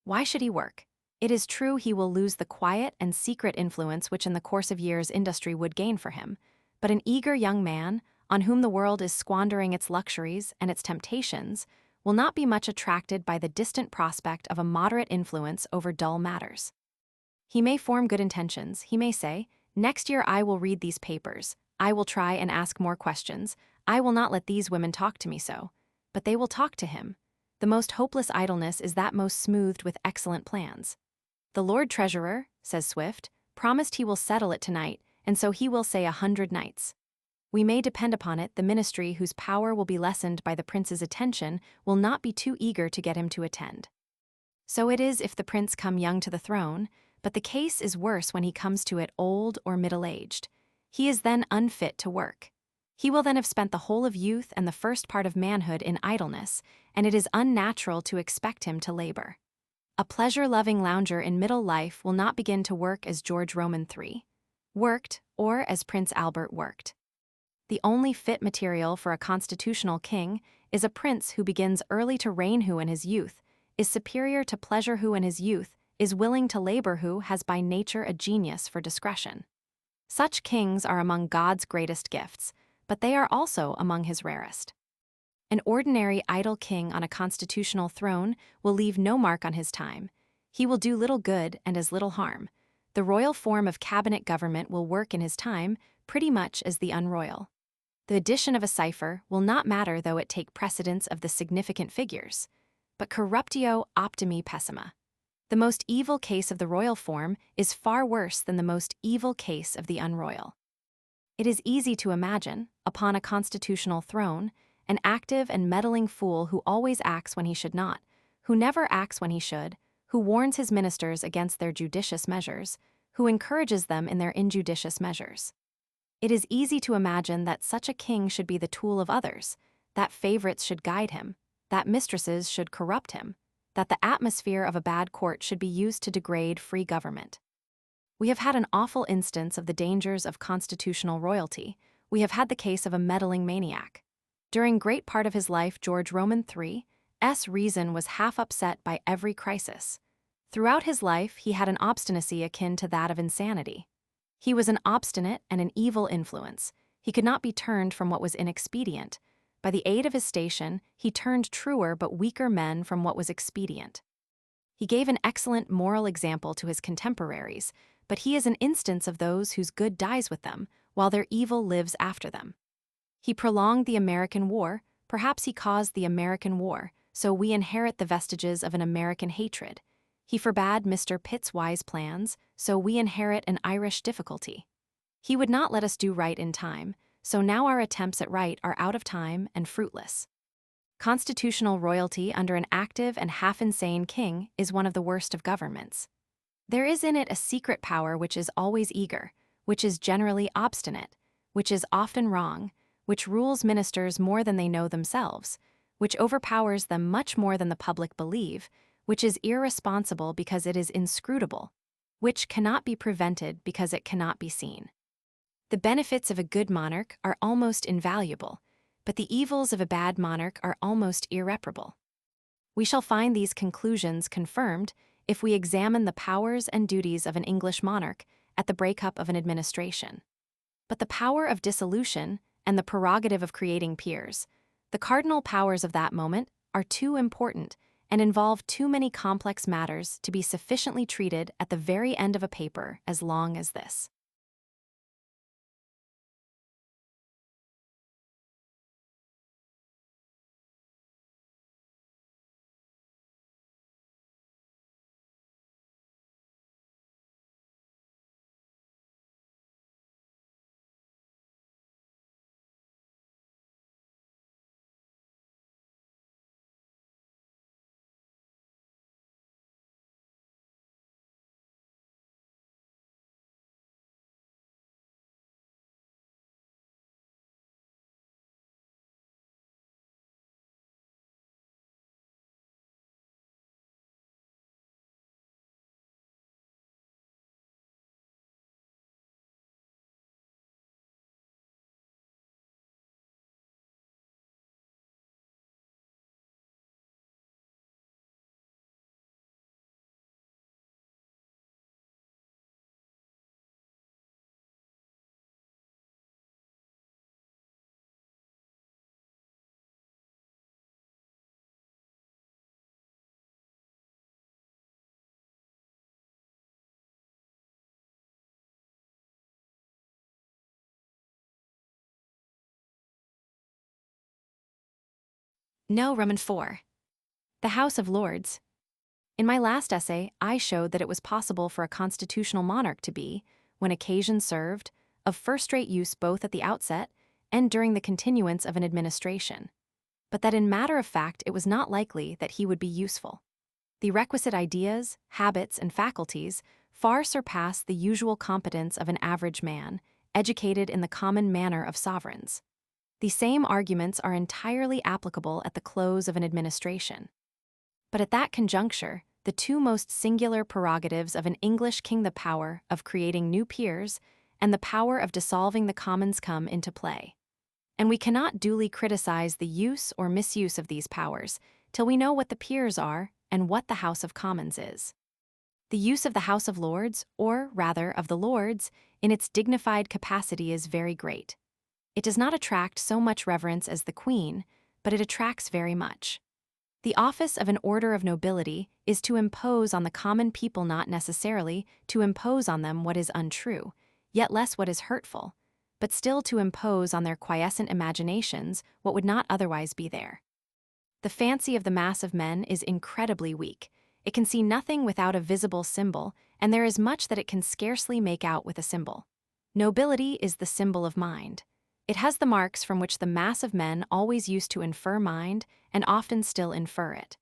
Why should he work? It is true he will lose the quiet and secret influence which in the course of years industry would gain for him, but an eager young man, on whom the world is squandering its luxuries and its temptations, will not be much attracted by the distant prospect of a moderate influence over dull matters. He may form good intentions, he may say, "Next year I will read these papers, I will try and ask more questions, I will not let these women talk to me so," but they will talk to him. The most hopeless idleness is that most smoothed with excellent plans. "The Lord Treasurer," says Swift, "promised he will settle it tonight, and so he will say 100 nights." We may depend upon it the ministry whose power will be lessened by the prince's attention will not be too eager to get him to attend. So it is if the prince come young to the throne, but the case is worse when he comes to it old or middle-aged. He is then unfit to work. He will then have spent the whole of youth and the first part of manhood in idleness, and it is unnatural to expect him to labor. A pleasure-loving lounger in middle life will not begin to work as George Roman III worked, or as Prince Albert worked. The only fit material for a constitutional king is a prince who begins early to reign, who in his youth is superior to pleasure, who in his youth is willing to labor, who has by nature a genius for discretion. Such kings are among God's greatest gifts, but they are also among his rarest. An ordinary idle king on a constitutional throne will leave no mark on his time. He will do little good and as little harm. The royal form of cabinet government will work in his time pretty much as the unroyal. The addition of a cipher will not matter, though it take precedence of the significant figures. But corruptio optimi pessima. The most evil case of the royal form is far worse than the most evil case of the unroyal. It is easy to imagine, upon a constitutional throne, an active and meddling fool who always acts when he should not, who never acts when he should, who warns his ministers against their judicious measures, who encourages them in their injudicious measures. It is easy to imagine that such a king should be the tool of others, that favorites should guide him, that mistresses should corrupt him, that the atmosphere of a bad court should be used to degrade free government. We have had an awful instance of the dangers of constitutional royalty. We have had the case of a meddling maniac. During great part of his life, George Roman III's reason was half upset by every crisis. Throughout his life, he had an obstinacy akin to that of insanity. He was an obstinate and an evil influence. He could not be turned from what was inexpedient. By the aid of his station, he turned truer but weaker men from what was expedient. He gave an excellent moral example to his contemporaries, but he is an instance of those whose good dies with them, while their evil lives after them. He prolonged the American War, perhaps he caused the American War, so we inherit the vestiges of an American hatred. He forbade Mr. Pitt's wise plans, so we inherit an Irish difficulty. He would not let us do right in time, so now our attempts at right are out of time and fruitless. Constitutional royalty under an active and half-insane king is one of the worst of governments. There is in it a secret power which is always eager, which is generally obstinate, which is often wrong, which rules ministers more than they know themselves, which overpowers them much more than the public believe, which is irresponsible because it is inscrutable, which cannot be prevented because it cannot be seen. The benefits of a good monarch are almost invaluable, but the evils of a bad monarch are almost irreparable. We shall find these conclusions confirmed if we examine the powers and duties of an English monarch at the breakup of an administration. But the power of dissolution and the prerogative of creating peers, the cardinal powers of that moment, are too important and involve too many complex matters to be sufficiently treated at the very end of a paper as long as this. No, Roman 4. The House of Lords. In my last essay, I showed that it was possible for a constitutional monarch to be, when occasion served, of first-rate use both at the outset and during the continuance of an administration, but that in matter of fact it was not likely that he would be useful. The requisite ideas, habits, and faculties far surpass the usual competence of an average man, educated in the common manner of sovereigns. The same arguments are entirely applicable at the close of an administration. But at that conjuncture, the two most singular prerogatives of an English king, the power of creating new peers and the power of dissolving the commons, come into play. And we cannot duly criticize the use or misuse of these powers till we know what the peers are and what the House of Commons is. The use of the House of Lords, or rather of the Lords, in its dignified capacity is very great. It does not attract so much reverence as the Queen, but it attracts very much. The office of an order of nobility is to impose on the common people, not necessarily to impose on them what is untrue, yet less what is hurtful, but still to impose on their quiescent imaginations what would not otherwise be there. The fancy of the mass of men is incredibly weak. It can see nothing without a visible symbol, and there is much that it can scarcely make out with a symbol. Nobility is the symbol of mind. It has the marks from which the mass of men always used to infer mind, and often still infer it.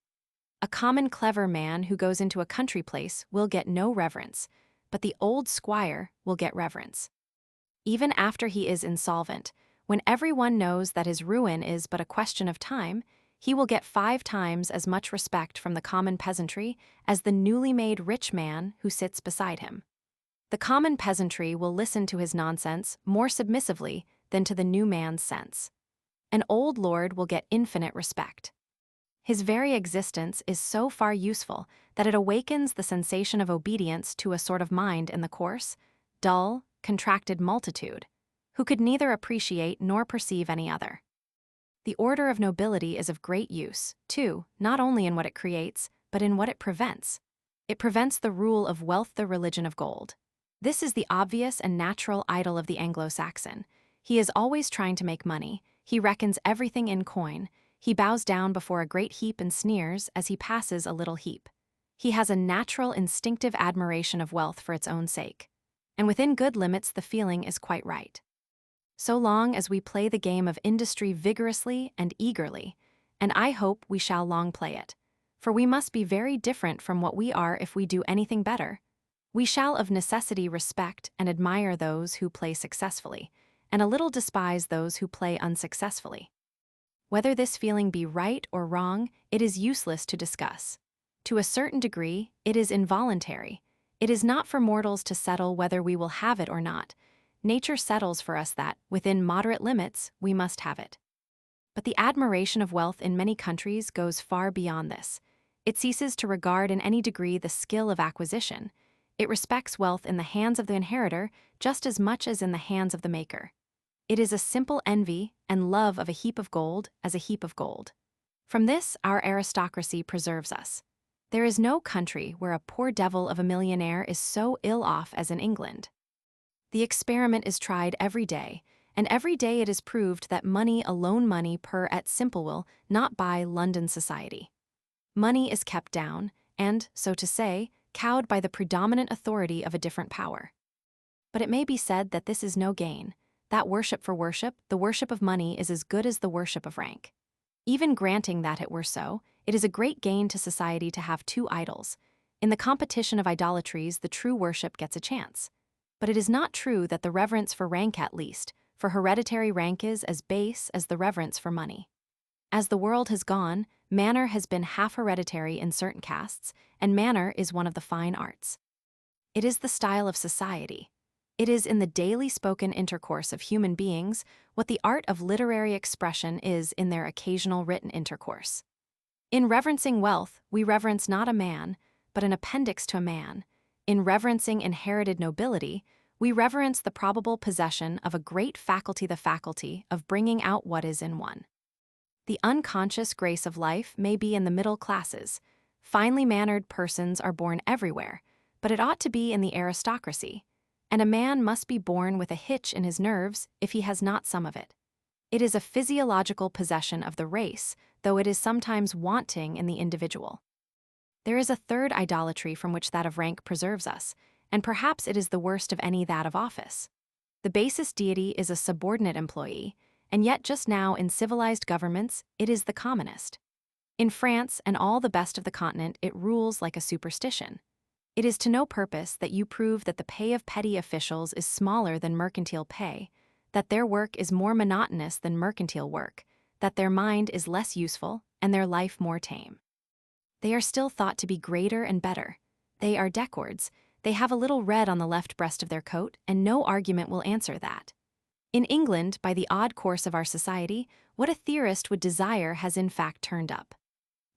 A common clever man who goes into a country place will get no reverence, but the old squire will get reverence. Even after he is insolvent, when everyone knows that his ruin is but a question of time, he will get 5 times as much respect from the common peasantry as the newly made rich man who sits beside him. The common peasantry will listen to his nonsense more submissively than to the new man's sense. An old lord will get infinite respect. His very existence is so far useful that it awakens the sensation of obedience to a sort of mind in the coarse, dull, contracted multitude, who could neither appreciate nor perceive any other. The order of nobility is of great use, too, not only in what it creates, but in what it prevents. It prevents the rule of wealth, the religion of gold. This is the obvious and natural idol of the Anglo-Saxon. He is always trying to make money. He reckons everything in coin. He bows down before a great heap and sneers as he passes a little heap. He has a natural, instinctive admiration of wealth for its own sake. And within good limits, the feeling is quite right. So long as we play the game of industry vigorously and eagerly, and I hope we shall long play it, for we must be very different from what we are if we do anything better, we shall of necessity respect and admire those who play successfully, and a little despise those who play unsuccessfully. Whether this feeling be right or wrong, it is useless to discuss. To a certain degree, it is involuntary. It is not for mortals to settle whether we will have it or not. Nature settles for us that, within moderate limits, we must have it. But the admiration of wealth in many countries goes far beyond this. It ceases to regard in any degree the skill of acquisition. It respects wealth in the hands of the inheritor just as much as in the hands of the maker. It is a simple envy and love of a heap of gold as a heap of gold. From this, our aristocracy preserves us. There is no country where a poor devil of a millionaire is so ill off as in England. The experiment is tried every day, and every day it is proved that money alone, money per et simple, will not buy London society. Money is kept down, and, so to say, cowed by the predominant authority of a different power. But it may be said that this is no gain, that worship for worship, the worship of money, is as good as the worship of rank. Even granting that it were so, it is a great gain to society to have 2 idols. In the competition of idolatries, the true worship gets a chance. But it is not true that the reverence for rank, at least, for hereditary rank, is as base as the reverence for money. As the world has gone, manner has been half hereditary in certain castes, and manner is one of the fine arts. It is the style of society. It is in the daily spoken intercourse of human beings what the art of literary expression is in their occasional written intercourse. In reverencing wealth, we reverence not a man, but an appendix to a man. In reverencing inherited nobility, we reverence the probable possession of a great faculty, the faculty of bringing out what is in one. The unconscious grace of life may be in the middle classes. Finely mannered persons are born everywhere, but it ought to be in the aristocracy, and a man must be born with a hitch in his nerves if he has not some of it. It is a physiological possession of the race, though it is sometimes wanting in the individual. There is a third idolatry from which that of rank preserves us, and perhaps it is the worst of any, that of office. The basest deity is a subordinate employee, and yet just now in civilized governments, it is the commonest. In France and all the best of the continent, it rules like a superstition. It is to no purpose that you prove that the pay of petty officials is smaller than mercantile pay, that their work is more monotonous than mercantile work, that their mind is less useful and their life more tame. They are still thought to be greater and better. They are decords. They have a little red on the left breast of their coat, and no argument will answer that. In England, by the odd course of our society, what a theorist would desire has in fact turned up.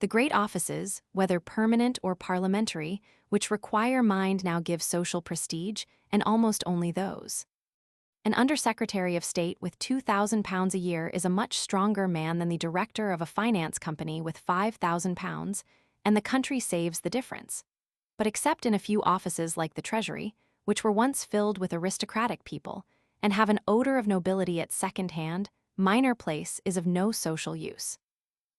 The great offices, whether permanent or parliamentary, which require mind now give social prestige, and almost only those. An Undersecretary of State with £2,000 a year is a much stronger man than the director of a finance company with £5,000, and the country saves the difference. But except in a few offices like the Treasury, which were once filled with aristocratic people, and have an odor of nobility at second hand, minor place is of no social use.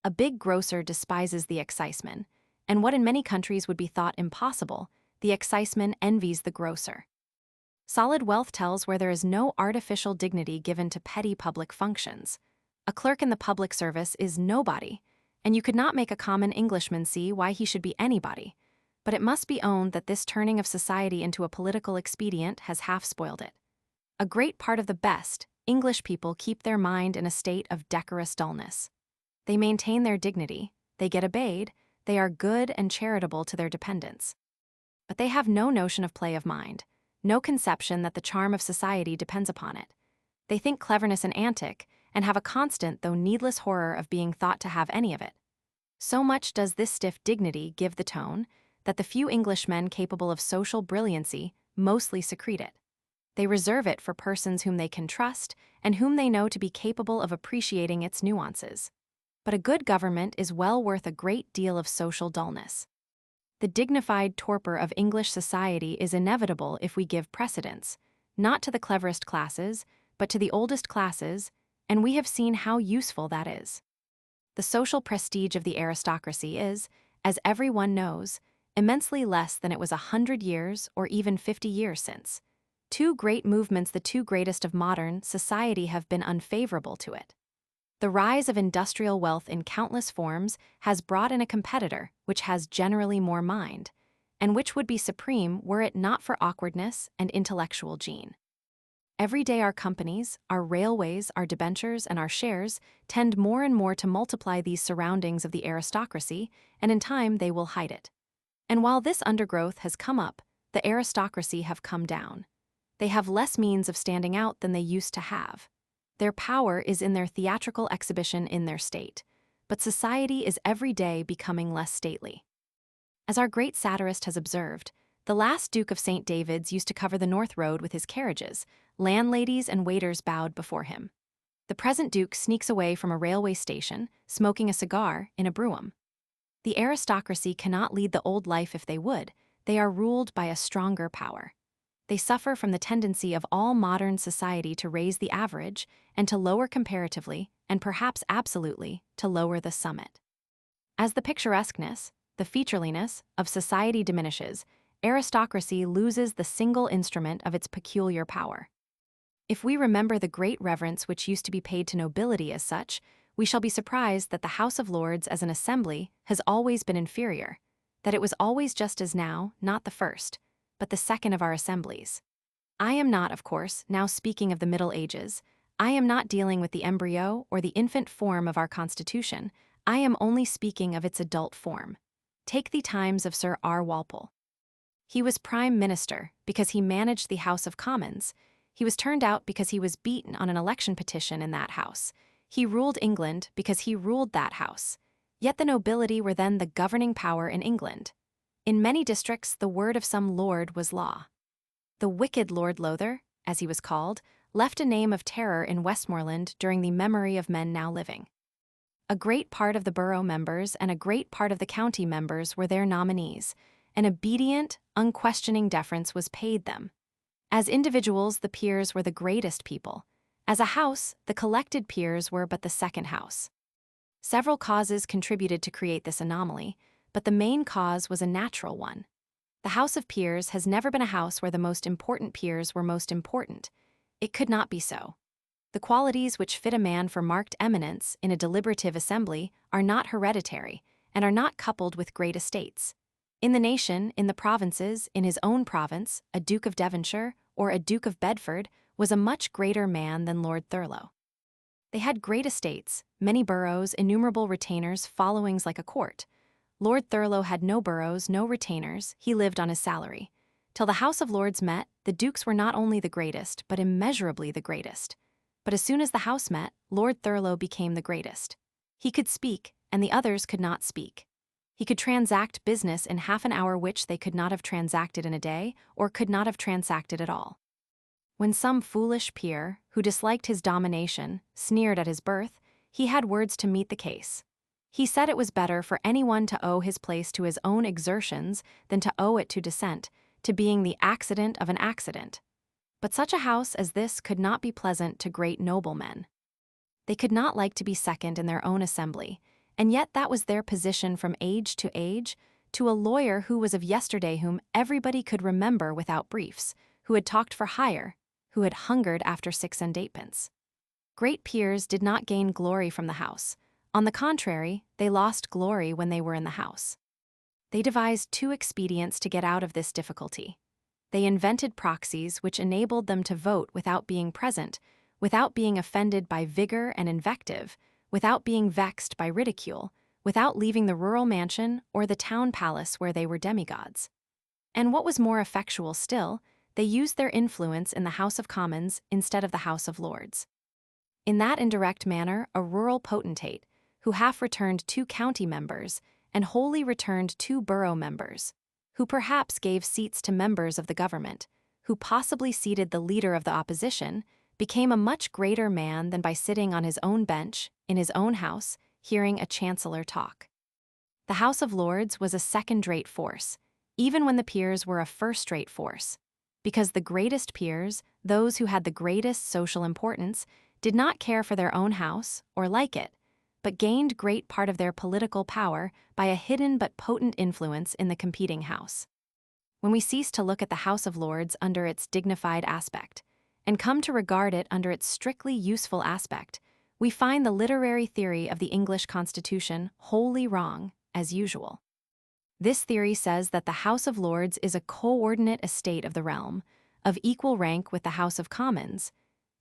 A big grocer despises the exciseman, and what in many countries would be thought impossible, the exciseman envies the grocer. Solid wealth tells where there is no artificial dignity given to petty public functions. A clerk in the public service is nobody, and you could not make a common Englishman see why he should be anybody. But it must be owned that this turning of society into a political expedient has half spoiled it. A great part of the best English people keep their mind in a state of decorous dullness. They maintain their dignity, they get obeyed, they are good and charitable to their dependents. But they have no notion of play of mind, no conception that the charm of society depends upon it. They think cleverness an antic, and have a constant though needless horror of being thought to have any of it. So much does this stiff dignity give the tone, that the few Englishmen capable of social brilliancy mostly secrete it. They reserve it for persons whom they can trust, and whom they know to be capable of appreciating its nuances. But a good government is well worth a great deal of social dullness. The dignified torpor of English society is inevitable if we give precedence, not to the cleverest classes, but to the oldest classes, and we have seen how useful that is. The social prestige of the aristocracy is, as everyone knows, immensely less than it was 100 years or even 50 years since. Two great movements, the two greatest of modern society, have been unfavorable to it. The rise of industrial wealth in countless forms has brought in a competitor which has generally more mind, and which would be supreme were it not for awkwardness and intellectual gene. Every day our companies, our railways, our debentures, and our shares tend more and more to multiply these surroundings of the aristocracy, and in time they will hide it. And while this undergrowth has come up, the aristocracy have come down. They have less means of standing out than they used to have. Their power is in their theatrical exhibition in their state, but society is every day becoming less stately. As our great satirist has observed, the last Duke of St. David's used to cover the North Road with his carriages. Landladies and waiters bowed before him. The present Duke sneaks away from a railway station, smoking a cigar in a brougham. The aristocracy cannot lead the old life if they would. They are ruled by a stronger power. They suffer from the tendency of all modern society to raise the average and to lower comparatively, and perhaps absolutely, to lower the summit. As the picturesqueness, the featureliness, of society diminishes, aristocracy loses the single instrument of its peculiar power. If we remember the great reverence which used to be paid to nobility as such, we shall be surprised that the House of Lords as an assembly has always been inferior, that it was always just as now, not the first, but the second of our assemblies. I am not, of course, now speaking of the Middle Ages. I am not dealing with the embryo or the infant form of our Constitution. I am only speaking of its adult form. Take the times of Sir R. Walpole. He was Prime Minister because he managed the House of Commons. He was turned out because he was beaten on an election petition in that House. He ruled England because he ruled that House. Yet the nobility were then the governing power in England. In many districts, the word of some lord was law. The wicked Lord Lothair, as he was called, left a name of terror in Westmoreland during the memory of men now living. A great part of the borough members and a great part of the county members were their nominees. An obedient, unquestioning deference was paid them. As individuals, the peers were the greatest people. As a house, the collected peers were but the second house. Several causes contributed to create this anomaly, but the main cause was a natural one. The House of Peers has never been a house where the most important peers were most important. It could not be so. The qualities which fit a man for marked eminence in a deliberative assembly are not hereditary and are not coupled with great estates. In the nation, in the provinces, in his own province, a Duke of Devonshire or a Duke of Bedford was a much greater man than Lord Thurlow. They had great estates, many boroughs, innumerable retainers, followings like a court. Lord Thurlow had no boroughs, no retainers, he lived on his salary. Till the House of Lords met, the dukes were not only the greatest, but immeasurably the greatest. But as soon as the House met, Lord Thurlow became the greatest. He could speak, and the others could not speak. He could transact business in half an hour which they could not have transacted in a day, or could not have transacted at all. When some foolish peer, who disliked his domination, sneered at his birth, he had words to meet the case. He said it was better for anyone to owe his place to his own exertions than to owe it to descent, to being the accident of an accident. But such a house as this could not be pleasant to great noblemen. They could not like to be second in their own assembly, and yet that was their position from age, to a lawyer who was of yesterday whom everybody could remember without briefs, who had talked for hire, who had hungered after 6 and 8pence. Great peers did not gain glory from the House. On the contrary, they lost glory when they were in the House. They devised 2 expedients to get out of this difficulty. They invented proxies which enabled them to vote without being present, without being offended by vigor and invective, without being vexed by ridicule, without leaving the rural mansion or the town palace where they were demigods. And what was more effectual still, they used their influence in the House of Commons instead of the House of Lords. In that indirect manner, a rural potentate, who half returned 2 county members and wholly returned 2 borough members, who perhaps gave seats to members of the government, who possibly seated the leader of the opposition, became a much greater man than by sitting on his own bench, in his own house, hearing a chancellor talk. The House of Lords was a second-rate force, even when the peers were a first-rate force, because the greatest peers, those who had the greatest social importance, did not care for their own house or like it, but gained great part of their political power by a hidden but potent influence in the competing house. When we cease to look at the House of Lords under its dignified aspect, and come to regard it under its strictly useful aspect, we find the literary theory of the English Constitution wholly wrong, as usual. This theory says that the House of Lords is a coordinate estate of the realm, of equal rank with the House of Commons,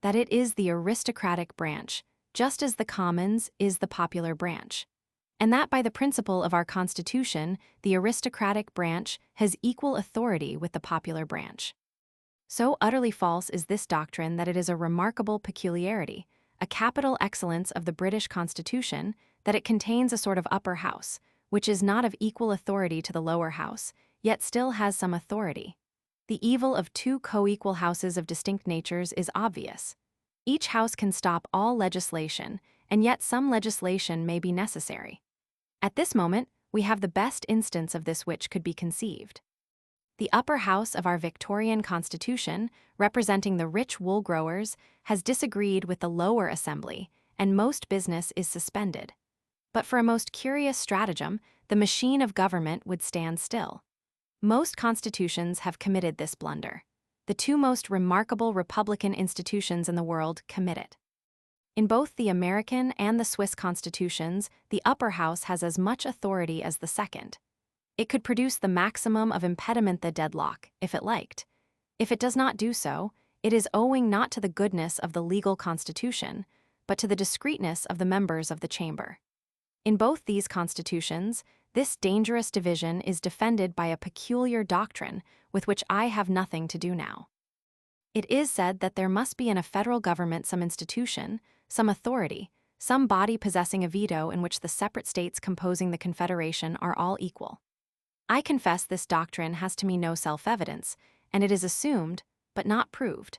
that it is the aristocratic branch, just as the Commons is the popular branch, and that by the principle of our Constitution, the aristocratic branch has equal authority with the popular branch. So utterly false is this doctrine that it is a remarkable peculiarity, a capital excellence of the British Constitution, that it contains a sort of upper house, which is not of equal authority to the lower house, yet still has some authority. The evil of 2 co-equal houses of distinct natures is obvious. Each house can stop all legislation, and yet some legislation may be necessary. At this moment, we have the best instance of this which could be conceived. The upper house of our Victorian Constitution, representing the rich wool growers, has disagreed with the lower assembly, and most business is suspended. But for a most curious stratagem, the machine of government would stand still. Most constitutions have committed this blunder. The 2 most remarkable republican institutions in the world commit it. In both the American and the Swiss constitutions, the upper house has as much authority as the second. It could produce the maximum of impediment the deadlock, if it liked. If it does not do so, it is owing not to the goodness of the legal constitution, but to the discreetness of the members of the chamber. In both these constitutions, this dangerous division is defended by a peculiar doctrine with which I have nothing to do now. It is said that there must be in a federal government some institution, some authority, some body possessing a veto in which the separate states composing the confederation are all equal. I confess this doctrine has to me no self-evidence, and it is assumed, but not proved.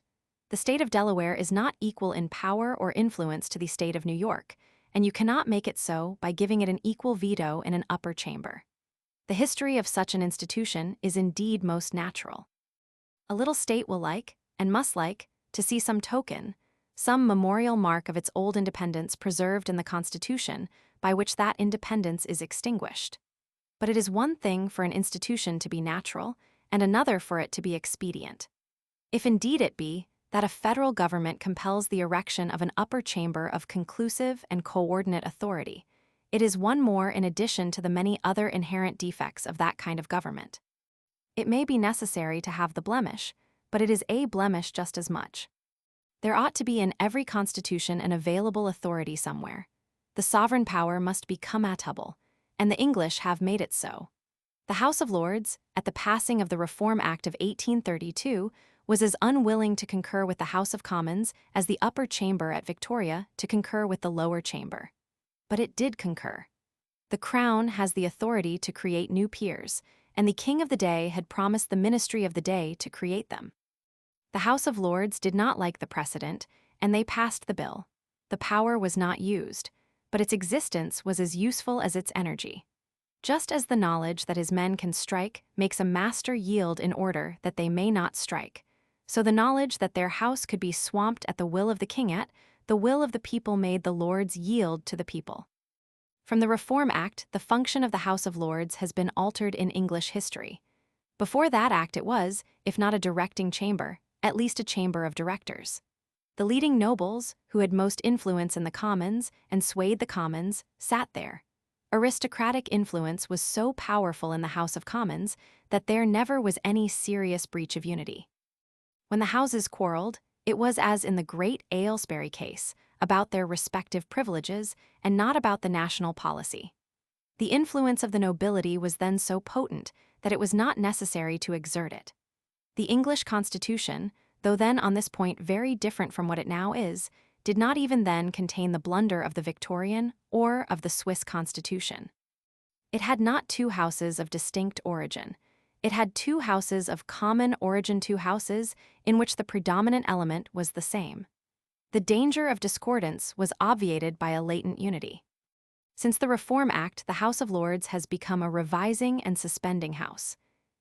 The state of Delaware is not equal in power or influence to the state of New York, and you cannot make it so by giving it an equal veto in an upper chamber. The history of such an institution is indeed most natural. A little state will like, and must like, to see some token, some memorial mark of its old independence preserved in the Constitution by which that independence is extinguished. But it is one thing for an institution to be natural, and another for it to be expedient. If indeed it be, that a federal government compels the erection of an upper chamber of conclusive and coordinate authority. It is one more in addition to the many other inherent defects of that kind of government. It may be necessary to have the blemish, but it is a blemish just as much. There ought to be in every constitution an available authority somewhere. The sovereign power must be commatable, and the English have made it so. The House of Lords, at the passing of the Reform Act of 1832, was as unwilling to concur with the House of Commons as the upper chamber at Victoria to concur with the lower chamber. But it did concur. The Crown has the authority to create new peers, and the King of the day had promised the ministry of the day to create them. The House of Lords did not like the precedent, and they passed the bill. The power was not used, but its existence was as useful as its energy. Just as the knowledge that his men can strike makes a master yield in order that they may not strike, so the knowledge that their house could be swamped at the will of the king the will of the people made the Lords yield to the people. From the Reform Act, the function of the House of Lords has been altered in English history. Before that act it was, if not a directing chamber, at least a chamber of directors. The leading nobles, who had most influence in the Commons and swayed the Commons, sat there. Aristocratic influence was so powerful in the House of Commons that there never was any serious breach of unity. When the houses quarreled, it was as in the great Aylesbury case, about their respective privileges and not about the national policy. The influence of the nobility was then so potent that it was not necessary to exert it. The English Constitution, though then on this point very different from what it now is, did not even then contain the blunder of the Victorian or of the Swiss Constitution. It had not two houses of distinct origin. It had two houses of common origin, two houses in which the predominant element was the same. The danger of discordance was obviated by a latent unity. Since the Reform Act, the House of Lords has become a revising and suspending house.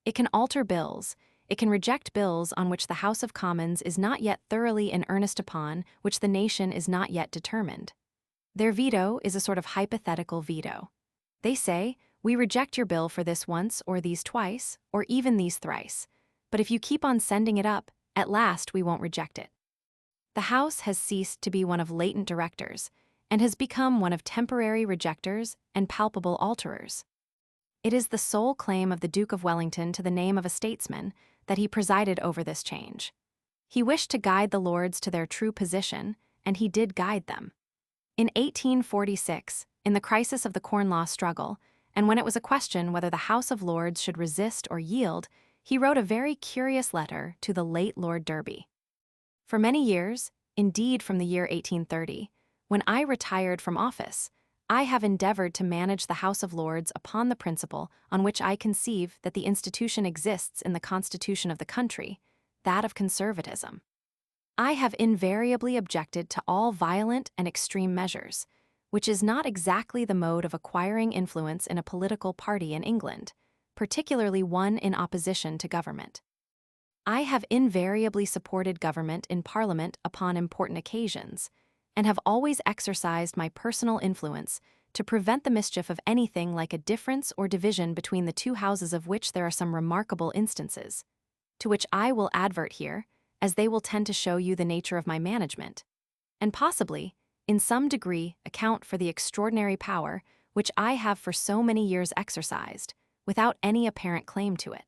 It can alter bills. It can reject bills on which the House of Commons is not yet thoroughly in earnest upon which the nation is not yet determined. Their veto is a sort of hypothetical veto. They say, we reject your bill for this once or these twice or even these thrice, but if you keep on sending it up, at last we won't reject it. The House has ceased to be one of latent directors and has become one of temporary rejectors and palpable alterers. It is the sole claim of the Duke of Wellington to the name of a statesman that he presided over this change. He wished to guide the Lords to their true position, and he did guide them. In 1846, in the crisis of the Corn Law struggle, and when it was a question whether the House of Lords should resist or yield, he wrote a very curious letter to the late Lord Derby. For many years, indeed from the year 1830, when I retired from office, I have endeavored to manage the House of Lords upon the principle on which I conceive that the institution exists in the constitution of the country, that of conservatism. I have invariably objected to all violent and extreme measures, which is not exactly the mode of acquiring influence in a political party in England, particularly one in opposition to government. I have invariably supported government in Parliament upon important occasions, and have always exercised my personal influence to prevent the mischief of anything like a difference or division between the two houses, of which there are some remarkable instances, to which I will advert here, as they will tend to show you the nature of my management, and possibly, in some degree, account for the extraordinary power which I have for so many years exercised, without any apparent claim to it.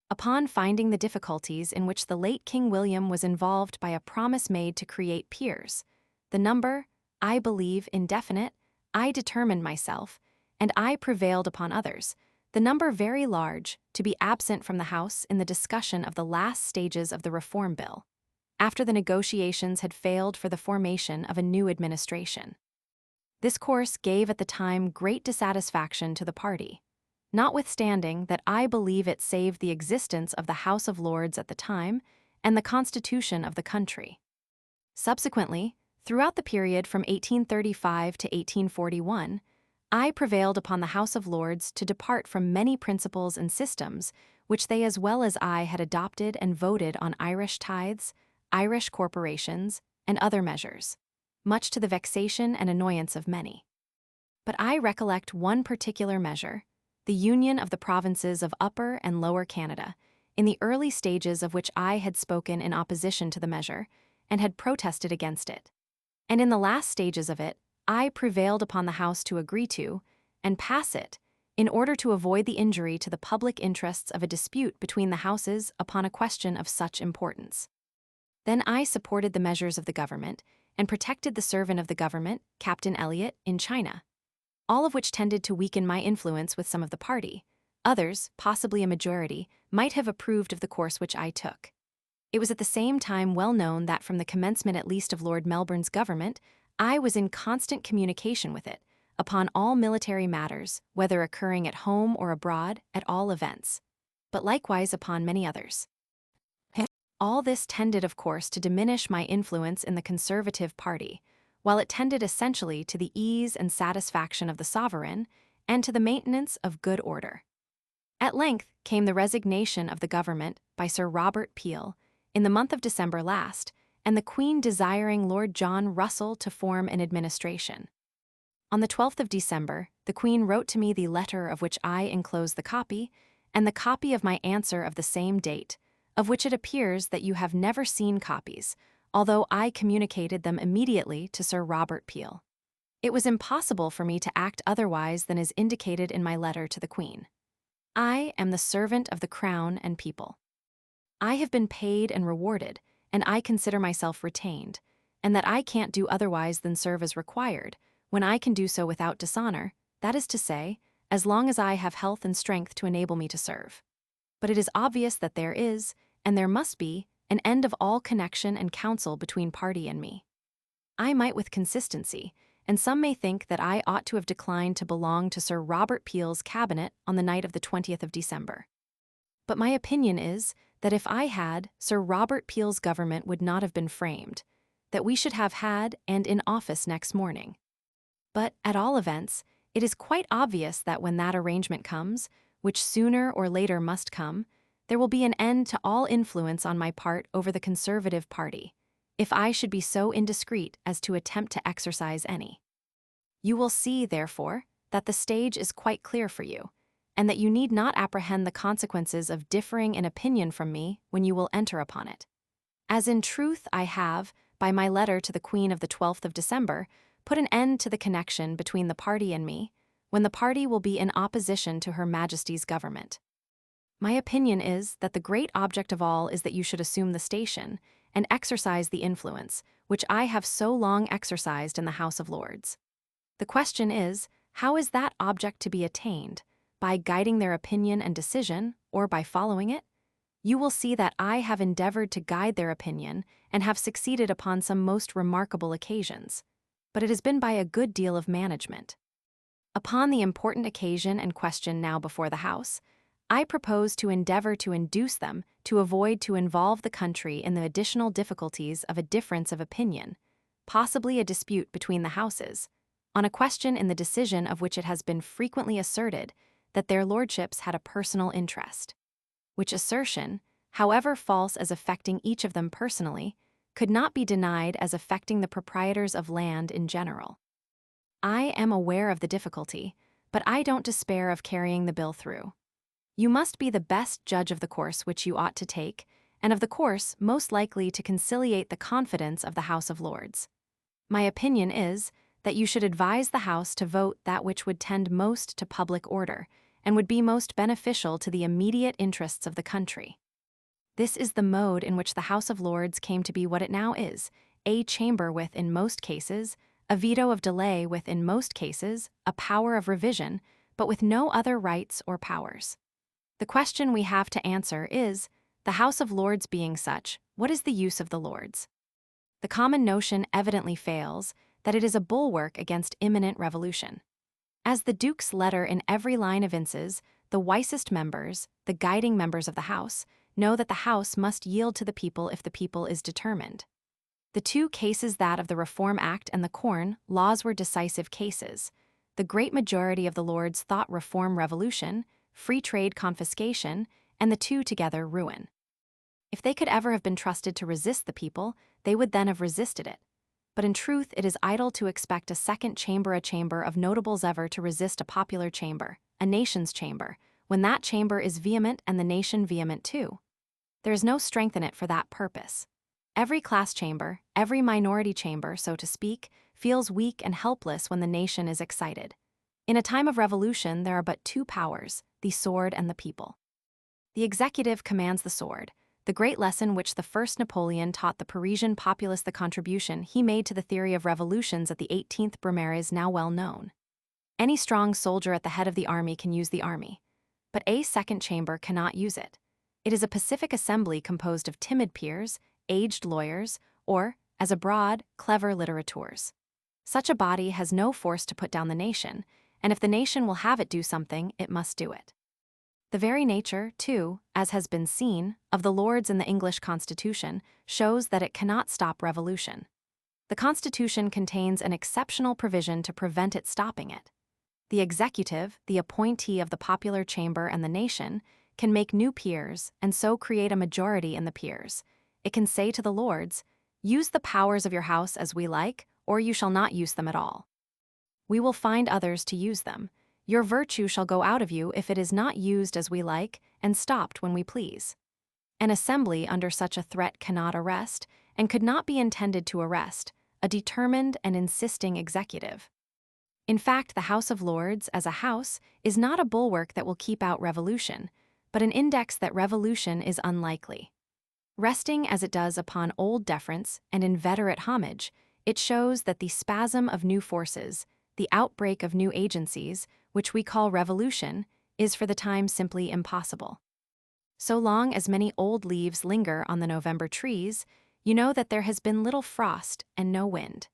Upon finding the difficulties in which the late King William was involved by a promise made to create peers, the number, I believe, indefinite, I determined myself, and I prevailed upon others, the number very large, to be absent from the House in the discussion of the last stages of the Reform Bill, after the negotiations had failed for the formation of a new administration. This course gave at the time great dissatisfaction to the party, notwithstanding that I believe it saved the existence of the House of Lords at the time and the constitution of the country. Subsequently, throughout the period from 1835 to 1841, I prevailed upon the House of Lords to depart from many principles and systems which they as well as I had adopted and voted on Irish tithes, Irish corporations, and other measures, much to the vexation and annoyance of many. But I recollect one particular measure, the union of the provinces of Upper and Lower Canada, in the early stages of which I had spoken in opposition to the measure, and had protested against it. And in the last stages of it, I prevailed upon the House to agree to, and pass it, in order to avoid the injury to the public interests of a dispute between the Houses upon a question of such importance. Then I supported the measures of the government, and protected the servant of the government, Captain Elliot, in China, all of which tended to weaken my influence with some of the party. Others, possibly a majority, might have approved of the course which I took. It was at the same time well known that from the commencement at least of Lord Melbourne's government, I was in constant communication with it, upon all military matters, whether occurring at home or abroad, at all events, but likewise upon many others. All this tended, of course, to diminish my influence in the Conservative Party, while it tended essentially to the ease and satisfaction of the sovereign, and to the maintenance of good order. At length came the resignation of the government by Sir Robert Peel, in the month of December last, and the Queen desiring Lord John Russell to form an administration. On the 12th of December, the Queen wrote to me the letter of which I enclose the copy, and the copy of my answer of the same date, of which it appears that you have never seen copies, although I communicated them immediately to Sir Robert Peel. It was impossible for me to act otherwise than is indicated in my letter to the Queen. I am the servant of the Crown and people. I have been paid and rewarded, and I consider myself retained, and that I can't do otherwise than serve as required, when I can do so without dishonor, that is to say, as long as I have health and strength to enable me to serve. But it is obvious that there is, and there must be, an end of all connection and counsel between party and me. I might with consistency, and some may think that I ought to have declined to belong to Sir Robert Peel's cabinet on the night of the 20th of December. But my opinion is that if I had, Sir Robert Peel's government would not have been framed, that we should have had and in office next morning. But, at all events, it is quite obvious that when that arrangement comes, which sooner or later must come, there will be an end to all influence on my part over the Conservative Party, if I should be so indiscreet as to attempt to exercise any. You will see, therefore, that the stage is quite clear for you, and that you need not apprehend the consequences of differing in opinion from me when you will enter upon it. As in truth I have, by my letter to the Queen of the 12th of December, put an end to the connection between the party and me, when the party will be in opposition to Her Majesty's government. My opinion is that the great object of all is that you should assume the station, and exercise the influence, which I have so long exercised in the House of Lords. The question is, how is that object to be attained? By guiding their opinion and decision, or by following it? You will see that I have endeavored to guide their opinion, and have succeeded upon some most remarkable occasions. But it has been by a good deal of management. Upon the important occasion and question now before the House, I propose to endeavor to induce them to avoid to involve the country in the additional difficulties of a difference of opinion, possibly a dispute between the Houses, on a question in the decision of which it has been frequently asserted that their lordships had a personal interest, which assertion, however false as affecting each of them personally, could not be denied as affecting the proprietors of land in general. I am aware of the difficulty, but I don't despair of carrying the bill through. You must be the best judge of the course which you ought to take, and of the course most likely to conciliate the confidence of the House of Lords. My opinion is that you should advise the House to vote that which would tend most to public order, and would be most beneficial to the immediate interests of the country. This is the mode in which the House of Lords came to be what it now is, a chamber with, in most cases, a veto of delay with, in most cases, a power of revision, but with no other rights or powers. The question we have to answer is, the House of Lords being such, what is the use of the Lords? The common notion evidently fails that it is a bulwark against imminent revolution. As the Duke's letter in every line evinces, the wisest members, the guiding members of the House, know that the House must yield to the people if the people is determined. The two cases, that of the Reform Act and the Corn Laws, were decisive cases. The great majority of the Lords thought reform revolution, free trade confiscation, and the two together ruin. If they could ever have been trusted to resist the people, they would then have resisted it. But in truth, it is idle to expect a second chamber, a chamber of notables, ever to resist a popular chamber, a nation's chamber, when that chamber is vehement and the nation vehement too. There is no strength in it for that purpose. Every class chamber, every minority chamber, so to speak, feels weak and helpless when the nation is excited. In a time of revolution, there are but two powers, the sword and the people. The executive commands the sword, the great lesson which the first Napoleon taught the Parisian populace. The contribution he made to the theory of revolutions at the 18th Brumaire is now well known. Any strong soldier at the head of the army can use the army, but a second chamber cannot use it. It is a pacific assembly composed of timid peers, aged lawyers, or, as abroad, clever littérateurs. Such a body has no force to put down the nation, and if the nation will have it do something, it must do it. The very nature, too, as has been seen, of the Lords in the English Constitution shows that it cannot stop revolution. The Constitution contains an exceptional provision to prevent it stopping it. The executive, the appointee of the popular chamber and the nation, can make new peers and so create a majority in the peers. It can say to the Lords, "Use the powers of your house as we like, or you shall not use them at all. We will find others to use them. Your virtue shall go out of you if it is not used as we like and stopped when we please." An assembly under such a threat cannot arrest, and could not be intended to arrest, a determined and insisting executive. In fact, the House of Lords, as a house, is not a bulwark that will keep out revolution, but an index that revolution is unlikely. Resting as it does upon old deference and inveterate homage, it shows that the spasm of new forces, the outbreak of new agencies, which we call revolution, is for the time simply impossible. So long as many old leaves linger on the November trees, you know that there has been little frost and no wind.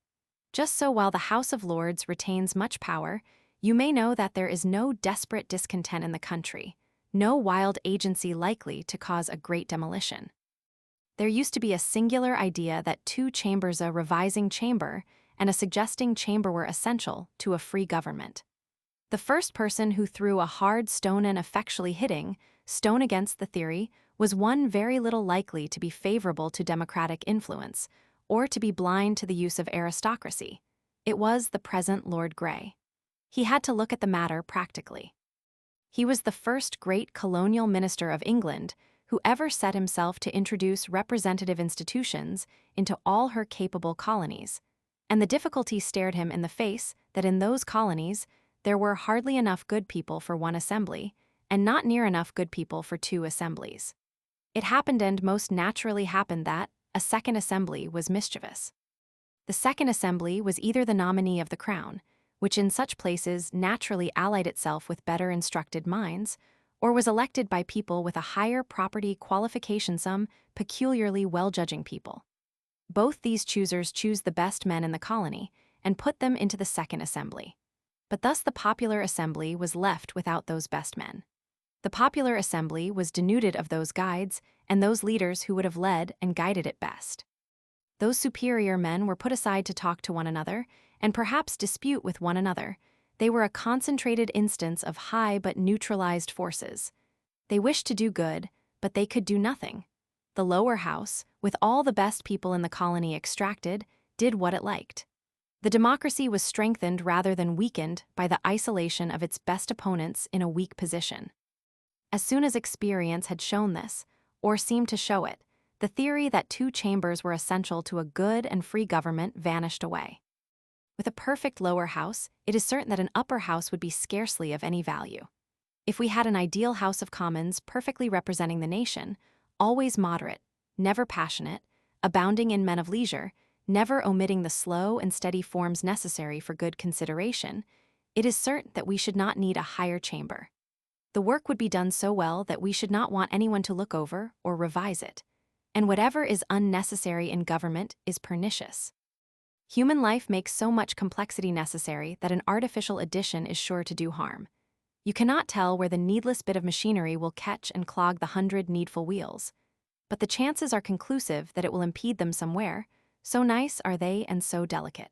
Just so while the House of Lords retains much power, you may know that there is no desperate discontent in the country, no wild agency likely to cause a great demolition. There used to be a singular idea that two chambers, a revising chamber and a suggesting chamber, were essential to a free government. The first person who threw a hard stone and effectually hitting stone against the theory was one very little likely to be favorable to democratic influence, or to be blind to the use of aristocracy. It was the present Lord Grey. He had to look at the matter practically. He was the first great colonial minister of England who ever set himself to introduce representative institutions into all her capable colonies, and the difficulty stared him in the face that in those colonies there were hardly enough good people for one assembly, and not near enough good people for two assemblies. It happened, and most naturally happened, that a second assembly was mischievous. The second assembly was either the nominee of the crown, which in such places naturally allied itself with better instructed minds, or was elected by people with a higher property qualification, some peculiarly well-judging people. Both these choosers choose the best men in the colony and put them into the second assembly. But thus the popular assembly was left without those best men. The popular assembly was denuded of those guides and those leaders who would have led and guided it best. Those superior men were put aside to talk to one another and perhaps dispute with one another. They were a concentrated instance of high but neutralized forces. They wished to do good, but they could do nothing. The lower house, with all the best people in the colony extracted, did what it liked. The democracy was strengthened rather than weakened by the isolation of its best opponents in a weak position. As soon as experience had shown this, or seemed to show it, the theory that two chambers were essential to a good and free government vanished away. With a perfect lower house, it is certain that an upper house would be scarcely of any value. If we had an ideal House of Commons perfectly representing the nation, always moderate, never passionate, abounding in men of leisure, never omitting the slow and steady forms necessary for good consideration, it is certain that we should not need a higher chamber. The work would be done so well that we should not want anyone to look over or revise it, and whatever is unnecessary in government is pernicious. Human life makes so much complexity necessary that an artificial addition is sure to do harm. You cannot tell where the needless bit of machinery will catch and clog the 100 needful wheels, but the chances are conclusive that it will impede them somewhere, so nice are they and so delicate.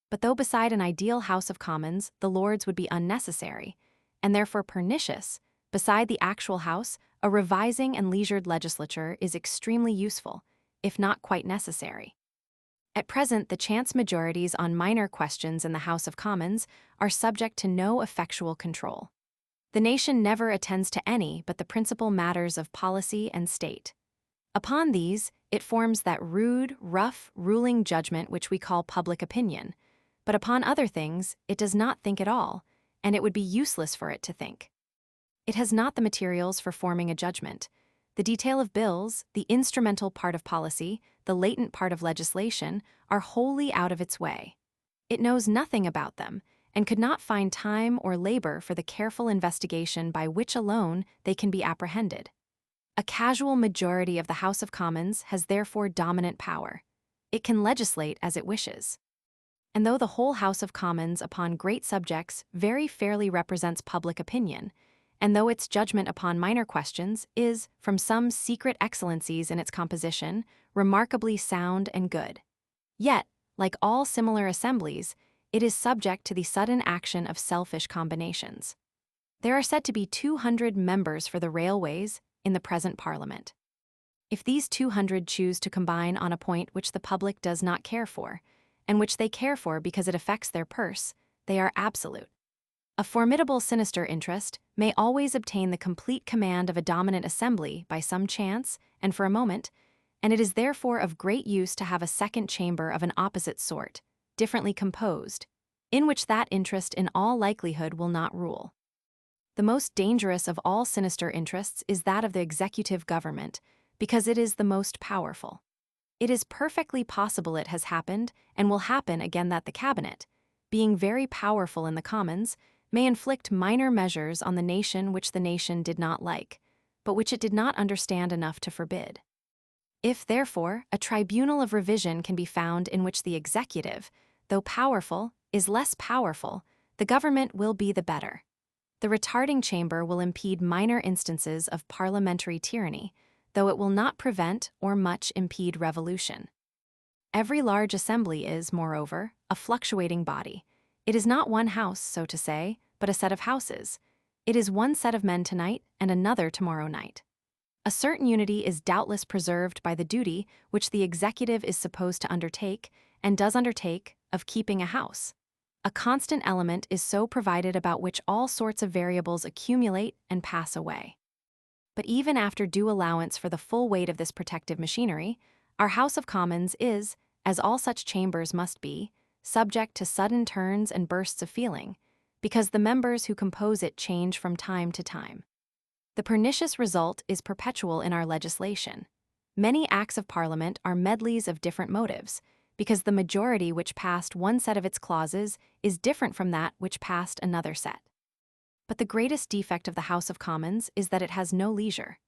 But though beside an ideal House of Commons the Lords would be unnecessary, and therefore pernicious, beside the actual House, a revising and leisured legislature is extremely useful, if not quite necessary. At present, the chance majorities on minor questions in the House of Commons are subject to no effectual control. The nation never attends to any but the principal matters of policy and state. Upon these, it forms that rude, rough, ruling judgment which we call public opinion. But upon other things, it does not think at all, and it would be useless for it to think. It has not the materials for forming a judgment. The detail of bills, the instrumental part of policy, the latent part of legislation, are wholly out of its way. It knows nothing about them, and could not find time or labor for the careful investigation by which alone they can be apprehended. A casual majority of the House of Commons has therefore dominant power. It can legislate as it wishes. And though the whole House of Commons upon great subjects very fairly represents public opinion, and though its judgment upon minor questions is, from some secret excellencies in its composition, remarkably sound and good, yet, like all similar assemblies, it is subject to the sudden action of selfish combinations. There are said to be 200 members for the railways in the present Parliament. If these 200 choose to combine on a point which the public does not care for, and which they care for because it affects their purse, they are absolute. A formidable sinister interest may always obtain the complete command of a dominant assembly by some chance and for a moment, and it is therefore of great use to have a second chamber of an opposite sort, differently composed, in which that interest in all likelihood will not rule. The most dangerous of all sinister interests is that of the executive government, because it is the most powerful. It is perfectly possible it has happened, and will happen again, that the cabinet, being very powerful in the Commons, may inflict minor measures on the nation which the nation did not like, but which it did not understand enough to forbid. If, therefore, a tribunal of revision can be found in which the executive, though powerful, is less powerful, the government will be the better. The retarding chamber will impede minor instances of parliamentary tyranny, though it will not prevent or much impede revolution. Every large assembly is, moreover, a fluctuating body. It is not one house, so to say, but a set of houses. It is one set of men tonight and another tomorrow night. A certain unity is doubtless preserved by the duty which the executive is supposed to undertake, and does undertake, of keeping a house. A constant element is so provided about which all sorts of variables accumulate and pass away. But even after due allowance for the full weight of this protective machinery, our House of Commons is, as all such chambers must be, subject to sudden turns and bursts of feeling, because the members who compose it change from time to time. The pernicious result is perpetual in our legislation. Many acts of Parliament are medleys of different motives, because the majority which passed one set of its clauses is different from that which passed another set. But the greatest defect of the House of Commons is that it has no leisure.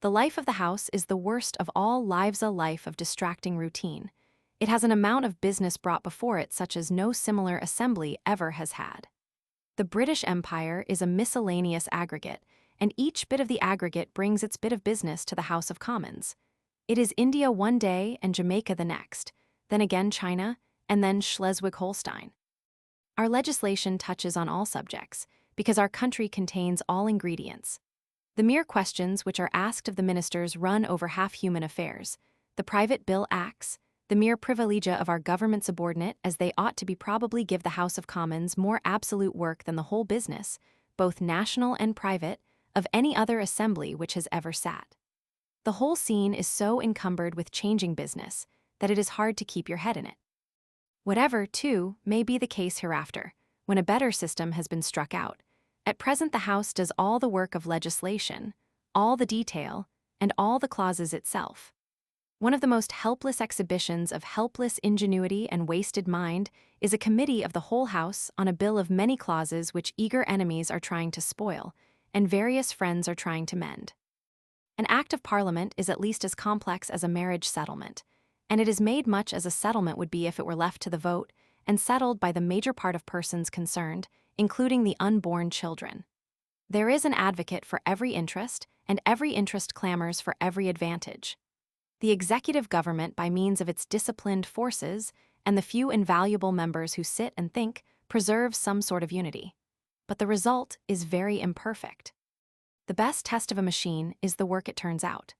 The life of the House is the worst of all lives, a life of distracting routine. It has an amount of business brought before it such as no similar assembly ever has had. The British Empire is a miscellaneous aggregate, and each bit of the aggregate brings its bit of business to the House of Commons. It is India one day and Jamaica the next, then again China, and then Schleswig-Holstein. Our legislation touches on all subjects, because our country contains all ingredients. The mere questions which are asked of the ministers run over half-human affairs. The private bill acts, the mere privilegia of our government subordinate as they ought to be probably give the House of Commons more absolute work than the whole business, both national and private, of any other assembly which has ever sat. The whole scene is so encumbered with changing business that it is hard to keep your head in it. Whatever, too, may be the case hereafter, when a better system has been struck out, at present the House does all the work of legislation, all the detail, and all the clauses itself. One of the most helpless exhibitions of helpless ingenuity and wasted mind is a committee of the whole House on a bill of many clauses which eager enemies are trying to spoil, and various friends are trying to mend. An Act of Parliament is at least as complex as a marriage settlement, and it is made much as a settlement would be if it were left to the vote, and settled by the major part of persons concerned, including the unborn children. There is an advocate for every interest, and every interest clamors for every advantage. The executive government, by means of its disciplined forces and the few invaluable members who sit and think, preserves some sort of unity. But the result is very imperfect. The best test of a machine is the work it turns out.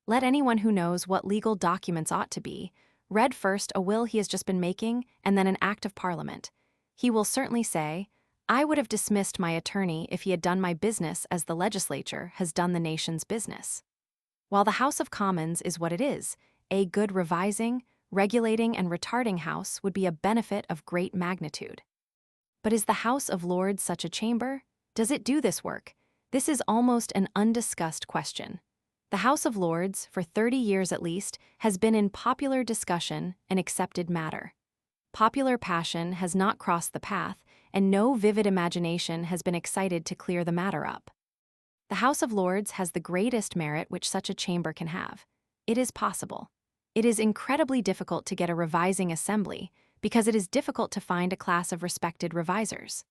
Let anyone who knows what legal documents ought to be read first a will he has just been making and then an Act of Parliament. He will certainly say, "I would have dismissed my attorney if he had done my business as the legislature has done the nation's business." While the House of Commons is what it is, a good revising, regulating, and retarding house would be a benefit of great magnitude. But is the House of Lords such a chamber? Does it do this work? This is almost an undiscussed question. The House of Lords, for 30 years at least, has been in popular discussion an accepted matter. Popular passion has not crossed the path, and no vivid imagination has been excited to clear the matter up. The House of Lords has the greatest merit which such a chamber can have. It is possible. It is incredibly difficult to get a revising assembly because it is difficult to find a class of respected revisers.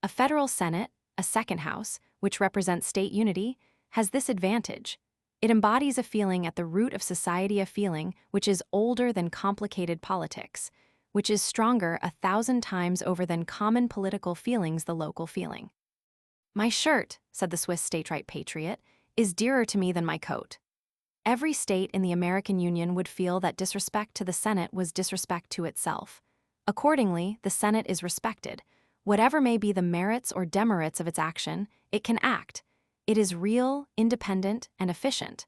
A federal Senate, a second house, which represents state unity, has this advantage. It embodies a feeling at the root of society, a feeling which is older than complicated politics, which is stronger 1,000 times over than common political feelings, the local feeling. "My shirt," said the Swiss state-right patriot, "is dearer to me than my coat." Every state in the American Union would feel that disrespect to the Senate was disrespect to itself. Accordingly, the Senate is respected. Whatever may be the merits or demerits of its action, it can act. It is real, independent, and efficient.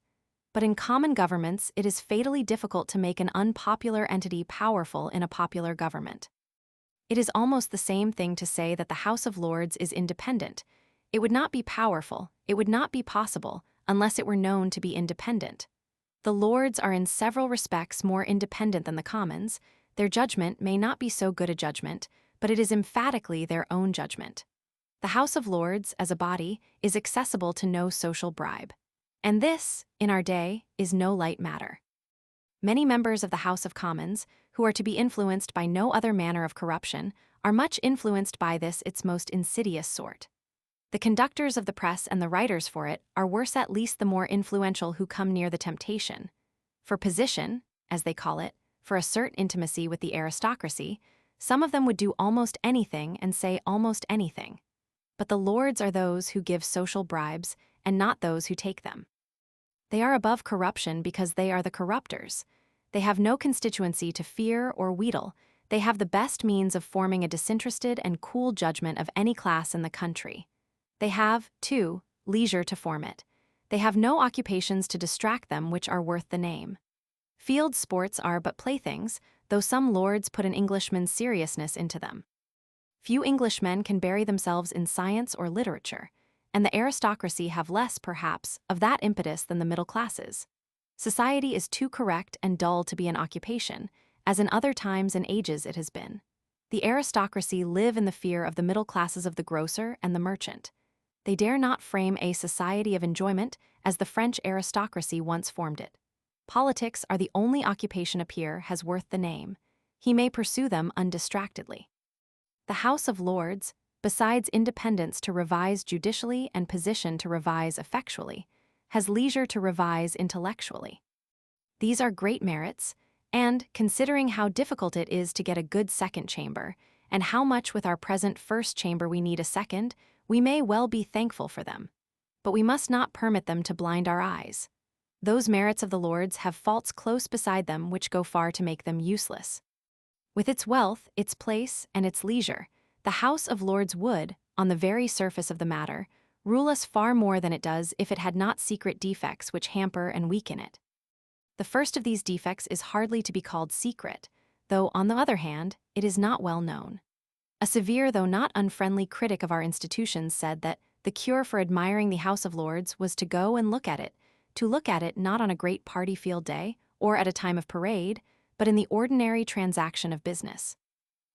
But in common governments, it is fatally difficult to make an unpopular entity powerful in a popular government. It is almost the same thing to say that the House of Lords is independent. It would not be powerful, it would not be possible, unless it were known to be independent. The Lords are in several respects more independent than the Commons. Their judgment may not be so good a judgment, but it is emphatically their own judgment. The House of Lords, as a body, is accessible to no social bribe. And this, in our day, is no light matter. Many members of the House of Commons, who are to be influenced by no other manner of corruption, are much influenced by this its most insidious sort. The conductors of the press and the writers for it are worse, at least the more influential who come near the temptation. For position, as they call it, for assert intimacy with the aristocracy, some of them would do almost anything and say almost anything. But the Lords are those who give social bribes and not those who take them. They are above corruption because they are the corruptors. They have no constituency to fear or wheedle. They have the best means of forming a disinterested and cool judgment of any class in the country. They have, too, leisure to form it. They have no occupations to distract them which are worth the name. Field sports are but playthings, though some lords put an Englishman's seriousness into them. Few Englishmen can bury themselves in science or literature, and the aristocracy have less, perhaps, of that impetus than the middle classes. Society is too correct and dull to be an occupation, as in other times and ages it has been. The aristocracy live in the fear of the middle classes of the grocer and the merchant. They dare not frame a society of enjoyment as the French aristocracy once formed it. Politics are the only occupation a peer has worth the name. He may pursue them undistractedly. The House of Lords, besides independence to revise judicially and position to revise effectually, has leisure to revise intellectually. These are great merits, and, considering how difficult it is to get a good second chamber, and how much with our present first chamber we need a second, we may well be thankful for them. But we must not permit them to blind our eyes. Those merits of the Lords have faults close beside them which go far to make them useless. With its wealth, its place, and its leisure, the House of Lords would, on the very surface of the matter, rule us far more than it does if it had not secret defects which hamper and weaken it. The first of these defects is hardly to be called secret, though, on the other hand, it is not well known. A severe though not unfriendly critic of our institutions said that the cure for admiring the House of Lords was to go and look at it, to look at it not on a great party field day, or at a time of parade, but in the ordinary transaction of business.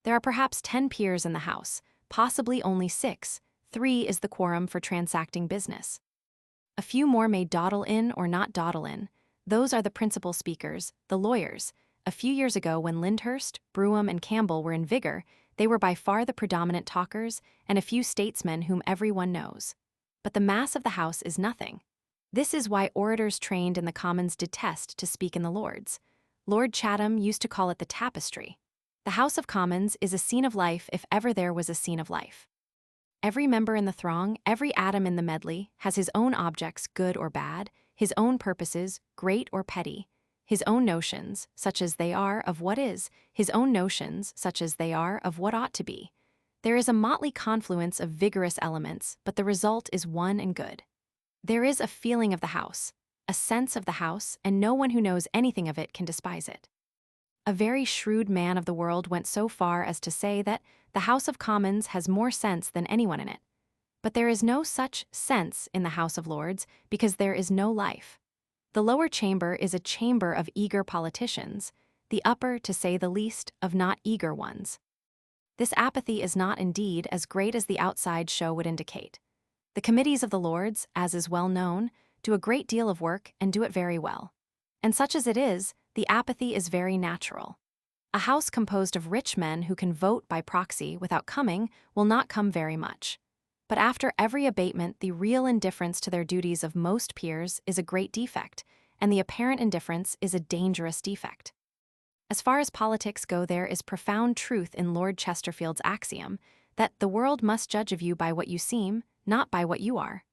There are perhaps 10 peers in the House, possibly only 6. 3 is the quorum for transacting business. A few more may dawdle in or not dawdle in. Those are the principal speakers, the lawyers. A few years ago, when Lyndhurst, Brougham, and Campbell were in vigor, they were by far the predominant talkers, and a few statesmen whom everyone knows. But the mass of the House is nothing. This is why orators trained in the Commons detest to speak in the Lords. Lord Chatham used to call it the tapestry. The House of Commons is a scene of life if ever there was a scene of life. Every member in the throng, every atom in the medley, has his own objects, good or bad, his own purposes, great or petty, his own notions, such as they are of what is, his own notions, such as they are of what ought to be. There is a motley confluence of vigorous elements, but the result is one and good. There is a feeling of the House, a a sense of the house, and no one who knows anything of it can despise it. A very shrewd man of the world went so far as to say that the House of Commons has more sense than anyone in it. But there is no such sense in the House of Lords because there is no life. The lower chamber is a chamber of eager politicians, the upper, to say the least, of not eager ones. This apathy is not indeed as great as the outside show would indicate. The committees of the Lords, as is well known, do a great deal of work and do it very well. And such as it is, the apathy is very natural. A house composed of rich men who can vote by proxy without coming will not come very much. But after every abatement, the real indifference to their duties of most peers is a great defect, and the apparent indifference is a dangerous defect. As far as politics go, there is profound truth in Lord Chesterfield's axiom that the world must judge of you by what you seem, not by what you are.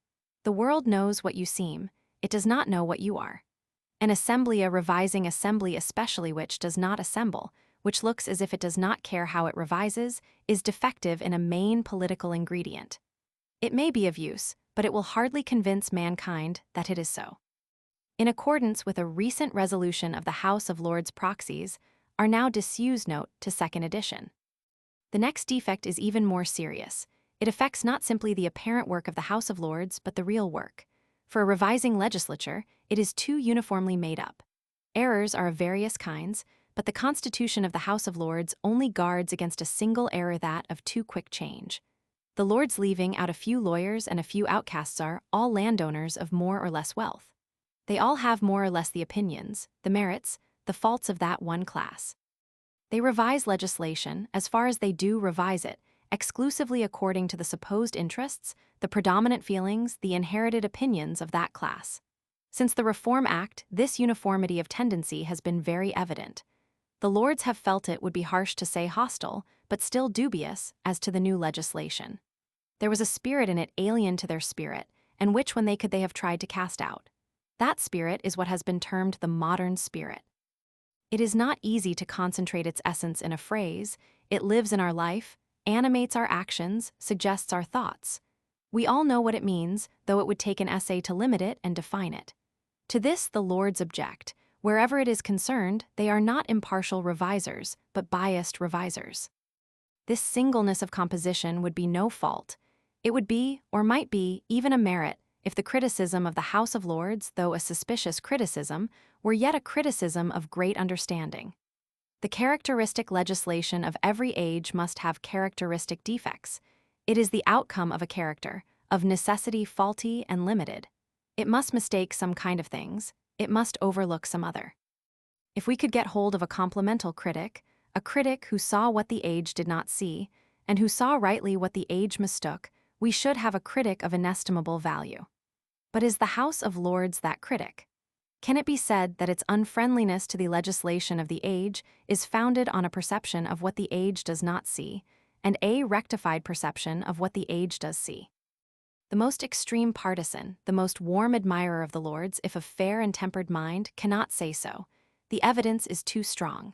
The world knows what you seem, it does not know what you are. An assembly, a revising assembly especially, which does not assemble, which looks as if it does not care how it revises, is defective in a main political ingredient. It may be of use, but it will hardly convince mankind that it is so. In accordance with a recent resolution of the House of Lords Proxies, are now disused note to second edition. The next defect is even more serious. It affects not simply the apparent work of the House of Lords, but the real work. For a revising legislature, it is too uniformly made up. Errors are of various kinds, but the Constitution of the House of Lords only guards against a single error, that of too quick change. The Lords, leaving out a few lawyers and a few outcasts, are all landowners of more or less wealth. They all have more or less the opinions, the merits, the faults of that one class. They revise legislation, as far as they do revise it, exclusively according to the supposed interests, the predominant feelings, the inherited opinions of that class. Since the Reform Act, this uniformity of tendency has been very evident. The Lords have felt it would be harsh to say hostile, but still dubious, as to the new legislation. There was a spirit in it alien to their spirit, and which when they could they have tried to cast out. That spirit is what has been termed the modern spirit. It is not easy to concentrate its essence in a phrase. It lives in our life, animates our actions, suggests our thoughts. We all know what it means, though it would take an essay to limit it and define it. To this the Lords object. Wherever it is concerned, they are not impartial revisers, but biased revisers. This singleness of composition would be no fault. It would be, or might be, even a merit, if the criticism of the House of Lords, though a suspicious criticism, were yet a criticism of great understanding. The characteristic legislation of every age must have characteristic defects. It is the outcome of a character, of necessity faulty and limited. It must mistake some kind of things, it must overlook some other. If we could get hold of a complemental critic, a critic who saw what the age did not see, and who saw rightly what the age mistook, we should have a critic of inestimable value. But is the House of Lords that critic? Can it be said that its unfriendliness to the legislation of the age is founded on a perception of what the age does not see, and a rectified perception of what the age does see? The most extreme partisan, the most warm admirer of the Lords, if of fair and tempered mind, cannot say so. The evidence is too strong.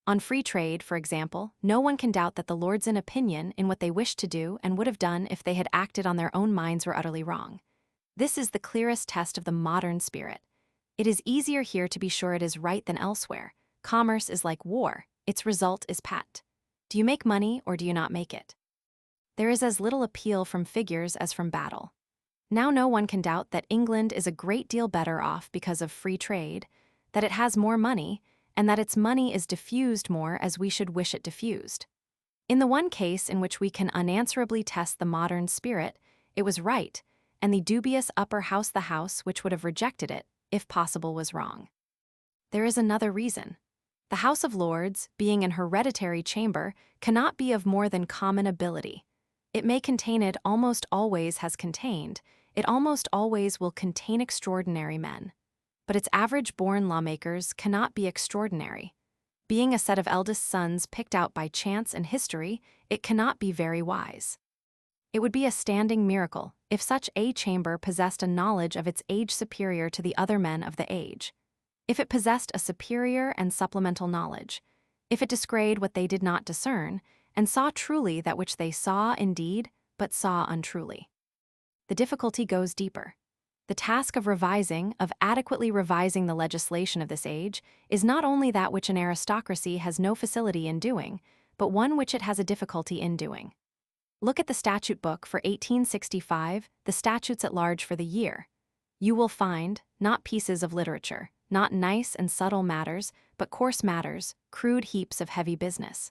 On free trade, for example, no one can doubt that the Lords' opinion in what they wished to do and would have done if they had acted on their own minds were utterly wrong. This is the clearest test of the modern spirit. It is easier here to be sure it is right than elsewhere. Commerce is like war, its result is pat. Do you make money or do you not make it? There is as little appeal from figures as from battle. Now no one can doubt that England is a great deal better off because of free trade, that it has more money, and that its money is diffused more as we should wish it diffused. In the one case in which we can unanswerably test the modern spirit, it was right, and the dubious upper house, the House which would have rejected it, if possible, was wrong. There is another reason. The House of Lords, being an hereditary chamber, cannot be of more than common ability. It may contain, it almost always has contained, it almost always will contain extraordinary men. But its average-born lawmakers cannot be extraordinary. Being a set of eldest sons picked out by chance and history, it cannot be very wise. It would be a standing miracle if such a chamber possessed a knowledge of its age superior to the other men of the age. If it possessed a superior and supplemental knowledge, if it discerned what they did not discern, and saw truly that which they saw indeed, but saw untruly. The difficulty goes deeper. The task of adequately revising the legislation of this age, is not only that which an aristocracy has no facility in doing, but one which it has a difficulty in doing. Look at the statute book for 1865, the statutes at large for the year. You will find, not pieces of literature, not nice and subtle matters, but coarse matters, crude heaps of heavy business.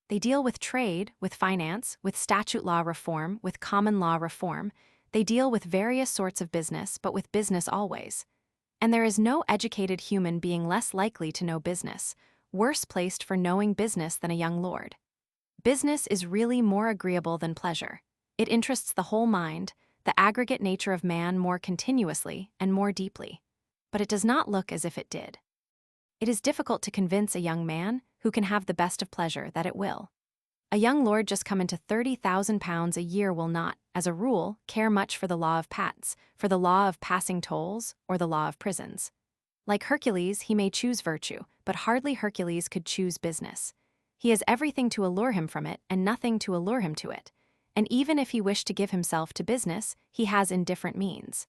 They deal with trade, with finance, with statute law reform, with common law reform. They deal with various sorts of business, but with business always. And there is no educated human being less likely to know business, worse placed for knowing business than a young lord. Business is really more agreeable than pleasure. It interests the whole mind, the aggregate nature of man more continuously and more deeply. But it does not look as if it did. It is difficult to convince a young man, who can have the best of pleasure, that it will. A young lord just come into £30,000 a year will not, as a rule, care much for the law of pats, for the law of passing tolls, or the law of prisons. Like Hercules, he may choose virtue, but hardly Hercules could choose business. He has everything to allure him from it, and nothing to allure him to it. And even if he wished to give himself to business, he has indifferent means.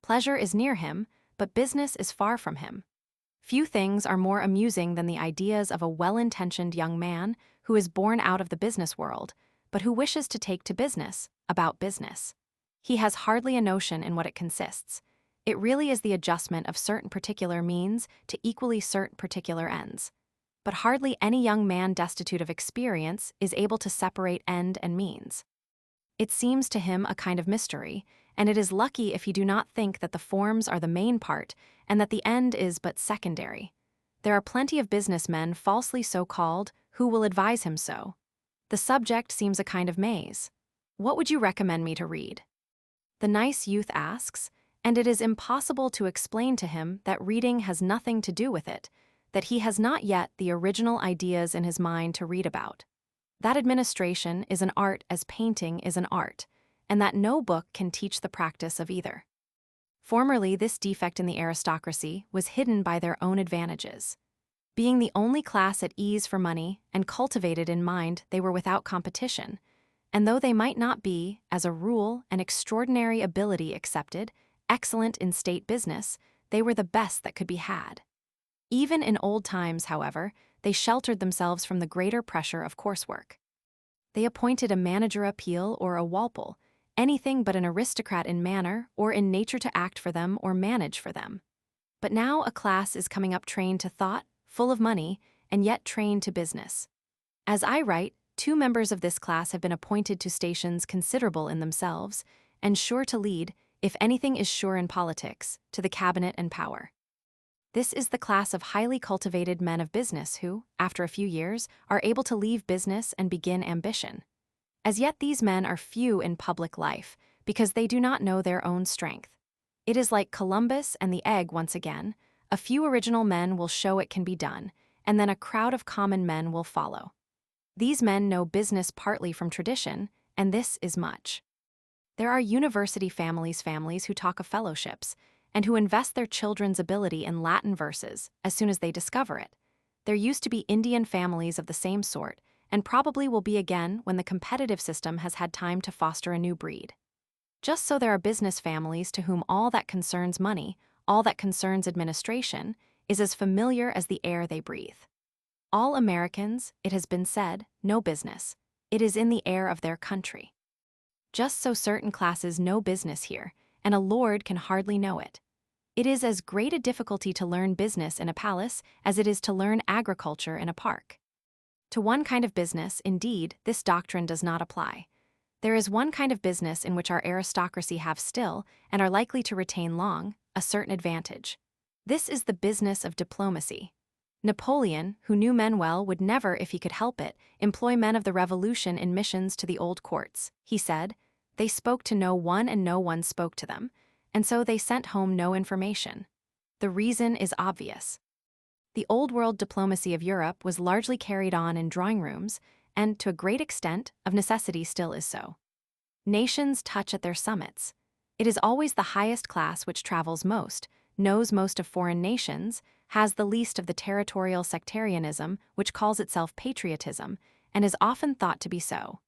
Pleasure is near him, but business is far from him. Few things are more amusing than the ideas of a well-intentioned young man who is born out of the business world, but who wishes to take to business, about business. He has hardly a notion in what it consists. It really is the adjustment of certain particular means to equally certain particular ends. But hardly any young man destitute of experience is able to separate end and means. It seems to him a kind of mystery, and it is lucky if you do not think that the forms are the main part and that the end is but secondary. There are plenty of businessmen falsely so called who will advise him so. The subject seems a kind of maze. What would you recommend me to read? The nice youth asks, and it is impossible to explain to him that reading has nothing to do with it, that he has not yet the original ideas in his mind to read about. That administration is an art as painting is an art, and that no book can teach the practice of either. Formerly, this defect in the aristocracy was hidden by their own advantages. Being the only class at ease for money and cultivated in mind, they were without competition, and though they might not be, as a rule, an extraordinary ability accepted, excellent in state business, they were the best that could be had. Even in old times, however, they sheltered themselves from the greater pressure of coursework. They appointed a manager Appeal or a Walpole, anything but an aristocrat in manner or in nature to act for them or manage for them. But now a class is coming up trained to thought, full of money, and yet trained to business. As I write, 2 members of this class have been appointed to stations considerable in themselves, and sure to lead, if anything is sure in politics, to the cabinet and power. This is the class of highly cultivated men of business who, after a few years, are able to leave business and begin ambition. As yet these men are few in public life, because they do not know their own strength. It is like Columbus and the egg once again. A few original men will show it can be done, and then a crowd of common men will follow. These men know business partly from tradition, and this is much. There are university families who talk of fellowships, and who invest their children's ability in Latin verses as soon as they discover it. There used to be Indian families of the same sort, and probably will be again when the competitive system has had time to foster a new breed. Just so there are business families to whom all that concerns money, all that concerns administration, is as familiar as the air they breathe. All Americans, it has been said, know business. It is in the air of their country. Just so certain classes know business here, and a lord can hardly know it. It is as great a difficulty to learn business in a palace as it is to learn agriculture in a park. To one kind of business, indeed, this doctrine does not apply. There is one kind of business in which our aristocracy have still, and are likely to retain long, a certain advantage. This is the business of diplomacy. Napoleon, who knew men well, would never, if he could help it, employ men of the Revolution in missions to the old courts. He said, "They spoke to no one and no one spoke to them, and so they sent home no information." The reason is obvious. The old-world diplomacy of Europe was largely carried on in drawing rooms, and, to a great extent, of necessity still is so. Nations touch at their summits. It is always the highest class which travels most, knows most of foreign nations, has the least of the territorial sectarianism which calls itself patriotism, and is often thought to be so.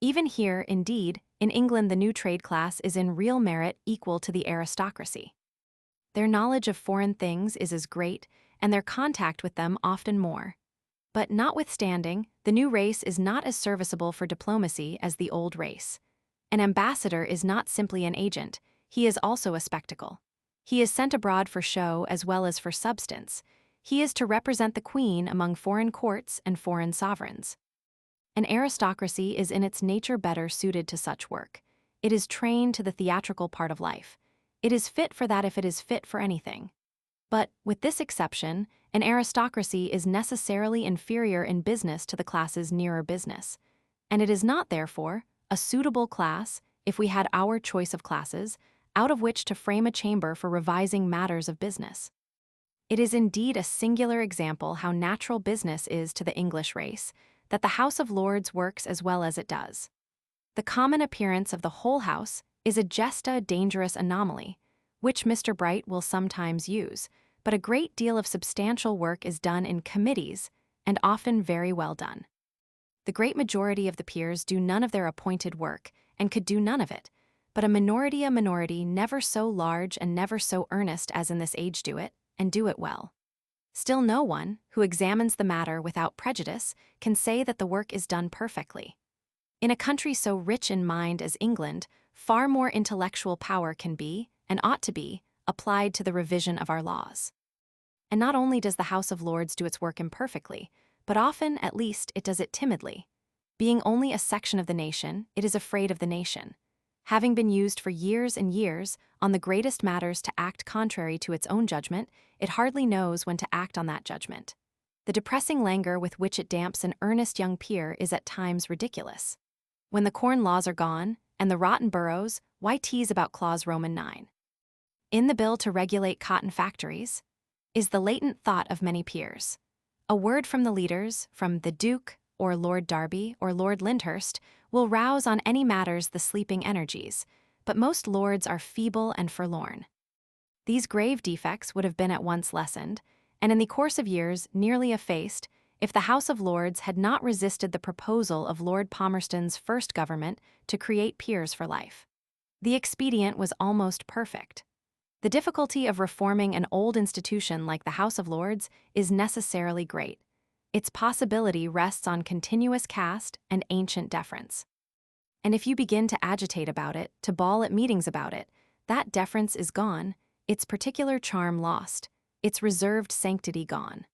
Even here, indeed, in England the new trade class is in real merit equal to the aristocracy. Their knowledge of foreign things is as great, and their contact with them often more. But notwithstanding, the new race is not as serviceable for diplomacy as the old race. An ambassador is not simply an agent, he is also a spectacle. He is sent abroad for show as well as for substance. He is to represent the queen among foreign courts and foreign sovereigns. An aristocracy is in its nature better suited to such work. It is trained to the theatrical part of life. It is fit for that if it is fit for anything. But, with this exception, an aristocracy is necessarily inferior in business to the classes nearer business. And it is not, therefore, a suitable class, if we had our choice of classes, out of which to frame a chamber for revising matters of business. It is indeed a singular example how natural business is to the English race, that the House of Lords works as well as it does. The common appearance of the whole House is a dangerous anomaly, which Mr. Bright will sometimes use, but a great deal of substantial work is done in committees, and often very well done. The great majority of the peers do none of their appointed work, and could do none of it, but a minority never so large and never so earnest as in this age do it, and do it well. Still no one, who examines the matter without prejudice, can say that the work is done perfectly. In a country so rich in mind as England, far more intellectual power can be, and ought to be, applied to the revision of our laws. And not only does the House of Lords do its work imperfectly, but often, at least, it does it timidly. Being only a section of the nation, it is afraid of the nation. Having been used for years and years, on the greatest matters to act contrary to its own judgment, it hardly knows when to act on that judgment. The depressing languor with which it damps an earnest young peer is at times ridiculous. When the corn laws are gone, and the rotten boroughs, why tease about clause Roman 9? In the bill to regulate cotton factories, is the latent thought of many peers. A word from the leaders, from the Duke, or Lord Derby, or Lord Lyndhurst, will rouse on any matters the sleeping energies, but most lords are feeble and forlorn. These grave defects would have been at once lessened, and in the course of years nearly effaced, if the House of Lords had not resisted the proposal of Lord Palmerston's first government to create peers for life. The expedient was almost perfect. The difficulty of reforming an old institution like the House of Lords is necessarily great. Its possibility rests on continuous caste and ancient deference. And if you begin to agitate about it, to bawl at meetings about it, that deference is gone, its particular charm lost, its reserved sanctity gone.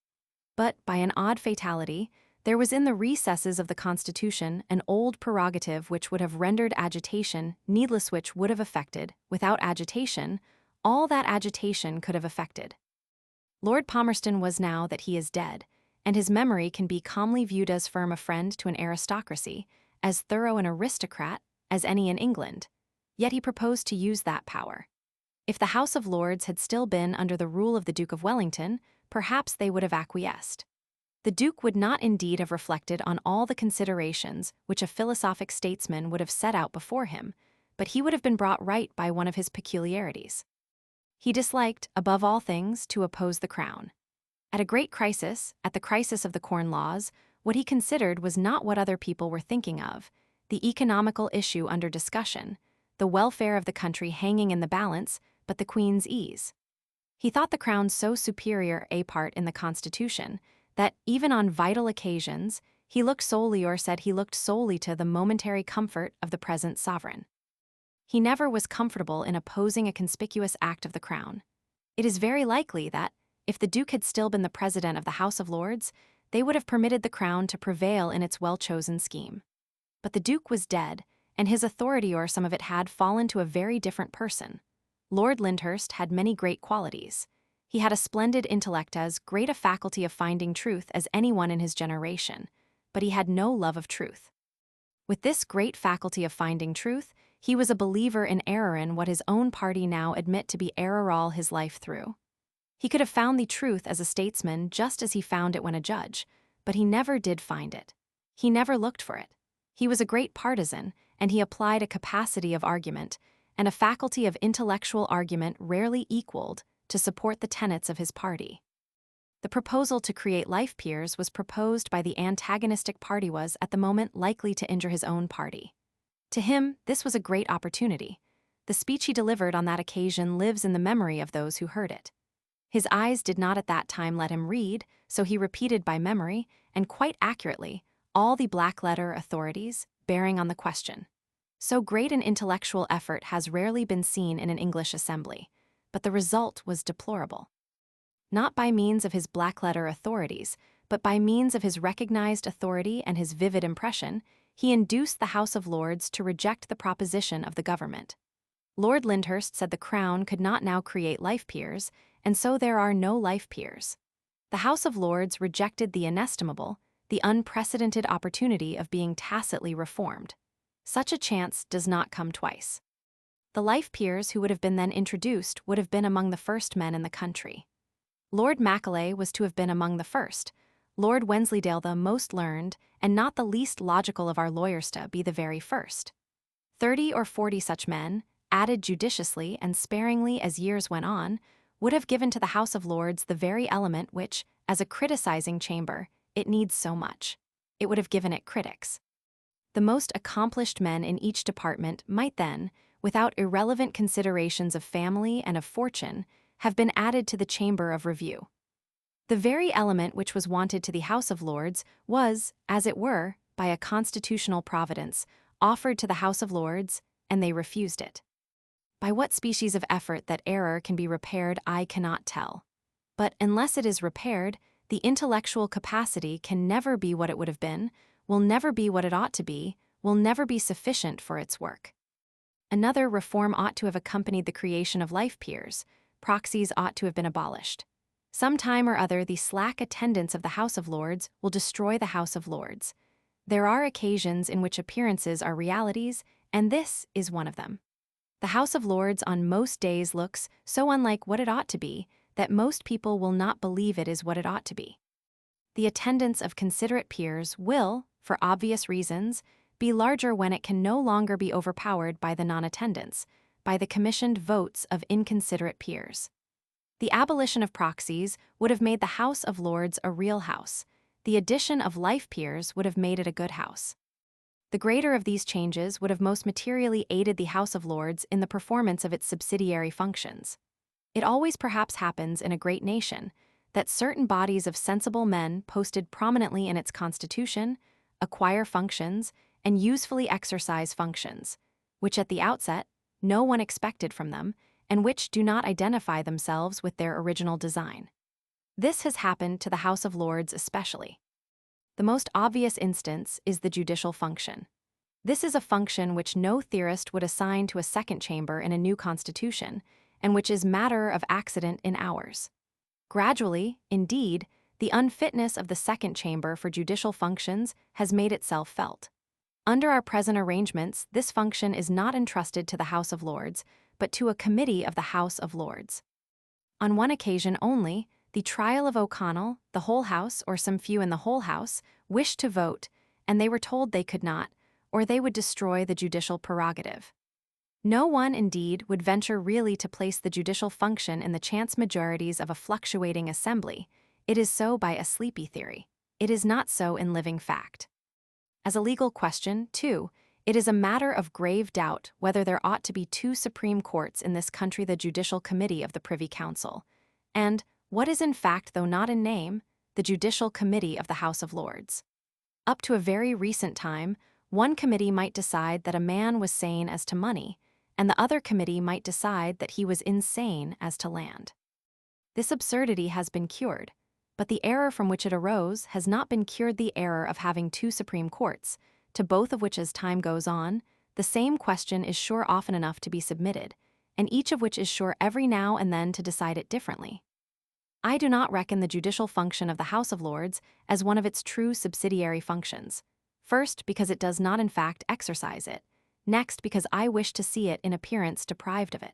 But, by an odd fatality, there was in the recesses of the Constitution an old prerogative which would have rendered agitation needless, which would have effected, without agitation, all that agitation could have effected. Lord Palmerston was now that he is dead, and his memory can be calmly viewed as firm a friend to an aristocracy, as thorough an aristocrat as any in England, yet he proposed to use that power. If the House of Lords had still been under the rule of the Duke of Wellington, perhaps they would have acquiesced. The Duke would not indeed have reflected on all the considerations which a philosophic statesman would have set out before him, but he would have been brought right by one of his peculiarities. He disliked, above all things, to oppose the crown. At a great crisis, at the crisis of the Corn Laws, what he considered was not what other people were thinking of, the economical issue under discussion, the welfare of the country hanging in the balance, but the Queen's ease. He thought the crown so superior a part in the Constitution that, even on vital occasions, he looked solely or said he looked solely to the momentary comfort of the present sovereign. He never was comfortable in opposing a conspicuous act of the crown. It is very likely that, if the Duke had still been the president of the House of Lords, they would have permitted the crown to prevail in its well-chosen scheme. But the Duke was dead, and his authority or some of it had fallen to a very different person. Lord Lyndhurst had many great qualities. He had a splendid intellect, as great a faculty of finding truth as anyone in his generation, but he had no love of truth. With this great faculty of finding truth, he was a believer in error, in what his own party now admit to be error all his life through. He could have found the truth as a statesman just as he found it when a judge, but he never did find it. He never looked for it. He was a great partisan, and he applied a capacity of argument, and a faculty of intellectual argument rarely equaled, to support the tenets of his party. The proposal to create life peers was proposed by the antagonistic party, was, at the moment, likely to injure his own party. To him, this was a great opportunity. The speech he delivered on that occasion lives in the memory of those who heard it. His eyes did not at that time let him read, so he repeated by memory, and quite accurately, all the black-letter authorities bearing on the question. So great an intellectual effort has rarely been seen in an English assembly, but the result was deplorable. Not by means of his black-letter authorities, but by means of his recognized authority and his vivid impression, he induced the House of Lords to reject the proposition of the government. Lord Lyndhurst said the Crown could not now create life peers, and so there are no life peers. The House of Lords rejected the inestimable, the unprecedented opportunity of being tacitly reformed. Such a chance does not come twice. The life peers who would have been then introduced would have been among the first men in the country. Lord Macaulay was to have been among the first, Lord Wensleydale the most learned, and not the least logical of our lawyers to be the very first. 30 or 40 such men, added judiciously and sparingly as years went on, would have given to the House of Lords the very element which, as a criticizing chamber, it needs so much. It would have given it critics. The most accomplished men in each department might then, without irrelevant considerations of family and of fortune, have been added to the chamber of review. The very element which was wanted to the House of Lords was, as it were, by a constitutional providence, offered to the House of Lords, and they refused it. By what species of effort that error can be repaired I cannot tell. But unless it is repaired, the intellectual capacity can never be what it would have been, will never be what it ought to be, will never be sufficient for its work. Another reform ought to have accompanied the creation of life peers. Proxies ought to have been abolished. Some time or other the slack attendance of the House of Lords will destroy the House of Lords. There are occasions in which appearances are realities, and this is one of them. The House of Lords on most days looks so unlike what it ought to be that most people will not believe it is what it ought to be. The attendance of considerate peers will, for obvious reasons, be larger when it can no longer be overpowered by the non-attendance, by the commissioned votes of inconsiderate peers. The abolition of proxies would have made the House of Lords a real house. The addition of life peers would have made it a good house. The greater of these changes would have most materially aided the House of Lords in the performance of its subsidiary functions. It always perhaps happens in a great nation that certain bodies of sensible men posted prominently in its constitution acquire functions and usefully exercise functions, which at the outset no one expected from them, and which do not identify themselves with their original design. This has happened to the House of Lords especially. The most obvious instance is the judicial function. This is a function which no theorist would assign to a second chamber in a new constitution, and which is matter of accident in ours. Gradually, indeed, the unfitness of the second chamber for judicial functions has made itself felt. Under our present arrangements, this function is not entrusted to the House of Lords, but to a committee of the House of Lords. On one occasion only, the trial of O'Connell, the whole House, or some few in the whole House, wished to vote, and they were told they could not, or they would destroy the judicial prerogative. No one, indeed, would venture really to place the judicial function in the chance majorities of a fluctuating assembly. It is so by a sleepy theory. It is not so in living fact. As a legal question, too, it is a matter of grave doubt whether there ought to be two Supreme Courts in this country, the Judicial Committee of the Privy Council, and, what is in fact though not in name, the Judicial Committee of the House of Lords. Up to a very recent time, one committee might decide that a man was sane as to money, and the other committee might decide that he was insane as to land. This absurdity has been cured, but the error from which it arose has not been cured, the error of having two Supreme Courts, to both of which as time goes on, the same question is sure often enough to be submitted, and each of which is sure every now and then to decide it differently. I do not reckon the judicial function of the House of Lords as one of its true subsidiary functions. First, because it does not in fact exercise it. Next, because I wish to see it in appearance deprived of it.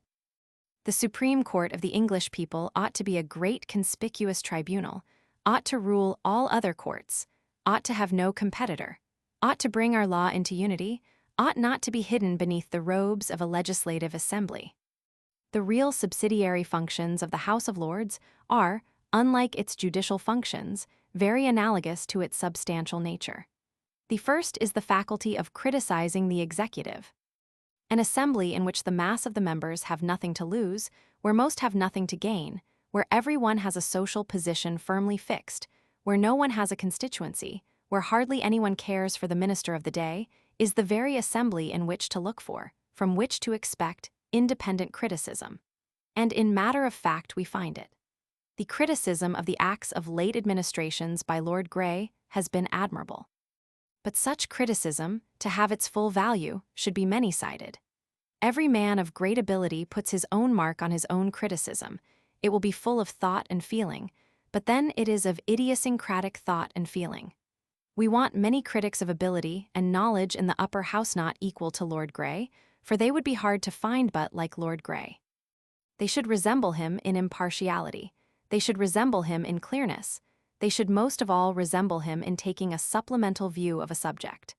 The Supreme Court of the English people ought to be a great conspicuous tribunal, ought to rule all other courts, ought to have no competitor, ought to bring our law into unity, ought not to be hidden beneath the robes of a legislative assembly. The real subsidiary functions of the House of Lords are, unlike its judicial functions, very analogous to its substantial nature. The first is the faculty of criticizing the executive. An assembly in which the mass of the members have nothing to lose, where most have nothing to gain, where everyone has a social position firmly fixed, where no one has a constituency, where hardly anyone cares for the minister of the day, is the very assembly in which to look for, from which to expect, independent criticism. And in matter of fact we find it. The criticism of the acts of late administrations by Lord Grey has been admirable. But such criticism, to have its full value, should be many-sided. Every man of great ability puts his own mark on his own criticism. It will be full of thought and feeling, but then it is of idiosyncratic thought and feeling. We want many critics of ability and knowledge in the upper house not equal to Lord Grey, for they would be hard to find but like Lord Grey. They should resemble him in impartiality. They should resemble him in clearness. They should most of all resemble him in taking a supplemental view of a subject.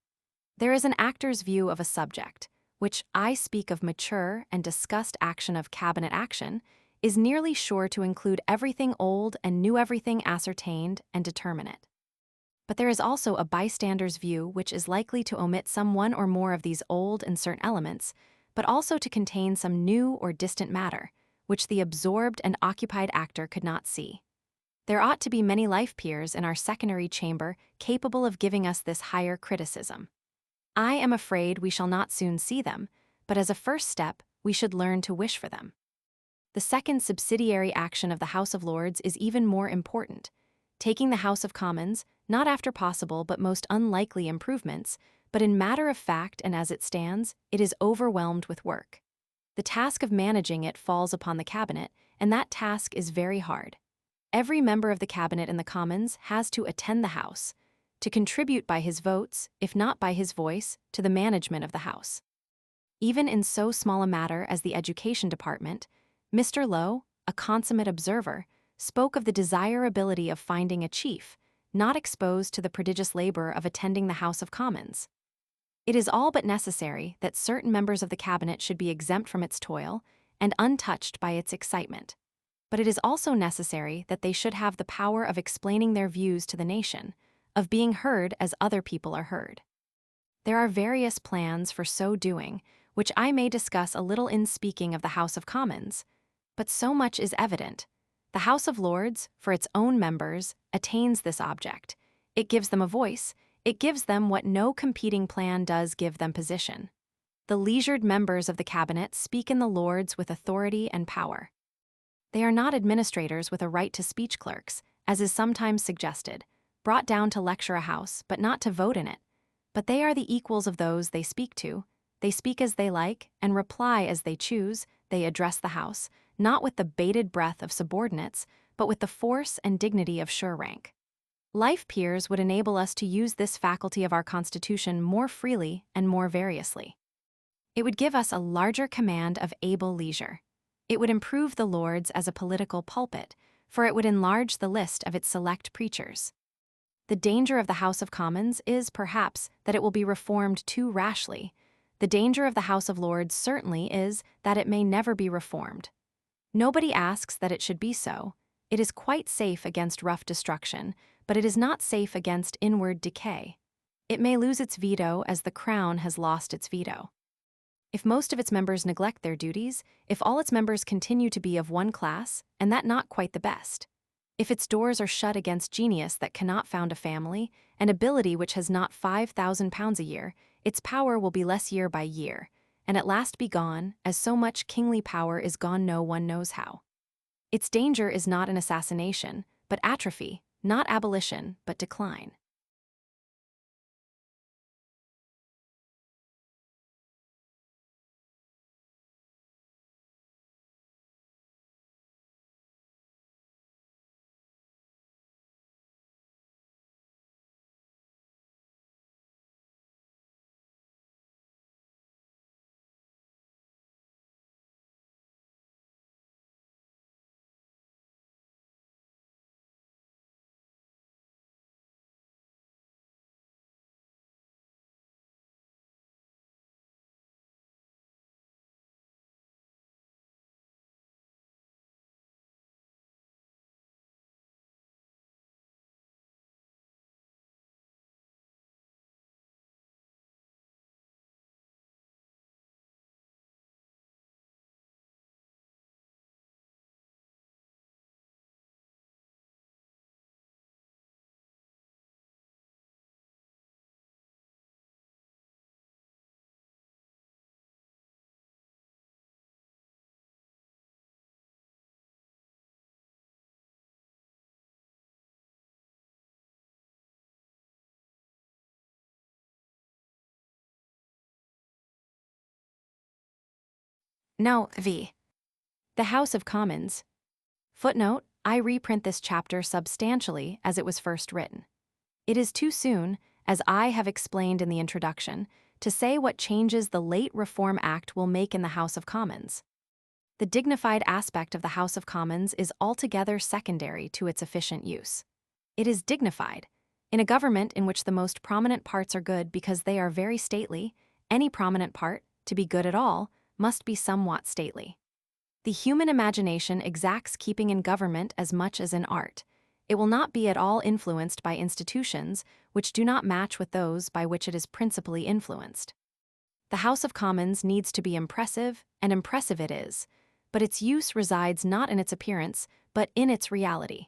There is an actor's view of a subject, which I speak of mature and discussed action of cabinet action, is nearly sure to include everything old and new everything ascertained and determinate. But there is also a bystander's view which is likely to omit some one or more of these old and certain elements, but also to contain some new or distant matter, which the absorbed and occupied actor could not see. There ought to be many life peers in our secondary chamber capable of giving us this higher criticism. I am afraid we shall not soon see them, but as a first step, we should learn to wish for them. The second subsidiary action of the House of Lords is even more important, taking the House of Commons, not after possible but most unlikely improvements, but in matter of fact and as it stands, it is overwhelmed with work. The task of managing it falls upon the Cabinet, and that task is very hard. Every member of the Cabinet in the Commons has to attend the House, to contribute by his votes, if not by his voice, to the management of the House. Even in so small a matter as the Education Department, Mr. Lowe, a consummate observer, spoke of the desirability of finding a chief, not exposed to the prodigious labor of attending the House of Commons. It is all but necessary that certain members of the Cabinet should be exempt from its toil and untouched by its excitement. But it is also necessary that they should have the power of explaining their views to the nation, of being heard as other people are heard. There are various plans for so doing, which I may discuss a little in speaking of the House of Commons, but so much is evident. The House of Lords, for its own members, attains this object. It gives them a voice. It gives them what no competing plan does give them position. The leisured members of the Cabinet speak in the Lords with authority and power. They are not administrators with a right to speech clerks, as is sometimes suggested, brought down to lecture a house but not to vote in it. But they are the equals of those they speak to. They speak as they like and reply as they choose. They address the House, not with the bated breath of subordinates, but with the force and dignity of sure rank. Life peers would enable us to use this faculty of our Constitution more freely and more variously. It would give us a larger command of able leisure. It would improve the Lords as a political pulpit, for it would enlarge the list of its select preachers. The danger of the House of Commons is, perhaps, that it will be reformed too rashly. The danger of the House of Lords certainly is that it may never be reformed. Nobody asks that it should be so. It is quite safe against rough destruction, but it is not safe against inward decay. It may lose its veto as the Crown has lost its veto. If most of its members neglect their duties, if all its members continue to be of one class, and that not quite the best, if its doors are shut against genius that cannot found a family, and ability which has not £5,000 a year, its power will be less year by year, and at last be gone, as so much kingly power is gone no one knows how. Its danger is not an assassination, but atrophy, not abolition, but decline. No, v. The House of Commons. Footnote, I reprint this chapter substantially as it was first written. It is too soon, as I have explained in the introduction, to say what changes the late Reform Act will make in the House of Commons. The dignified aspect of the House of Commons is altogether secondary to its efficient use. It is dignified. In a government in which the most prominent parts are good because they are very stately, any prominent part, to be good at all, must be somewhat stately. The human imagination exacts keeping in government as much as in art. It will not be at all influenced by institutions which do not match with those by which it is principally influenced. The House of Commons needs to be impressive, and impressive it is, but its use resides not in its appearance, but in its reality.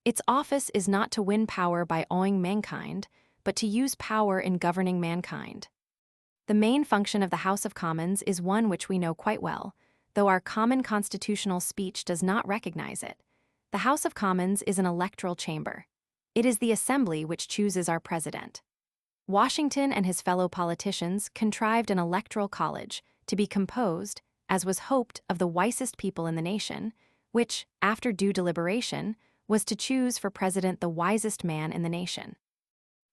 Its office is not to win power by awing mankind, but to use power in governing mankind. The main function of the House of Commons is one which we know quite well, though our common constitutional speech does not recognize it. The House of Commons is an electoral chamber. It is the assembly which chooses our president. Washington and his fellow politicians contrived an electoral college to be composed, as was hoped, of the wisest people in the nation, which, after due deliberation, was to choose for president the wisest man in the nation.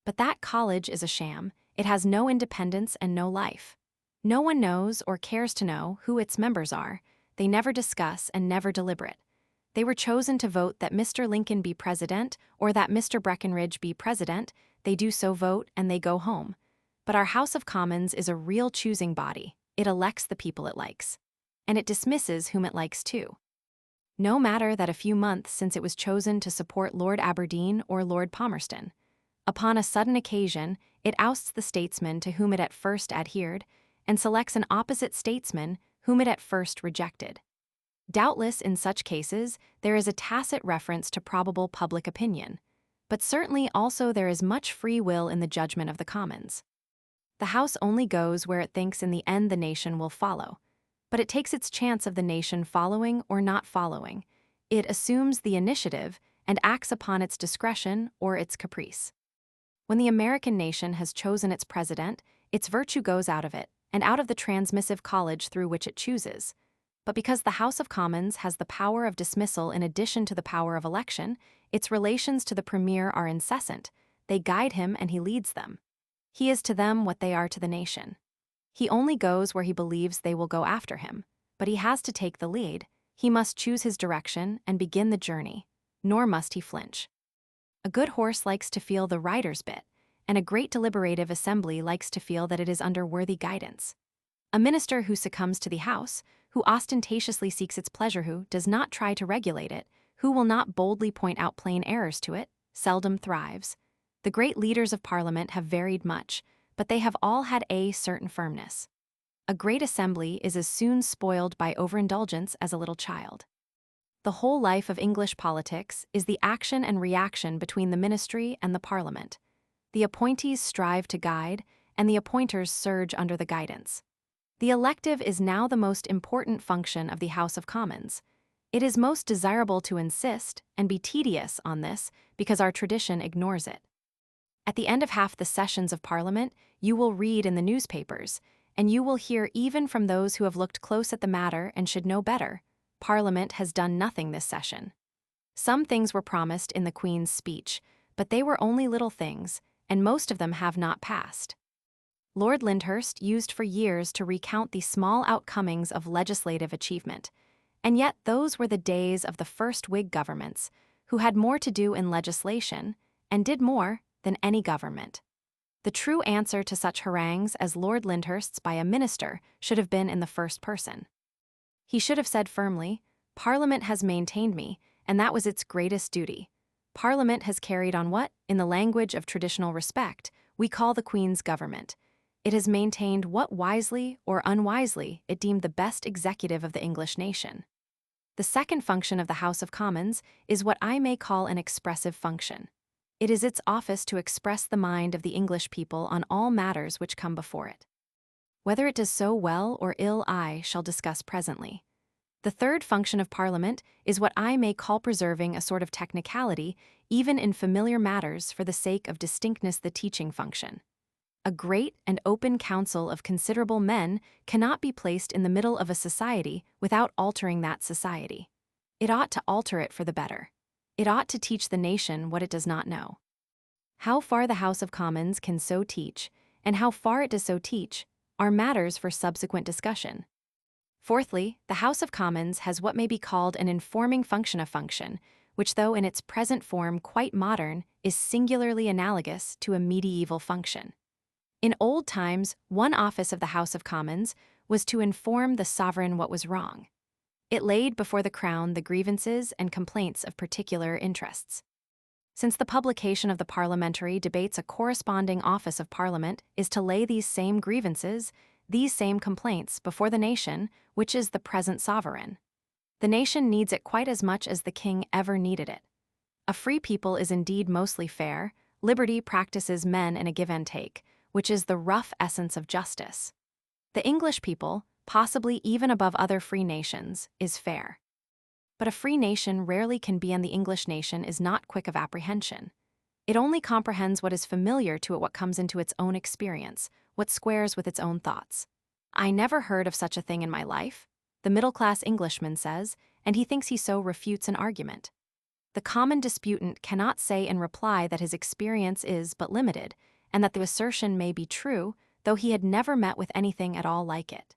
But that college is a sham. It has no independence and no life. No one knows or cares to know who its members are. They never discuss and never deliberate. They were chosen to vote that Mr. Lincoln be president or that Mr. Breckinridge be president. They do so vote and they go home. But our House of Commons is a real choosing body. It elects the people it likes. And it dismisses whom it likes too. No matter that a few months since it was chosen to support Lord Aberdeen or Lord Palmerston. Upon a sudden occasion, it ousts the statesman to whom it at first adhered, and selects an opposite statesman whom it at first rejected. Doubtless, in such cases, there is a tacit reference to probable public opinion, but certainly also there is much free will in the judgment of the Commons. The House only goes where it thinks in the end the nation will follow, but it takes its chance of the nation following or not following. It assumes the initiative and acts upon its discretion or its caprice. When the American nation has chosen its president, its virtue goes out of it, and out of the transmissive college through which it chooses. But because the House of Commons has the power of dismissal in addition to the power of election, its relations to the Premier are incessant. They guide him and he leads them. He is to them what they are to the nation. He only goes where he believes they will go after him, but he has to take the lead. He must choose his direction and begin the journey, nor must he flinch. A good horse likes to feel the rider's bit, and a great deliberative assembly likes to feel that it is under worthy guidance. A minister who succumbs to the House, who ostentatiously seeks its pleasure, who does not try to regulate it, who will not boldly point out plain errors to it, seldom thrives. The great leaders of Parliament have varied much, but they have all had a certain firmness. A great assembly is as soon spoiled by overindulgence as a little child. The whole life of English politics is the action and reaction between the ministry and the Parliament. The appointees strive to guide, and the appointers surge under the guidance. The elective is now the most important function of the House of Commons. It is most desirable to insist and be tedious on this because our tradition ignores it. At the end of half the sessions of Parliament, you will read in the newspapers, and you will hear even from those who have looked close at the matter and should know better, Parliament has done nothing this session. Some things were promised in the Queen's speech, but they were only little things, and most of them have not passed. Lord Lyndhurst used for years to recount the small outcomings of legislative achievement, and yet those were the days of the first Whig governments, who had more to do in legislation, and did more, than any government. The true answer to such harangues as Lord Lyndhurst's by a minister should have been in the first person. He should have said firmly, Parliament has maintained me, and that was its greatest duty. Parliament has carried on what, in the language of traditional respect, we call the Queen's government. It has maintained what wisely or unwisely it deemed the best executive of the English nation. The second function of the House of Commons is what I may call an expressive function. It is its office to express the mind of the English people on all matters which come before it. Whether it does so well or ill I shall discuss presently. The third function of Parliament is what I may call preserving a sort of technicality, even in familiar matters for the sake of distinctness, the teaching function. a great and open council of considerable men cannot be placed in the middle of a society without altering that society. It ought to alter it for the better. It ought to teach the nation what it does not know. How far the House of Commons can so teach, and how far it does so teach, are matters for subsequent discussion. Fourthly, the House of Commons has what may be called an informing function, which, though in its present form quite modern, is singularly analogous to a medieval function. In old times, one office of the House of Commons was to inform the sovereign what was wrong. It laid before the Crown the grievances and complaints of particular interests. Since the publication of the parliamentary debates, a corresponding office of Parliament is to lay these same grievances, these same complaints, before the nation, which is the present sovereign. The nation needs it quite as much as the king ever needed it. A free people is indeed mostly fair. Liberty practices men in a give and take, which is the rough essence of justice. The English people, possibly even above other free nations, is fair. But a free nation rarely can be, and the English nation is not quick of apprehension. It only comprehends what is familiar to it, what comes into its own experience, what squares with its own thoughts. I never heard of such a thing in my life, the middle-class Englishman says, and he thinks he so refutes an argument. The common disputant cannot say in reply that his experience is but limited, and that the assertion may be true, though he had never met with anything at all like it.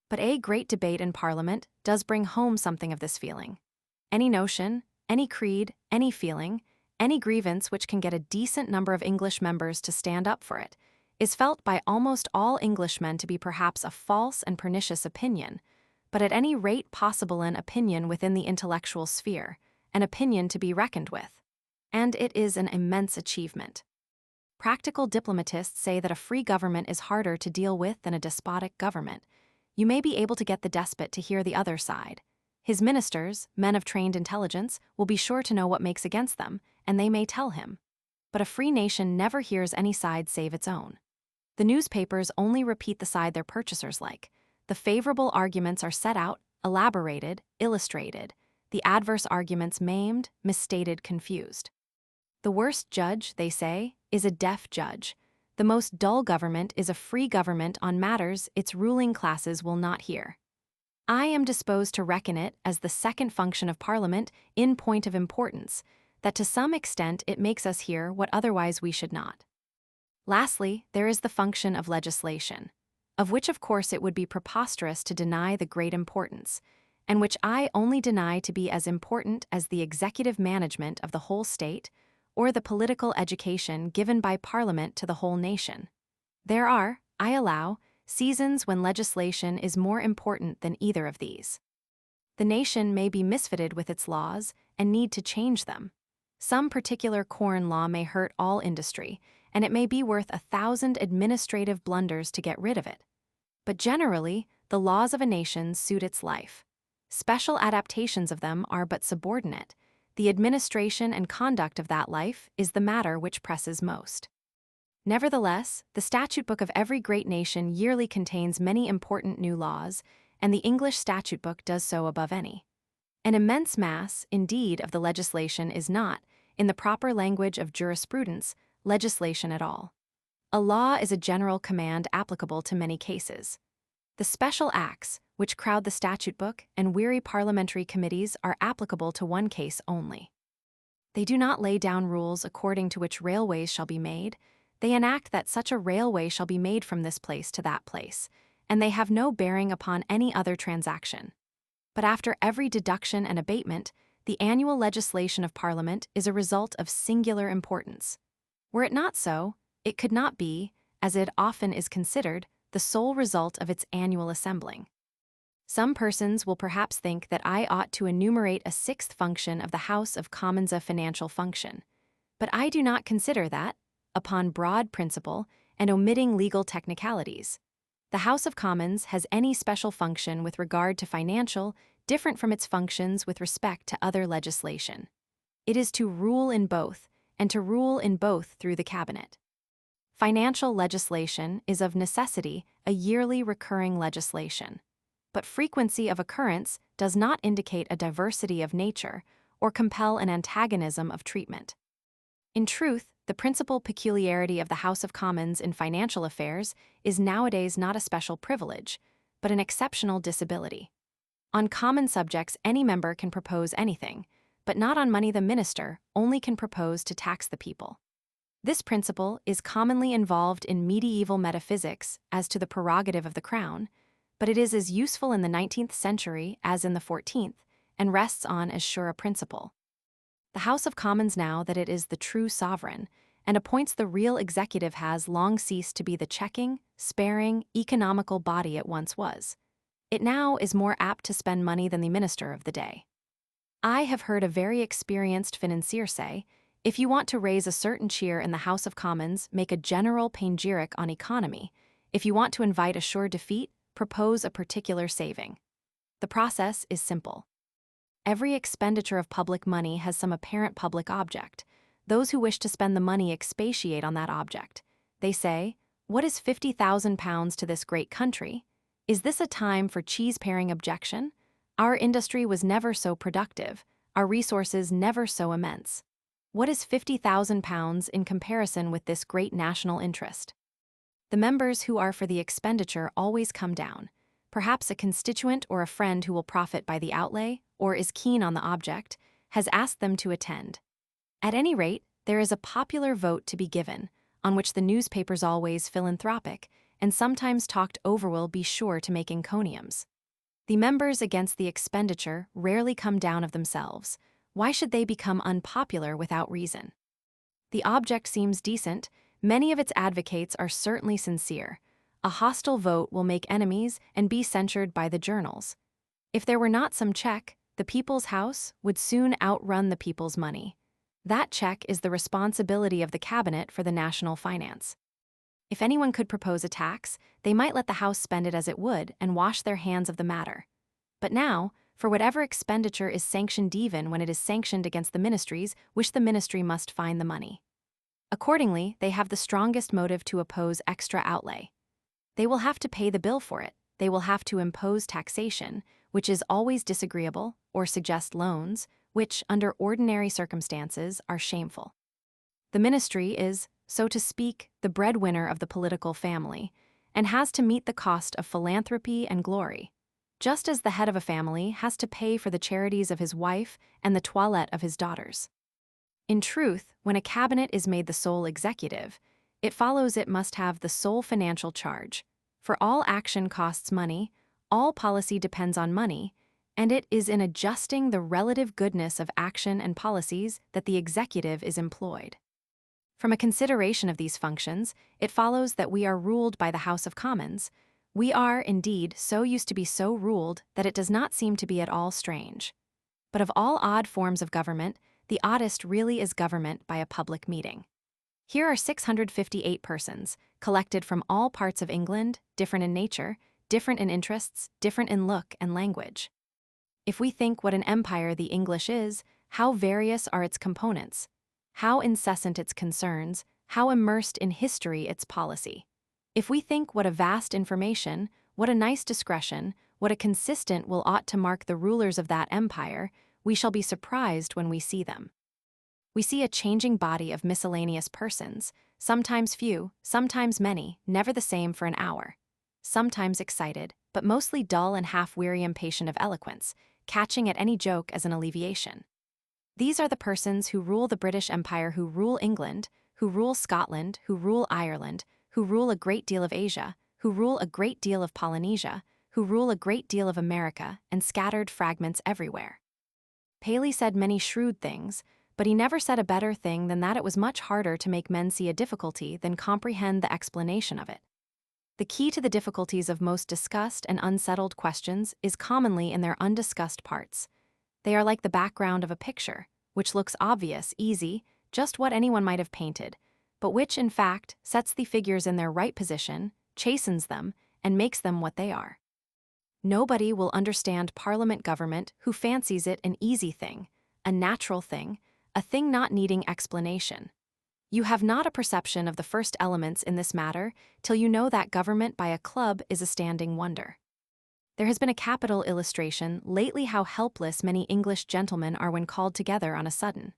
But a great debate in Parliament does bring home something of this feeling. Any notion, any creed, any feeling, any grievance which can get a decent number of English members to stand up for it, is felt by almost all Englishmen to be perhaps a false and pernicious opinion, but at any rate possible an opinion within the intellectual sphere, an opinion to be reckoned with. And it is an immense achievement. Practical diplomatists say that a free government is harder to deal with than a despotic government. You may be able to get the despot to hear the other side. His ministers, men of trained intelligence, will be sure to know what makes against them, and they may tell him. But a free nation never hears any side save its own. The newspapers only repeat the side their purchasers like. The favorable arguments are set out, elaborated, illustrated. The adverse arguments maimed, misstated, confused. The worst judge, they say, is a deaf judge. The most dull government is a free government on matters its ruling classes will not hear. I am disposed to reckon it as the second function of Parliament in point of importance, that to some extent it makes us hear what otherwise we should not. Lastly, there is the function of legislation, of which of course it would be preposterous to deny the great importance, and which I only deny to be as important as the executive management of the whole state, or the political education given by Parliament to the whole nation. There are, I allow, seasons when legislation is more important than either of these. The nation may be misfitted with its laws and need to change them. Some particular corn law may hurt all industry, and it may be worth 1,000 administrative blunders to get rid of it. But generally, the laws of a nation suit its life. Special adaptations of them are but subordinate. The administration and conduct of that life is the matter which presses most. Nevertheless, the statute book of every great nation yearly contains many important new laws, and the English statute book does so above any. An immense mass, indeed, of the legislation is not, in the proper language of jurisprudence, legislation at all. A law is a general command applicable to many cases. The special acts, which crowd the statute book and weary parliamentary committees, are applicable to one case only. They do not lay down rules according to which railways shall be made. They enact that such a railway shall be made from this place to that place, and they have no bearing upon any other transaction. But after every deduction and abatement, the annual legislation of Parliament is a result of singular importance. Were it not so, it could not be, as it often is considered, the sole result of its annual assembling. Some persons will perhaps think that I ought to enumerate a sixth function of the House of Commons, a financial function. But I do not consider that, upon broad principle and omitting legal technicalities, the House of Commons has any special function with regard to financial, different from its functions with respect to other legislation. It is to rule in both, and to rule in both through the Cabinet. Financial legislation is of necessity a yearly recurring legislation, but frequency of occurrence does not indicate a diversity of nature or compel an antagonism of treatment. In truth, The principal peculiarity of the House of Commons in financial affairs is nowadays not a special privilege, but an exceptional disability. On common subjects, any member can propose anything, but not on money. The minister only can propose to tax the people. This principle is commonly involved in medieval metaphysics as to the prerogative of the crown, but it is as useful in the 19th century as in the 14th, and rests on as sure a principle. The House of Commons, now that it is the true sovereign and appoints the real executive, has long ceased to be the checking, sparing, economical body it once was. It now is more apt to spend money than the minister of the day. I have heard a very experienced financier say, if you want to raise a certain cheer in the House of Commons, make a general panegyric on economy. If you want to invite a sure defeat, propose a particular saving. The process is simple. Every expenditure of public money has some apparent public object. Those who wish to spend the money expatiate on that object. They say, what is £50,000 to this great country? Is this a time for cheese-paring objection? Our industry was never so productive, our resources never so immense. What is £50,000 in comparison with this great national interest? The members who are for the expenditure always come down. Perhaps a constituent or a friend who will profit by the outlay, or is keen on the object, has asked them to attend. At any rate, there is a popular vote to be given, on which the newspapers, always philanthropic, and sometimes talked over, will be sure to make encomiums. The members against the expenditure rarely come down of themselves. Why should they become unpopular without reason? The object seems decent, many of its advocates are certainly sincere. A hostile vote will make enemies and be censured by the journals. If there were not some check, the people's house would soon outrun the people's money. That check is the responsibility of the cabinet for the national finance. If anyone could propose a tax, they might let the House spend it as it would and wash their hands of the matter. But now, for whatever expenditure is sanctioned, even when it is sanctioned against the ministries, which the ministry must find the money. Accordingly, they have the strongest motive to oppose extra outlay. They will have to pay the bill for it, they will have to impose taxation, which is always disagreeable, or suggest loans, which, under ordinary circumstances, are shameful. The ministry is, so to speak, the breadwinner of the political family, and has to meet the cost of philanthropy and glory, just as the head of a family has to pay for the charities of his wife and the toilette of his daughters. In truth, when a cabinet is made the sole executive, it follows it must have the sole financial charge, for all action costs money, all policy depends on money, and it is in adjusting the relative goodness of action and policies that the executive is employed. From a consideration of these functions, it follows that we are ruled by the House of Commons. We are, indeed, so used to be so ruled that it does not seem to be at all strange. But of all odd forms of government, the oddest really is government by a public meeting. Here are 658 persons, collected from all parts of England, different in nature, different in interests, different in look and language. If we think what an empire the English is, how various are its components, how incessant its concerns, how immersed in history its policy. If we think what a vast information, what a nice discretion, what a consistent will ought to mark the rulers of that empire, we shall be surprised when we see them. We see a changing body of miscellaneous persons, sometimes few, sometimes many, never the same for an hour, sometimes excited, but mostly dull and half-weary, impatient of eloquence, catching at any joke as an alleviation. These are the persons who rule the British Empire, who rule England, who rule Scotland, who rule Ireland, who rule a great deal of Asia, who rule a great deal of Polynesia, who rule a great deal of America, and scattered fragments everywhere. Paley said many shrewd things, but he never said a better thing than that it was much harder to make men see a difficulty than comprehend the explanation of it. The key to the difficulties of most discussed and unsettled questions is commonly in their undiscussed parts. They are like the background of a picture, which looks obvious, easy, just what anyone might have painted, but which, in fact, sets the figures in their right position, chastens them, and makes them what they are. Nobody will understand Parliament government who fancies it an easy thing, a natural thing, a thing not needing explanation. You have not a perception of the first elements in this matter till you know that government by a club is a standing wonder. There has been a capital illustration lately how helpless many English gentlemen are when called together on a sudden.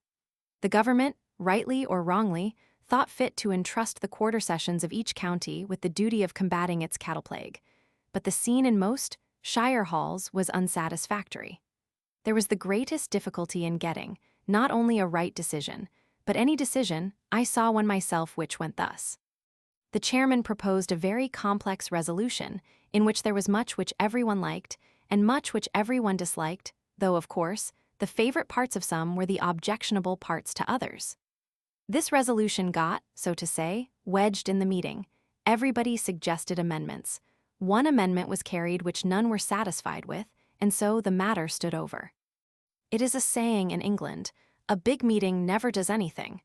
The government, rightly or wrongly, thought fit to entrust the quarter sessions of each county with the duty of combating its cattle plague. But the scene in most shire halls was unsatisfactory. There was the greatest difficulty in getting, not only a right decision, but any decision. I saw one myself which went thus. The chairman proposed a very complex resolution, in which there was much which everyone liked, and much which everyone disliked, though, of course, the favorite parts of some were the objectionable parts to others. This resolution got, so to say, wedged in the meeting. Everybody suggested amendments. One amendment was carried which none were satisfied with, and so the matter stood over. It is a saying in England, a big meeting never does anything,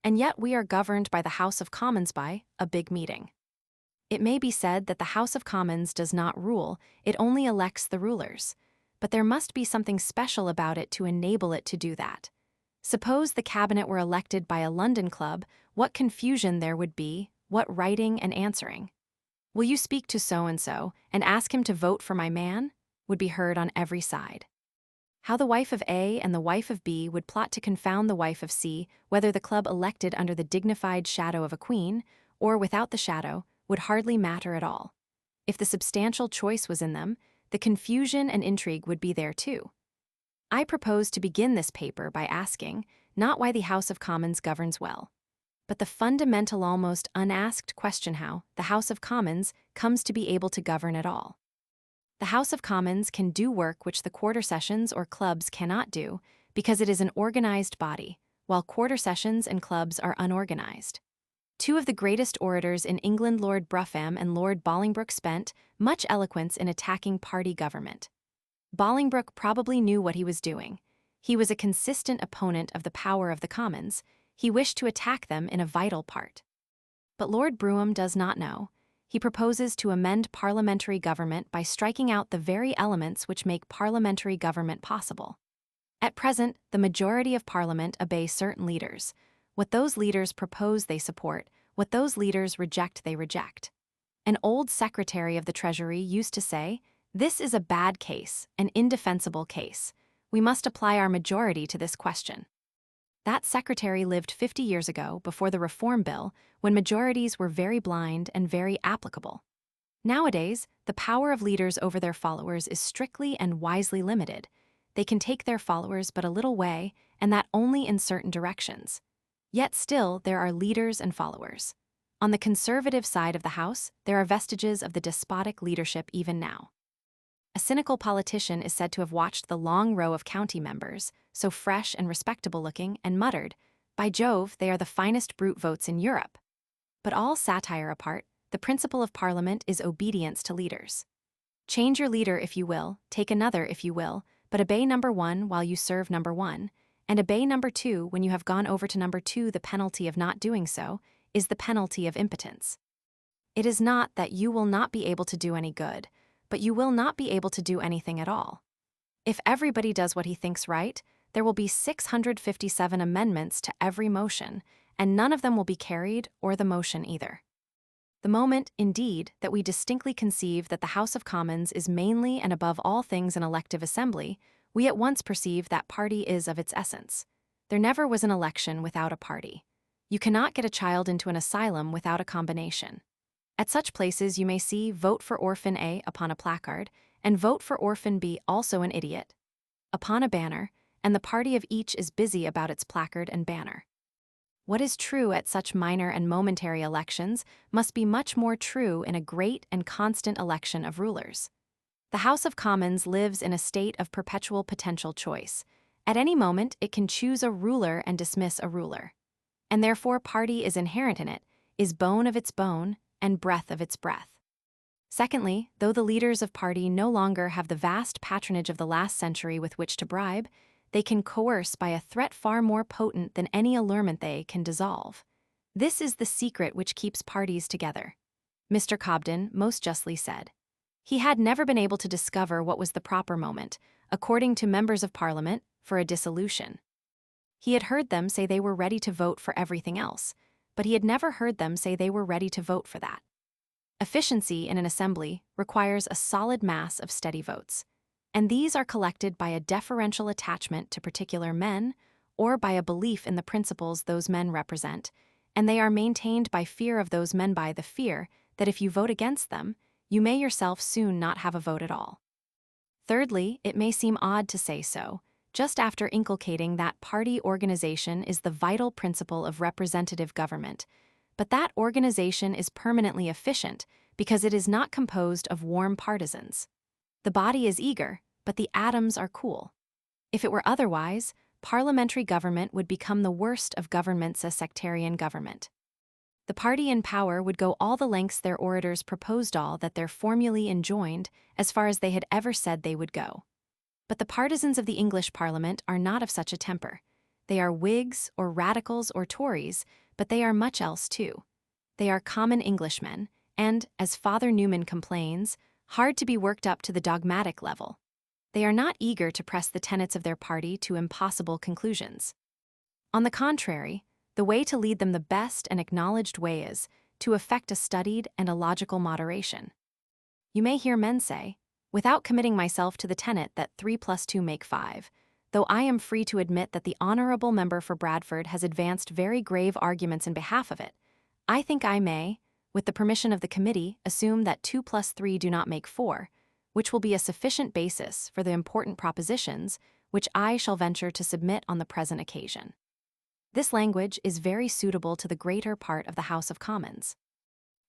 and yet we are governed by the House of Commons by a big meeting. It may be said that the House of Commons does not rule, it only elects the rulers. But there must be something special about it to enable it to do that. Suppose the cabinet were elected by a London club, what confusion there would be, what writing and answering. Will you speak to so-and-so and ask him to vote for my man? Would be heard on every side. How the wife of A and the wife of B would plot to confound the wife of C, whether the club elected under the dignified shadow of a queen, or without the shadow, would hardly matter at all. If the substantial choice was in them, the confusion and intrigue would be there too. I propose to begin this paper by asking, not why the House of Commons governs well, but the fundamental, almost unasked question how the House of Commons comes to be able to govern at all. The House of Commons can do work which the quarter sessions or clubs cannot do, because it is an organized body, while quarter sessions and clubs are unorganized. Two of the greatest orators in England, Lord Brougham and Lord Bolingbroke, spent much eloquence in attacking party government. Bolingbroke probably knew what he was doing. He was a consistent opponent of the power of the Commons. He wished to attack them in a vital part. But Lord Brougham does not know. He proposes to amend parliamentary government by striking out the very elements which make parliamentary government possible. At present, the majority of Parliament obey certain leaders. What those leaders propose they support, what those leaders reject they reject. An old Secretary of the Treasury used to say, "This is a bad case, an indefensible case. We must apply our majority to this question." That secretary lived 50 years ago, before the Reform Bill, when majorities were very blind and very applicable. Nowadays, the power of leaders over their followers is strictly and wisely limited. They can take their followers but a little way, and that only in certain directions. Yet still, there are leaders and followers. On the conservative side of the House, there are vestiges of the despotic leadership even now. A cynical politician is said to have watched the long row of county members, so fresh and respectable-looking, and muttered, "By Jove, they are the finest brute votes in Europe." But all satire apart, the principle of Parliament is obedience to leaders. Change your leader if you will, take another if you will, but obey number one while you serve number one, and obey number two when you have gone over to number two. The penalty of not doing so is the penalty of impotence. It is not that you will not be able to do any good, but you will not be able to do anything at all. If everybody does what he thinks right, there will be 657 amendments to every motion, and none of them will be carried, or the motion either. The moment, indeed, that we distinctly conceive that the House of Commons is mainly and above all things an elective assembly, we at once perceive that party is of its essence. There never was an election without a party. You cannot get a child into an asylum without a combination. At such places you may see "Vote for Orphan A" upon a placard, and "Vote for Orphan B, also an idiot," upon a banner, and the party of each is busy about its placard and banner. What is true at such minor and momentary elections must be much more true in a great and constant election of rulers. The House of Commons lives in a state of perpetual potential choice. At any moment it can choose a ruler and dismiss a ruler. And therefore party is inherent in it, is bone of its bone, and breath of its breath. Secondly, though the leaders of party no longer have the vast patronage of the last century with which to bribe, they can coerce by a threat far more potent than any allurement they can dissolve. This is the secret which keeps parties together. Mr. Cobden most justly said. He had never been able to discover what was the proper moment, according to members of Parliament, for a dissolution. He had heard them say they were ready to vote for everything else, but he had never heard them say they were ready to vote for that. Efficiency in an assembly requires a solid mass of steady votes, and these are collected by a deferential attachment to particular men or by a belief in the principles those men represent, and they are maintained by fear of those men, by the fear that if you vote against them, you may yourself soon not have a vote at all. Thirdly, it may seem odd to say so, just after inculcating that party organization is the vital principle of representative government, but that organization is permanently efficient because it is not composed of warm partisans. The body is eager, but the atoms are cool. If it were otherwise, parliamentary government would become the worst of governments, a sectarian government. The party in power would go all the lengths their orators proposed, all that their formulae enjoined, as far as they had ever said they would go. But the partisans of the English Parliament are not of such a temper. They are Whigs or Radicals or Tories, but they are much else too. They are common Englishmen, and, as Father Newman complains, hard to be worked up to the dogmatic level. They are not eager to press the tenets of their party to impossible conclusions. On the contrary, the way to lead them the best and acknowledged way is to effect a studied and a logical moderation. You may hear men say, without committing myself to the tenet that 3 + 2 make 5, though I am free to admit that the honorable member for Bradford has advanced very grave arguments in behalf of it, I think I may, with the permission of the committee, assume that 2 + 3 do not make 4, which will be a sufficient basis for the important propositions which I shall venture to submit on the present occasion. This language is very suitable to the greater part of the House of Commons.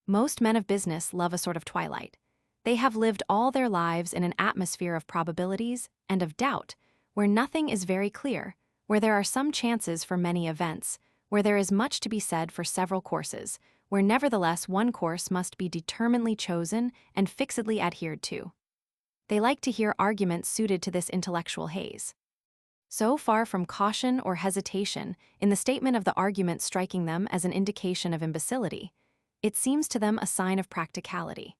Most men of business love a sort of twilight. They have lived all their lives in an atmosphere of probabilities and of doubt, where nothing is very clear, where there are some chances for many events, where there is much to be said for several courses, where nevertheless one course must be determinedly chosen and fixedly adhered to. They like to hear arguments suited to this intellectual haze. So far from caution or hesitation in the statement of the argument striking them as an indication of imbecility, it seems to them a sign of practicality.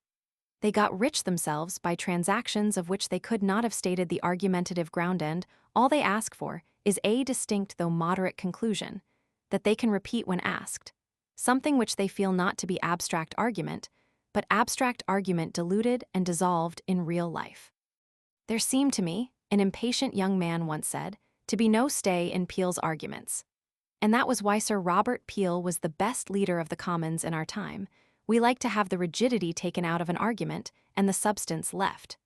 They got rich themselves by transactions of which they could not have stated the argumentative ground, and all they ask for is a distinct though moderate conclusion, that they can repeat when asked, something which they feel not to be abstract argument, but abstract argument diluted and dissolved in real life. There seemed to me, an impatient young man once said, to be no stay in Peel's arguments. And that was why Sir Robert Peel was the best leader of the Commons in our time. We like to have the rigidity taken out of an argument and the substance left.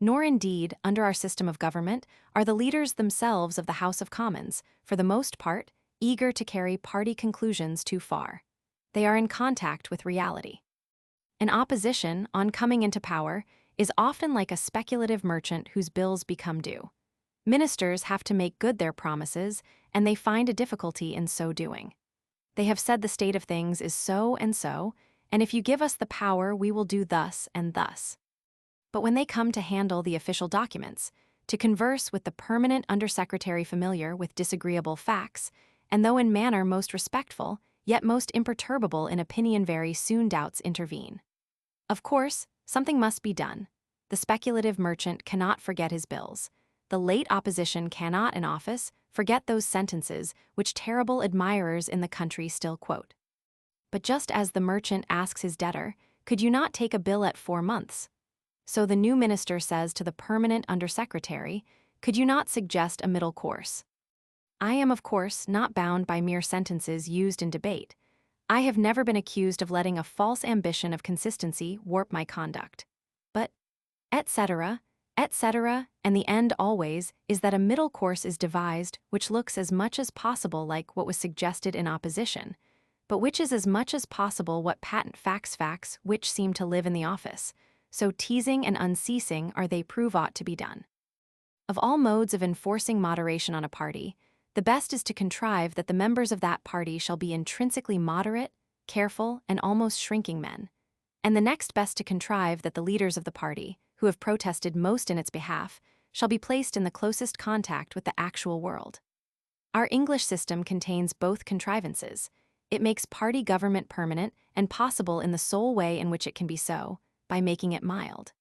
Nor indeed, under our system of government, are the leaders themselves of the House of Commons, for the most part, eager to carry party conclusions too far. They are in contact with reality. An opposition, on coming into power, is often like a speculative merchant whose bills become due. Ministers have to make good their promises, and they find a difficulty in so doing. They have said the state of things is so, and if you give us the power, we will do thus and thus. But when they come to handle the official documents, to converse with the permanent undersecretary familiar with disagreeable facts, and though in manner most respectful, yet most imperturbable in opinion, very soon doubts intervene. Of course, something must be done. The speculative merchant cannot forget his bills. The late opposition cannot, in office, forget those sentences which terrible admirers in the country still quote. But just as the merchant asks his debtor, "Could you not take a bill at 4 months?" so the new minister says to the permanent undersecretary, "Could you not suggest a middle course?" I am, of course, not bound by mere sentences used in debate. I have never been accused of letting a false ambition of consistency warp my conduct. But, etc., and the end always is that a middle course is devised which looks as much as possible like what was suggested in opposition, but which is as much as possible what patent facts which seem to live in the office, so teasing and unceasing are they prove ought to be done. Of all modes of enforcing moderation on a party, the best is to contrive that the members of that party shall be intrinsically moderate, careful, and almost shrinking men, and the next best to contrive that the leaders of the party, who have protested most in its behalf, shall be placed in the closest contact with the actual world. Our English system contains both contrivances. It makes party government permanent and possible in the sole way in which it can be so, by making it mild.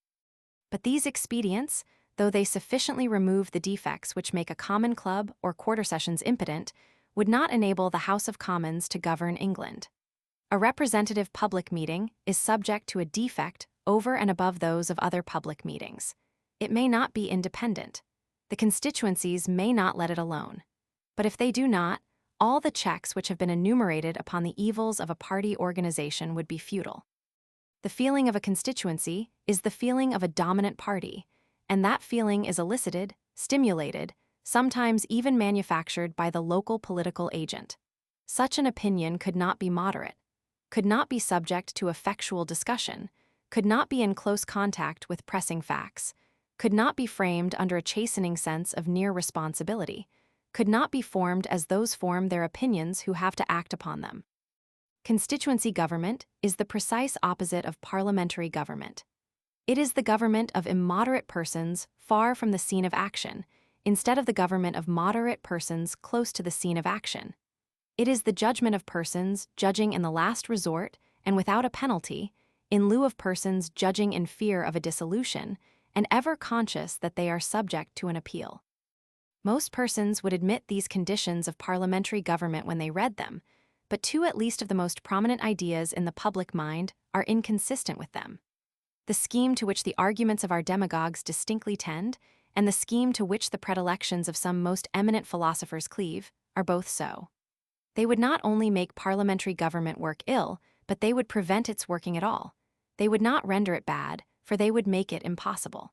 But these expedients, though they sufficiently remove the defects which make a common club or quarter sessions impotent, would not enable the House of Commons to govern England. A representative public meeting is subject to a defect over and above those of other public meetings. It may not be independent. The constituencies may not let it alone. But if they do not, all the checks which have been enumerated upon the evils of a party organization would be futile. The feeling of a constituency is the feeling of a dominant party, and that feeling is elicited, stimulated, sometimes even manufactured by the local political agent. Such an opinion could not be moderate, could not be subject to effectual discussion, could not be in close contact with pressing facts, could not be framed under a chastening sense of near responsibility, could not be formed as those form their opinions who have to act upon them. Constituency government is the precise opposite of parliamentary government. It is the government of immoderate persons far from the scene of action, instead of the government of moderate persons close to the scene of action. It is the judgment of persons judging in the last resort and without a penalty, in lieu of persons judging in fear of a dissolution, and ever conscious that they are subject to an appeal. Most persons would admit these conditions of parliamentary government when they read them, but two at least of the most prominent ideas in the public mind are inconsistent with them. The scheme to which the arguments of our demagogues distinctly tend, and the scheme to which the predilections of some most eminent philosophers cleave, are both so. They would not only make parliamentary government work ill, but they would prevent its working at all. They would not render it bad, for they would make it impossible.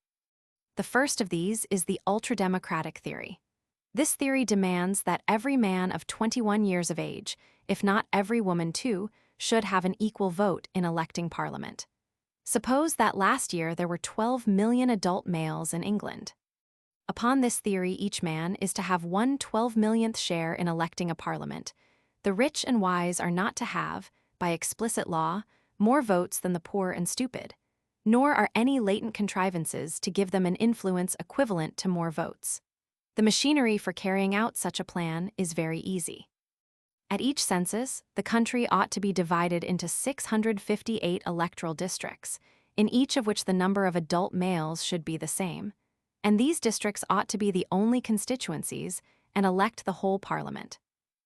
The first of these is the ultra-democratic theory. This theory demands that every man of 21 years of age, if not every woman too, should have an equal vote in electing parliament. Suppose that last year there were 12 million adult males in England. Upon this theory, each man is to have 1/12,000,000th share in electing a parliament. The rich and wise are not to have, by explicit law, more votes than the poor and stupid, nor are any latent contrivances to give them an influence equivalent to more votes. The machinery for carrying out such a plan is very easy. At each census, the country ought to be divided into 658 electoral districts, in each of which the number of adult males should be the same, and these districts ought to be the only constituencies and elect the whole parliament.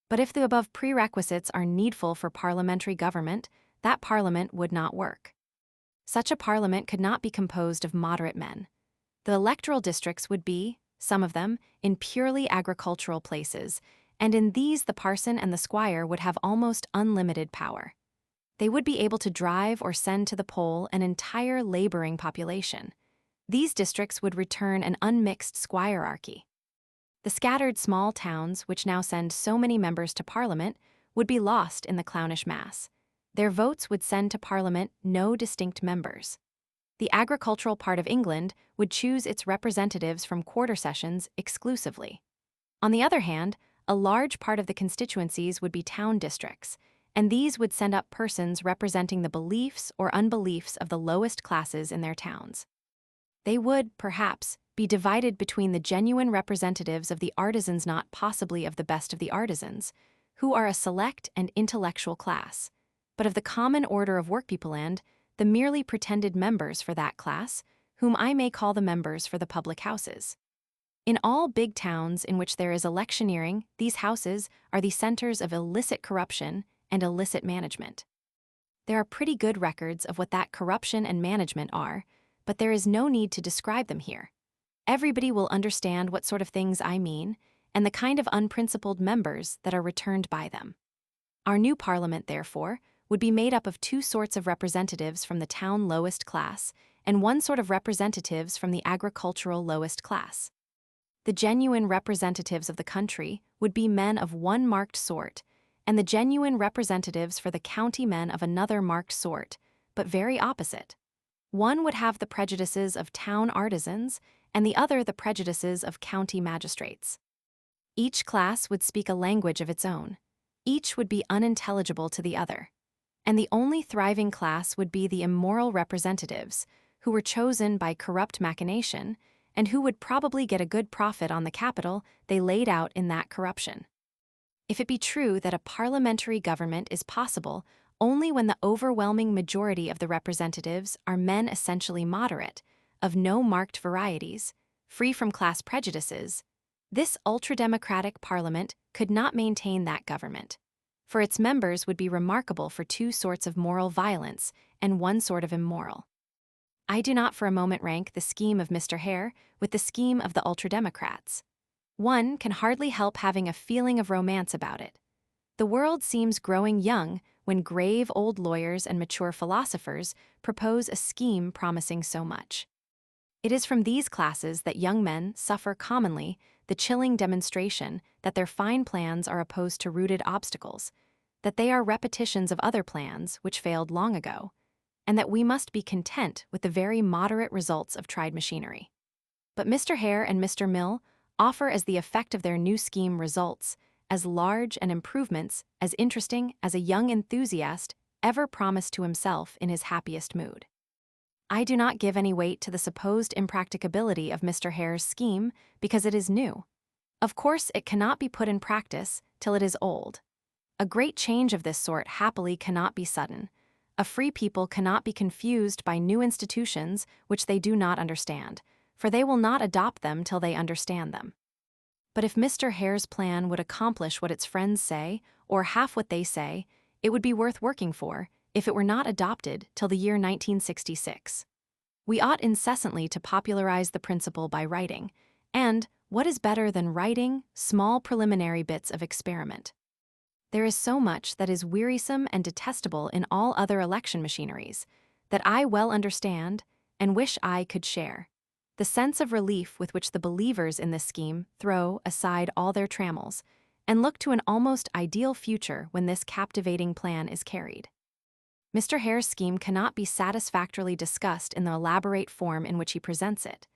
But if the above prerequisites are needful for parliamentary government, that parliament would not work. Such a parliament could not be composed of moderate men. The electoral districts would be, some of them, in purely agricultural places, and in these the parson and the squire would have almost unlimited power. They would be able to drive or send to the poll an entire laboring population. These districts would return an unmixed squirearchy. The scattered small towns, which now send so many members to Parliament, would be lost in the clownish mass. Their votes would send to Parliament no distinct members. The agricultural part of England would choose its representatives from quarter sessions exclusively. On the other hand, a large part of the constituencies would be town districts, and these would send up persons representing the beliefs or unbeliefs of the lowest classes in their towns. They would, perhaps, be divided between the genuine representatives of the artisans, not possibly of the best of the artisans, who are a select and intellectual class, but of the common order of workpeople and the merely pretended members for that class, whom I may call the members for the public houses. In all big towns in which there is electioneering, these houses are the centers of illicit corruption and illicit management. There are pretty good records of what that corruption and management are, but there is no need to describe them here. Everybody will understand what sort of things I mean, and the kind of unprincipled members that are returned by them. Our new parliament, therefore, would be made up of two sorts of representatives from the town lowest class, and one sort of representatives from the agricultural lowest class. The genuine representatives of the country would be men of one marked sort, and the genuine representatives for the county men of another marked sort, but very opposite. One would have the prejudices of town artisans, and the other the prejudices of county magistrates. Each class would speak a language of its own. Each would be unintelligible to the other. And the only thriving class would be the immoral representatives, who were chosen by corrupt machination, and who would probably get a good profit on the capital they laid out in that corruption. If it be true that a parliamentary government is possible only when the overwhelming majority of the representatives are men essentially moderate, of no marked varieties, free from class prejudices, this ultra-democratic parliament could not maintain that government, for its members would be remarkable for two sorts of moral violence and one sort of immoral. I do not for a moment rank the scheme of Mr. Hare with the scheme of the ultra-democrats. One can hardly help having a feeling of romance about it. The world seems growing young when grave old lawyers and mature philosophers propose a scheme promising so much. It is from these classes that young men suffer commonly the chilling demonstration that their fine plans are opposed to rooted obstacles, that they are repetitions of other plans which failed long ago, and that we must be content with the very moderate results of tried machinery. But Mr. Hare and Mr. Mill offer as the effect of their new scheme results as large and improvements as interesting as a young enthusiast ever promised to himself in his happiest mood. I do not give any weight to the supposed impracticability of Mr. Hare's scheme because it is new. Of course, it cannot be put in practice till it is old. A great change of this sort happily cannot be sudden. A free people cannot be confused by new institutions which they do not understand, for they will not adopt them till they understand them. But if Mr. Hare's plan would accomplish what its friends say, or half what they say, it would be worth working for, if it were not adopted till the year 1966. We ought incessantly to popularize the principle by writing, and, what is better than writing, small preliminary bits of experiment? There is so much that is wearisome and detestable in all other election machineries, that I well understand, and wish I could share. The sense of relief with which the believers in this scheme throw aside all their trammels, and look to an almost ideal future when this captivating plan is carried. Mr. Hare's scheme cannot be satisfactorily discussed in the elaborate form in which he presents it.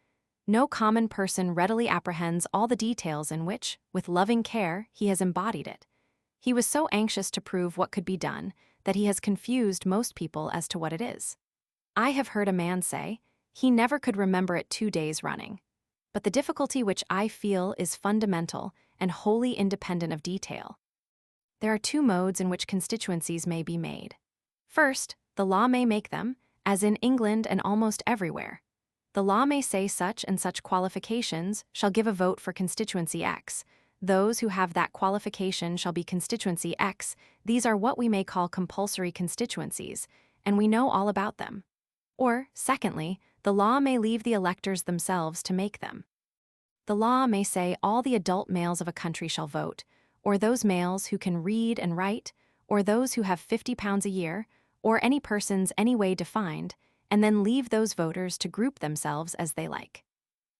No common person readily apprehends all the details in which, with loving care, he has embodied it. He was so anxious to prove what could be done that he has confused most people as to what it is. I have heard a man say, he never could remember it 2 days running. But the difficulty which I feel is fundamental and wholly independent of detail. There are 2 modes in which constituencies may be made. First, the law may make them, as in England and almost everywhere. The law may say such and such qualifications shall give a vote for constituency X. Those who have that qualification shall be constituency X. These are what we may call compulsory constituencies, and we know all about them. Or, secondly, the law may leave the electors themselves to make them. The law may say all the adult males of a country shall vote, or those males who can read and write, or those who have £50 a year, or any persons any way defined, and then leave those voters to group themselves as they like.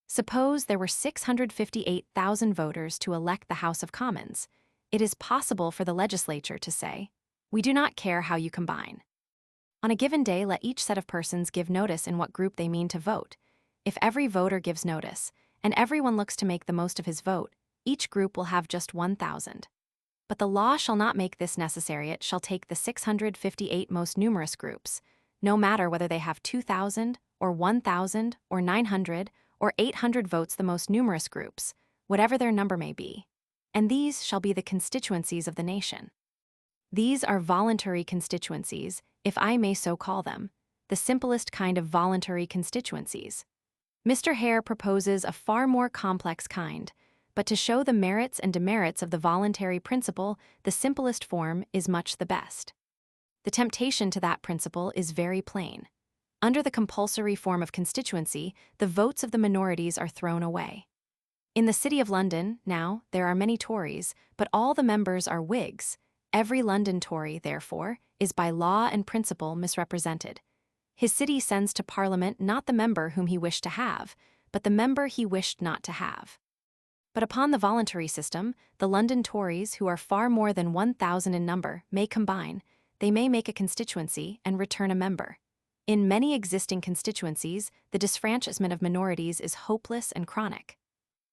Suppose there were 658,000 voters to elect the House of Commons. It is possible for the legislature to say, we do not care how you combine. On a given day, let each set of persons give notice in what group they mean to vote. If every voter gives notice, and everyone looks to make the most of his vote, each group will have just 1,000. But the law shall not make this necessary. It shall take the 658 most numerous groups, no matter whether they have 2,000, or 1,000, or 900, or 800 votes, the most numerous groups, whatever their number may be. And these shall be the constituencies of the nation. These are voluntary constituencies, if I may so call them, the simplest kind of voluntary constituencies. Mr. Hare proposes a far more complex kind, but to show the merits and demerits of the voluntary principle, the simplest form is much the best. The temptation to that principle is very plain. Under the compulsory form of constituency, the votes of the minorities are thrown away. In the City of London, now, there are many Tories, but all the members are Whigs. Every London Tory, therefore, is by law and principle misrepresented. His city sends to Parliament not the member whom he wished to have, but the member he wished not to have. But upon the voluntary system, the London Tories, who are far more than 1,000 in number, may combine. They may make a constituency and return a member. In many existing constituencies, the disfranchisement of minorities is hopeless and chronic.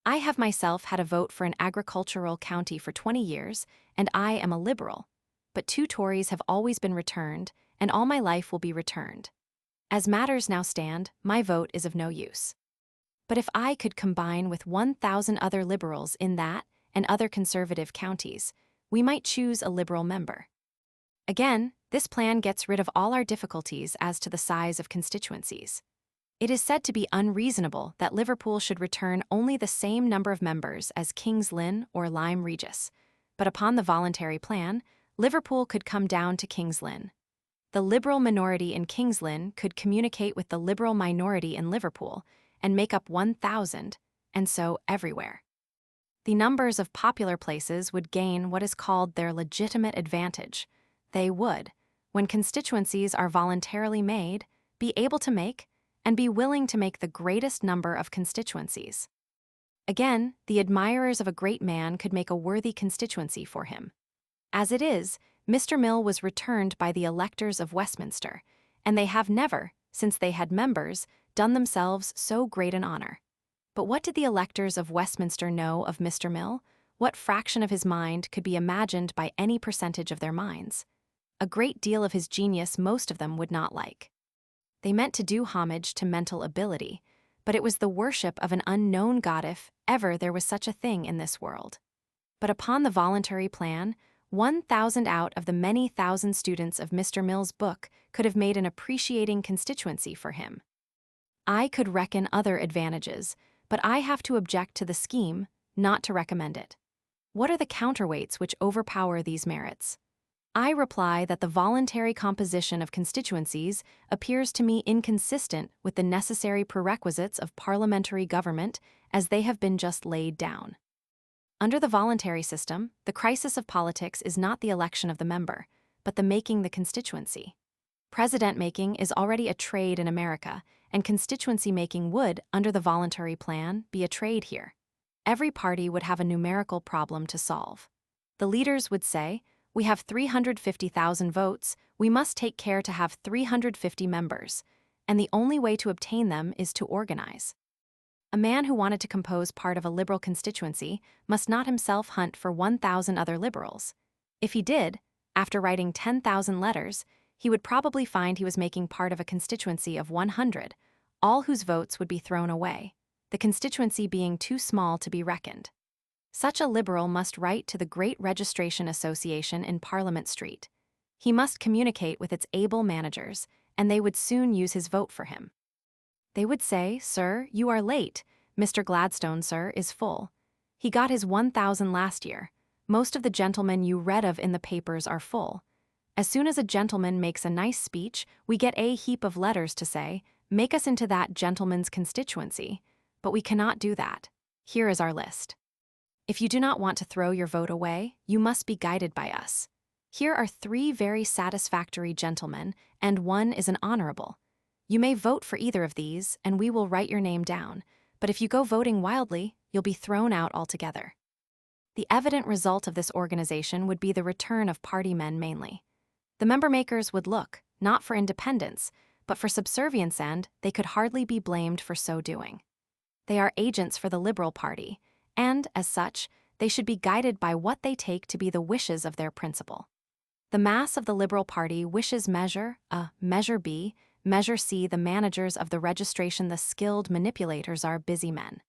I have myself had a vote for an agricultural county for 20 years, and I am a Liberal. But 2 Tories have always been returned, and all my life will be returned. As matters now stand, my vote is of no use. But if I could combine with 1,000 other Liberals in that and other Conservative counties, we might choose a Liberal member. Again, this plan gets rid of all our difficulties as to the size of constituencies. It is said to be unreasonable that Liverpool should return only the same number of members as King's Lynn or Lyme Regis, but upon the voluntary plan, Liverpool could come down to King's Lynn. The Liberal minority in King's Lynn could communicate with the Liberal minority in Liverpool and make up 1,000, and so everywhere. The numbers of popular places would gain what is called their legitimate advantage. They would, when constituencies are voluntarily made, be able to make and be willing to make the greatest number of constituencies. Again, the admirers of a great man could make a worthy constituency for him. As it is, Mr. Mill was returned by the electors of Westminster, and they have never, since they had members, done themselves so great an honor. But what did the electors of Westminster know of Mr. Mill? What fraction of his mind could be imagined by any percentage of their minds? A great deal of his genius most of them would not like. They meant to do homage to mental ability, but it was the worship of an unknown god if ever there was such a thing in this world. But upon the voluntary plan, 1,000 out of the many thousand students of Mr. Mill's book could have made an appreciating constituency for him. I could reckon other advantages, but I have to object to the scheme, not to recommend it. What are the counterweights which overpower these merits? I reply that the voluntary composition of constituencies appears to me inconsistent with the necessary prerequisites of parliamentary government as they have been just laid down. Under the voluntary system, the crisis of politics is not the election of the member, but the making the constituency. President making is already a trade in America, and constituency making would, under the voluntary plan, be a trade here. Every party would have a numerical problem to solve. The leaders would say, "We have 350,000 votes, we must take care to have 350 members, and the only way to obtain them is to organize." A man who wanted to compose part of a liberal constituency must not himself hunt for 1,000 other liberals. If he did, after writing 10,000 letters, he would probably find he was making part of a constituency of 100, all whose votes would be thrown away, the constituency being too small to be reckoned. Such a liberal must write to the Great Registration Association in Parliament Street. He must communicate with its able managers, and they would soon use his vote for him. They would say, "Sir, you are late. Mr. Gladstone, sir, is full. He got his 1,000 last year. Most of the gentlemen you read of in the papers are full. As soon as a gentleman makes a nice speech, we get a heap of letters to say, 'Make us into that gentleman's constituency.' But we cannot do that. Here is our list. If you do not want to throw your vote away, you must be guided by us. Here are 3 very satisfactory gentlemen, and 1 is an honorable. You may vote for either of these, and we will write your name down, but if you go voting wildly, you'll be thrown out altogether." The evident result of this organization would be the return of party men mainly. The member-makers would look, not for independence, but for subservience, and they could hardly be blamed for so doing. They are agents for the Liberal Party, and, as such, they should be guided by what they take to be the wishes of their principal. The mass of the Liberal Party wishes measure A, measure B, measure C. The managers of the registration, the skilled manipulators, are busy men.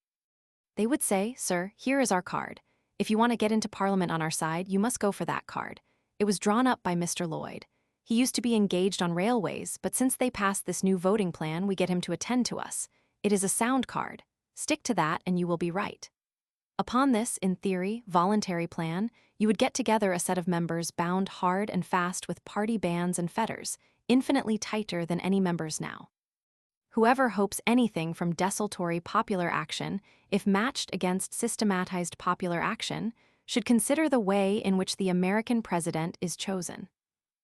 They would say, "Sir, here is our card. If you want to get into Parliament on our side, you must go for that card. It was drawn up by Mr. Lloyd. He used to be engaged on railways, but since they passed this new voting plan, we get him to attend to us. It is a sound card. Stick to that and you will be right." Upon this, in theory, voluntary plan, you would get together a set of members bound hard and fast with party bands and fetters, infinitely tighter than any members now. Whoever hopes anything from desultory popular action, if matched against systematized popular action, should consider the way in which the American president is chosen.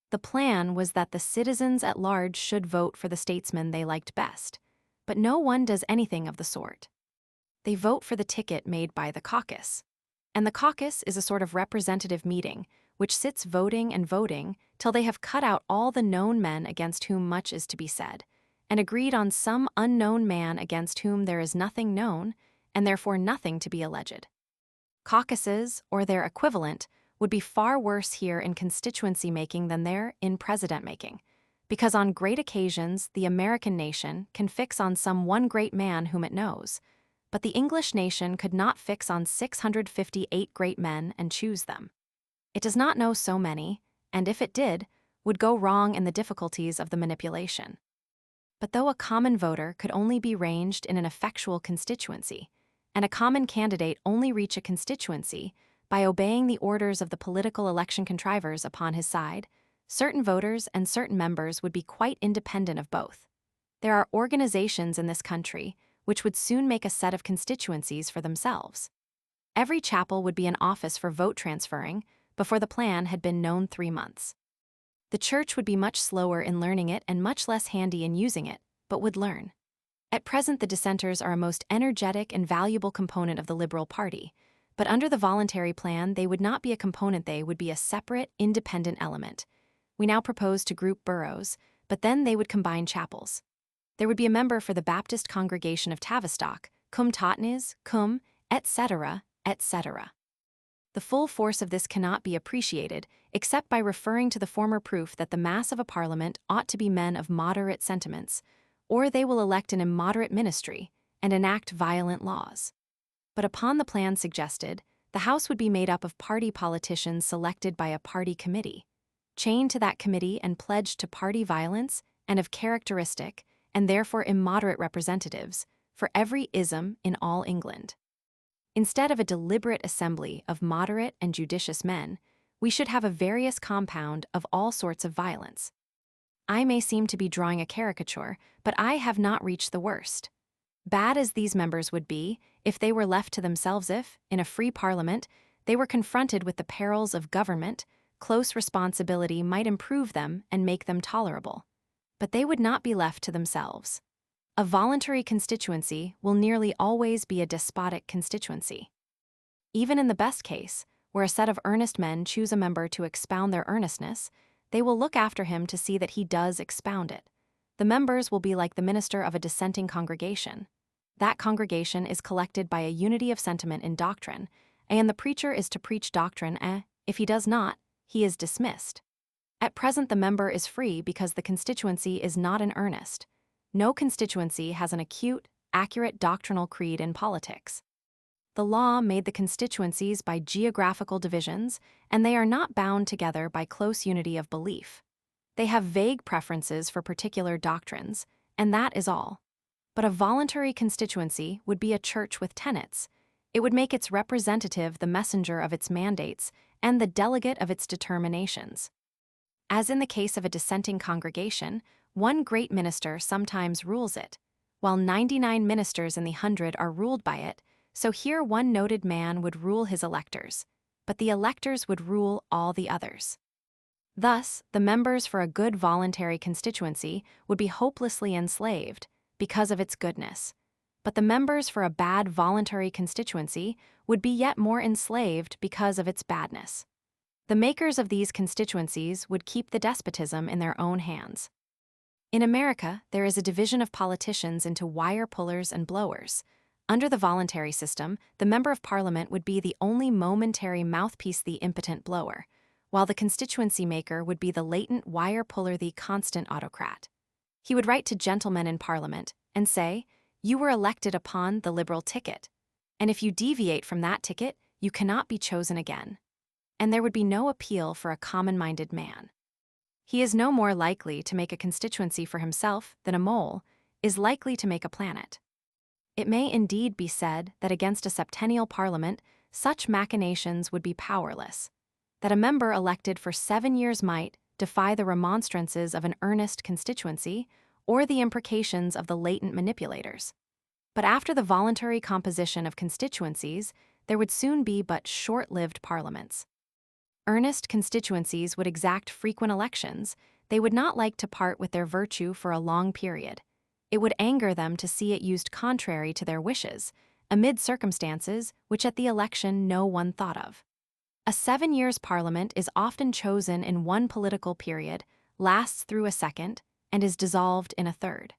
The plan was that the citizens at large should vote for the statesman they liked best, but no one does anything of the sort. They vote for the ticket made by the caucus. And the caucus is a sort of representative meeting, which sits voting and voting till they have cut out all the known men against whom much is to be said, and agreed on some unknown man against whom there is nothing known, and therefore nothing to be alleged. Caucuses, or their equivalent, would be far worse here in constituency making than there in president making, because on great occasions the American nation can fix on some one great man whom it knows, but the English nation could not fix on 658 great men and choose them. It does not know so many, and if it did, would go wrong in the difficulties of the manipulation. But though a common voter could only be ranged in an effectual constituency, and a common candidate only reach a constituency by obeying the orders of the political election contrivers upon his side, certain voters and certain members would be quite independent of both. There are organizations in this country which would soon make a set of constituencies for themselves. Every chapel would be an office for vote transferring before the plan had been known 3 months. The church would be much slower in learning it and much less handy in using it, but would learn. At present, the dissenters are a most energetic and valuable component of the Liberal Party, but under the voluntary plan, they would not be a component, they would be a separate, independent element. We now propose to group boroughs, but then they would combine chapels. There would be a member for the Baptist congregation of Tavistock, cum Totnes, cum, etc., etc. The full force of this cannot be appreciated except by referring to the former proof that the mass of a parliament ought to be men of moderate sentiments, or they will elect an immoderate ministry and enact violent laws. But upon the plan suggested, the House would be made up of party politicians selected by a party committee, chained to that committee and pledged to party violence and of characteristic, and therefore immoderate representatives, for every ism in all England. Instead of a deliberate assembly of moderate and judicious men, we should have a various compound of all sorts of violence. I may seem to be drawing a caricature, but I have not reached the worst. Bad as these members would be, if they were left to themselves, if, in a free parliament, they were confronted with the perils of government, close responsibility might improve them and make them tolerable. But they would not be left to themselves. A voluntary constituency will nearly always be a despotic constituency. Even in the best case, where a set of earnest men choose a member to expound their earnestness, they will look after him to see that he does expound it. The members will be like the minister of a dissenting congregation. That congregation is collected by a unity of sentiment in doctrine, and the preacher is to preach doctrine, if he does not, he is dismissed. At present the member is free because the constituency is not in earnest. No constituency has an acute, accurate doctrinal creed in politics. The law made the constituencies by geographical divisions, and they are not bound together by close unity of belief. They have vague preferences for particular doctrines, and that is all. But a voluntary constituency would be a church with tenets. It would make its representative the messenger of its mandates and the delegate of its determinations. As in the case of a dissenting congregation, one great minister sometimes rules it, while 99 ministers in the 100 are ruled by it, so here one noted man would rule his electors, but the electors would rule all the others. Thus, the members for a good voluntary constituency would be hopelessly enslaved because of its goodness, but the members for a bad voluntary constituency would be yet more enslaved because of its badness. The makers of these constituencies would keep the despotism in their own hands. In America, there is a division of politicians into wire pullers and blowers. Under the voluntary system, the member of parliament would be the only momentary mouthpiece, the impotent blower, while the constituency maker would be the latent wire puller, the constant autocrat. He would write to gentlemen in parliament and say, "You were elected upon the Liberal ticket, and if you deviate from that ticket, you cannot be chosen again." And there would be no appeal for a common-minded man. He is no more likely to make a constituency for himself than a mole is likely to make a planet. It may indeed be said that against a septennial parliament, such machinations would be powerless, that a member elected for 7 years might defy the remonstrances of an earnest constituency or the imprecations of the latent manipulators. But after the voluntary composition of constituencies, there would soon be but short-lived parliaments. Earnest constituencies would exact frequent elections. They would not like to part with their virtue for a long period. It would anger them to see it used contrary to their wishes, amid circumstances which at the election no one thought of. A 7 years parliament is often chosen in one political period, lasts through a second, and is dissolved in a third.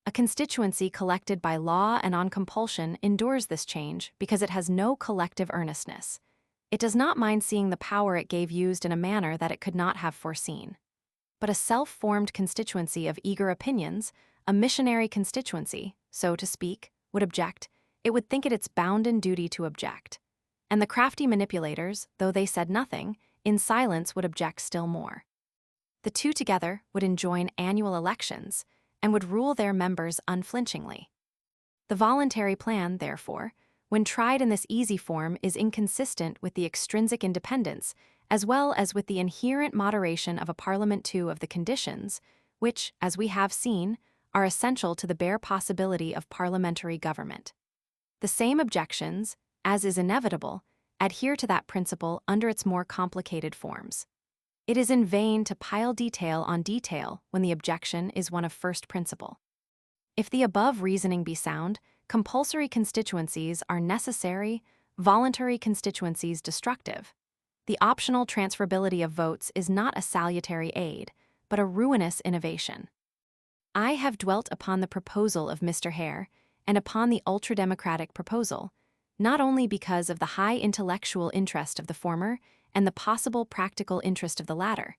A constituency collected by law and on compulsion endures this change because it has no collective earnestness. It does not mind seeing the power it gave used in a manner that it could not have foreseen. But a self-formed constituency of eager opinions, a missionary constituency, so to speak, would object. It would think it its bounden duty to object. And the crafty manipulators, though they said nothing, in silence would object still more. The two together would enjoin annual elections and would rule their members unflinchingly. The voluntary plan, therefore, when tried in this easy form, is inconsistent with the extrinsic independence, as well as with the inherent moderation of a parliament too of the conditions, which, as we have seen, are essential to the bare possibility of parliamentary government. The same objections, as is inevitable, adhere to that principle under its more complicated forms. It is in vain to pile detail on detail when the objection is one of first principle. If the above reasoning be sound, compulsory constituencies are necessary, voluntary constituencies destructive. The optional transferability of votes is not a salutary aid, but a ruinous innovation. I have dwelt upon the proposal of Mr. Hare and upon the ultra-democratic proposal, not only because of the high intellectual interest of the former and the possible practical interest of the latter,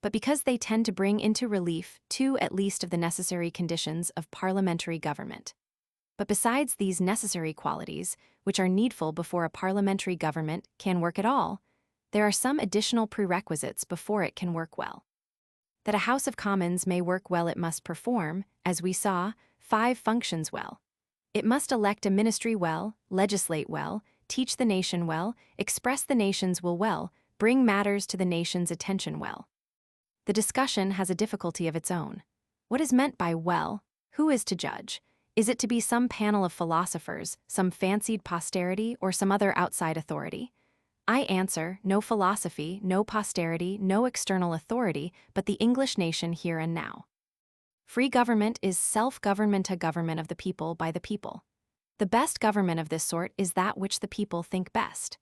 but because they tend to bring into relief two at least of the necessary conditions of parliamentary government. But besides these necessary qualities, which are needful before a parliamentary government can work at all, there are some additional prerequisites before it can work well. That a House of Commons may work well, it must perform, as we saw, 5 functions well. It must elect a ministry well, legislate well, teach the nation well, express the nation's will well, bring matters to the nation's attention well. The discussion has a difficulty of its own. What is meant by well? Who is to judge? Is it to be some panel of philosophers, some fancied posterity, or some other outside authority? I answer, no philosophy, no posterity, no external authority, but the English nation here and now. Free government is self-government, a government of the people by the people. The best government of this sort is that which the people think best.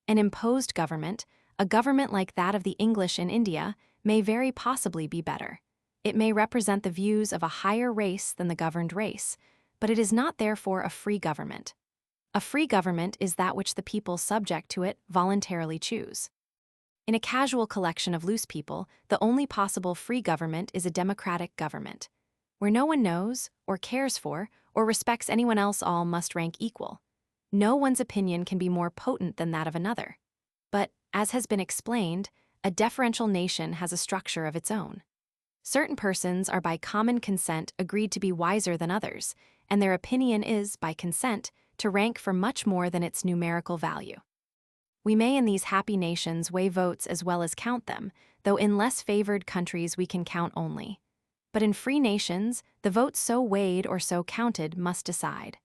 An imposed government, a government like that of the English in India, may very possibly be better. It may represent the views of a higher race than the governed race, but it is not therefore a free government. A free government is that which the people subject to it voluntarily choose. In a casual collection of loose people, the only possible free government is a democratic government, where no one knows, or cares for, or respects anyone else. All must rank equal. No one's opinion can be more potent than that of another. But, as has been explained, a deferential nation has a structure of its own. Certain persons are by common consent agreed to be wiser than others, and their opinion is, by consent, to rank for much more than its numerical value. We may in these happy nations weigh votes as well as count them, though in less favored countries we can count only. But in free nations, the votes so weighed or so counted must decide.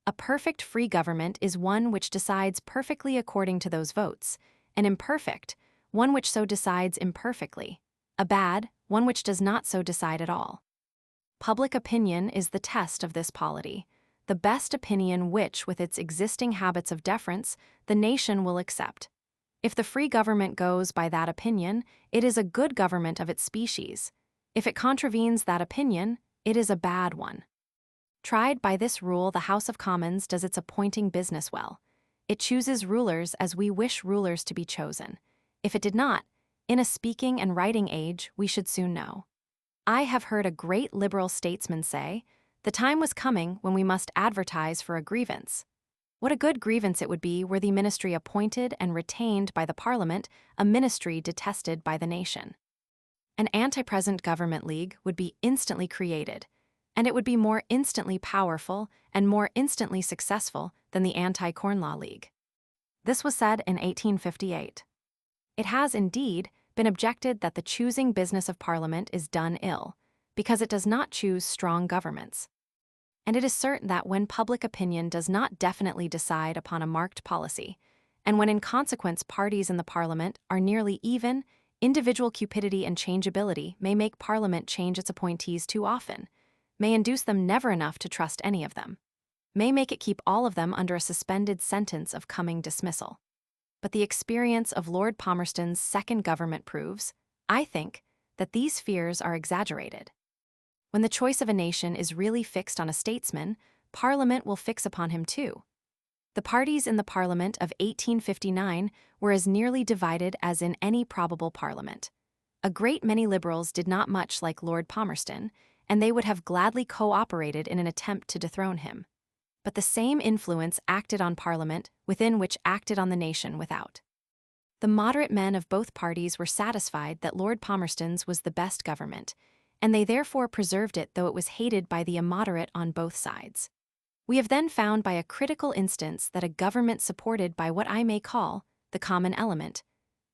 A perfect free government is one which decides perfectly according to those votes, an imperfect, one which so decides imperfectly, a bad, one which does not so decide at all. Public opinion is the test of this polity, the best opinion which, with its existing habits of deference, the nation will accept. If the free government goes by that opinion, it is a good government of its species. If it contravenes that opinion, it is a bad one. Tried by this rule, the House of Commons does its appointing business well. It chooses rulers as we wish rulers to be chosen. If it did not, in a speaking and writing age, we should soon know. I have heard a great liberal statesman say, the time was coming when we must advertise for a grievance. What a good grievance it would be were the ministry appointed and retained by the Parliament, a ministry detested by the nation. An anti-present government league would be instantly created, and it would be more instantly powerful and more instantly successful than the anti-Corn Law League. This was said in 1858. It has, indeed, been objected that the choosing business of Parliament is done ill, because it does not choose strong governments. And it is certain that when public opinion does not definitely decide upon a marked policy, and when in consequence parties in the Parliament are nearly even, individual cupidity and changeability may make Parliament change its appointees too often, may induce them never enough to trust any of them, may make it keep all of them under a suspended sentence of coming dismissal. But the experience of Lord Palmerston's second government proves, I think, that these fears are exaggerated. When the choice of a nation is really fixed on a statesman, Parliament will fix upon him too. The parties in the Parliament of 1859 were as nearly divided as in any probable Parliament. A great many Liberals did not much like Lord Palmerston, and they would have gladly co-operated in an attempt to dethrone him. But the same influence acted on Parliament within which acted on the nation without. The moderate men of both parties were satisfied that Lord Palmerston's was the best government, and they therefore preserved it though it was hated by the immoderate on both sides. We have then found by a critical instance that a government supported by what I may call the common element,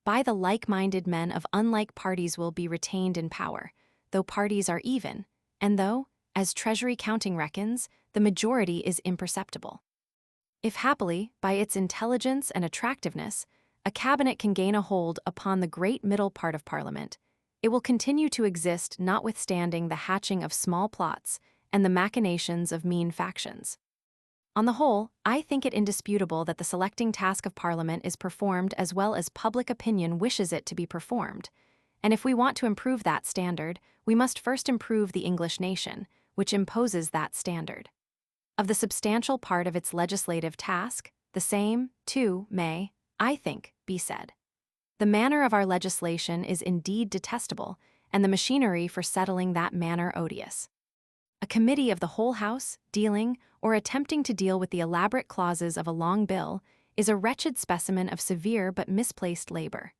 by the like-minded men of unlike parties will be retained in power, though parties are even, and though, as Treasury counting reckons, the majority is imperceptible. If happily, by its intelligence and attractiveness, a cabinet can gain a hold upon the great middle part of Parliament, it will continue to exist notwithstanding the hatching of small plots and the machinations of mean factions. On the whole, I think it indisputable that the selecting task of Parliament is performed as well as public opinion wishes it to be performed, and if we want to improve that standard, we must first improve the English nation, which imposes that standard. Of the substantial part of its legislative task, the same, too, may, I think, be said. The manner of our legislation is indeed detestable, and the machinery for settling that manner odious. A committee of the whole House, dealing, or attempting to deal with the elaborate clauses of a long bill, is a wretched specimen of severe but misplaced labor.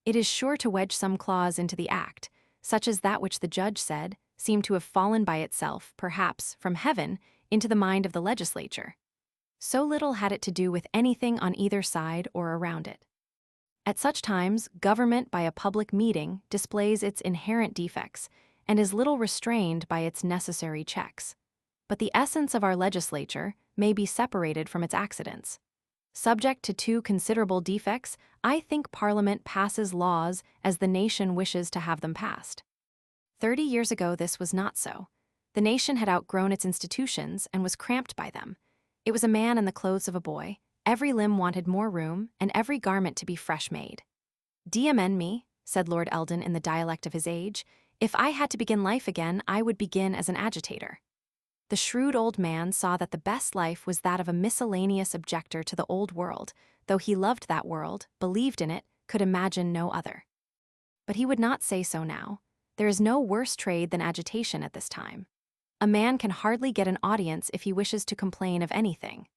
It is sure to wedge some clause into the act, such as that which the judge said seemed to have fallen by itself, perhaps, from heaven, into the mind of the legislature. So little had it to do with anything on either side or around it. At such times, government by a public meeting displays its inherent defects and is little restrained by its necessary checks. But the essence of our legislature may be separated from its accidents. Subject to two considerable defects, I think Parliament passes laws as the nation wishes to have them passed. 30 years ago this was not so. The nation had outgrown its institutions and was cramped by them. It was a man in the clothes of a boy, every limb wanted more room, and every garment to be fresh made. "D'amend me," said Lord Eldon in the dialect of his age, "if I had to begin life again, I would begin as an agitator." The shrewd old man saw that the best life was that of a miscellaneous objector to the old world, though he loved that world, believed in it, could imagine no other. But he would not say so now. There is no worse trade than agitation at this time. A man can hardly get an audience if he wishes to complain of anything.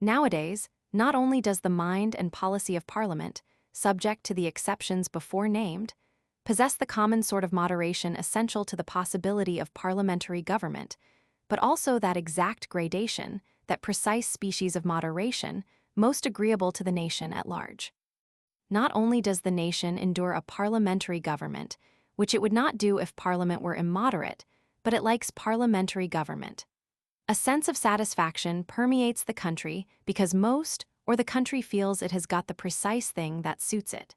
Nowadays, not only does the mind and policy of Parliament, subject to the exceptions before named, possess the common sort of moderation essential to the possibility of parliamentary government, but also that exact gradation, that precise species of moderation, most agreeable to the nation at large. Not only does the nation endure a parliamentary government, which it would not do if Parliament were immoderate, but it likes parliamentary government. A sense of satisfaction permeates the country because most, or the country feels it has got the precise thing that suits it.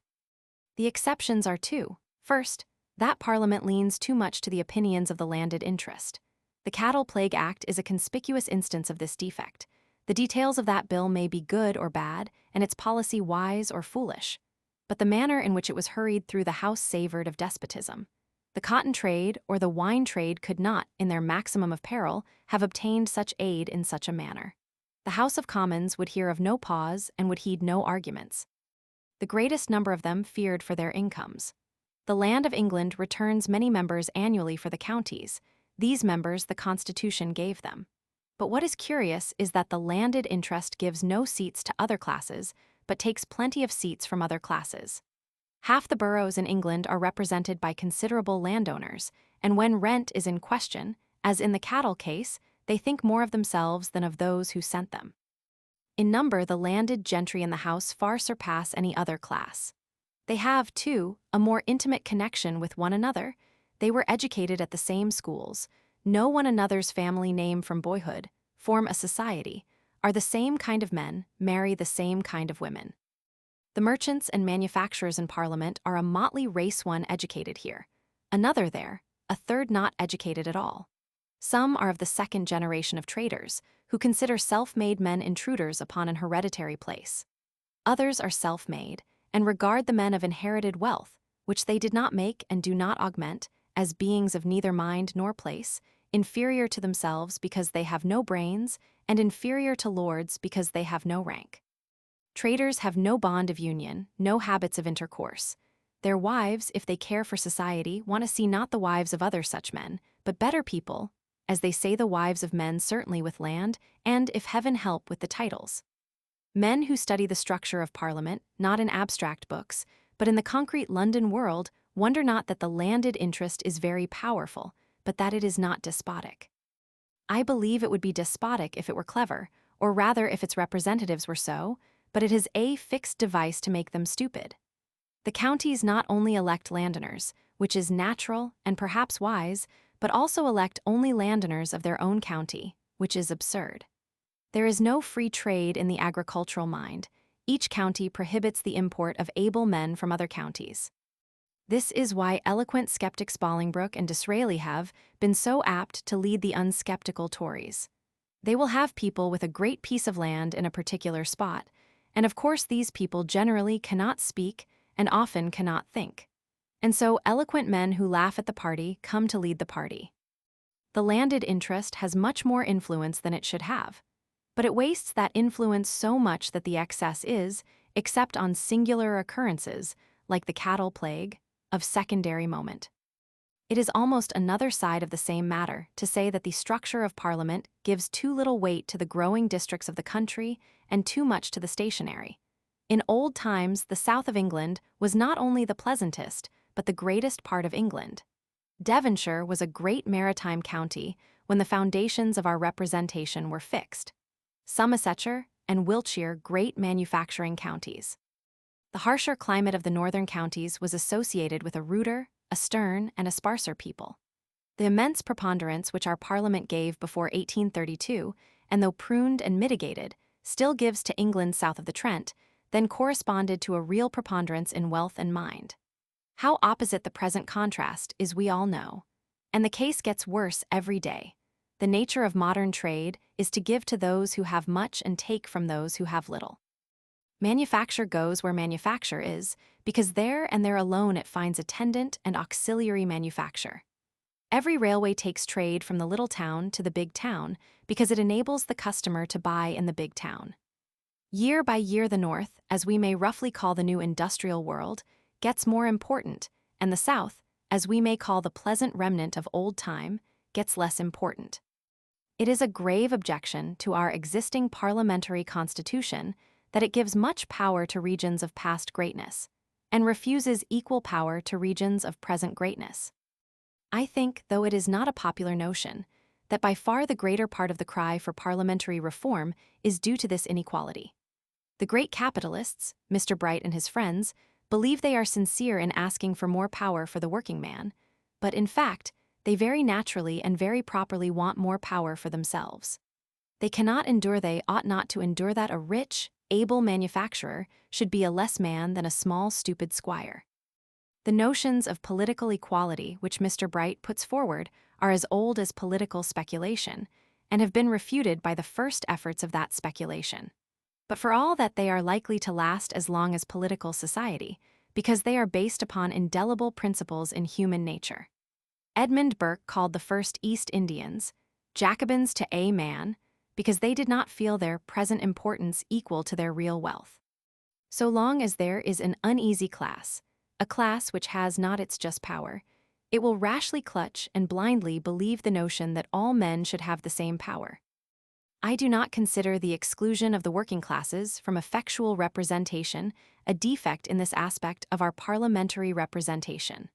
The exceptions are two. First, that Parliament leans too much to the opinions of the landed interest. The Cattle Plague Act is a conspicuous instance of this defect. The details of that bill may be good or bad, and its policy wise or foolish. But the manner in which it was hurried through the House savored of despotism. The cotton trade or the wine trade could not, in their maximum of peril, have obtained such aid in such a manner. The House of Commons would hear of no pause and would heed no arguments. The greatest number of them feared for their incomes. The land of England returns many members annually for the counties. These members the Constitution gave them. But what is curious is that the landed interest gives no seats to other classes, but takes plenty of seats from other classes. Half the boroughs in England are represented by considerable landowners, and when rent is in question, as in the cattle case, they think more of themselves than of those who sent them. In number, the landed gentry in the House far surpass any other class. They have, too, a more intimate connection with one another. They were educated at the same schools, know one another's family name from boyhood, form a society, are the same kind of men, marry the same kind of women. The merchants and manufacturers in Parliament are a motley race, one educated here, another there, a third not educated at all. Some are of the second generation of traders, who consider self-made men intruders upon an hereditary place. Others are self-made, and regard the men of inherited wealth, which they did not make and do not augment, as beings of neither mind nor place, inferior to themselves because they have no brains, and inferior to lords because they have no rank. Traders have no bond of union, no habits of intercourse. Their wives, if they care for society, want to see not the wives of other such men, but better people, as they say the wives of men certainly with land, and, if heaven help, with the titles. Men who study the structure of Parliament, not in abstract books, but in the concrete London world, wonder not that the landed interest is very powerful, but that it is not despotic. I believe it would be despotic if it were clever, or rather if its representatives were so, but it has a fixed device to make them stupid. The counties not only elect landowners, which is natural and perhaps wise, but also elect only landowners of their own county, which is absurd. There is no free trade in the agricultural mind. Each county prohibits the import of able men from other counties. This is why eloquent skeptics Bolingbroke and Disraeli have been so apt to lead the unskeptical Tories. They will have people with a great piece of land in a particular spot, and of course these people generally cannot speak and often cannot think. And so eloquent men who laugh at the party come to lead the party. The landed interest has much more influence than it should have, but it wastes that influence so much that the excess is, except on singular occurrences, like the cattle plague, of secondary moment. It is almost another side of the same matter to say that the structure of Parliament gives too little weight to the growing districts of the country and too much to the stationary. In old times, the south of England was not only the pleasantest, but the greatest part of England. Devonshire was a great maritime county when the foundations of our representation were fixed. Somersetshire and Wiltshire great manufacturing counties. The harsher climate of the northern counties was associated with a ruder, a stern, and a sparser people. The immense preponderance which our Parliament gave before 1832, and though pruned and mitigated, still gives to England south of the Trent, then corresponded to a real preponderance in wealth and mind. How opposite the present contrast is we all know. And the case gets worse every day. The nature of modern trade is to give to those who have much and take from those who have little. Manufacture goes where manufacture is, because there and there alone it finds attendant and auxiliary manufacture. Every railway takes trade from the little town to the big town because it enables the customer to buy in the big town. Year by year the North, as we may roughly call the new industrial world, gets more important, and the South, as we may call the pleasant remnant of old time, gets less important. It is a grave objection to our existing parliamentary constitution that it gives much power to regions of past greatness, and refuses equal power to regions of present greatness. I think, though it is not a popular notion, that by far the greater part of the cry for parliamentary reform is due to this inequality. The great capitalists, Mr. Bright and his friends, believe they are sincere in asking for more power for the working man, but in fact, they very naturally and very properly want more power for themselves. They cannot endure, they ought not to endure that a rich, able manufacturer should be a less man than a small, stupid squire. The notions of political equality which Mr. Bright puts forward are as old as political speculation, and have been refuted by the first efforts of that speculation. But for all that, they are likely to last as long as political society, because they are based upon indelible principles in human nature. Edmund Burke called the first East Indians Jacobins to a man, because they did not feel their present importance equal to their real wealth. So long as there is an uneasy class, a class which has not its just power, it will rashly clutch and blindly believe the notion that all men should have the same power. I do not consider the exclusion of the working classes from effectual representation a defect in this aspect of our parliamentary representation.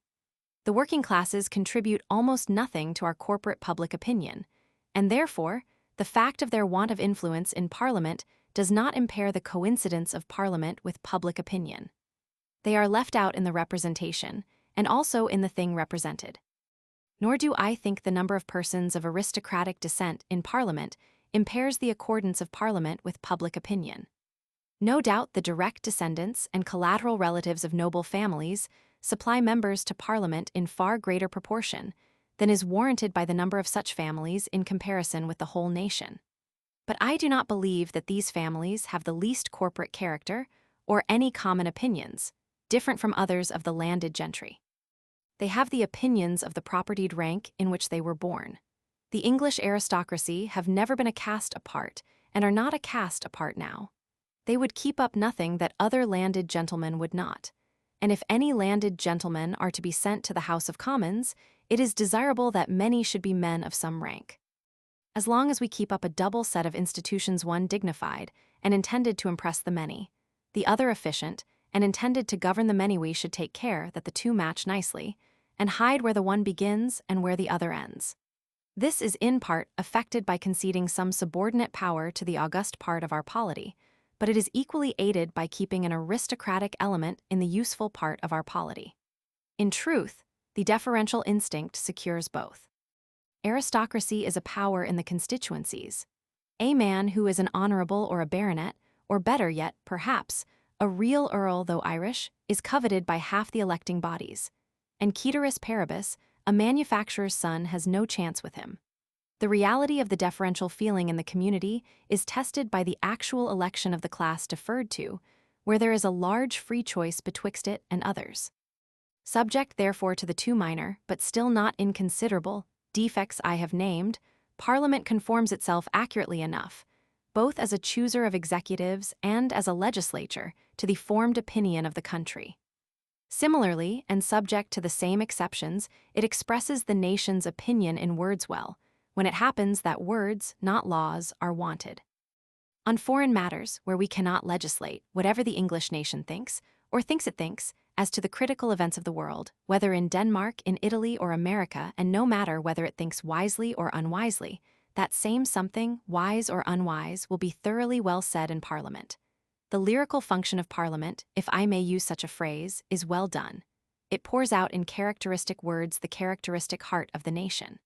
The working classes contribute almost nothing to our corporate public opinion, and therefore, the fact of their want of influence in Parliament does not impair the coincidence of Parliament with public opinion. They are left out in the representation, and also in the thing represented. Nor do I think the number of persons of aristocratic descent in Parliament impairs the accordance of Parliament with public opinion. No doubt the direct descendants and collateral relatives of noble families supply members to Parliament in far greater proportion than is warranted by the number of such families in comparison with the whole nation. But I do not believe that these families have the least corporate character or any common opinions, different from others of the landed gentry. They have the opinions of the propertied rank in which they were born. The English aristocracy have never been a caste apart, and are not a caste apart now. They would keep up nothing that other landed gentlemen would not. And if any landed gentlemen are to be sent to the House of Commons, it is desirable that many should be men of some rank. As long as we keep up a double set of institutions, one dignified and intended to impress the many, the other efficient and intended to govern the many, we should take care that the two match nicely, and hide where the one begins and where the other ends. This is in part effected by conceding some subordinate power to the august part of our polity, but it is equally aided by keeping an aristocratic element in the useful part of our polity. In truth, the deferential instinct secures both. Aristocracy is a power in the constituencies. A man who is an honorable or a baronet, or better yet, perhaps, a real earl though Irish, is coveted by half the electing bodies. And ceteris paribus, a manufacturer's son has no chance with him. The reality of the deferential feeling in the community is tested by the actual election of the class deferred to, where there is a large free choice betwixt it and others. Subject therefore to the two minor, but still not inconsiderable, defects I have named, Parliament conforms itself accurately enough, both as a chooser of executives and as a legislature, to the formed opinion of the country. Similarly, and subject to the same exceptions, it expresses the nation's opinion in words well, when it happens that words, not laws, are wanted. On foreign matters, where we cannot legislate, whatever the English nation thinks, or thinks it thinks, as to the critical events of the world, whether in Denmark, in Italy, or America, and no matter whether it thinks wisely or unwisely, that same something, wise or unwise, will be thoroughly well said in Parliament. The lyrical function of Parliament, if I may use such a phrase, is well done. It pours out in characteristic words the characteristic heart of the nation.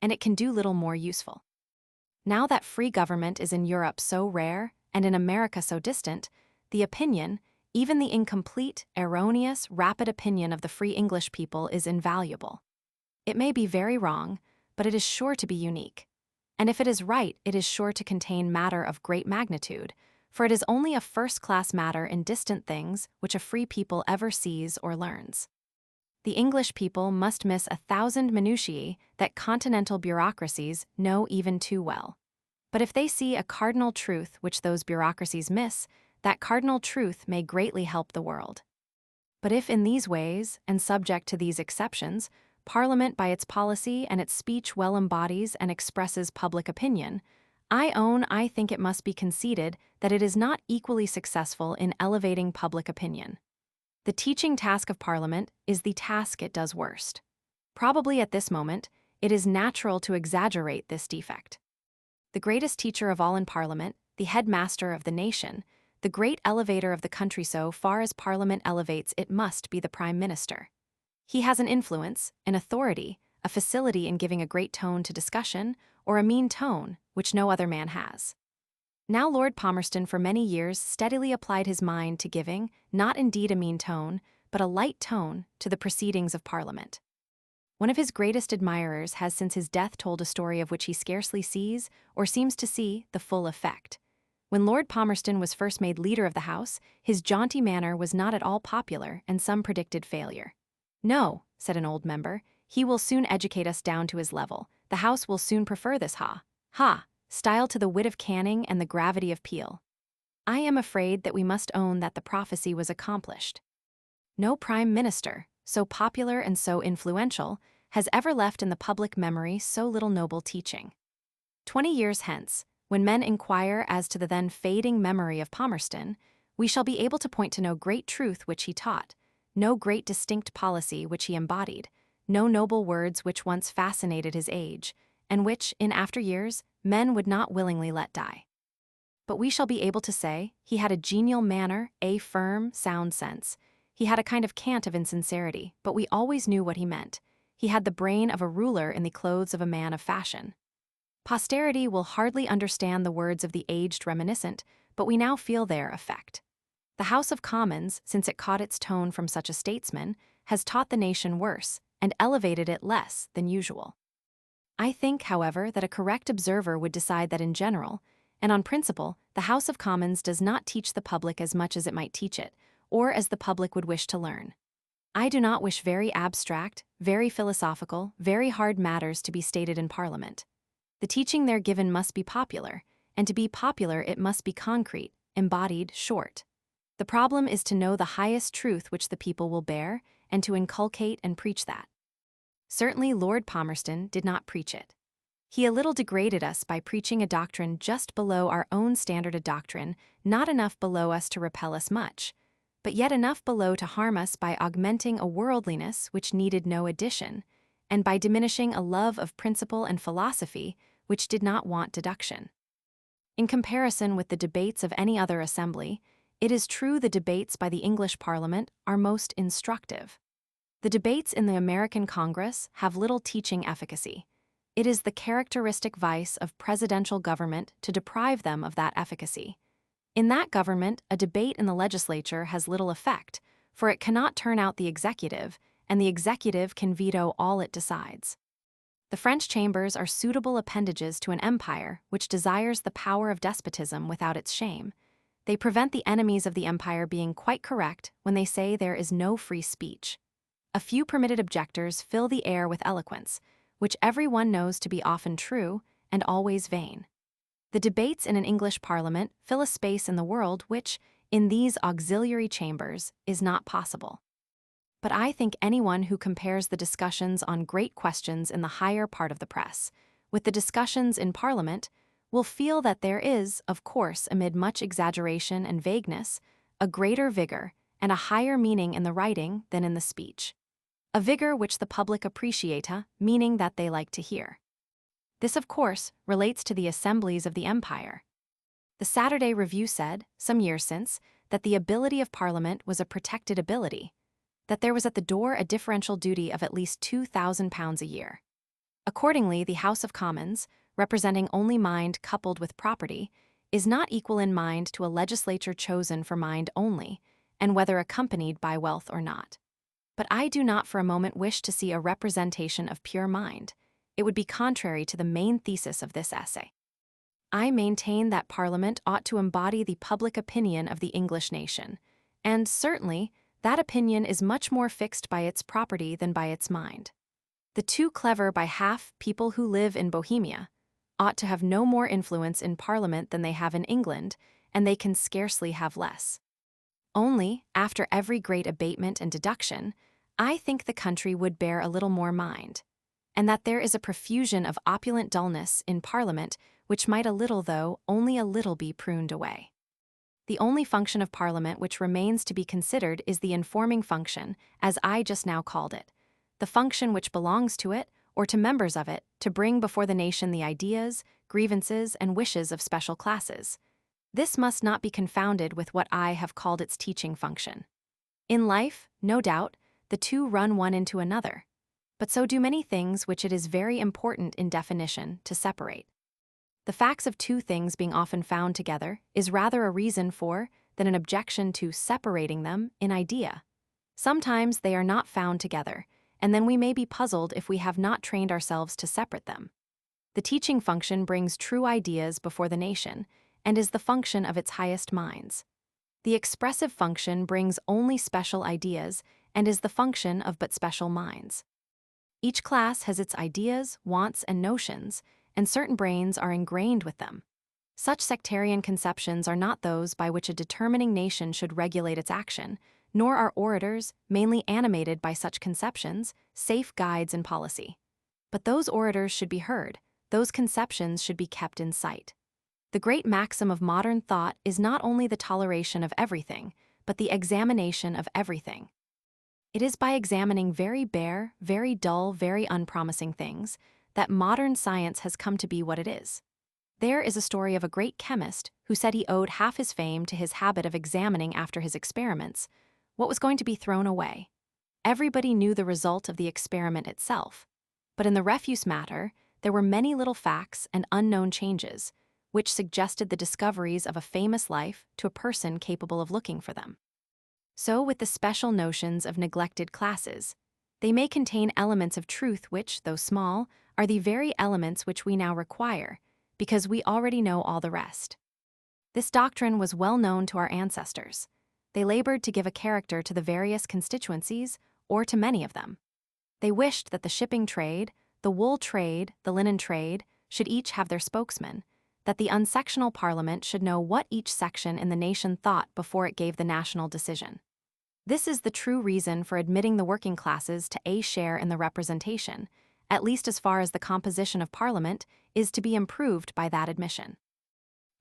And it can do little more useful. Now that free government is in Europe so rare, and in America so distant, the opinion, even the incomplete, erroneous, rapid opinion of the free English people is invaluable. It may be very wrong, but it is sure to be unique. And if it is right, it is sure to contain matter of great magnitude, for it is only a first-class matter in distant things which a free people ever sees or learns. The English people must miss 1,000 minutiae that continental bureaucracies know even too well. But if they see a cardinal truth which those bureaucracies miss, that cardinal truth may greatly help the world. But if in these ways, and subject to these exceptions, Parliament by its policy and its speech well embodies and expresses public opinion, I think it must be conceded that it is not equally successful in elevating public opinion. The teaching task of Parliament is the task it does worst. Probably at this moment, it is natural to exaggerate this defect. The greatest teacher of all in Parliament, the headmaster of the nation, the great elevator of the country so far as Parliament elevates it must be the Prime Minister. He has an influence, an authority, a facility in giving a great tone to discussion, or a mean tone, which no other man has. Now Lord Palmerston for many years steadily applied his mind to giving, not indeed a mean tone, but a light tone, to the proceedings of Parliament. One of his greatest admirers has since his death told a story of which he scarcely sees, or seems to see, the full effect. When Lord Palmerston was first made leader of the House, his jaunty manner was not at all popular, and some predicted failure. "No," said an old member, "he will soon educate us down to his level. The House will soon prefer this style to the wit of Canning and the gravity of Peel." I am afraid that we must own that the prophecy was accomplished. No Prime Minister, so popular and so influential, has ever left in the public memory so little noble teaching. 20 years hence, when men inquire as to the then fading memory of Palmerston, we shall be able to point to no great truth which he taught, no great distinct policy which he embodied, no noble words which once fascinated his age, and which, in after years, men would not willingly let die. But we shall be able to say, he had a genial manner, a firm, sound sense. He had a kind of cant of insincerity, but we always knew what he meant. He had the brain of a ruler in the clothes of a man of fashion. Posterity will hardly understand the words of the aged reminiscent, but we now feel their effect. The House of Commons, since it caught its tone from such a statesman, has taught the nation worse, and elevated it less than usual. I think, however, that a correct observer would decide that in general, and on principle, the House of Commons does not teach the public as much as it might teach it, or as the public would wish to learn. I do not wish very abstract, very philosophical, very hard matters to be stated in Parliament. The teaching there given must be popular, and to be popular it must be concrete, embodied, short. The problem is to know the highest truth which the people will bear, and to inculcate and preach that. Certainly Lord Palmerston did not preach it. He a little degraded us by preaching a doctrine just below our own standard, a doctrine not enough below us to repel us much, but yet enough below to harm us by augmenting a worldliness which needed no addition, and by diminishing a love of principle and philosophy which did not want deduction. In comparison with the debates of any other assembly, it is true the debates by the English Parliament are most instructive. The debates in the American Congress have little teaching efficacy. It is the characteristic vice of presidential government to deprive them of that efficacy. In that government, a debate in the legislature has little effect, for it cannot turn out the executive, and the executive can veto all it decides. The French chambers are suitable appendages to an empire which desires the power of despotism without its shame. They prevent the enemies of the empire being quite correct when they say there is no free speech. A few permitted objectors fill the air with eloquence, which everyone knows to be often true and always vain. The debates in an English parliament fill a space in the world which, in these auxiliary chambers, is not possible. But I think anyone who compares the discussions on great questions in the higher part of the press with the discussions in Parliament will feel that there is, of course, amid much exaggeration and vagueness, a greater vigor and a higher meaning in the writing than in the speech. A vigor which the public appreciata, meaning that they like to hear. This, of course, relates to the assemblies of the empire. The Saturday Review said, some years since, that the ability of Parliament was a protected ability, that there was at the door a differential duty of at least £2,000 a year. Accordingly, the House of Commons, representing only mind coupled with property, is not equal in mind to a legislature chosen for mind only, and whether accompanied by wealth or not. But I do not for a moment wish to see a representation of pure mind. It would be contrary to the main thesis of this essay. I maintain that Parliament ought to embody the public opinion of the English nation, and certainly, that opinion is much more fixed by its property than by its mind. The too clever by half people who live in Bohemia ought to have no more influence in Parliament than they have in England, and they can scarcely have less. Only, after every great abatement and deduction, I think the country would bear a little more mind, and that there is a profusion of opulent dullness in Parliament which might a little, though only a little, be pruned away. The only function of Parliament which remains to be considered is the informing function, as I just now called it, the function which belongs to it, or to members of it, to bring before the nation the ideas, grievances, and wishes of special classes. This must not be confounded with what I have called its teaching function. In life, no doubt, the two run one into another, but so do many things which it is very important in definition to separate. The facts of two things being often found together is rather a reason for than an objection to separating them in idea. Sometimes they are not found together, and then we may be puzzled if we have not trained ourselves to separate them. The teaching function brings true ideas before the nation, and is the function of its highest minds. The expressive function brings only special ideas, and is the function of but special minds. Each class has its ideas, wants, and notions, and certain brains are ingrained with them. Such sectarian conceptions are not those by which a determining nation should regulate its action, nor are orators, mainly animated by such conceptions, safe guides in policy. But those orators should be heard, those conceptions should be kept in sight. The great maxim of modern thought is not only the toleration of everything, but the examination of everything. It is by examining very bare, very dull, very unpromising things that modern science has come to be what it is. There is a story of a great chemist who said he owed half his fame to his habit of examining after his experiments what was going to be thrown away. Everybody knew the result of the experiment itself, but in the refuse matter, there were many little facts and unknown changes, which suggested the discoveries of a famous life to a person capable of looking for them. So with the special notions of neglected classes, they may contain elements of truth which, though small, are the very elements which we now require, because we already know all the rest. This doctrine was well known to our ancestors. They labored to give a character to the various constituencies, or to many of them. They wished that the shipping trade, the wool trade, the linen trade, should each have their spokesman, that the unsectional parliament should know what each section in the nation thought before it gave the national decision. This is the true reason for admitting the working classes to a share in the representation, at least as far as the composition of Parliament is to be improved by that admission.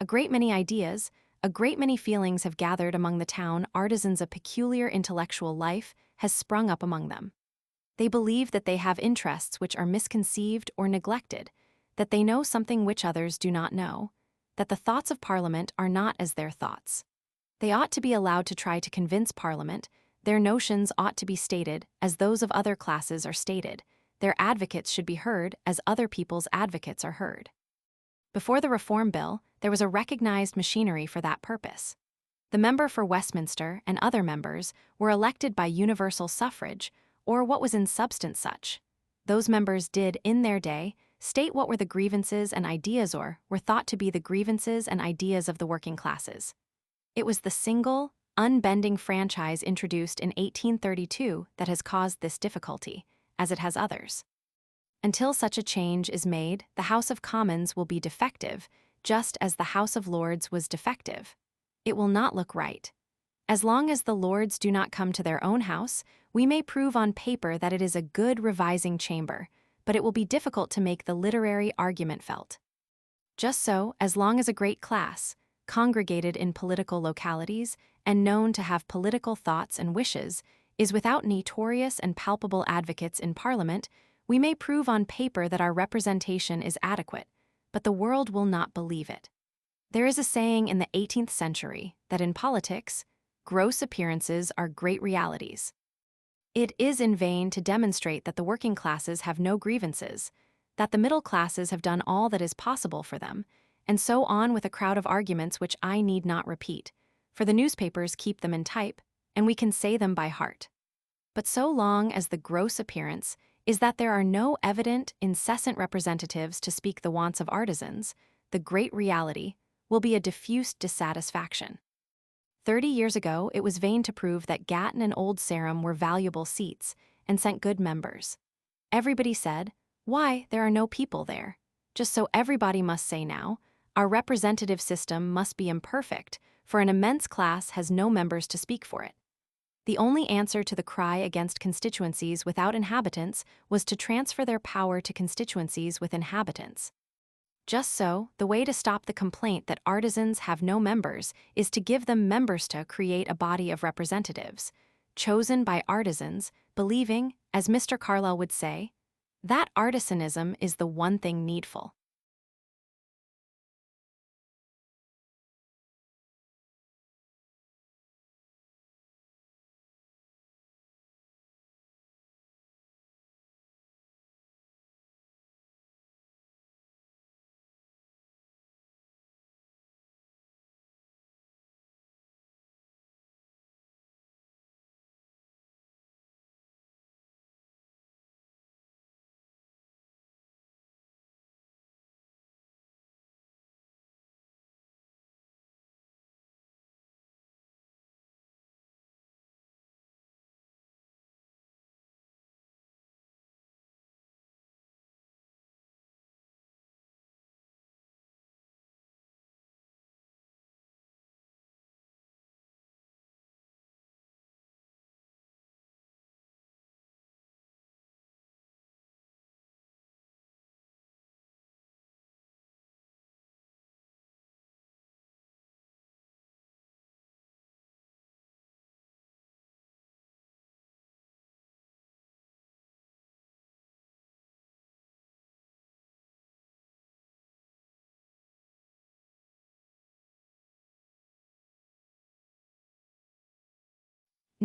A great many ideas, a great many feelings have gathered among the town artisans. A peculiar intellectual life has sprung up among them. They believe that they have interests which are misconceived or neglected, that they know something which others do not know, that the thoughts of Parliament are not as their thoughts. They ought to be allowed to try to convince Parliament, their notions ought to be stated as those of other classes are stated, their advocates should be heard as other people's advocates are heard. Before the Reform Bill, there was a recognized machinery for that purpose. The member for Westminster and other members were elected by universal suffrage, or what was in substance such. Those members did, in their day, state what were the grievances and ideas or were thought to be the grievances and ideas of the working classes. It was the single, unbending franchise introduced in 1832 that has caused this difficulty, as it has others. Until such a change is made, the House of Commons will be defective, just as the House of Lords was defective. It will not look right. As long as the Lords do not come to their own house, we may prove on paper that it is a good revising chamber, but it will be difficult to make the literary argument felt. Just so, as long as a great class, congregated in political localities and known to have political thoughts and wishes, is without notorious and palpable advocates in Parliament, we may prove on paper that our representation is adequate, but the world will not believe it. There is a saying in the 18th century that in politics, gross appearances are great realities. It is in vain to demonstrate that the working classes have no grievances, that the middle classes have done all that is possible for them, and so on with a crowd of arguments which I need not repeat, for the newspapers keep them in type, and we can say them by heart. But so long as the gross appearance is that there are no evident, incessant representatives to speak the wants of artisans, the great reality will be a diffused dissatisfaction. 30 years ago, it was vain to prove that Gatton and Old Sarum were valuable seats and sent good members. Everybody said, "Why, there are no people there." Just so everybody must say now, our representative system must be imperfect, for an immense class has no members to speak for it. The only answer to the cry against constituencies without inhabitants was to transfer their power to constituencies with inhabitants. Just so, the way to stop the complaint that artisans have no members is to give them members to create a body of representatives, chosen by artisans, believing, as Mr. Carlyle would say, that artisanism is the one thing needful.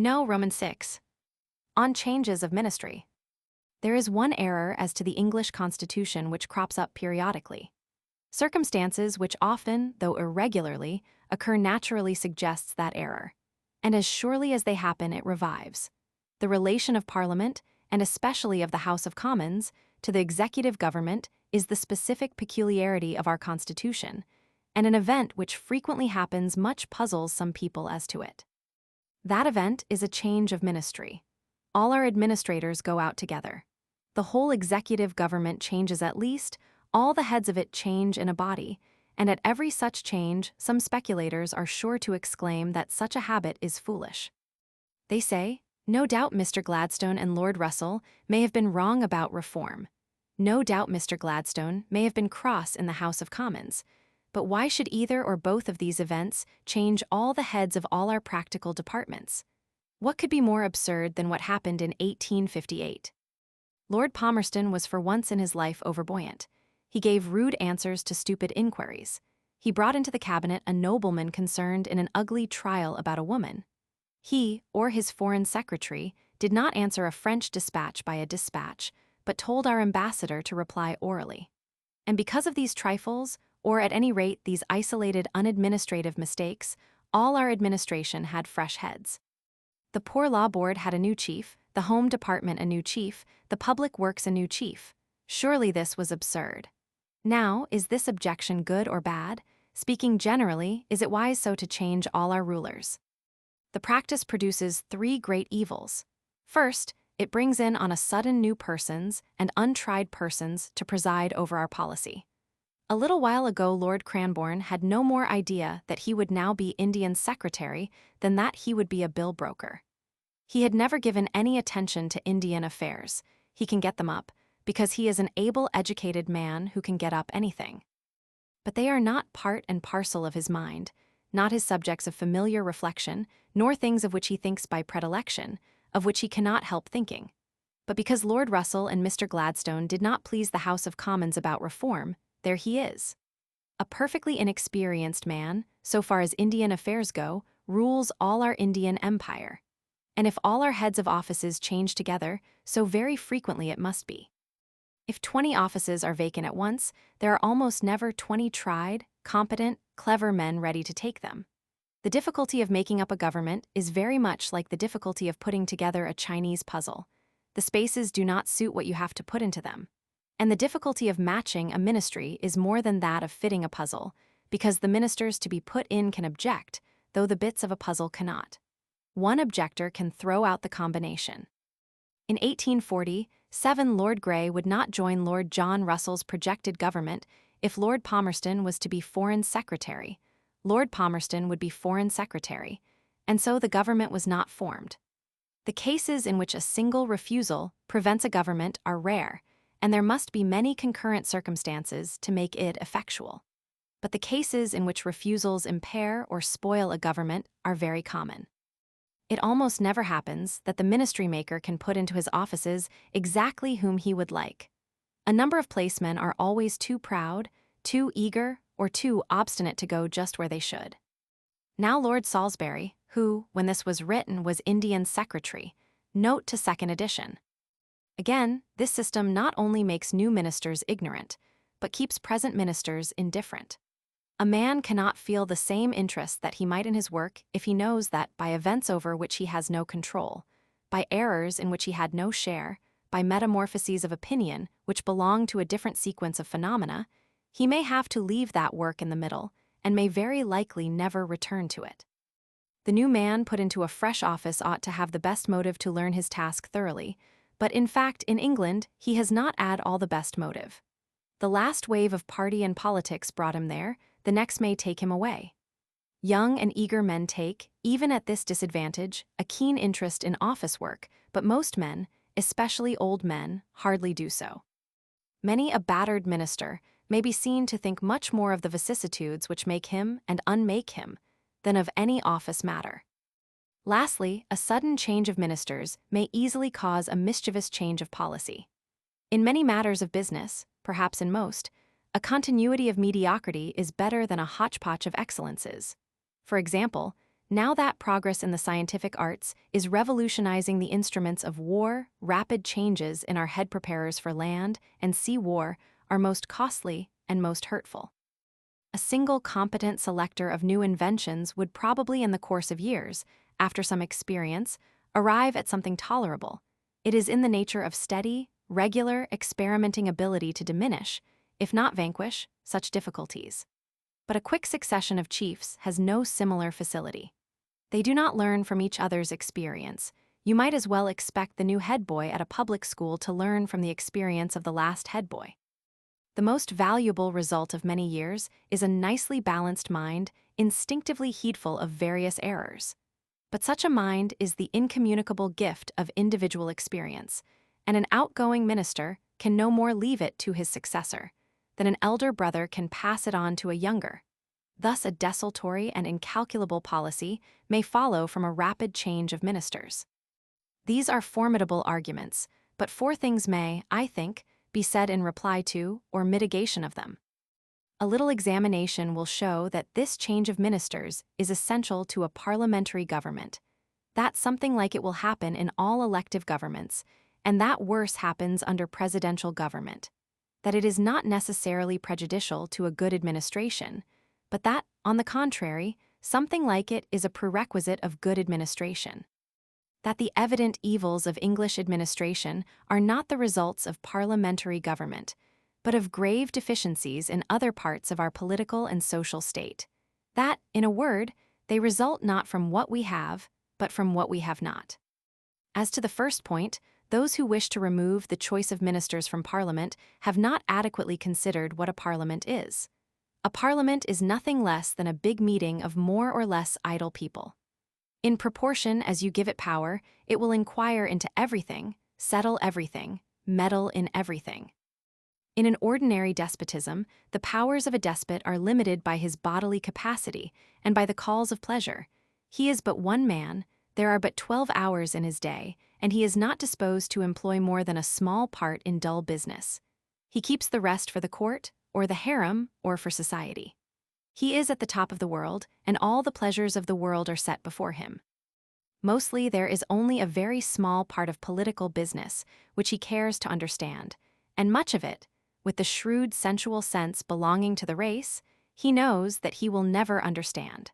No, Roman 6. On changes of ministry. There is one error as to the English Constitution which crops up periodically. Circumstances which often, though irregularly, occur naturally suggests that error, and as surely as they happen it revives. The relation of Parliament, and especially of the House of Commons, to the executive government is the specific peculiarity of our Constitution, and an event which frequently happens much puzzles some people as to it. That event is a change of ministry. All our administrators go out together. The whole executive government changes at least, all the heads of it change in a body, and at every such change some speculators are sure to exclaim that such a habit is foolish. They say, no doubt Mr. Gladstone and Lord Russell may have been wrong about reform. No doubt Mr. Gladstone may have been cross in the House of Commons. But why should either or both of these events change all the heads of all our practical departments? What could be more absurd than what happened in 1858? Lord Palmerston was for once in his life overbuoyant. He gave rude answers to stupid inquiries. He brought into the cabinet a nobleman concerned in an ugly trial about a woman. He, or his foreign secretary, did not answer a French dispatch by a dispatch, but told our ambassador to reply orally. And because of these trifles, or at any rate these isolated unadministrative mistakes, all our administration had fresh heads. The Poor Law Board had a new chief, the Home Department a new chief, the Public Works a new chief. Surely this was absurd. Now, is this objection good or bad? Speaking generally, is it wise so to change all our rulers? The practice produces three great evils. First, it brings in on a sudden new persons and untried persons to preside over our policy. A little while ago Lord Cranborne had no more idea that he would now be Indian Secretary than that he would be a bill broker. He had never given any attention to Indian affairs. He can get them up, because he is an able educated man who can get up anything. But they are not part and parcel of his mind, not his subjects of familiar reflection, nor things of which he thinks by predilection, of which he cannot help thinking. But because Lord Russell and Mr. Gladstone did not please the House of Commons about reform, there he is. A perfectly inexperienced man, so far as Indian affairs go, rules all our Indian empire. And if all our heads of offices change together, so very frequently it must be. If 20 offices are vacant at once, there are almost never 20 tried, competent, clever men ready to take them. The difficulty of making up a government is very much like the difficulty of putting together a Chinese puzzle. The spaces do not suit what you have to put into them. And the difficulty of matching a ministry is more than that of fitting a puzzle, because the ministers to be put in can object, though the bits of a puzzle cannot. One objector can throw out the combination. In 1847, Lord Grey would not join Lord John Russell's projected government if Lord Palmerston was to be Foreign Secretary. Lord Palmerston would be Foreign Secretary, and so the government was not formed. The cases in which a single refusal prevents a government are rare, and there must be many concurrent circumstances to make it effectual. But the cases in which refusals impair or spoil a government are very common. It almost never happens that the ministry maker can put into his offices exactly whom he would like. A number of placemen are always too proud, too eager, or too obstinate to go just where they should. Now Lord Salisbury, who, when this was written, was Indian Secretary, note to second edition. Again, this system not only makes new ministers ignorant, but keeps present ministers indifferent. A man cannot feel the same interest that he might in his work if he knows that by events over which he has no control, by errors in which he had no share, by metamorphoses of opinion which belong to a different sequence of phenomena, he may have to leave that work in the middle, and may very likely never return to it. The new man put into a fresh office ought to have the best motive to learn his task thoroughly, but in fact in England he has not had all the best motive. The last wave of party and politics brought him there, the next may take him away. Young and eager men take, even at this disadvantage, a keen interest in office work, but most men, especially old men, hardly do so. Many a battered minister may be seen to think much more of the vicissitudes which make him and unmake him than of any office matter. Lastly, a sudden change of ministers may easily cause a mischievous change of policy. In many matters of business, perhaps in most, a continuity of mediocrity is better than a hodgepodge of excellences. For example, now that progress in the scientific arts is revolutionizing the instruments of war, rapid changes in our head preparers for land and sea war are most costly and most hurtful. A single competent selector of new inventions would probably in the course of years, after some experience, arrive at something tolerable. It is in the nature of steady, regular, experimenting ability to diminish, if not vanquish, such difficulties. But a quick succession of chiefs has no similar facility. They do not learn from each other's experience. You might as well expect the new head boy at a public school to learn from the experience of the last head boy. The most valuable result of many years is a nicely balanced mind, instinctively heedful of various errors. But such a mind is the incommunicable gift of individual experience, and an outgoing minister can no more leave it to his successor than an elder brother can pass it on to a younger. Thus a desultory and incalculable policy may follow from a rapid change of ministers. These are formidable arguments, but 4 things may, I think, be said in reply to or mitigation of them. A little examination will show that this change of ministers is essential to a parliamentary government, that something like it will happen in all elective governments, and that worse happens under presidential government. That it is not necessarily prejudicial to a good administration, but that, on the contrary, something like it is a prerequisite of good administration. That the evident evils of English administration are not the results of parliamentary government, but of grave deficiencies in other parts of our political and social state. That, in a word, they result not from what we have, but from what we have not. As to the first point, those who wish to remove the choice of ministers from Parliament have not adequately considered what a Parliament is. A Parliament is nothing less than a big meeting of more or less idle people. In proportion as you give it power, it will inquire into everything, settle everything, meddle in everything. In an ordinary despotism, the powers of a despot are limited by his bodily capacity and by the calls of pleasure. He is but one man, there are but 12 hours in his day, and he is not disposed to employ more than a small part in dull business. He keeps the rest for the court, or the harem, or for society. He is at the top of the world, and all the pleasures of the world are set before him. Mostly there is only a very small part of political business which he cares to understand, and much of it, with the shrewd sensual sense belonging to the race, he knows that he will never understand.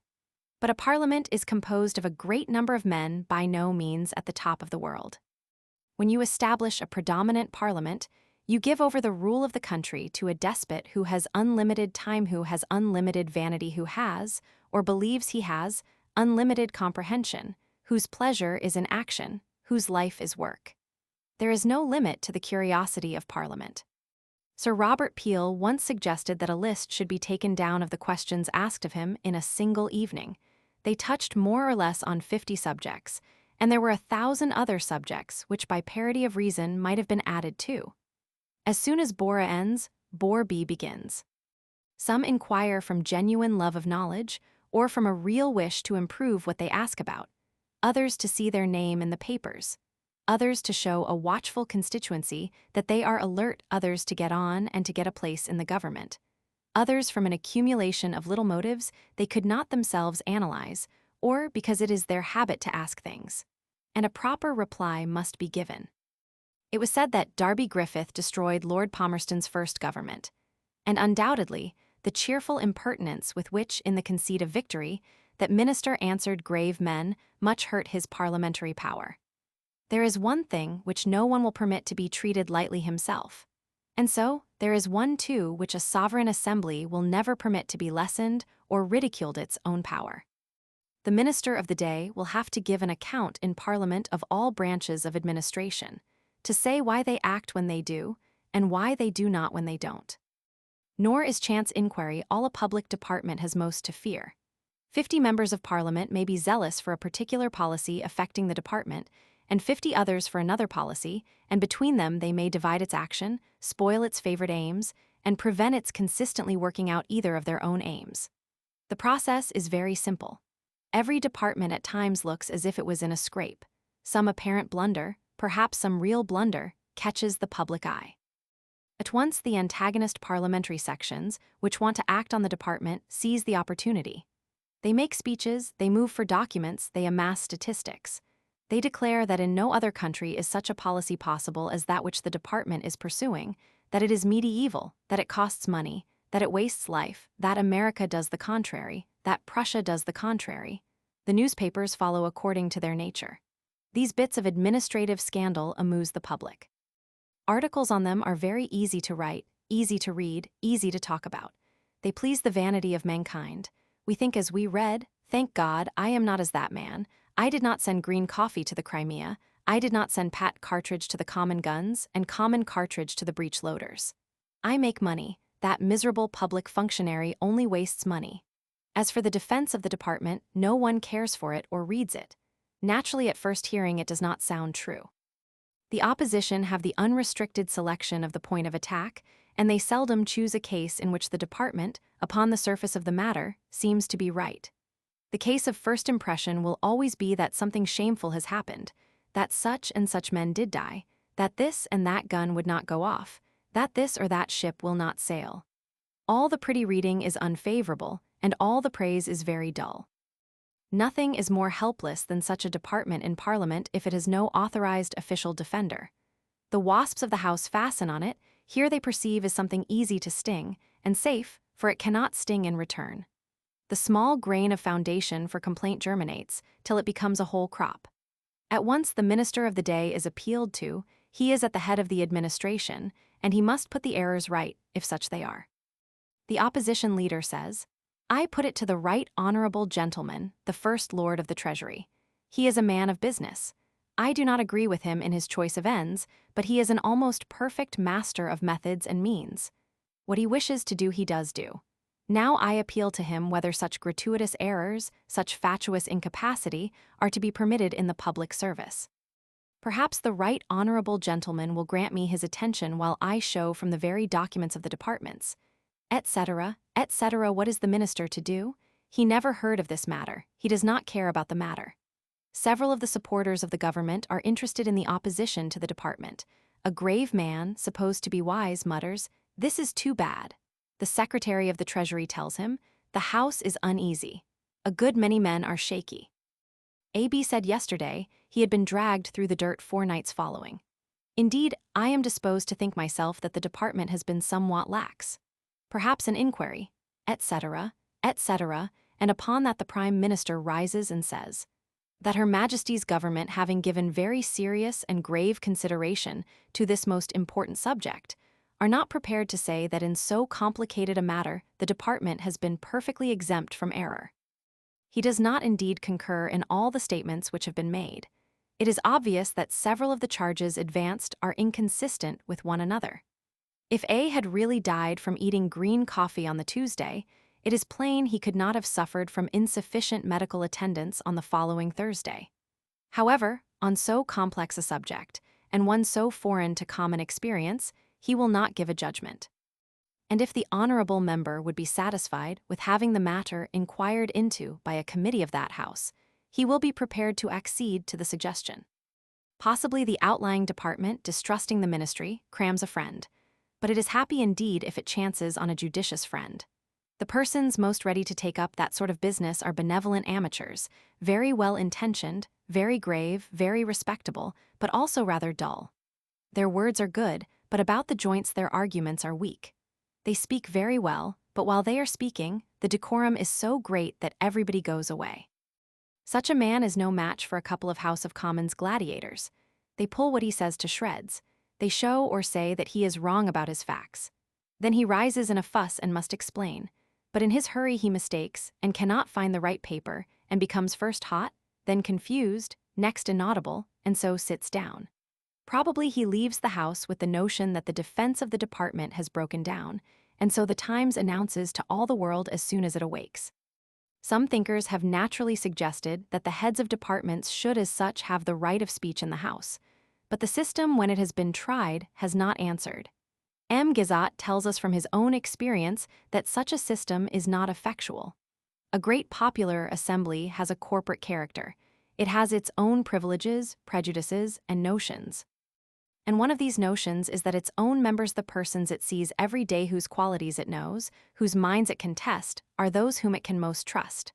But a parliament is composed of a great number of men by no means at the top of the world. When you establish a predominant parliament, you give over the rule of the country to a despot who has unlimited time, who has unlimited vanity, who has, or believes he has, unlimited comprehension, whose pleasure is in action, whose life is work. There is no limit to the curiosity of Parliament. Sir Robert Peel once suggested that a list should be taken down of the questions asked of him in a single evening. They touched more or less on 50 subjects, and there were 1,000 other subjects which by parity of reason might have been added too. As soon as Bore A ends, Bore B begins. Some inquire from genuine love of knowledge, or from a real wish to improve what they ask about, others to see their name in the papers, others to show a watchful constituency that they are alert, others to get on and to get a place in the government, others from an accumulation of little motives they could not themselves analyze, or because it is their habit to ask things, and a proper reply must be given. It was said that Darby Griffith destroyed Lord Palmerston's first government, and undoubtedly the cheerful impertinence with which, in the conceit of victory, that minister answered grave men much hurt his parliamentary power. There is one thing which no one will permit to be treated lightly himself, and so there is one too which a sovereign assembly will never permit to be lessened or ridiculed, its own power. The minister of the day will have to give an account in Parliament of all branches of administration, to say why they act when they do, and why they do not when they don't. Nor is chance inquiry all a public department has most to fear. 50 members of Parliament may be zealous for a particular policy affecting the department, and 50 others for another policy, and between them they may divide its action, spoil its favored aims, and prevent its consistently working out either of their own aims. The process is very simple. Every department at times looks as if it was in a scrape. Some apparent blunder, perhaps some real blunder, catches the public eye. At once the antagonist parliamentary sections, which want to act on the department, seize the opportunity. They make speeches, they move for documents, they amass statistics. They declare that in no other country is such a policy possible as that which the department is pursuing, that it is medieval, that it costs money, that it wastes life, that America does the contrary, that Prussia does the contrary. The newspapers follow according to their nature. These bits of administrative scandal amuse the public. Articles on them are very easy to write, easy to read, easy to talk about. They please the vanity of mankind. We think as we read, "Thank God, I am not as that man. I did not send green coffee to the Crimea. I did not send pat cartridge to the common guns and common cartridge to the breech loaders. I make money. That miserable public functionary only wastes money." As for the defense of the department, no one cares for it or reads it. Naturally, at first hearing, it does not sound true. The opposition have the unrestricted selection of the point of attack, and they seldom choose a case in which the department, upon the surface of the matter, seems to be right. The case of first impression will always be that something shameful has happened, that such and such men did die, that this and that gun would not go off, that this or that ship will not sail. All the pretty reading is unfavorable, and all the praise is very dull. Nothing is more helpless than such a department in Parliament if it has no authorized official defender. The wasps of the house fasten on it, here they perceive as something easy to sting, and safe, for it cannot sting in return. The small grain of foundation for complaint germinates, till it becomes a whole crop. At once the minister of the day is appealed to, he is at the head of the administration, and he must put the errors right, if such they are. The opposition leader says, "I put it to the right honorable gentleman, the First Lord of the Treasury. He is a man of business. I do not agree with him in his choice of ends, but he is an almost perfect master of methods and means. What he wishes to do he does do. Now I appeal to him whether such gratuitous errors, such fatuous incapacity, are to be permitted in the public service. Perhaps the right honorable gentleman will grant me his attention while I show from the very documents of the departments, etc., etc. What is the minister to do? He never heard of this matter. He does not care about the matter. Several of the supporters of the government are interested in the opposition to the department. A grave man, supposed to be wise, mutters, 'This is too bad.' The secretary of the Treasury tells him, 'The House is uneasy. A good many men are shaky.' A.B. said yesterday he had been dragged through the dirt 4 nights following. Indeed, I am disposed to think myself that the department has been somewhat lax. Perhaps an inquiry, etc., etc., and upon that the Prime Minister rises and says, that Her Majesty's government having given very serious and grave consideration to this most important subject, are not prepared to say that in so complicated a matter the department has been perfectly exempt from error. He does not indeed concur in all the statements which have been made. It is obvious that several of the charges advanced are inconsistent with one another. If A had really died from eating green coffee on the Tuesday, it is plain he could not have suffered from insufficient medical attendance on the following Thursday. However, on so complex a subject, and one so foreign to common experience, he will not give a judgment. And if the honorable member would be satisfied with having the matter inquired into by a committee of that House, he will be prepared to accede to the suggestion. Possibly the outlying department, distrusting the ministry, crams a friend, but it is happy indeed if it chances on a judicious friend. The persons most ready to take up that sort of business are benevolent amateurs, very well-intentioned, very grave, very respectable, but also rather dull. Their words are good, but about the joints their arguments are weak. They speak very well, but while they are speaking, the decorum is so great that everybody goes away. Such a man is no match for a couple of House of Commons gladiators. They pull what he says to shreds. They show or say that he is wrong about his facts. Then he rises in a fuss and must explain. But in his hurry he mistakes, and cannot find the right paper, and becomes first hot, then confused, next inaudible, and so sits down. Probably he leaves the House with the notion that the defense of the department has broken down, and so the Times announces to all the world as soon as it awakes. Some thinkers have naturally suggested that the heads of departments should as such have the right of speech in the House, but the system, when it has been tried, has not answered. M. Gizot tells us from his own experience that such a system is not effectual. A great popular assembly has a corporate character. It has its own privileges, prejudices, and notions. And one of these notions is that its own members, the persons it sees every day whose qualities it knows, whose minds it can test, are those whom it can most trust.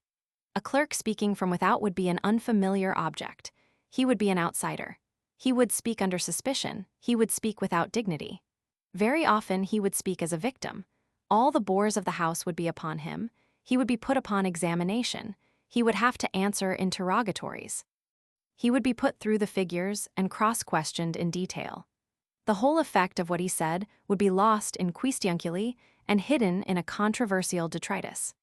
A clerk speaking from without would be an unfamiliar object. He would be an outsider. He would speak under suspicion. He would speak without dignity. Very often he would speak as a victim. All the bores of the House would be upon him. He would be put upon examination. He would have to answer interrogatories. He would be put through the figures and cross-questioned in detail. The whole effect of what he said would be lost in quaestiunculi and hidden in a controversial detritus.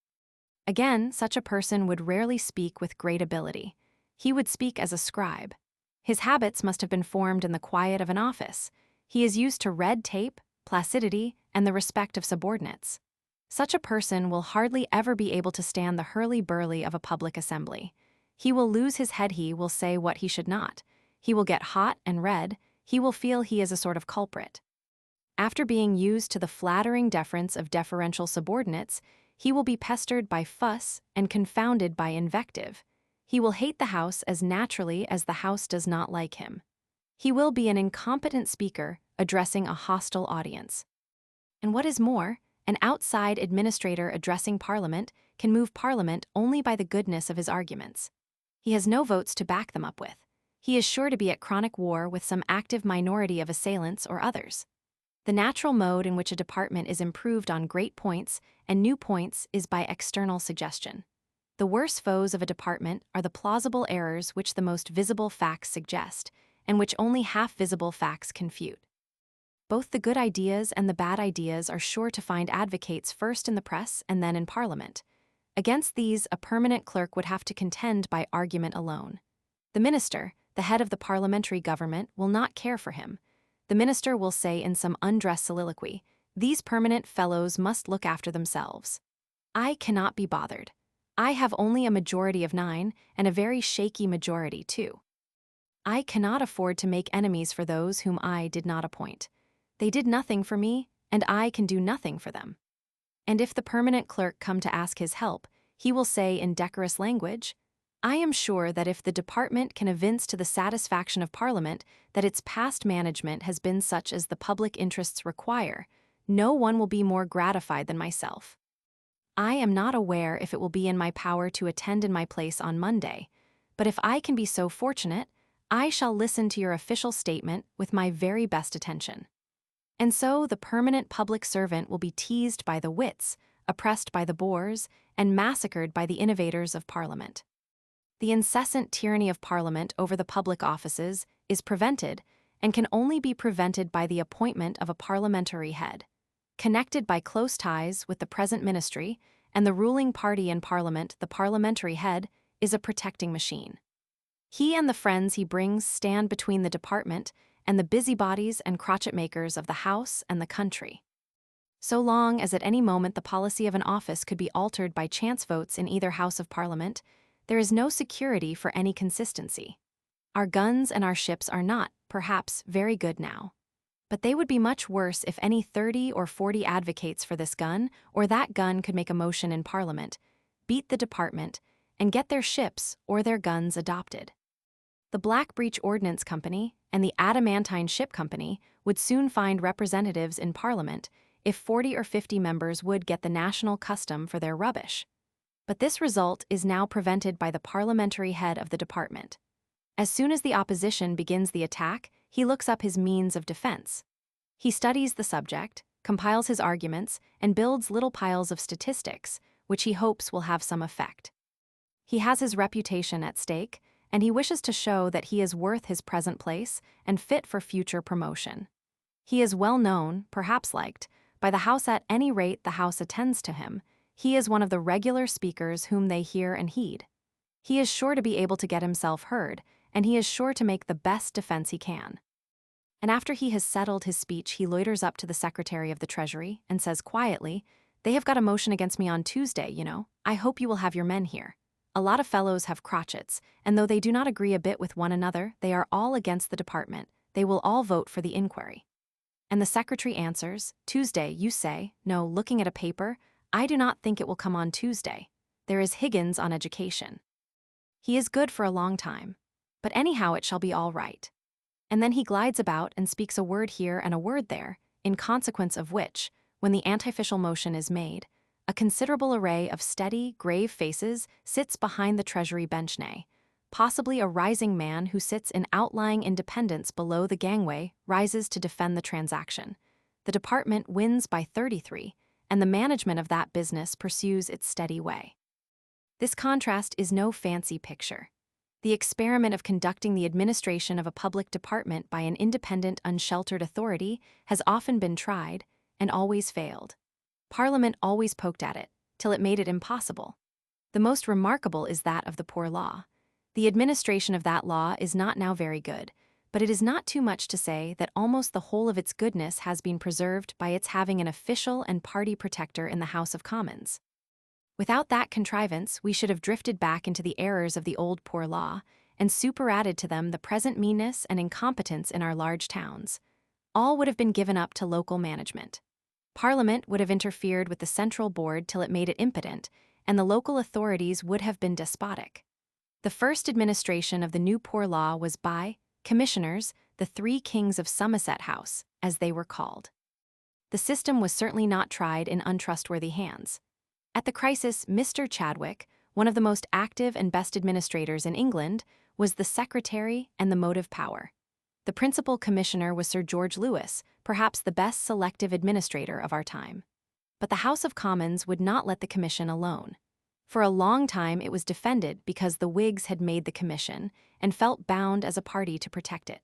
Again, such a person would rarely speak with great ability. He would speak as a scribe. His habits must have been formed in the quiet of an office. He is used to red tape, placidity, and the respect of subordinates. Such a person will hardly ever be able to stand the hurly-burly of a public assembly. He will lose his head, he will say what he should not. He will get hot and red, he will feel he is a sort of culprit. After being used to the flattering deference of deferential subordinates, he will be pestered by fuss and confounded by invective. He will hate the House as naturally as the House does not like him. He will be an incompetent speaker addressing a hostile audience. And what is more, an outside administrator addressing Parliament can move Parliament only by the goodness of his arguments. He has no votes to back them up with. He is sure to be at chronic war with some active minority of assailants or others. The natural mode in which a department is improved on great points and new points is by external suggestion. The worst foes of a department are the plausible errors which the most visible facts suggest, and which only half-visible facts confute. Both the good ideas and the bad ideas are sure to find advocates first in the press and then in Parliament. Against these, a permanent clerk would have to contend by argument alone. The minister, the head of the parliamentary government, will not care for him. The minister will say in some undressed soliloquy, "These permanent fellows must look after themselves. I cannot be bothered. I have only a majority of 9, and a very shaky majority, too. I cannot afford to make enemies for those whom I did not appoint. They did nothing for me, and I can do nothing for them." And if the permanent clerk come to ask his help, he will say in decorous language, "I am sure that if the department can evince to the satisfaction of Parliament that its past management has been such as the public interests require, no one will be more gratified than myself. I am not aware if it will be in my power to attend in my place on Monday, but if I can be so fortunate, I shall listen to your official statement with my very best attention." And so the permanent public servant will be teased by the wits, oppressed by the bores, and massacred by the innovators of Parliament. The incessant tyranny of Parliament over the public offices is prevented, and can only be prevented by the appointment of a parliamentary head. Connected by close ties with the present ministry and the ruling party in Parliament, the parliamentary head is a protecting machine. He and the friends he brings stand between the department and the busybodies and crotchet-makers of the House and the country. So long as at any moment the policy of an office could be altered by chance votes in either House of Parliament, there is no security for any consistency. Our guns and our ships are not, perhaps, very good now. But they would be much worse if any 30 or 40 advocates for this gun or that gun could make a motion in Parliament, beat the department, and get their ships or their guns adopted. The Black Breech Ordnance Company and the Adamantine Ship Company would soon find representatives in Parliament if 40 or 50 members would get the national custom for their rubbish. But this result is now prevented by the parliamentary head of the department. As soon as the opposition begins the attack, he looks up his means of defense. He studies the subject, compiles his arguments, and builds little piles of statistics, which he hopes will have some effect. He has his reputation at stake, and he wishes to show that he is worth his present place and fit for future promotion. He is well known, perhaps liked, by the House. At any rate the House attends to him. He is one of the regular speakers whom they hear and heed. He is sure to be able to get himself heard, and he is sure to make the best defense he can. And after he has settled his speech, he loiters up to the Secretary of the Treasury and says quietly, "They have got a motion against me on Tuesday, you know. I hope you will have your men here. A lot of fellows have crotchets, and though they do not agree a bit with one another, they are all against the department. They will all vote for the inquiry." And the secretary answers, "Tuesday, you say? No, looking at a paper, I do not think it will come on Tuesday. There is Higgins on education. He is good for a long time. But anyhow it shall be all right." And then he glides about and speaks a word here and a word there, in consequence of which, when the anti-official motion is made, a considerable array of steady, grave faces sits behind the Treasury bench, nay, possibly a rising man who sits in outlying independence below the gangway rises to defend the transaction. The department wins by 33, and the management of that business pursues its steady way. This contrast is no fancy picture. The experiment of conducting the administration of a public department by an independent, unsheltered authority has often been tried, and always failed. Parliament always poked at it, till it made it impossible. The most remarkable is that of the Poor Law. The administration of that law is not now very good, but it is not too much to say that almost the whole of its goodness has been preserved by its having an official and party protector in the House of Commons. Without that contrivance, we should have drifted back into the errors of the old Poor Law, and superadded to them the present meanness and incompetence in our large towns. All would have been given up to local management. Parliament would have interfered with the central board till it made it impotent, and the local authorities would have been despotic. The first administration of the new Poor Law was by commissioners, the 3 kings of Somerset House, as they were called. The system was certainly not tried in untrustworthy hands. At the crisis, Mr. Chadwick, one of the most active and best administrators in England, was the secretary and the motive power. The principal commissioner was Sir George Lewis, perhaps the best selective administrator of our time. But the House of Commons would not let the commission alone. For a long time it was defended because the Whigs had made the commission and felt bound as a party to protect it.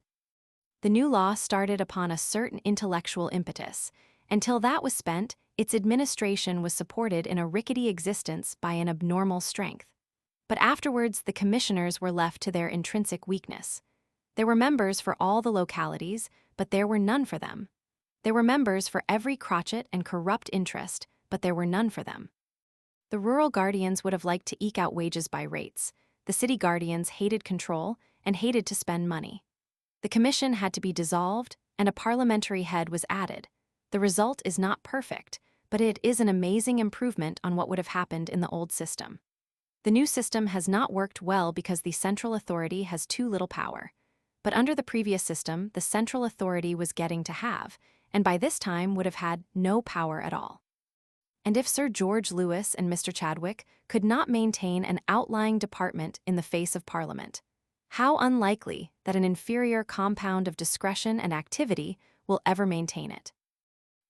The new law started upon a certain intellectual impetus. Until that was spent, its administration was supported in a rickety existence by an abnormal strength. But afterwards the commissioners were left to their intrinsic weakness. There were members for all the localities, but there were none for them. There were members for every crotchet and corrupt interest, but there were none for them. The rural guardians would have liked to eke out wages by rates. The city guardians hated control and hated to spend money. The commission had to be dissolved, and a parliamentary head was added. The result is not perfect, but it is an amazing improvement on what would have happened in the old system. The new system has not worked well because the central authority has too little power. But under the previous system, the central authority was getting to have, and by this time would have had no power at all. And if Sir George Lewis and Mr. Chadwick could not maintain an outlying department in the face of Parliament, how unlikely that an inferior compound of discretion and activity will ever maintain it.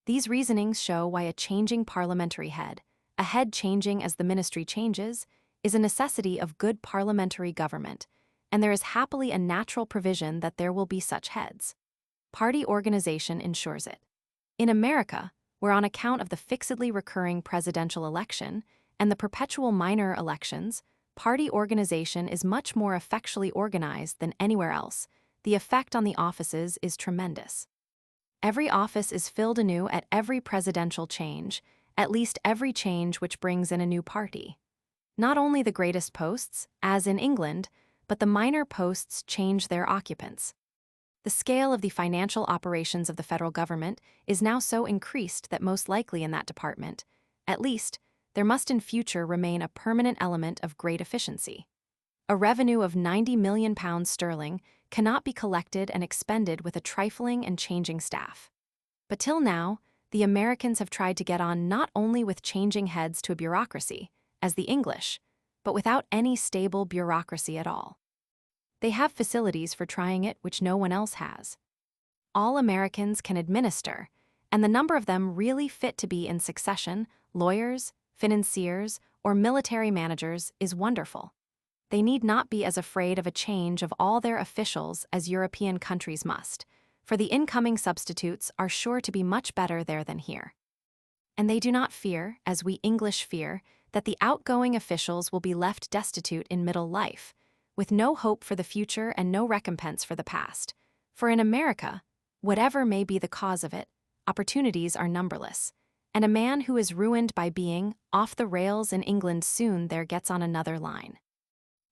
These reasonings show why a changing parliamentary head, a head changing as the ministry changes, is a necessity of good parliamentary government, and there is happily a natural provision that there will be such heads. Party organization ensures it. In America, where on account of the fixedly recurring presidential election and the perpetual minor elections, party organization is much more effectually organized than anywhere else, the effect on the offices is tremendous. Every office is filled anew at every presidential change, at least every change which brings in a new party. Not only the greatest posts, as in England, but the minor posts change their occupants. The scale of the financial operations of the federal government is now so increased that most likely in that department, at least, there must in future remain a permanent element of great efficiency. A revenue of £90 million cannot be collected and expended with a trifling and changing staff. But till now, the Americans have tried to get on not only with changing heads to a bureaucracy, as the English, but without any stable bureaucracy at all. They have facilities for trying it which no one else has. All Americans can administer, and the number of them really fit to be in succession, lawyers, financiers, or military managers is wonderful. They need not be as afraid of a change of all their officials as European countries must, for the incoming substitutes are sure to be much better there than here. And they do not fear, as we English fear, that the outgoing officials will be left destitute in middle life, with no hope for the future and no recompense for the past. For in America, whatever may be the cause of it, opportunities are numberless, and a man who is ruined by being off the rails in England soon there gets on another line.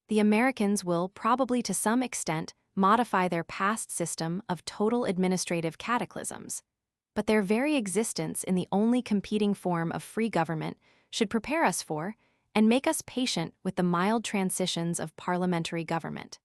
The Americans will probably to some extent modify their past system of total administrative cataclysms, but their very existence in the only competing form of free government should prepare us for and make us patient with the mild transitions of parliamentary government.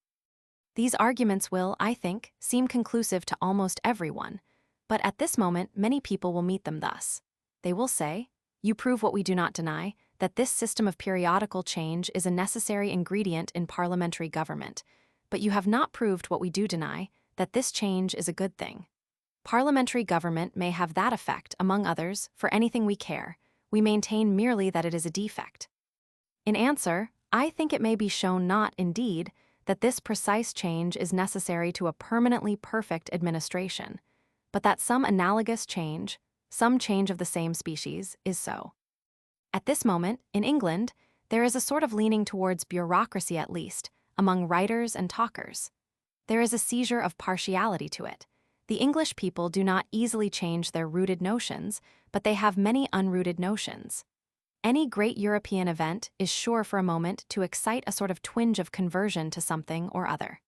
These arguments will, I think, seem conclusive to almost everyone, but at this moment many people will meet them thus. They will say, "You prove what we do not deny, that this system of periodical change is a necessary ingredient in parliamentary government, but you have not proved what we do deny, that this change is a good thing. Parliamentary government may have that effect, among others, for anything we care. We maintain merely that it is a defect." In answer, I think it may be shown not, indeed, that this precise change is necessary to a permanently perfect administration, but that some analogous change, some change of the same species, is so. At this moment, in England, there is a sort of leaning towards bureaucracy at least, among writers and talkers. There is a seizure of partiality to it. The English people do not easily change their rooted notions, but they have many unrooted notions. Any great European event is sure for a moment to excite a sort of twinge of conversion to something or other.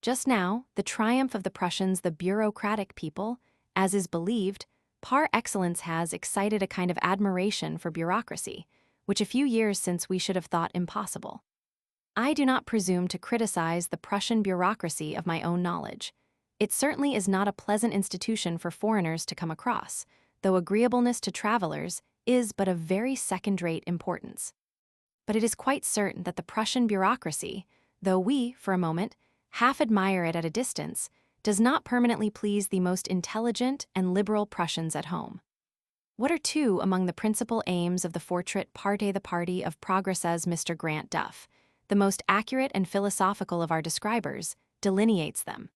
Just now, the triumph of the Prussians, the bureaucratic people, as is believed, par excellence has excited a kind of admiration for bureaucracy, which a few years since we should have thought impossible. I do not presume to criticize the Prussian bureaucracy of my own knowledge. It certainly is not a pleasant institution for foreigners to come across, though agreeableness to travelers is but of very second-rate importance. But it is quite certain that the Prussian bureaucracy, though we, for a moment, half admire it at a distance, does not permanently please the most intelligent and liberal Prussians at home. What are two among the principal aims of the portrait Parte the Party of Progress, as Mr. Grant Duff, the most accurate and philosophical of our describers, delineates them?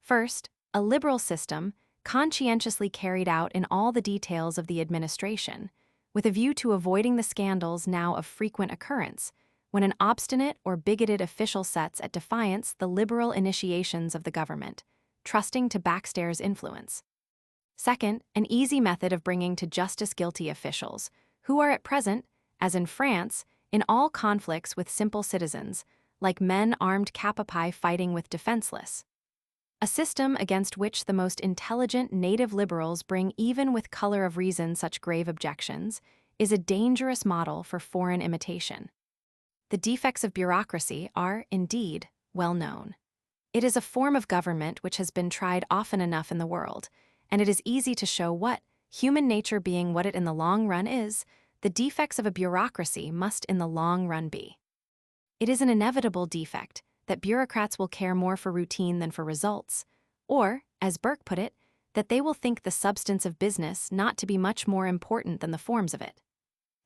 First, a liberal system, conscientiously carried out in all the details of the administration, with a view to avoiding the scandals now of frequent occurrence, when an obstinate or bigoted official sets at defiance the liberal initiations of the government, trusting to backstairs influence. Second, an easy method of bringing to justice guilty officials, who are at present, as in France, in all conflicts with simple citizens, like men armed capapi fighting with defenseless. A system against which the most intelligent native liberals bring even with color of reason such grave objections, is a dangerous model for foreign imitation. The defects of bureaucracy are, indeed, well known. It is a form of government which has been tried often enough in the world, and it is easy to show what, human nature being what it in the long run is, the defects of a bureaucracy must in the long run be. It is an inevitable defect that bureaucrats will care more for routine than for results, or, as Burke put it, that they will think the substance of business not to be much more important than the forms of it.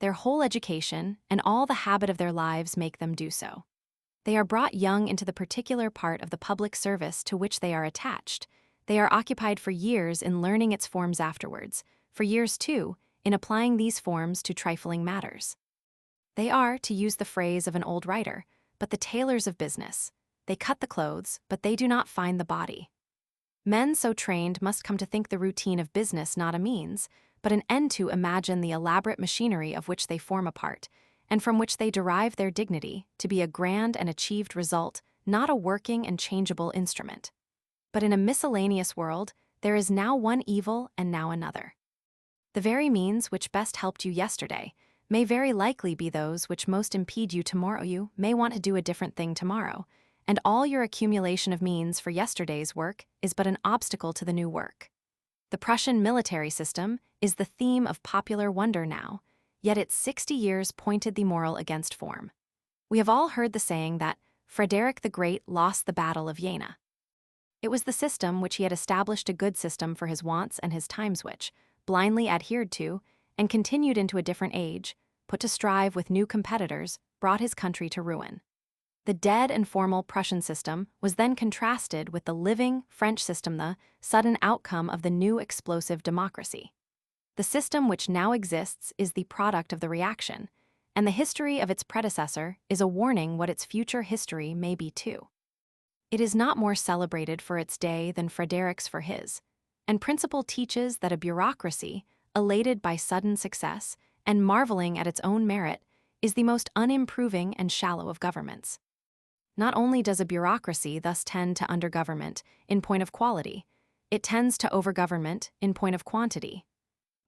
Their whole education and all the habit of their lives make them do so. They are brought young into the particular part of the public service to which they are attached. They are occupied for years in learning its forms afterwards, for years, too, in applying these forms to trifling matters. They are, to use the phrase of an old writer, but the tailors of business. They cut the clothes, but they do not find the body. Men so trained must come to think the routine of business not a means, but an end to imagine the elaborate machinery of which they form a part, and from which they derive their dignity, to be a grand and achieved result, not a working and changeable instrument. But in a miscellaneous world, there is now one evil and now another. The very means which best helped you yesterday may very likely be those which most impede you tomorrow. You may want to do a different thing tomorrow, and all your accumulation of means for yesterday's work is but an obstacle to the new work. The Prussian military system is the theme of popular wonder now, yet its 60 years pointed the moral against form. We have all heard the saying that Frederick the Great lost the Battle of Jena. It was the system which he had established a good system for his wants and his times which, blindly adhered to, and continued into a different age, put to strive with new competitors, brought his country to ruin. The dead and formal Prussian system was then contrasted with the living French system, the sudden outcome of the new explosive democracy. The system which now exists is the product of the reaction, and the history of its predecessor is a warning what its future history may be too. It is not more celebrated for its day than Frederick's for his, and principle teaches that a bureaucracy, elated by sudden success and marveling at its own merit, is the most unimproving and shallow of governments. Not only does a bureaucracy thus tend to undergovernment in point of quality, it tends to overgovernment in point of quantity.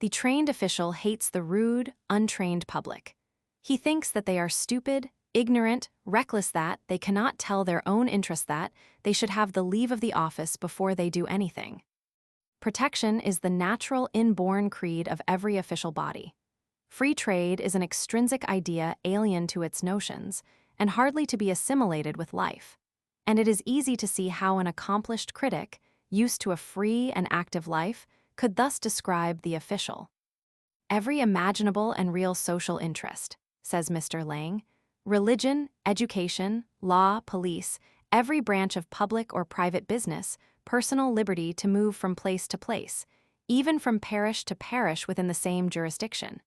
The trained official hates the rude, untrained public. He thinks that they are stupid, ignorant, reckless, that they cannot tell their own interest, that they should have the leave of the office before they do anything. Protection is the natural inborn creed of every official body. Free trade is an extrinsic idea alien to its notions, and hardly to be assimilated with life. And it is easy to see how an accomplished critic, used to a free and active life, could thus describe the official. Every imaginable and real social interest, says Mr. Lang, religion, education, law, police, every branch of public or private business, personal liberty to move from place to place, even from parish to parish within the same jurisdiction.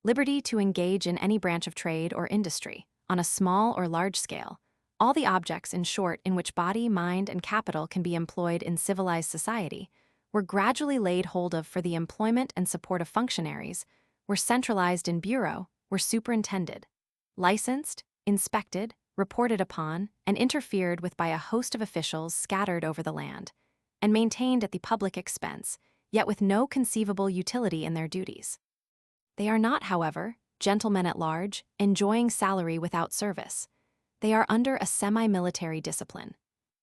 Liberty to engage in any branch of trade or industry, on a small or large scale, all the objects, in short, in which body, mind, and capital can be employed in civilized society, were gradually laid hold of for the employment and support of functionaries, were centralized in bureau, were superintended, licensed, inspected, reported upon, and interfered with by a host of officials scattered over the land, and maintained at the public expense, yet with no conceivable utility in their duties. They are not, however, gentlemen at large, enjoying salary without service. They are under a semi-military discipline.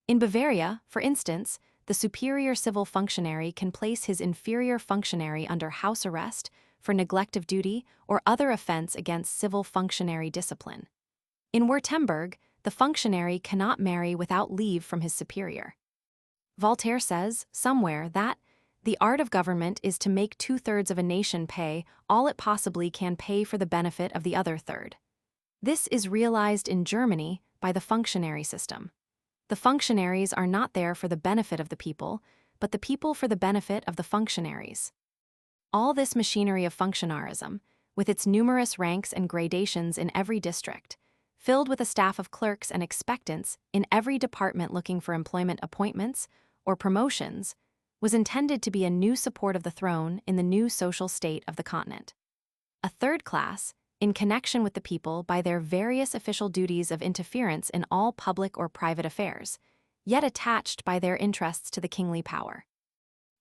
In Bavaria, for instance, the superior civil functionary can place his inferior functionary under house arrest for neglect of duty or other offense against civil functionary discipline. In Württemberg, the functionary cannot marry without leave from his superior. Voltaire says, somewhere, that the art of government is to make 2/3 of a nation pay all it possibly can pay for the benefit of the other third. This is realized in Germany by the functionary system. The functionaries are not there for the benefit of the people, but the people for the benefit of the functionaries. All this machinery of functionarism, with its numerous ranks and gradations in every district, filled with a staff of clerks and expectants in every department looking for employment appointments or promotions, was intended to be a new support of the throne in the new social state of the continent. A third class, in connection with the people by their various official duties of interference in all public or private affairs, yet attached by their interests to the kingly power.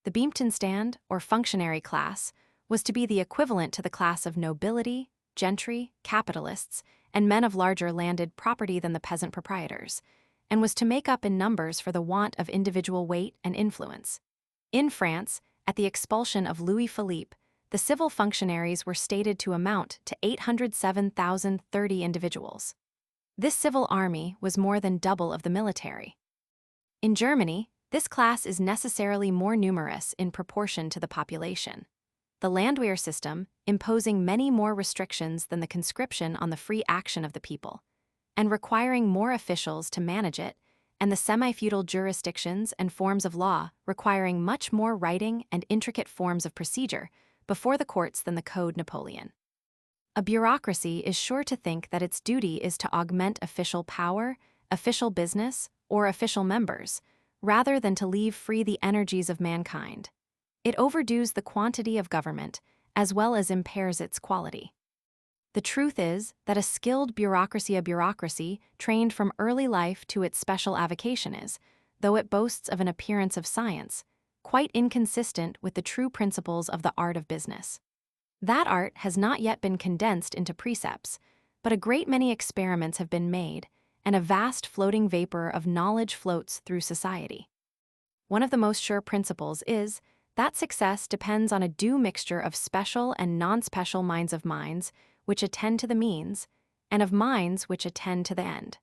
The Beamtenstand, or functionary class, was to be the equivalent to the class of nobility, gentry, capitalists, and men of larger landed property than the peasant proprietors, and was to make up in numbers for the want of individual weight and influence. In France, at the expulsion of Louis Philippe, the civil functionaries were stated to amount to 807,030 individuals. This civil army was more than double of the military. In Germany, this class is necessarily more numerous in proportion to the population. The Landwehr system, imposing many more restrictions than the conscription on the free action of the people, and requiring more officials to manage it, and the semi-feudal jurisdictions and forms of law requiring much more writing and intricate forms of procedure before the courts than the Code Napoleon. A bureaucracy is sure to think that its duty is to augment official power, official business, or official members, rather than to leave free the energies of mankind. It overdoes the quantity of government, as well as impairs its quality. The truth is that a skilled bureaucracy trained from early life to its special avocation is, though it boasts of an appearance of science, quite inconsistent with the true principles of the art of business. That art has not yet been condensed into precepts, but a great many experiments have been made, and a vast floating vapor of knowledge floats through society. One of the most sure principles is that success depends on a due mixture of special and non-special minds of minds which attend to the means, and of minds which attend to the end.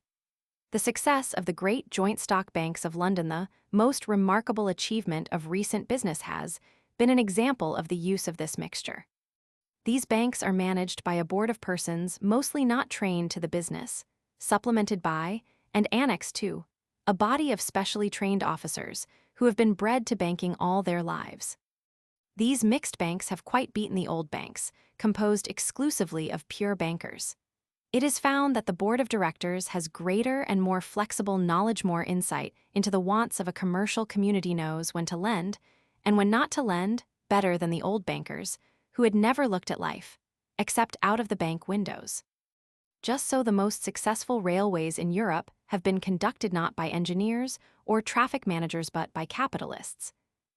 The success of the great joint stock banks of London, the most remarkable achievement of recent business, has been an example of the use of this mixture. These banks are managed by a board of persons mostly not trained to the business, supplemented by, and annexed to, a body of specially trained officers who have been bred to banking all their lives. These mixed banks have quite beaten the old banks, composed exclusively of pure bankers. It is found that the board of directors has greater and more flexible knowledge, more insight into the wants of a commercial community, knows when to lend, and when not to lend, better than the old bankers, who had never looked at life, except out of the bank windows. Just so the most successful railways in Europe have been conducted not by engineers or traffic managers but by capitalists,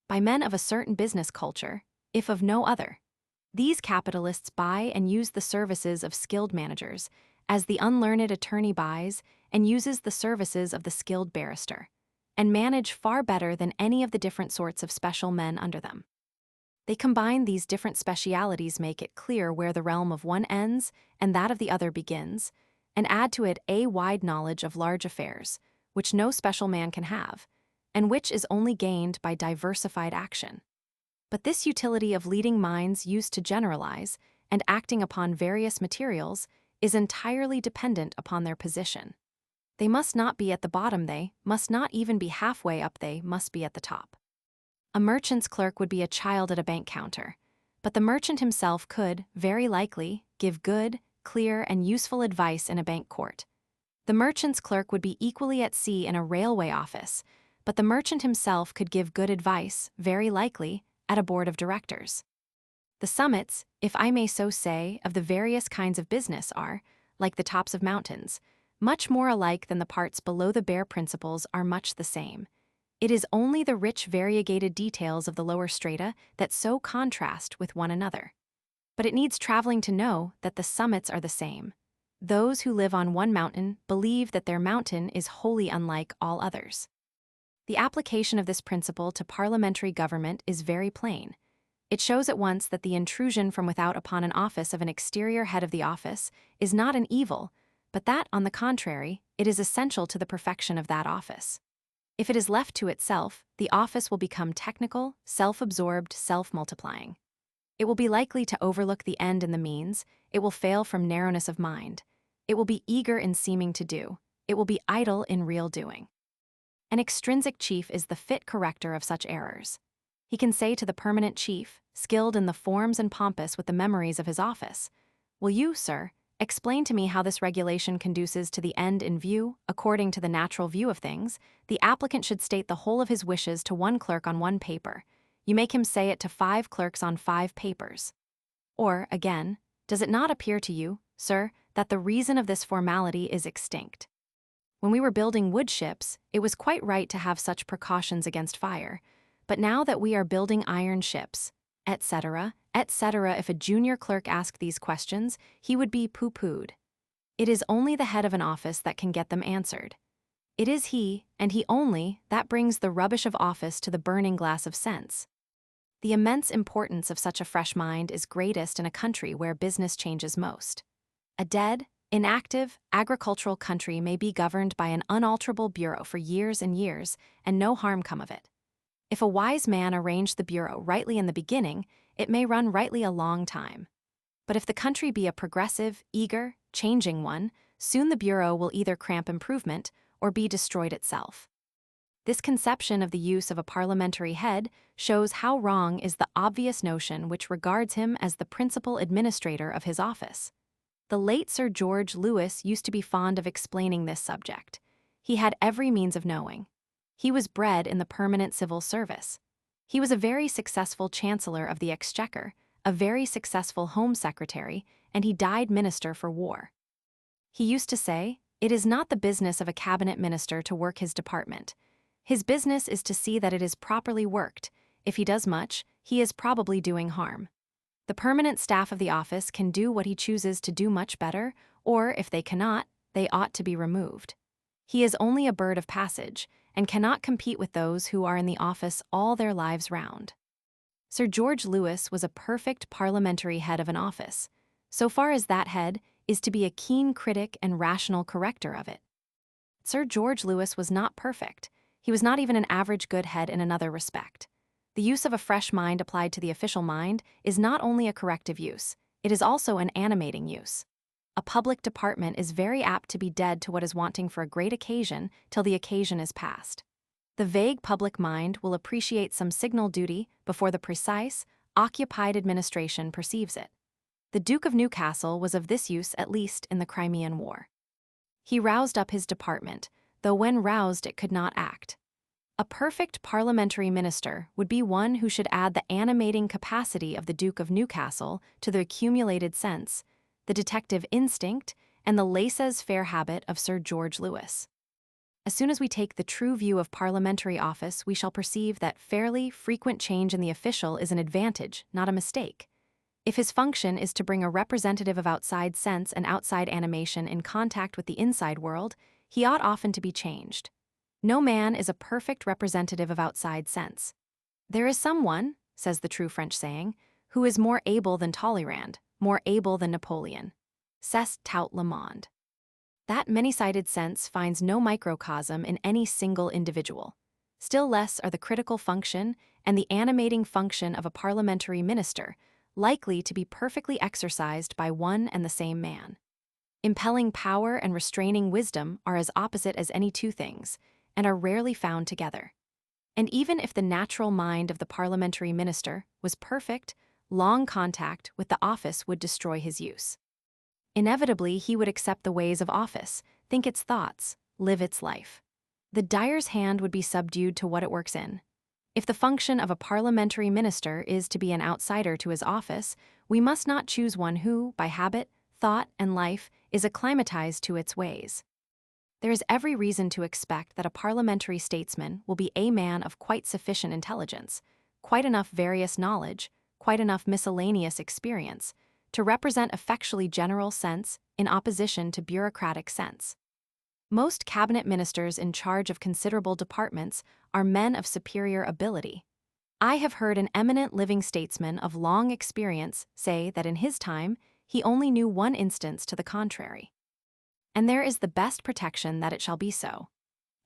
by men of a certain business culture, if of no other. These capitalists buy and use the services of skilled managers, as the unlearned attorney buys and uses the services of the skilled barrister, and manage far better than any of the different sorts of special men under them. They combine these different specialities, make it clear where the realm of one ends and that of the other begins, and add to it a wide knowledge of large affairs, which no special man can have, and which is only gained by diversified action. But this utility of leading minds used to generalize and acting upon various materials is entirely dependent upon their position. They must not be at the bottom, they must not even be halfway up, they must be at the top. A merchant's clerk would be a child at a bank counter, but the merchant himself could, very likely, give good, clear, and useful advice in a bank court. The merchant's clerk would be equally at sea in a railway office, but the merchant himself could give good advice, very likely, at a board of directors. The summits, if I may so say, of the various kinds of business are, like the tops of mountains, much more alike than the parts below. The bare principles are much the same. It is only the rich variegated details of the lower strata that so contrast with one another. But it needs traveling to know that the summits are the same. Those who live on one mountain believe that their mountain is wholly unlike all others. The application of this principle to parliamentary government is very plain. It shows at once that the intrusion from without upon an office of an exterior head of the office is not an evil, but that, on the contrary, it is essential to the perfection of that office. If it is left to itself, the office will become technical, self-absorbed, self-multiplying. It will be likely to overlook the end in the means, it will fail from narrowness of mind, it will be eager in seeming to do, it will be idle in real doing. An extrinsic chief is the fit corrector of such errors. He can say to the permanent chief, skilled in the forms and pompous with the memories of his office, "Will you, sir, explain to me how this regulation conduces to the end in view, according to the natural view of things? The applicant should state the whole of his wishes to one clerk on one paper. You make him say it to 5 clerks on 5 papers." Or, again, "Does it not appear to you, sir, that the reason of this formality is extinct? When we were building wood ships, it was quite right to have such precautions against fire, but now that we are building iron ships, etc., etc., if a junior clerk asked these questions, he would be pooh-poohed. It is only the head of an office that can get them answered. It is he, and he only, that brings the rubbish of office to the burning glass of sense. The immense importance of such a fresh mind is greatest in a country where business changes most. A dead, inactive, agricultural country may be governed by an unalterable bureau for years and years, and no harm come of it. If a wise man arrange the bureau rightly in the beginning, it may run rightly a long time. But if the country be a progressive, eager, changing one, soon the bureau will either cramp improvement or be destroyed itself. This conception of the use of a parliamentary head shows how wrong is the obvious notion which regards him as the principal administrator of his office. The late Sir George Lewis used to be fond of explaining this subject. He had every means of knowing. He was bred in the permanent civil service. He was a very successful Chancellor of the Exchequer, a very successful Home Secretary, and he died Minister for War. He used to say, "It is not the business of a cabinet minister to work his department. His business is to see that it is properly worked. If he does much, he is probably doing harm. The permanent staff of the office can do what he chooses to do much better, or if they cannot, they ought to be removed. He is only a bird of passage, and cannot compete with those who are in the office all their lives round." Sir George Lewis was a perfect parliamentary head of an office, so far as that head is to be a keen critic and rational corrector of it. Sir George Lewis was not perfect. He was not even an average good head in another respect. The use of a fresh mind applied to the official mind is not only a corrective use, it is also an animating use. A public department is very apt to be dead to what is wanting for a great occasion till the occasion is past. The vague public mind will appreciate some signal duty before the precise, occupied administration perceives it. The Duke of Newcastle was of this use at least in the Crimean War. He roused up his department, though when roused it could not act. A perfect parliamentary minister would be one who should add the animating capacity of the Duke of Newcastle to the accumulated sense, the detective instinct, and the laissez-faire habit of Sir George Lewis. As soon as we take the true view of parliamentary office, we shall perceive that fairly frequent change in the official is an advantage, not a mistake. If his function is to bring a representative of outside sense and outside animation in contact with the inside world, he ought often to be changed. No man is a perfect representative of outside sense. "There is someone," says the true French saying, "who is more able than Talleyrand, more able than Napoleon. C'est tout le monde." That many-sided sense finds no microcosm in any single individual. Still less are the critical function and the animating function of a parliamentary minister likely to be perfectly exercised by one and the same man. Impelling power and restraining wisdom are as opposite as any two things, and are rarely found together. And even if the natural mind of the parliamentary minister was perfect, long contact with the office would destroy his use. Inevitably, he would accept the ways of office, think its thoughts, live its life. The dyer's hand would be subdued to what it works in. If the function of a parliamentary minister is to be an outsider to his office, we must not choose one who, by habit, thought, and life, is acclimatized to its ways. There is every reason to expect that a parliamentary statesman will be a man of quite sufficient intelligence, quite enough various knowledge, quite enough miscellaneous experience, to represent effectually general sense in opposition to bureaucratic sense. Most cabinet ministers in charge of considerable departments are men of superior ability. I have heard an eminent living statesman of long experience say that in his time he only knew one instance to the contrary. And there is the best protection that it shall be so.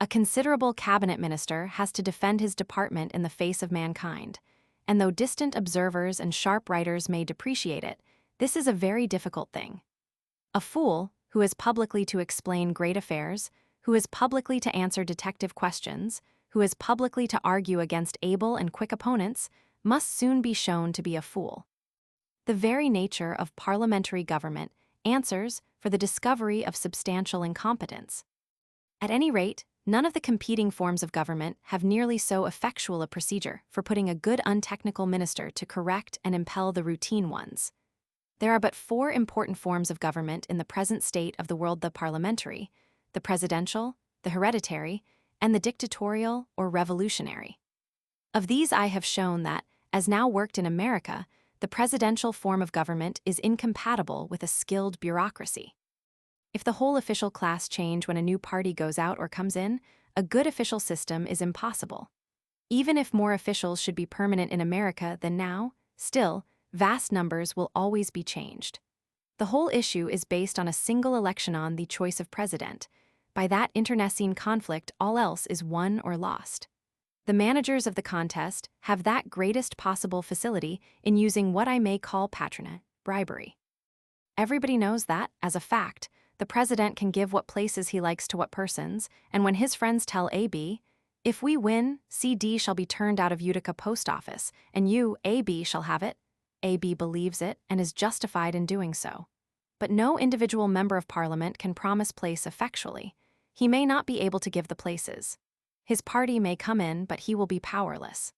A considerable cabinet minister has to defend his department in the face of mankind, and though distant observers and sharp writers may depreciate it, this is a very difficult thing. A fool, who is publicly to explain great affairs, who is publicly to answer detective questions, who is publicly to argue against able and quick opponents, must soon be shown to be a fool. The very nature of parliamentary government answers for the discovery of substantial incompetence. At any rate, none of the competing forms of government have nearly so effectual a procedure for putting a good untechnical minister to correct and impel the routine ones. There are but 4 important forms of government in the present state of the world: the parliamentary, the presidential, the hereditary, and the dictatorial or revolutionary. Of these I have shown that, as now worked in America, the presidential form of government is incompatible with a skilled bureaucracy. If the whole official class change when a new party goes out or comes in, a good official system is impossible. Even if more officials should be permanent in America than now, still, vast numbers will always be changed. The whole issue is based on a single election, on the choice of president. By that internecine conflict, all else is won or lost. The managers of the contest have that greatest possible facility in using what I may call patronage, bribery. Everybody knows that, as a fact, the president can give what places he likes to what persons, and when his friends tell AB, "If we win, CD shall be turned out of Utica post office, and you, AB, shall have it," AB believes it and is justified in doing so. But no individual member of Parliament can promise place effectually. He may not be able to give the places. His party may come in, but he will be powerless.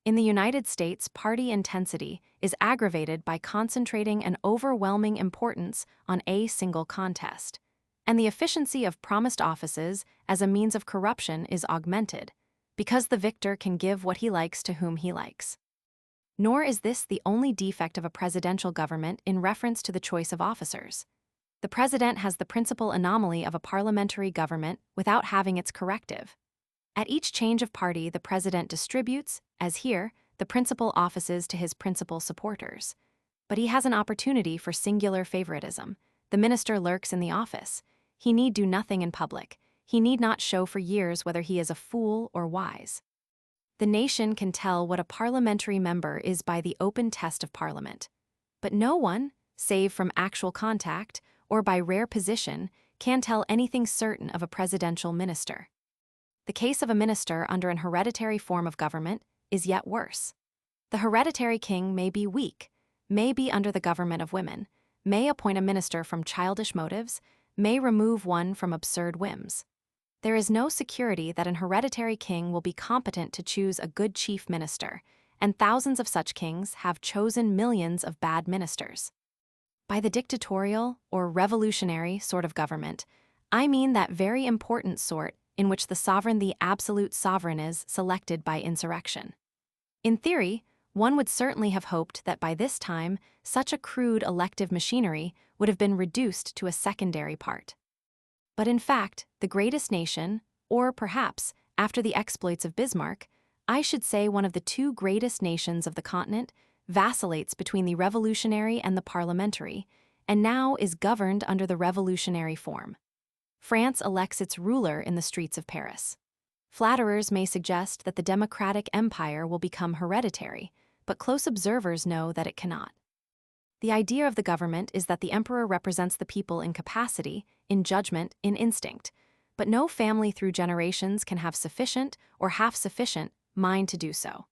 In the United States, party intensity is aggravated by concentrating an overwhelming importance on a single contest, and the efficiency of promised offices as a means of corruption is augmented, because the victor can give what he likes to whom he likes. Nor is this the only defect of a presidential government in reference to the choice of officers. The president has the principal anomaly of a parliamentary government without having its corrective. At each change of party, the president distributes, as here, the principal offices to his principal supporters. But he has an opportunity for singular favoritism. The minister lurks in the office. He need do nothing in public. He need not show for years whether he is a fool or wise. The nation can tell what a parliamentary member is by the open test of Parliament. But no one, save from actual contact or by rare position, can tell anything certain of a presidential minister. The case of a minister under an hereditary form of government is yet worse. The hereditary king may be weak, may be under the government of women, may appoint a minister from childish motives, may remove one from absurd whims. There is no security that an hereditary king will be competent to choose a good chief minister, and thousands of such kings have chosen millions of bad ministers. By the dictatorial or revolutionary sort of government, I mean that very important sort in which the sovereign, the absolute sovereign, is selected by insurrection. In theory, one would certainly have hoped that by this time such a crude elective machinery would have been reduced to a secondary part. But in fact, the greatest nation, or perhaps, after the exploits of Bismarck, I should say one of the 2 greatest nations of the continent, vacillates between the revolutionary and the parliamentary, and now is governed under the revolutionary form. France elects its ruler in the streets of Paris. Flatterers may suggest that the democratic empire will become hereditary, but close observers know that it cannot. The idea of the government is that the emperor represents the people in capacity, in judgment, in instinct, but no family through generations can have sufficient or half sufficient mind to do so.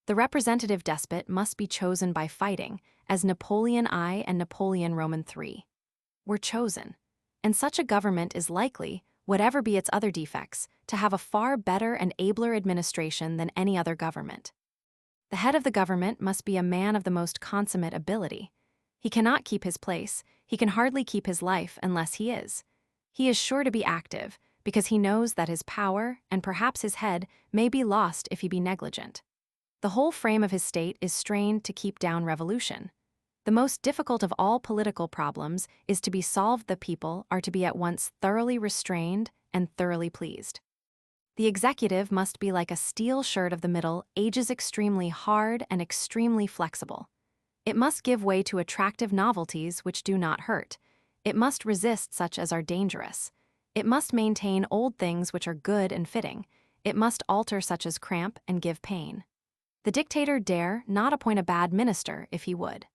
The representative despot must be chosen by fighting, as Napoleon I and Napoleon Roman III were chosen. And such a government is likely, whatever be its other defects, to have a far better and abler administration than any other government. The head of the government must be a man of the most consummate ability. He cannot keep his place, he can hardly keep his life unless he is. He is sure to be active, because he knows that his power, and perhaps his head, may be lost if he be negligent. The whole frame of his state is strained to keep down revolution. The most difficult of all political problems is to be solved. The people are to be at once thoroughly restrained and thoroughly pleased. The executive must be like a steel shirt of the Middle Ages, extremely hard and extremely flexible. It must give way to attractive novelties which do not hurt, It must resist such as are dangerous. It must maintain old things which are good and fitting. It must alter such as cramp and give pain. The dictator dare not appoint a bad minister if he would.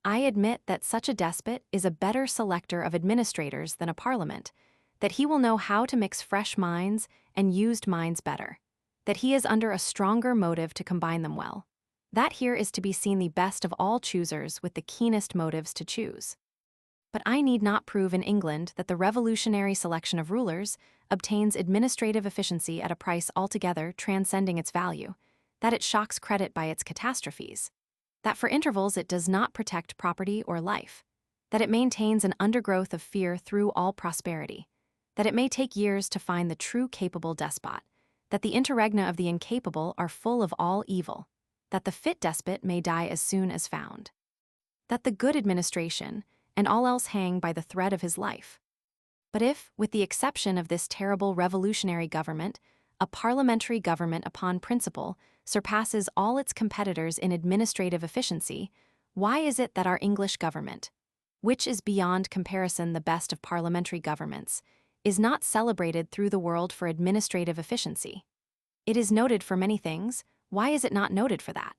I admit that such a despot is a better selector of administrators than a parliament, that he will know how to mix fresh minds and used minds better, that he is under a stronger motive to combine them well. That here is to be seen the best of all choosers with the keenest motives to choose. But I need not prove in England that the revolutionary selection of rulers obtains administrative efficiency at a price altogether transcending its value, that it shocks credit by its catastrophes, that for intervals it does not protect property or life, that it maintains an undergrowth of fear through all prosperity, that it may take years to find the true capable despot, that the interregna of the incapable are full of all evil, that the fit despot may die as soon as found, that the good administration and all else hang by the thread of his life. But if, with the exception of this terrible revolutionary government, a parliamentary government upon principle surpasses all its competitors in administrative efficiency, why is it that our English government, which is beyond comparison the best of parliamentary governments, is not celebrated through the world for administrative efficiency? It is noted for many things. Why is it not noted for that?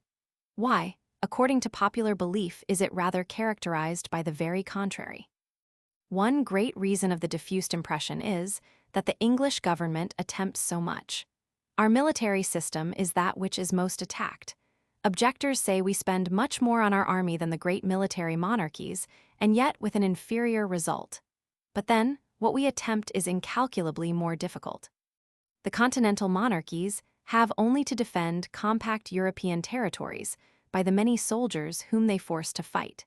Why, according to popular belief, is it rather characterized by the very contrary? One great reason of the diffused impression is that the English government attempts so much. Our military system is that which is most attacked. Objectors say we spend much more on our army than the great military monarchies, and yet with an inferior result. But then, what we attempt is incalculably more difficult. The continental monarchies have only to defend compact European territories by the many soldiers whom they force to fight.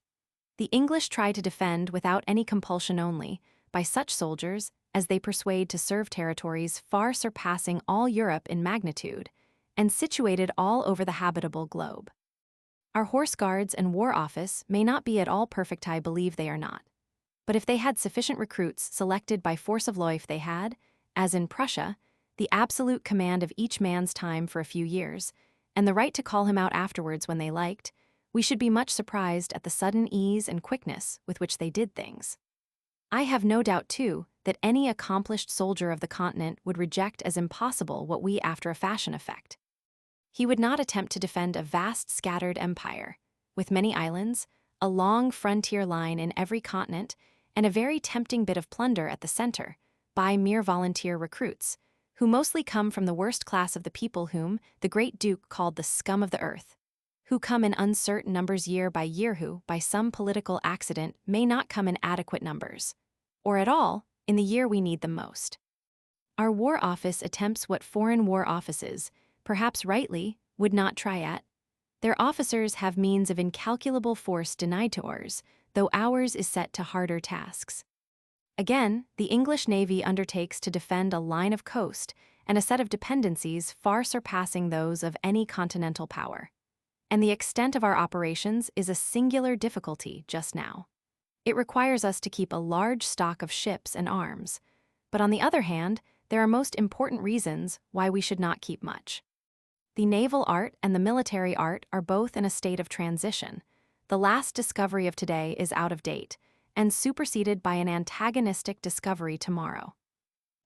The English try to defend without any compulsion only, by such soldiers as they persuade to serve territories far surpassing all Europe in magnitude, and situated all over the habitable globe. Our horse guards and war office may not be at all perfect, I believe they are not. But if they had sufficient recruits selected by force of law, if they had, as in Prussia, the absolute command of each man's time for a few years, and the right to call him out afterwards when they liked, we should be much surprised at the sudden ease and quickness with which they did things. I have no doubt, too, that any accomplished soldier of the continent would reject as impossible what we after a fashion effect. He would not attempt to defend a vast scattered empire, with many islands, a long frontier line in every continent, and a very tempting bit of plunder at the center, by mere volunteer recruits, who mostly come from the worst class of the people whom the great Duke called the scum of the earth, who come in uncertain numbers year by year, who, by some political accident, may not come in adequate numbers, or at all, in the year we need them most. Our War Office attempts what foreign war offices, perhaps rightly, would not try at. Their officers have means of incalculable force denied to ours, though ours is set to harder tasks. Again, the English Navy undertakes to defend a line of coast and a set of dependencies far surpassing those of any continental power. And the extent of our operations is a singular difficulty just now. It requires us to keep a large stock of ships and arms, but on the other hand, there are most important reasons why we should not keep much. The naval art and the military art are both in a state of transition. The last discovery of today is out of date, and superseded by an antagonistic discovery tomorrow.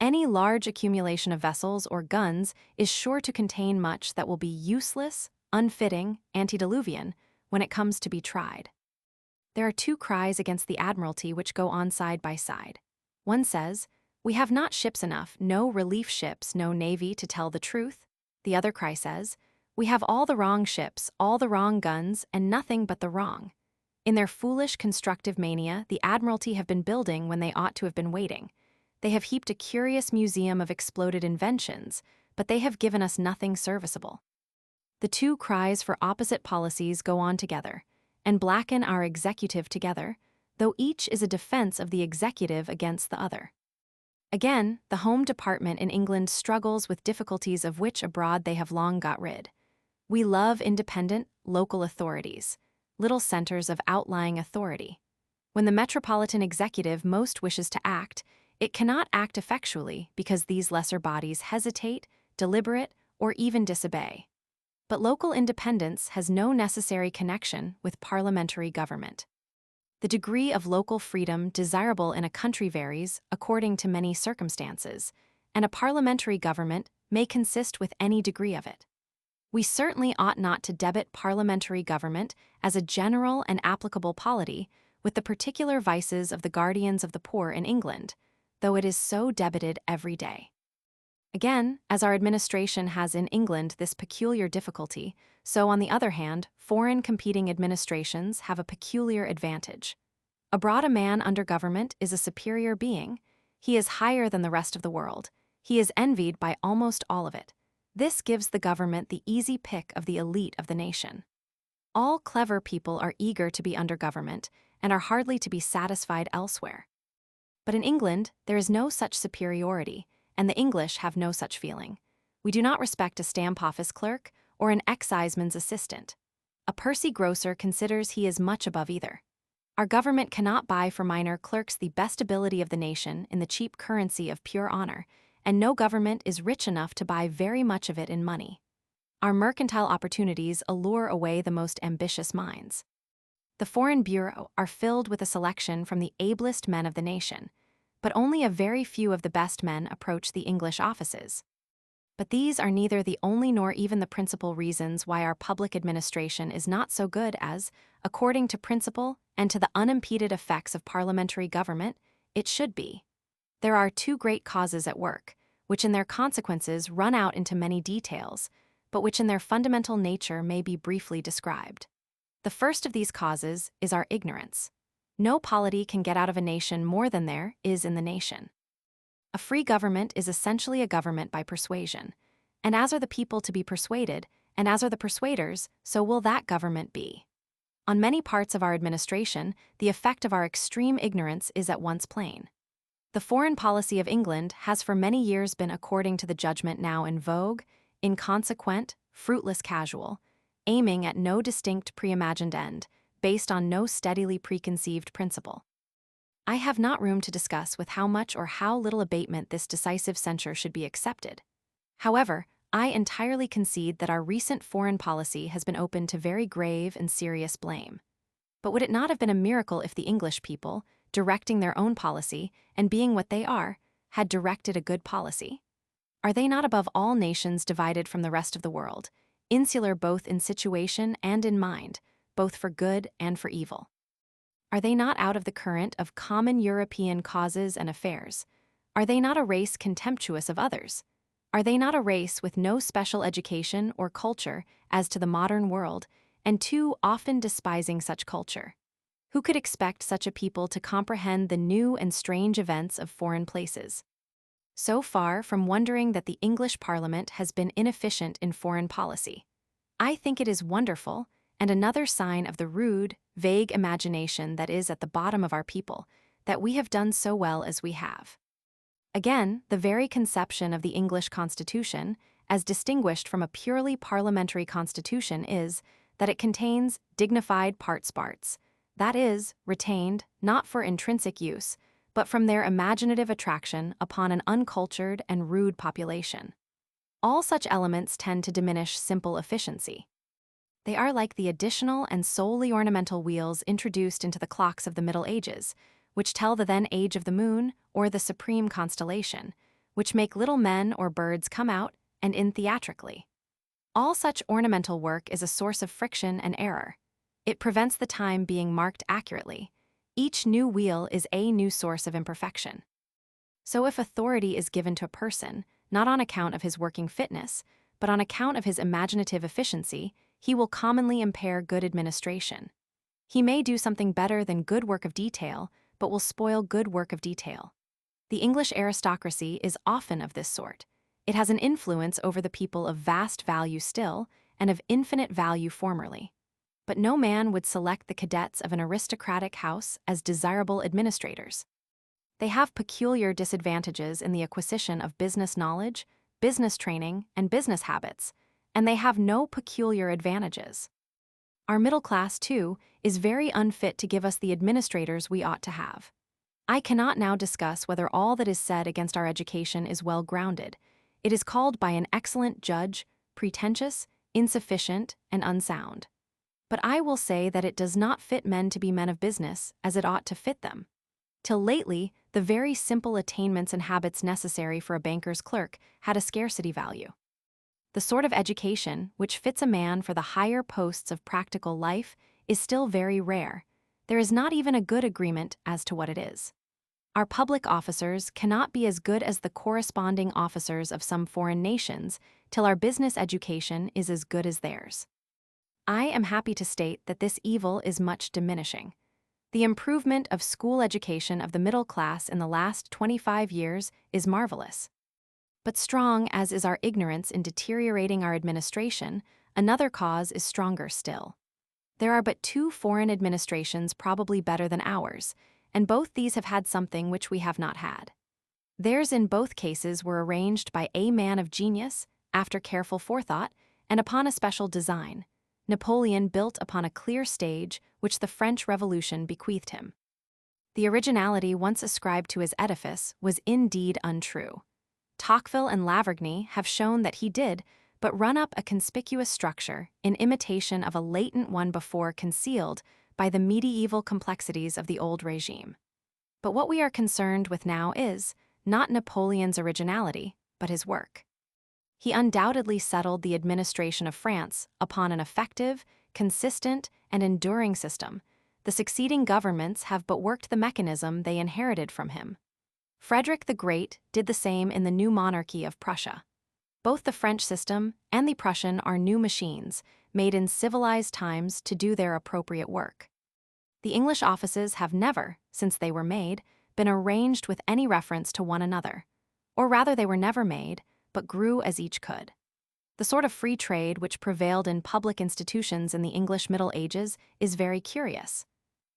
Any large accumulation of vessels or guns is sure to contain much that will be useless, unfitting, antediluvian, when it comes to be tried. There are two cries against the Admiralty which go on side by side. One says, "We have not ships enough, no relief ships, no navy to tell the truth." The other cry says, "We have all the wrong ships, all the wrong guns, and nothing but the wrong." In their foolish constructive mania, the Admiralty have been building when they ought to have been waiting. They have heaped a curious museum of exploded inventions, but they have given us nothing serviceable. The two cries for opposite policies go on together, and blacken our executive together, though each is a defense of the executive against the other. Again, the Home Department in England struggles with difficulties of which abroad they have long got rid. We love independent, local authorities, little centers of outlying authority. When the metropolitan executive most wishes to act, it cannot act effectually because these lesser bodies hesitate, deliberate, or even disobey. But local independence has no necessary connection with parliamentary government. The degree of local freedom desirable in a country varies according to many circumstances, and a parliamentary government may consist with any degree of it. We certainly ought not to debit parliamentary government as a general and applicable polity with the particular vices of the guardians of the poor in England, though it is so debited every day. Again, as our administration has in England this peculiar difficulty, so on the other hand, foreign competing administrations have a peculiar advantage. Abroad, a man under government is a superior being. He is higher than the rest of the world. He is envied by almost all of it. This gives the government the easy pick of the elite of the nation. All clever people are eager to be under government and are hardly to be satisfied elsewhere. But in England, there is no such superiority, and the English have no such feeling. We do not respect a stamp office clerk or an exciseman's assistant. A pursy grocer considers he is much above either. Our government cannot buy for minor clerks the best ability of the nation in the cheap currency of pure honor, and no government is rich enough to buy very much of it in money. Our mercantile opportunities allure away the most ambitious minds. The Foreign Bureau are filled with a selection from the ablest men of the nation, but only a very few of the best men approach the English offices. But these are neither the only nor even the principal reasons why our public administration is not so good as, according to principle and to the unimpeded effects of parliamentary government, it should be. There are two great causes at work, which in their consequences run out into many details, but which in their fundamental nature may be briefly described. The first of these causes is our ignorance. No polity can get out of a nation more than there is in the nation. A free government is essentially a government by persuasion, and as are the people to be persuaded, and as are the persuaders, so will that government be. On many parts of our administration, the effect of our extreme ignorance is at once plain. The foreign policy of England has for many years been according to the judgment now in vogue, inconsequent, fruitless casual, aiming at no distinct pre-imagined end, based on no steadily preconceived principle. I have not room to discuss with how much or how little abatement this decisive censure should be accepted. However, I entirely concede that our recent foreign policy has been open to very grave and serious blame. But would it not have been a miracle if the English people, directing their own policy and being what they are, had directed a good policy? Are they not above all nations divided from the rest of the world, insular both in situation and in mind, both for good and for evil? Are they not out of the current of common European causes and affairs? Are they not a race contemptuous of others? Are they not a race with no special education or culture as to the modern world, and too often despising such culture? Who could expect such a people to comprehend the new and strange events of foreign places? So far from wondering that the English Parliament has been inefficient in foreign policy, I think it is wonderful, and another sign of the rude, vague imagination that is at the bottom of our people, that we have done so well as we have. Again, the very conception of the English Constitution, as distinguished from a purely parliamentary constitution, is that it contains dignified parts, that is, retained, not for intrinsic use, but from their imaginative attraction upon an uncultured and rude population. All such elements tend to diminish simple efficiency. They are like the additional and solely ornamental wheels introduced into the clocks of the Middle Ages, which tell the then age of the moon or the supreme constellation, which make little men or birds come out and in theatrically. All such ornamental work is a source of friction and error. It prevents the time being marked accurately. Each new wheel is a new source of imperfection. So if authority is given to a person, not on account of his working fitness, but on account of his imaginative efficiency, he will commonly impair good administration. He may do something better than good work of detail, but will spoil good work of detail. The English aristocracy is often of this sort. It has an influence over the people of vast value still, and of infinite value formerly. But no man would select the cadets of an aristocratic house as desirable administrators. They have peculiar disadvantages in the acquisition of business knowledge, business training, and business habits, and they have no peculiar advantages. Our middle class, too, is very unfit to give us the administrators we ought to have. I cannot now discuss whether all that is said against our education is well grounded. It is called by an excellent judge pretentious, insufficient, and unsound. but I will say that it does not fit men to be men of business as it ought to fit them. Till lately, the very simple attainments and habits necessary for a banker's clerk had a scarcity value. The sort of education which fits a man for the higher posts of practical life is still very rare. There is not even a good agreement as to what it is. Our public officers cannot be as good as the corresponding officers of some foreign nations till our business education is as good as theirs. I am happy to state that this evil is much diminishing. The improvement of school education of the middle class in the last 25 years is marvelous. But strong as is our ignorance in deteriorating our administration, another cause is stronger still. There are but 2 foreign administrations probably better than ours, and both these have had something which we have not had. Theirs in both cases were arranged by a man of genius, after careful forethought, and upon a special design. Napoleon built upon a clear stage which the French Revolution bequeathed him. The originality once ascribed to his edifice was indeed untrue. Tocqueville and Lavergne have shown that he did but run up a conspicuous structure in imitation of a latent one before concealed by the medieval complexities of the old regime. But what we are concerned with now is not Napoleon's originality, but his work. He undoubtedly settled the administration of France upon an effective, consistent, and enduring system. The succeeding governments have but worked the mechanism they inherited from him. Frederick the Great did the same in the new monarchy of Prussia. Both the French system and the Prussian are new machines, made in civilized times to do their appropriate work. The English offices have never, since they were made, been arranged with any reference to one another. Or rather, they were never made, but grew as each could. The sort of free trade which prevailed in public institutions in the English Middle Ages is very curious.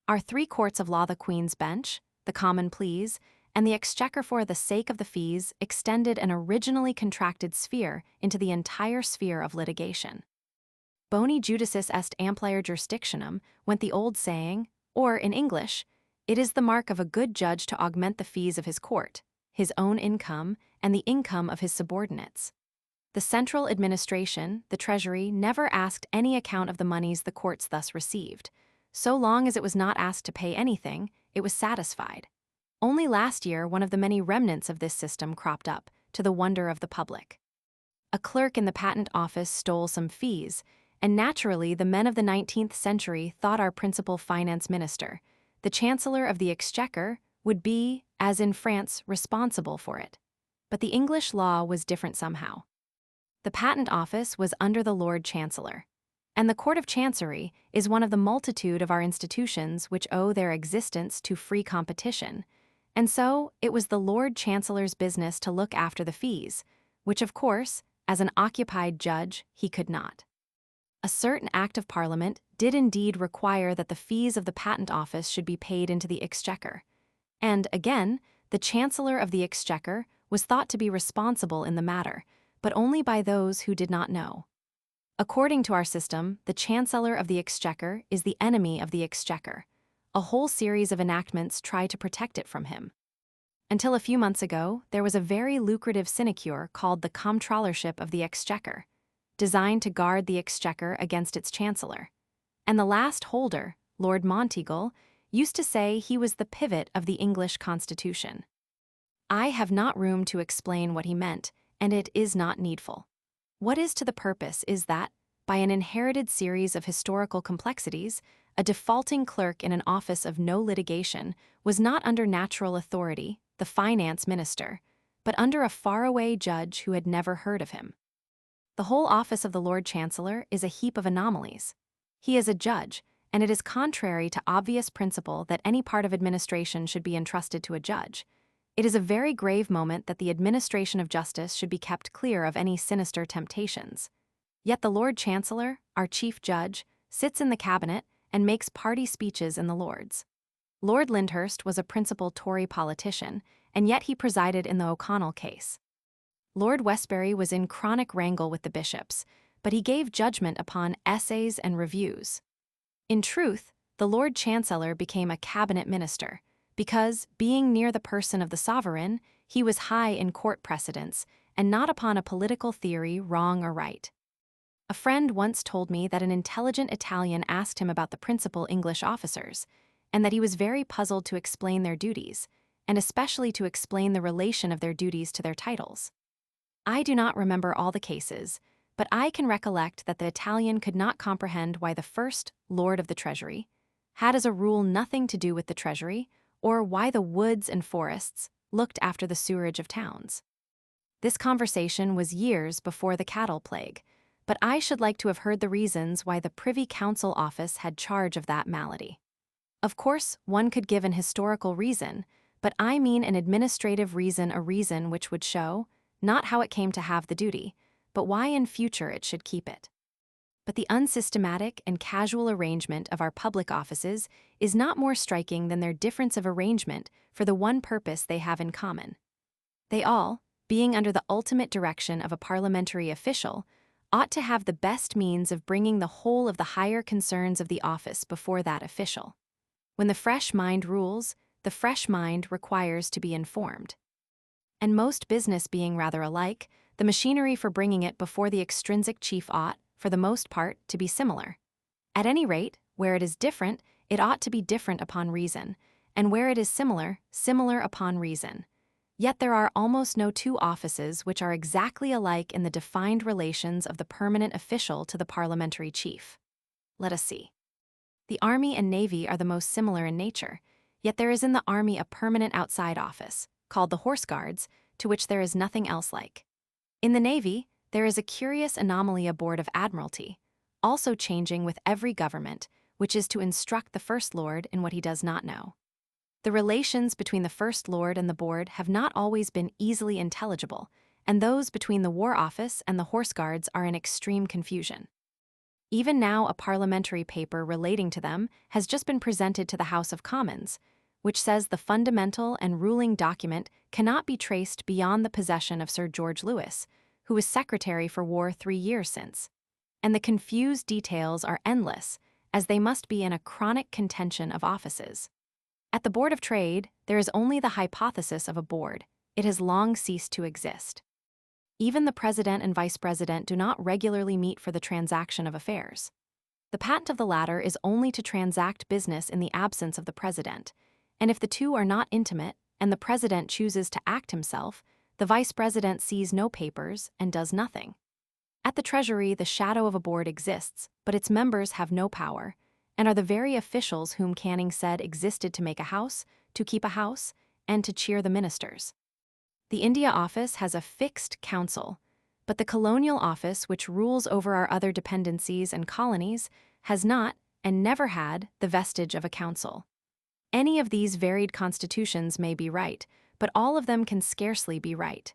Our 3 courts of law, the Queen's Bench, the Common Pleas, and the Exchequer for the sake of the fees extended an originally contracted sphere into the entire sphere of litigation. Boni judicis est amplior jurisdictionem, went the old saying, or, in English, it is the mark of a good judge to augment the fees of his court, his own income, and the income of his subordinates. The central administration, the Treasury, never asked any account of the moneys the courts thus received. So long as it was not asked to pay anything, it was satisfied. Only last year one of the many remnants of this system cropped up, to the wonder of the public. A clerk in the Patent Office stole some fees, and naturally the men of the 19th century thought our principal finance minister, the Chancellor of the Exchequer, would be, as in France, responsible for it. But the English law was different somehow. The Patent Office was under the Lord Chancellor, and the Court of Chancery is one of the multitude of our institutions which owe their existence to free competition, and so it was the Lord Chancellor's business to look after the fees, which of course, as an occupied judge, he could not. A certain Act of Parliament did indeed require that the fees of the Patent Office should be paid into the Exchequer, and, again, the Chancellor of the Exchequer was thought to be responsible in the matter, but only by those who did not know. According to our system, the Chancellor of the Exchequer is the enemy of the Exchequer. A whole series of enactments try to protect it from him. Until a few months ago, there was a very lucrative sinecure called the Comptrollership of the Exchequer, designed to guard the Exchequer against its Chancellor. And the last holder, Lord Monteagle, used to say he was the pivot of the English Constitution. I have not room to explain what he meant, and it is not needful. What is to the purpose is that, by an inherited series of historical complexities, a defaulting clerk in an office of no litigation was not under natural authority, the finance minister, but under a faraway judge who had never heard of him. The whole office of the Lord Chancellor is a heap of anomalies. He is a judge, and it is contrary to obvious principle that any part of administration should be entrusted to a judge. It is a very grave moment that the administration of justice should be kept clear of any sinister temptations. Yet the Lord Chancellor, our chief judge, sits in the cabinet and makes party speeches in the Lords. Lord Lyndhurst was a principal Tory politician, and yet he presided in the O'Connell case. Lord Westbury was in chronic wrangle with the bishops, but he gave judgment upon essays and reviews. In truth, the Lord Chancellor became a cabinet minister, because, being near the person of the sovereign, he was high in court precedence, and not upon a political theory, wrong or right. A friend once told me that an intelligent Italian asked him about the principal English officers, and that he was very puzzled to explain their duties, and especially to explain the relation of their duties to their titles. I do not remember all the cases, but I can recollect that the Italian could not comprehend why the first Lord of the Treasury had as a rule nothing to do with the Treasury, or why the woods and forests looked after the sewerage of towns. This conversation was years before the cattle plague, but I should like to have heard the reasons why the Privy Council office had charge of that malady. Of course, one could give an historical reason, but I mean an administrative reason, a reason which would show, not how it came to have the duty, but why in future it should keep it. But the unsystematic and casual arrangement of our public offices is not more striking than their difference of arrangement for the one purpose they have in common. They all, being under the ultimate direction of a parliamentary official, ought to have the best means of bringing the whole of the higher concerns of the office before that official. When the fresh mind rules, the fresh mind requires to be informed. And most business being rather alike, the machinery for bringing it before the extrinsic chief ought, for the most part, to be similar. At any rate, where it is different, it ought to be different upon reason, and where it is similar, similar upon reason. Yet there are almost no two offices which are exactly alike in the defined relations of the permanent official to the parliamentary chief. Let us see. The Army and Navy are the most similar in nature, yet there is in the Army a permanent outside office, called the Horse Guards, to which there is nothing else like. In the Navy, there is a curious anomaly, a Board of Admiralty, also changing with every government, which is to instruct the First Lord in what he does not know. The relations between the First Lord and the Board have not always been easily intelligible, and those between the War Office and the Horse Guards are in extreme confusion. Even now, a parliamentary paper relating to them has just been presented to the House of Commons, which says the fundamental and ruling document cannot be traced beyond the possession of Sir George Lewis, who was Secretary for War 3 years since. And the confused details are endless, as they must be in a chronic contention of offices. At the Board of Trade, there is only the hypothesis of a board. It has long ceased to exist. Even the President and Vice President do not regularly meet for the transaction of affairs. The patent of the latter is only to transact business in the absence of the President, and if the two are not intimate, and the President chooses to act himself, the Vice President sees no papers and does nothing. At the Treasury, the shadow of a board exists, but its members have no power, and are the very officials whom Canning said existed to make a house, to keep a house, and to cheer the ministers. The India Office has a fixed council, but the Colonial Office, which rules over our other dependencies and colonies, has not, and never had, the vestige of a council. Any of these varied constitutions may be right, but all of them can scarcely be right.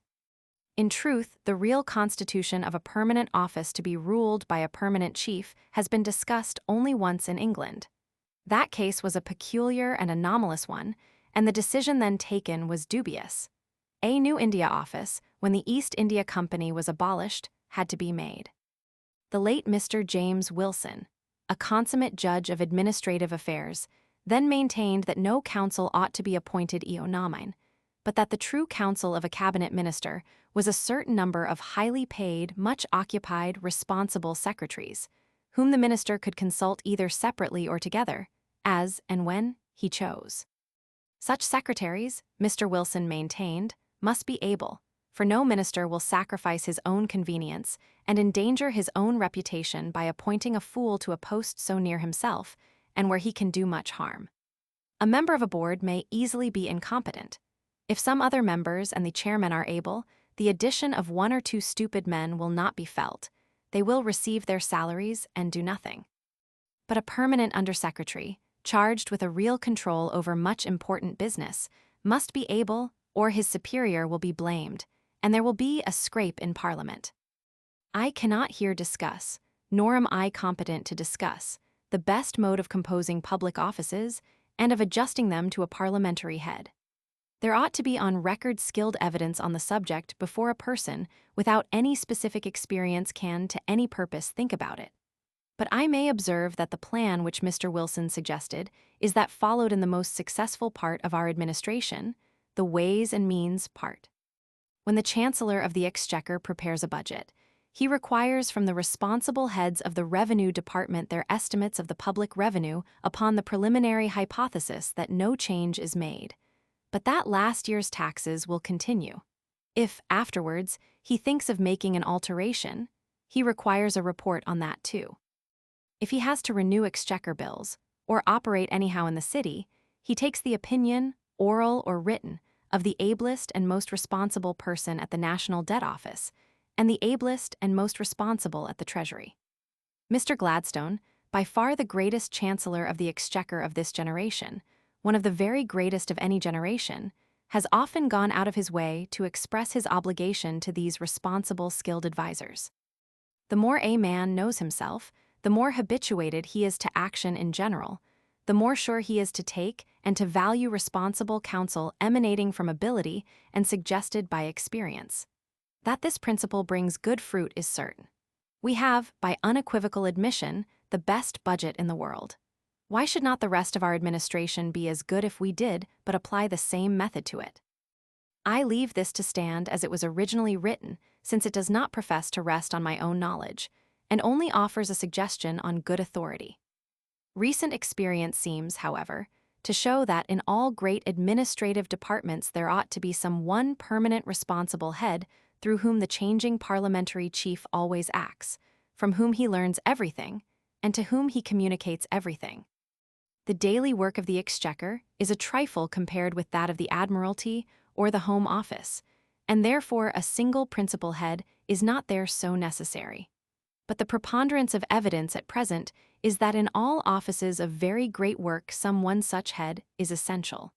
In truth, the real constitution of a permanent office to be ruled by a permanent chief has been discussed only once in England. That case was a peculiar and anomalous one, and the decision then taken was dubious. A new India office, when the East India Company was abolished, had to be made. The late Mr. James Wilson, a consummate judge of administrative affairs, then maintained that no council ought to be appointed eo nomine, but that the true council of a cabinet minister was a certain number of highly paid, much occupied, responsible secretaries, whom the minister could consult either separately or together, as and when he chose. Such secretaries, Mr. Wilson maintained, must be able, for no minister will sacrifice his own convenience and endanger his own reputation by appointing a fool to a post so near himself and where he can do much harm. A member of a board may easily be incompetent. If some other members and the chairman are able, the addition of 1 or 2 stupid men will not be felt. They will receive their salaries and do nothing. But a permanent undersecretary, charged with a real control over much important business, must be able, or his superior will be blamed, and there will be a scrape in Parliament. I cannot here discuss, nor am I competent to discuss, the best mode of composing public offices and of adjusting them to a parliamentary head. There ought to be on record skilled evidence on the subject before a person without any specific experience can to any purpose think about it. But I may observe that the plan which Mr. Wilson suggested is that followed in the most successful part of our administration, the Ways and Means part. When the Chancellor of the Exchequer prepares a budget, he requires from the responsible heads of the Revenue Department their estimates of the public revenue upon the preliminary hypothesis that no change is made, but that last year's taxes will continue. If, afterwards, he thinks of making an alteration, he requires a report on that too. If he has to renew exchequer bills, or operate anyhow in the city, he takes the opinion, oral or written, of the ablest and most responsible person at the National Debt Office, and the ablest and most responsible at the Treasury. Mr. Gladstone, by far the greatest Chancellor of the Exchequer of this generation, one of the very greatest of any generation, has often gone out of his way to express his obligation to these responsible, skilled advisers. The more a man knows himself, the more habituated he is to action in general, the more sure he is to take and to value responsible counsel emanating from ability and suggested by experience. That this principle brings good fruit is certain. We have, by unequivocal admission, the best budget in the world. Why should not the rest of our administration be as good if we did but apply the same method to it? I leave this to stand as it was originally written, since it does not profess to rest on my own knowledge, and only offers a suggestion on good authority. Recent experience seems, however, to show that in all great administrative departments there ought to be some one permanent responsible head through whom the changing parliamentary chief always acts, from whom he learns everything, and to whom he communicates everything. The daily work of the Exchequer is a trifle compared with that of the Admiralty or the Home Office, and therefore a single principal head is not there so necessary. But the preponderance of evidence at present is that in all offices of very great work some one such head is essential.